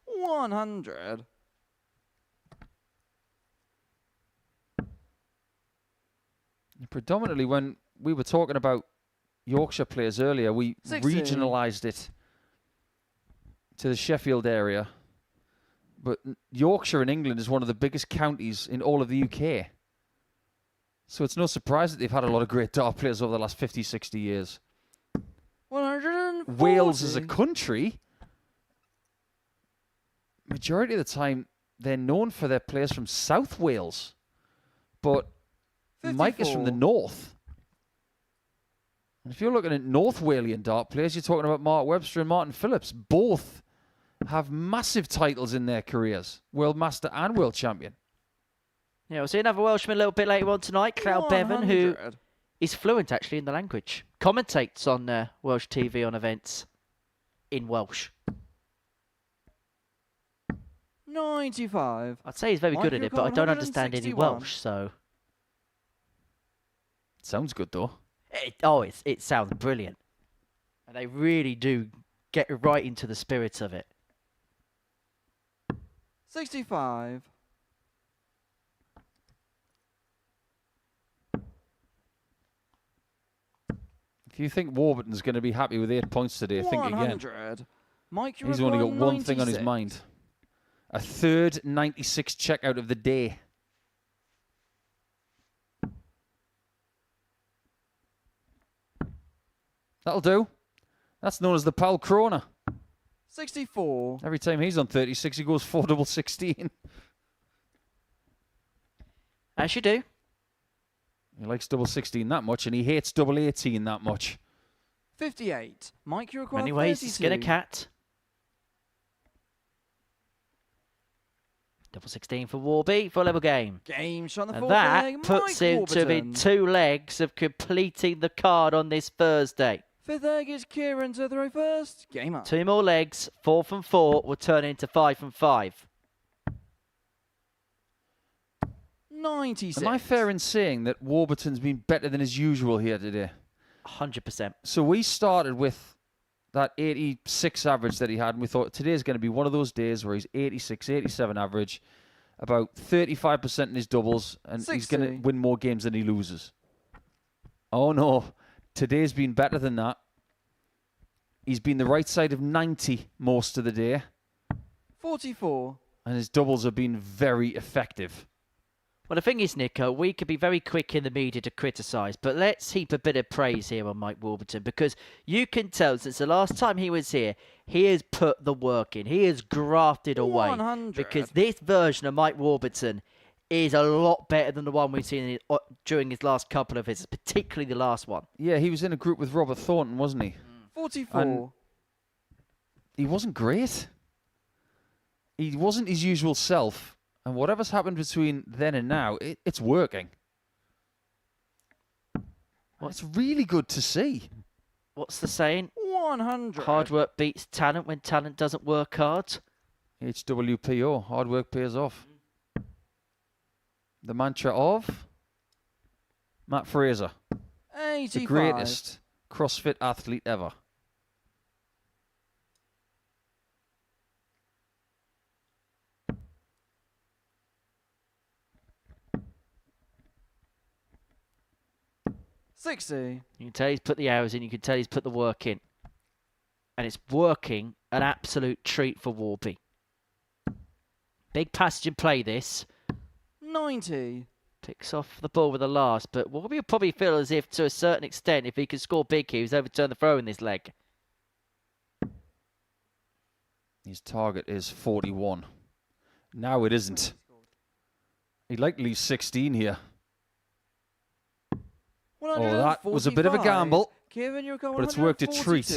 100. Predominantly, when we were talking about Yorkshire players earlier, we 60. regionalised it to the Sheffield area. But Yorkshire in England is one of the biggest counties in all of the UK. So it's no surprise that they've had a lot of great dart players over the last 50, 60 years. 140. Wales as a country, majority of the time, they're known for their players from South Wales. But 54. Mike is from the north. And if you're looking at North Walian dart players, you're talking about Mark Webster and Martin Phillips. Both have massive titles in their careers. World Master and World Champion. Yeah, we'll see another Welshman a little bit later on tonight, Cloud Bevan, who is fluent actually in the language. Commentates on Welsh TV on events in Welsh. 95. I'd say he's very good at it, but I don't understand any Welsh, so... Sounds good, though. It sounds brilliant. And they really do get right into the spirit of it. 65. If you think Warburton's going to be happy with 8 points today, think again. 100. Mike, he's only got one thing on his mind. A third 96 checkout of the day. That'll do. That's known as the Pal Krona. 64. Every time he's on 36, he goes 4 double 16. As you do. He likes double 16 that much, and he hates double 18 that much. 58. Mike, you require Many ways 32. to skin a cat. Double 16 for Warby for a level game. Game shot on the and fourth that leg, puts Mike him to within 2 legs of completing the card on this Thursday. Fifth leg is Kieran to throw first. Game up. 2 more legs. 4 from 4 will turn into 5 from 5. 96. Am I fair in saying that Warburton's been better than his usual here today? 100%. So we started with that 86 average that he had, and we thought today's going to be one of those days where he's 86, 87 average, about 35% in his doubles, and 60. he's going to win more games than he loses. Oh no, today's been better than that. He's been the right side of 90 most of the day. 44. And his doubles have been very effective. Well, the thing is, Nico, we could be very quick in the media to criticise, but let's heap a bit of praise here on Mike Warburton, because you can tell since the last time he was here, he has put the work in. He has grafted away. 100. Because this version of Mike Warburton is a lot better than the one we've seen during his last couple of visits, particularly the last one. Yeah, he was in a group with Robert Thornton, wasn't he? 44. And he wasn't great. He wasn't his usual self. And whatever's happened between then and now, it's working. It's really good to see. What's the saying? 100. Hard work beats talent when talent doesn't work hard. HWPO, hard work pays off. The mantra of Matt Fraser, 85. the greatest CrossFit athlete ever. $60. You can tell he's put the hours in, you can tell he's put the work in. And it's working an absolute treat for Warby. Big passage in play this. 90. Picks off the ball with the last, but Warby will probably feel as if, to a certain extent, if he could score big here, he's overturned the throw in this leg. His target is 41. Now it isn't. He'd like to leave 16 here. Oh, that was a bit of a gamble, but it's worked a treat.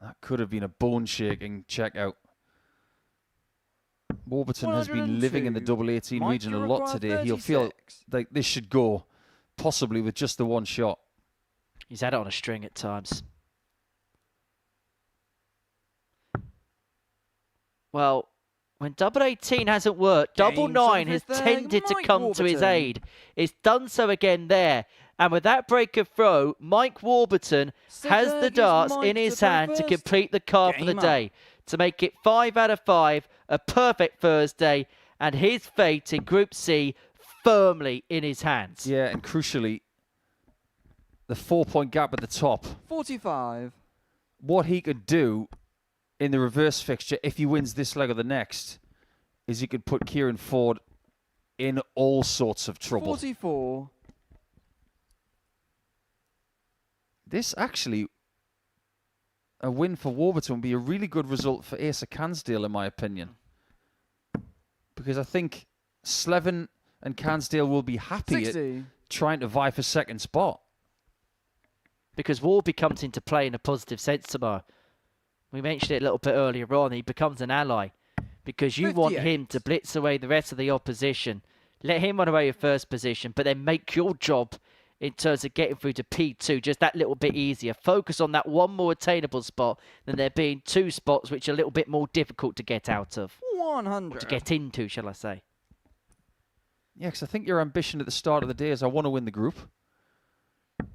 That could have been a bone-shaking checkout. Warburton has been living in the double 18 region a lot today. He'll feel like this should go, possibly with just the one shot. He's had it on a string at times. Well, when double 18 hasn't worked, double 9 has tended to come to his aid. It's done so again there. And with that break of throw, Mike Warburton has the darts in his hand to complete the card for the day. To make it 5 out of 5, a perfect Thursday, and his fate in Group C firmly in his hands. Yeah, and crucially, the 4-point gap at the top. 45. What he could do in the reverse fixture, if he wins this leg or the next, is he could put Kieran Ford in all sorts of trouble. 44. This actually, a win for Warburton would be a really good result for Asa Cansdale, in my opinion. Because I think Slevin and Cansdale will be happy 60. at trying to vie for second spot. Because Warby comes into play in a positive sense tomorrow. We mentioned it a little bit earlier on. He becomes an ally. Because you 58. want him to blitz away the rest of the opposition. Let him run away with first position, but then make your job in terms of getting through to P2 just that little bit easier. Focus on that one more attainable spot than there being two spots which are a little bit more difficult to get out of. 100. Or to get into, shall I say. Yeah, because I think your ambition at the start of the day is I want to win the group.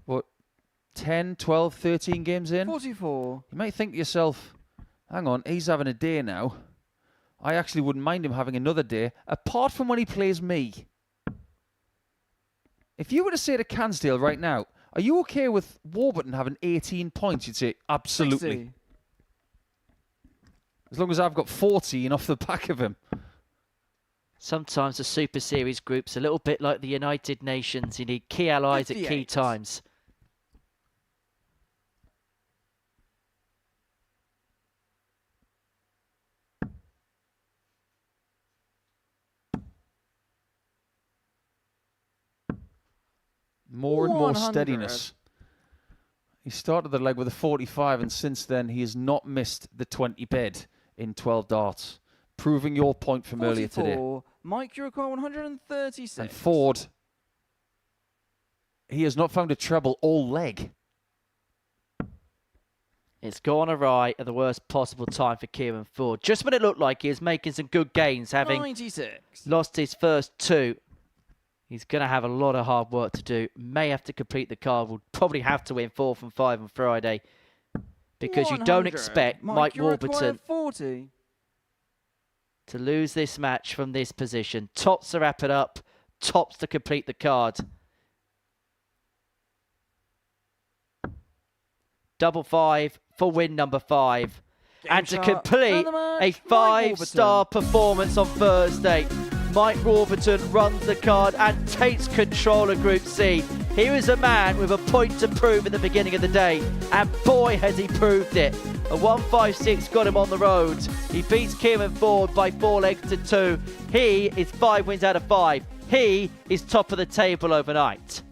But 10, 12, 13 games in, 44. you might think to yourself, hang on, he's having a day now. I actually wouldn't mind him having another day, apart from when he plays me. If you were to say to Cansdale right now, are you okay with Warburton having 18 points? You'd say, absolutely. 60. As long as I've got 14 off the back of him. Sometimes the Super Series group's a little bit like the United Nations. You need key allies 58. at key times. More and more 100. steadiness. He started the leg with a 45, and since then he has not missed the 20 bed in 12 darts, proving your point from earlier today. 44. Mike, you require 136. And Ford, he has not found a treble all leg. It's gone awry at the worst possible time for Kieran Ford. Just when it looked like he was making some good gains, having 96. lost his first two. He's going to have a lot of hard work to do. May have to complete the card. Will probably have to win 4 from 5 on Friday. Because you don't 100. expect Mike you require Warburton 40. to lose this match from this position. Tops to wrap it up. Tops to complete the card. Double 5 for win number 5. And to complete a 5-star performance on Thursday, Mike Warburton runs the card and takes control of Group C. He was a man with a point to prove at the beginning of the day, and boy has he proved it. A 1.56 got him on the road. He beats Kieran Ford by 4 legs to 2. He is 5 wins out of 5. He is top of the table overnight.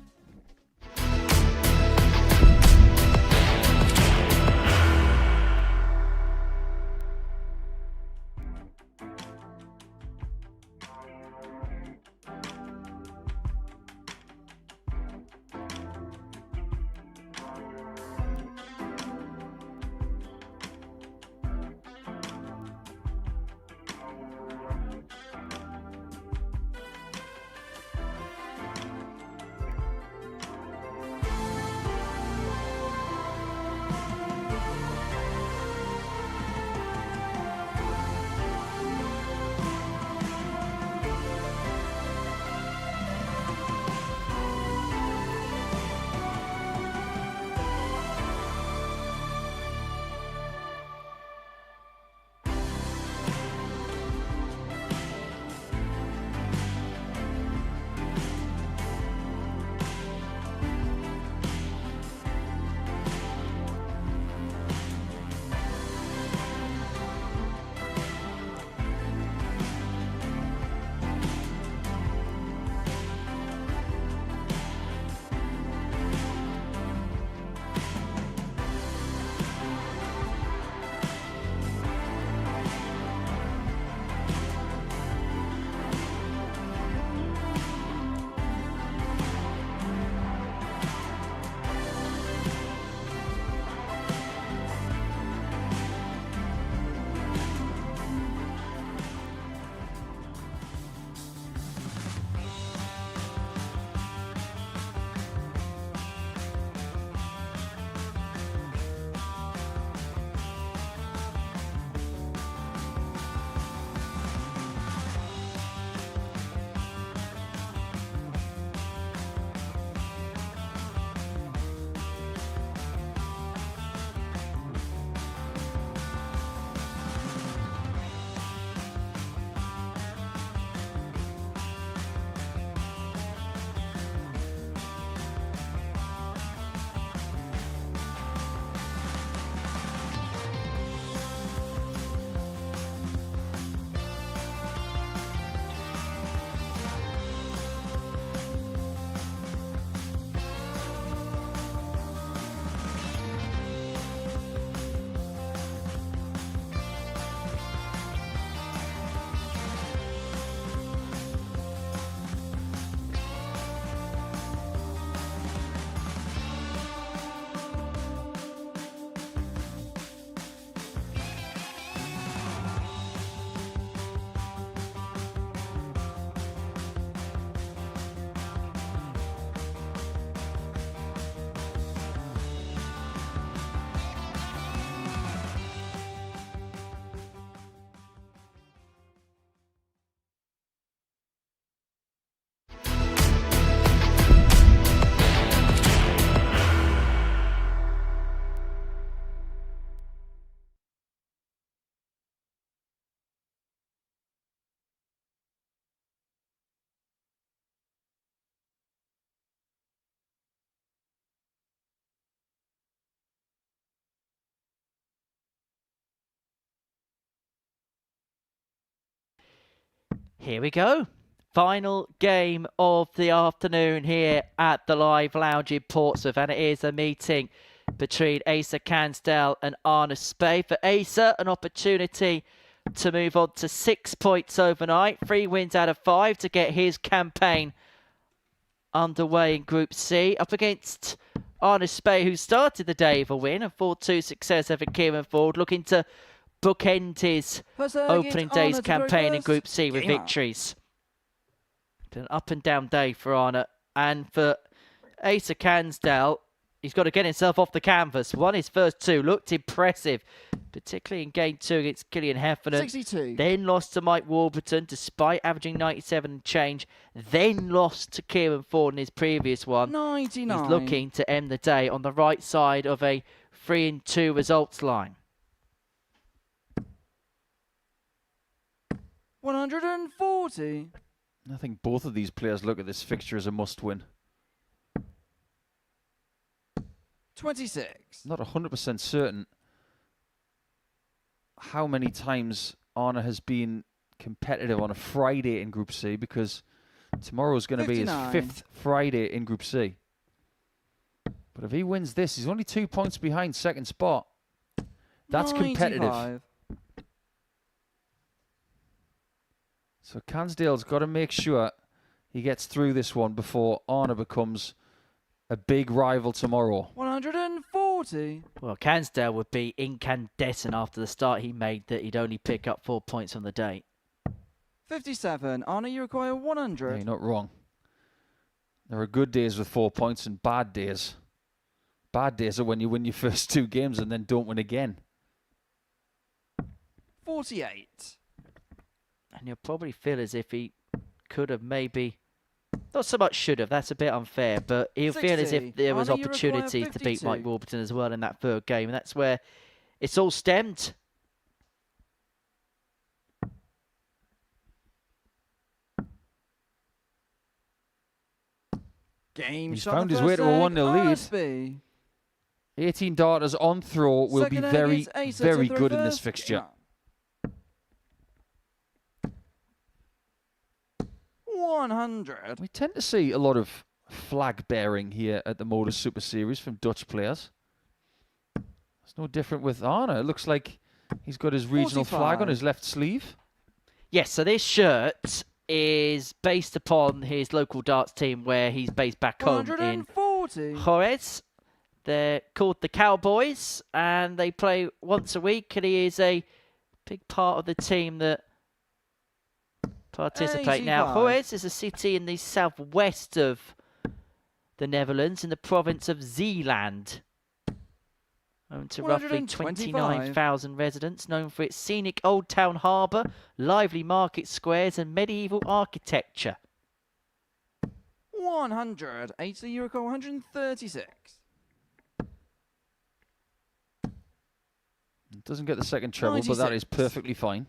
Here we go. Final game of the afternoon here at the Live Lounge in Portsmouth, and it is a meeting between Asa Cansdale and Arne Spey. For Asa, an opportunity to move on to 6 points overnight, 3 wins out of 5 to get his campaign underway in Group C, up against Arne Spey, who started the day with a win, a 4-2 success over Kieran Ford, looking to bookend his opening day's campaign in Group C with victories. Been an up and down day for Arne, and for Asa Cansdale, he's got to get himself off the canvas. Won his first 2, looked impressive, particularly in game 2 against Killian Heffernan. 62. Then lost to Mike Warburton, despite averaging 97 and change. Then lost to Kieran Ford in his previous one. 99. He's looking to end the day on the right side of a 3-2 results line. 140. I think both of these players look at this fixture as a must-win. 26. Not 100% certain how many times Arna has been competitive on a Friday in Group C, because tomorrow is going to be his 5th Friday in Group C. But if he wins this, he's only 2 points behind second spot. That's 95. competitive. So Cansdale's got to make sure he gets through this one before Arna becomes a big rival tomorrow. 140. Well, Cansdale would be incandescent after the start he made that he'd only pick up 4 points on the day. 57. Arna, you require 100. Yeah, you're not wrong. There are good days with 4 points and bad days. Bad days are when you win your first 2 games and then don't win again. 48. And he'll probably feel as if he could have maybe, not so much should have, that's a bit unfair, but he'll feel as if there was Arna, you require opportunities to beat 52. Mike Warburton as well in that third game, and that's where it's all stemmed. Game He's shot found the his way first to a leg, 1-0 lead. Honesby. 18 darters on throw will Second be leg very, is Asa to very throw good in this first. fixture. Game on. 100. We tend to see a lot of flag bearing here at the Modus Super Series from Dutch players. It's no different with Arna. It looks like he's got his regional flag on 45. his left sleeve. Yes, so this shirt is based upon his local darts team where he's based back home in 140. Jerez. They're called the Cowboys, and they play once a week, and he is a big part of the team that participate. Now, 85. Jerez is a city in the southwest of the Netherlands, in the province of Zeeland. Home to roughly 125. 29,000 residents, known for its scenic old town harbour, lively market squares, and medieval architecture. 100. 80 Euro 136. Doesn't get the second treble, but that is 96. perfectly fine.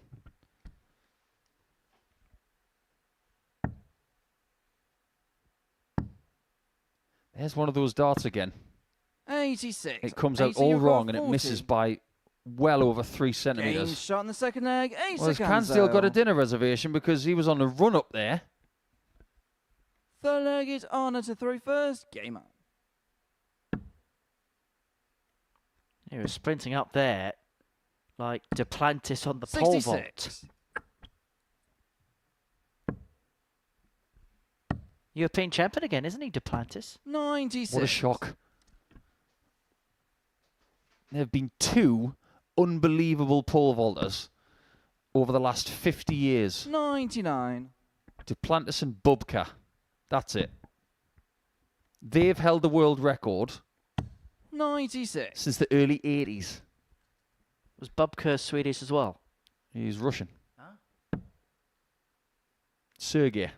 There's one of those darts again. 86. It comes out 80 all Euro wrong and it 40. misses by well over 3 Game centimetres. shot in the second leg. Well, has Cansdale got a dinner reservation because he was on the run up there? Third leg is Arna to throw first. Game on. He was sprinting up there like Duplantis on the pole vault. 66. European champion again, isn't he, Duplantis? 96. What a shock. There have been 2 unbelievable pole vaulters over the last 50 years. 99. Duplantis and Bubka. That's it. They've held the world record 96. since the early 80s. Was Bubka Swedish as well? He's Russian. Sergey.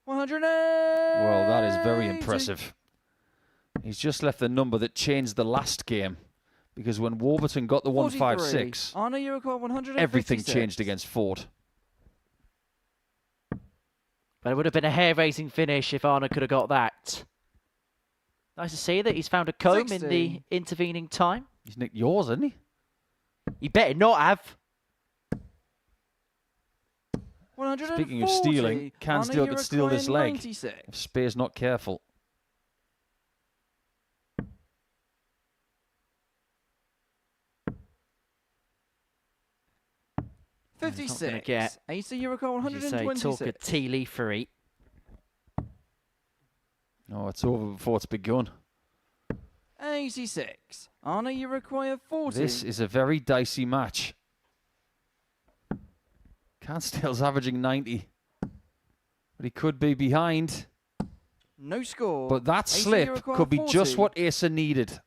100. Well, that is very impressive. He's just left the number that changed the last game, because when Warburton got the 156, Arna, you record 156. everything changed against Ford. But it would have been a hair-raising finish if Arna could have got that. Nice to see that he's found a comb in 60. the intervening time. He's nicked yours, hasn't he? He better not have. 140. Speaking of stealing, Cansdale Arna, could you steal require this leg 96. if Spear's not careful. He's not gonna 56. get, 80 Euro as you say, 126. talk of tea leafery. Oh, it's over before it's begun. 86. Arna, you require 40. This is a very dicey match. Cansdale's averaging 90. But he could be behind. No score. But that 80 slip require could be 40. just what Asa needed.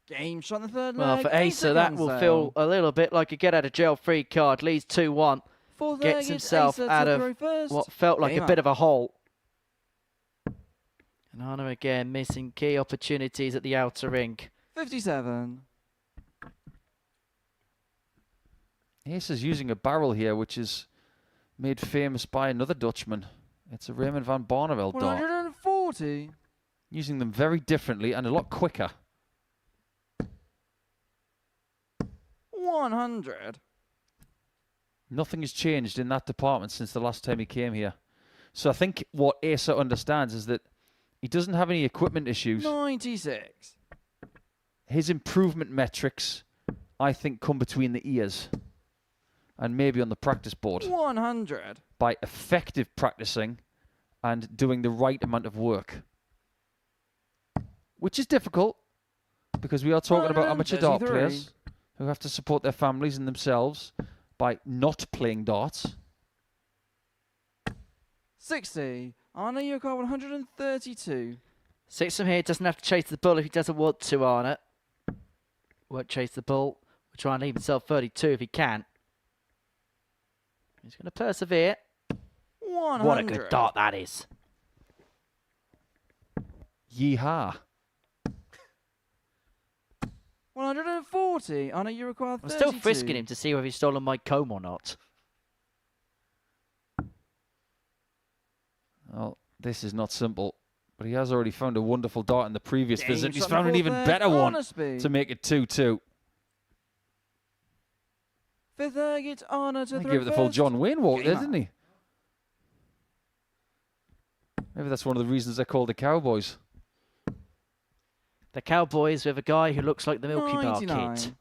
Game shot in the third Well, leg. for Asa, that will feel a little bit like a get-out-of-jail-free card. Leads 2-1. Fourth Gets leg, it's himself Asa out to of throw first. what felt like Game a bit up. of a hole. And Arna again missing key opportunities at the outer ring. 57. Ace is using a barrel here, which is made famous by another Dutchman. It's a Raymond van Barneveld dart. 140. Using them very differently and a lot quicker. 100. Nothing has changed in that department since the last time he came here. So I think what Asa understands is that he doesn't have any equipment issues. 96. His improvement metrics, I think, come between the ears and maybe on the practice board. 100. By effective practicing and doing the right amount of work. Which is difficult because we are talking about amateur dart players who have to support their families and themselves by not playing darts. 60. Arna, you got 132. 6 from here, doesn't have to chase the bull if he doesn't want to, Arna. Won't chase the bull. We'll try and leave himself 32 if he can. He's going to persevere. 100. What a good dart that is. Yeehaw. 140. Arna, you require 32. I'm still frisking him to see whether he's stolen my comb or not. Well, this is not simple. But he has already found a wonderful dart in the previous Game visit. He's shot found an number even 4, better one Arnaby. to make it 2-2. Fifth egg, it's Arna to He throw gave it the full first. John Wayne walk there, Game didn't he? Maybe that's one of the reasons they're called the Cowboys. The Cowboys with a guy who looks like the Milky Bar 99. Kid.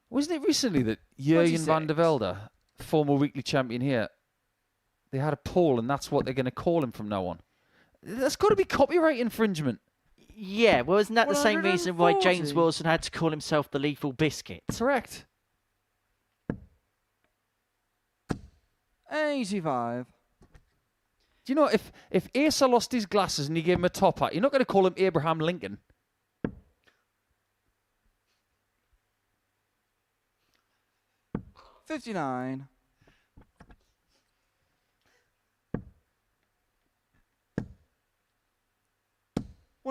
Wasn't it recently that Jurjen van der 26. Velde, former weekly champion here, they had a poll and that's what they're going to call him from now on? That's got to be copyright infringement. Yeah, well, isn't that the same reason why James 140. Wilson had to call himself the Lethal Biscuit? Correct. 85. Do you know, if Asa lost his glasses and you gave him a top hat, you're not going to call him Abraham Lincoln. $59.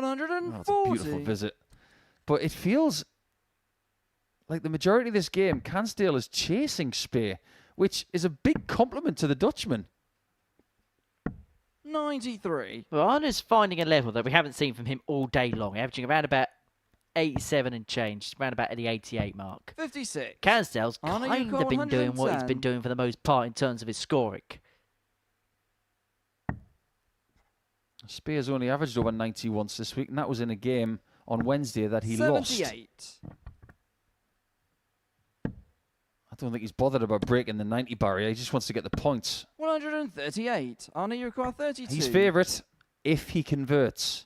Oh, it's a beautiful visit. But it feels like the majority of this game, Cansdale is chasing Spear, which is a big compliment to the Dutchman. 93. Well, Arna's finding a level that we haven't seen from him all day long, averaging around about 87 and change, around about the 88 mark. 56. Cansdale's Arna, you kind got of been doing what he's 110. been doing for the most part in terms of his scoring. Spears only averaged over 90 once this week, and that was in a game on Wednesday that he lost. 78. I don't think he's bothered about breaking the 90 barrier. He just wants to get the points. 138. Arna, you require 32. He's favourite if he converts.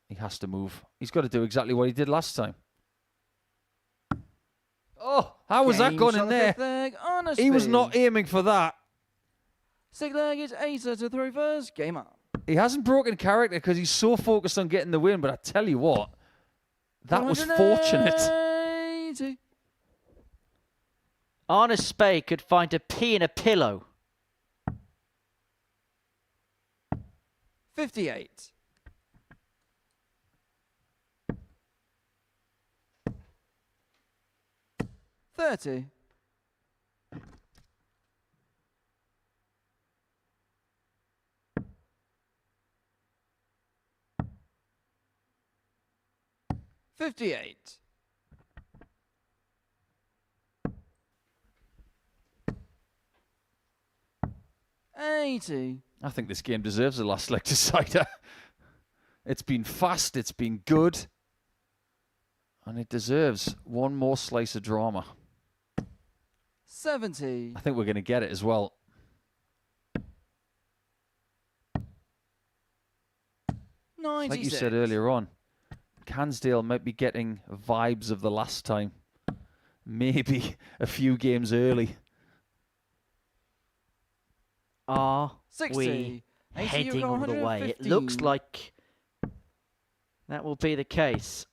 He has to move. He's got to do exactly what he did last time. Oh, how was that Game gone shot in the there? fifth leg, Arna He was spin. not aiming for that. Sixth leg, it's Asa to throw first. Game on. He hasn't broken character because he's so focused on getting the win, but I tell you what, that was fortunate. 180. Arna Spey could find a pea in a pillow. 58. $30. $58. $80. I think this game deserves a last leg decider. It's been fast, it's been good, and it deserves one more slice of drama. 70. I think we're going to get it as well. 96. Like you said earlier on, Cansdale might be getting vibes of the last time. Maybe a few games early. Are 60. we 80, heading you've got all the way? It looks 115. like that will be the case.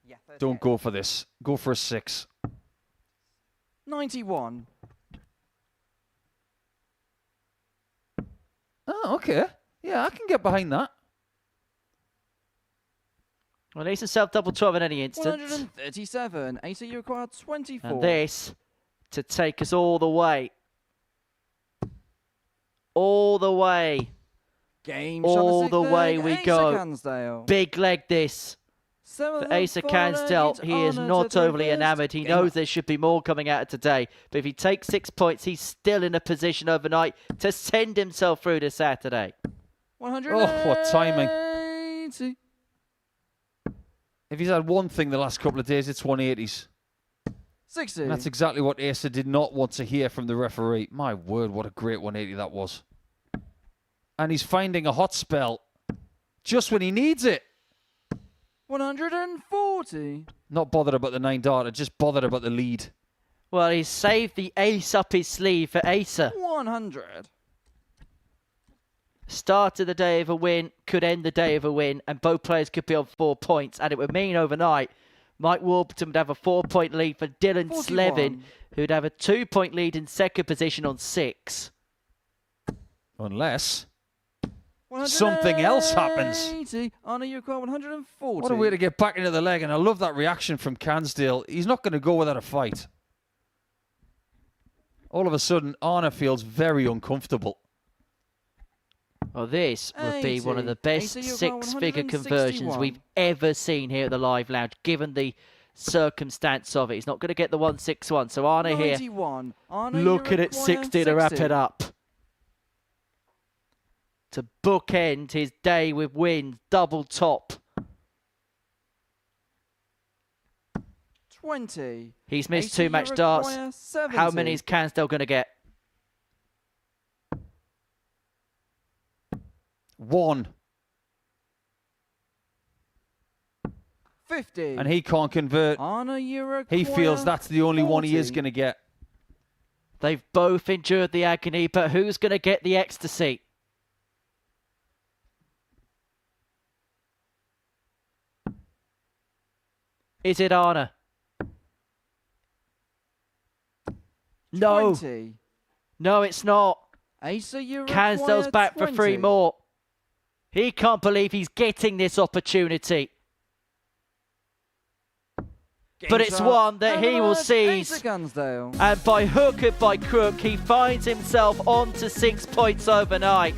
Yeah, Don't go for this. Go for a 6. 91. Oh, okay. Yeah, I can get behind that. Well, he's himself double 12 in any instant. 137. Asa, you require 24. And this to take us all the way. All the way. Game all the way we go. Cansdale. Big leg this. For Asa Cansdale, he is not overly enamoured. He knows there should be more coming out of today. But if he takes 6 points, he's still in a position overnight to send himself through to Saturday. 100. Oh, what timing. If he's had one thing the last couple of days, it's 180s. 60. And that's exactly what Asa did not want to hear from the referee. My word, what a great 180 that was. And he's finding a hot spell just when he needs it. 140. Not bothered about the 9 darter, just bothered about the lead. Well, he's saved the ace up his sleeve for Asa. 100. Start of the day of a win, could end the day of a win, and both players could be on 4 points. And it would mean overnight, Mike Warburton would have a 4-point lead for Dylan 41. Slevin, who'd have a 2-point lead in second position on 6. Unless something else happens. Anna, you require 140. What a way to get back into the leg, and I love that reaction from Cansdale. He's not going to go without a fight. All of a sudden, Arna feels very uncomfortable. Well, this would be one of the best 6-figure conversions we've ever seen here at the Live Lounge, given the circumstance of it. He's not going to get the 161, so Arna here looking at 60 to wrap it up. To bookend his day with wins, double top. 20. He's missed 2 match darts. How many is Cansdale going to get? 1. 50. And he can't convert. Anna, he feels that's the only 40. one he is going to get. They've both endured the agony, but who's going to get the ecstasy? Is it Arna? No. 20. No, it's not. Asa, you Cansdale's back 20. for 3 more. He can't believe he's getting this opportunity. But it's one that he will seize. And by hook or by crook, he finds himself on to 6 points overnight.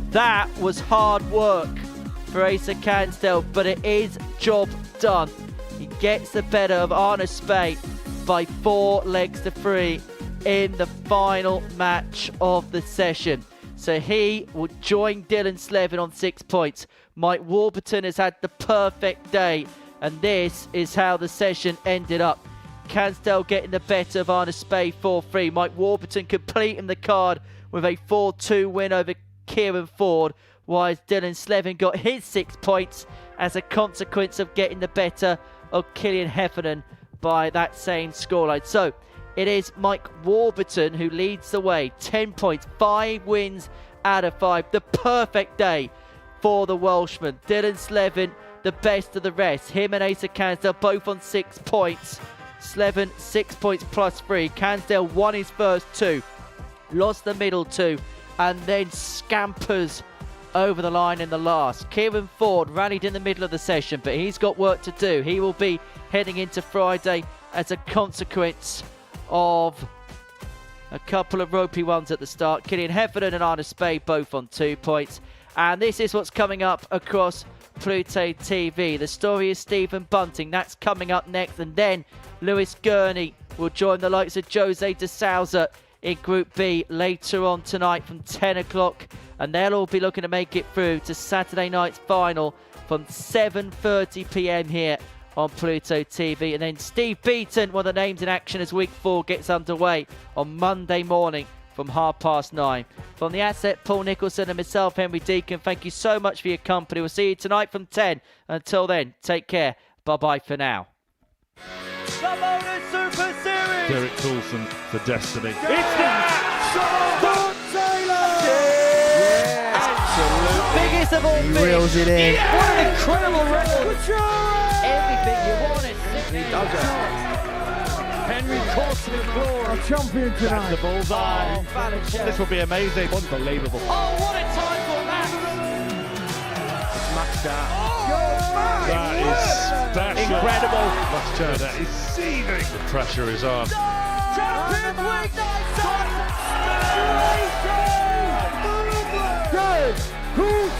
That was hard work for Asa Cansdale, but it is job done. He gets the better of Arna Spey by 4 legs to 3 in the final match of the session. So he will join Dylan Slevin on 6 points. Mike Warburton has had the perfect day, and this is how the session ended up. Cansdale getting the better of Arna Spey 4-3. Mike Warburton completing the card with a 4-2 win over Kieran Ford, whilst Dylan Slevin got his 6 points as a consequence of getting the better of Killian Heffernan by that same scoreline. So it is Mike Warburton who leads the way. 10 points, 5 wins out of 5. The perfect day for the Welshman. Dylan Slevin, the best of the rest. Him and Asa Cansdale both on 6 points. Slevin 6 points plus 3. Cansdale won his first 2, lost the middle 2, and then scampers over the line in the last. Kieran Ford rallied in the middle of the session, but he's got work to do. He will be heading into Friday as a consequence of a couple of ropey ones at the start. Killian Heffernan and Arna Spey both on 2 points. And this is what's coming up across Pluto TV. The story is Stephen Bunting. That's coming up next. And then Lewis Gurney will join the likes of Jose de Souza in Group B later on tonight from 10 o'clock. And they'll all be looking to make it through to Saturday night's final from 7:30 p.m. here on Pluto TV. And then Steve Beaton, one of the names in action as Week 4 gets underway on Monday morning from 9:30. From the Asset, Paul Nicholson, and myself, Henry Deacon, thank you so much for your company. We'll see you tonight from 10. Until then, take care. Bye-bye for now. The Modus Super Series! Derek Coulson for Destiny. It's that! Biggest of all He reels it in. Yeah! What an incredible record! Everything you wanted. He does it. Henry Coulson is glory. A champion tonight. The bullseye. Oh, this will be amazing. Unbelievable. Oh, what a time for that! that. That is special. Incredible. Last chance. That is seething. The pressure is on. Champions League night. Good. Who's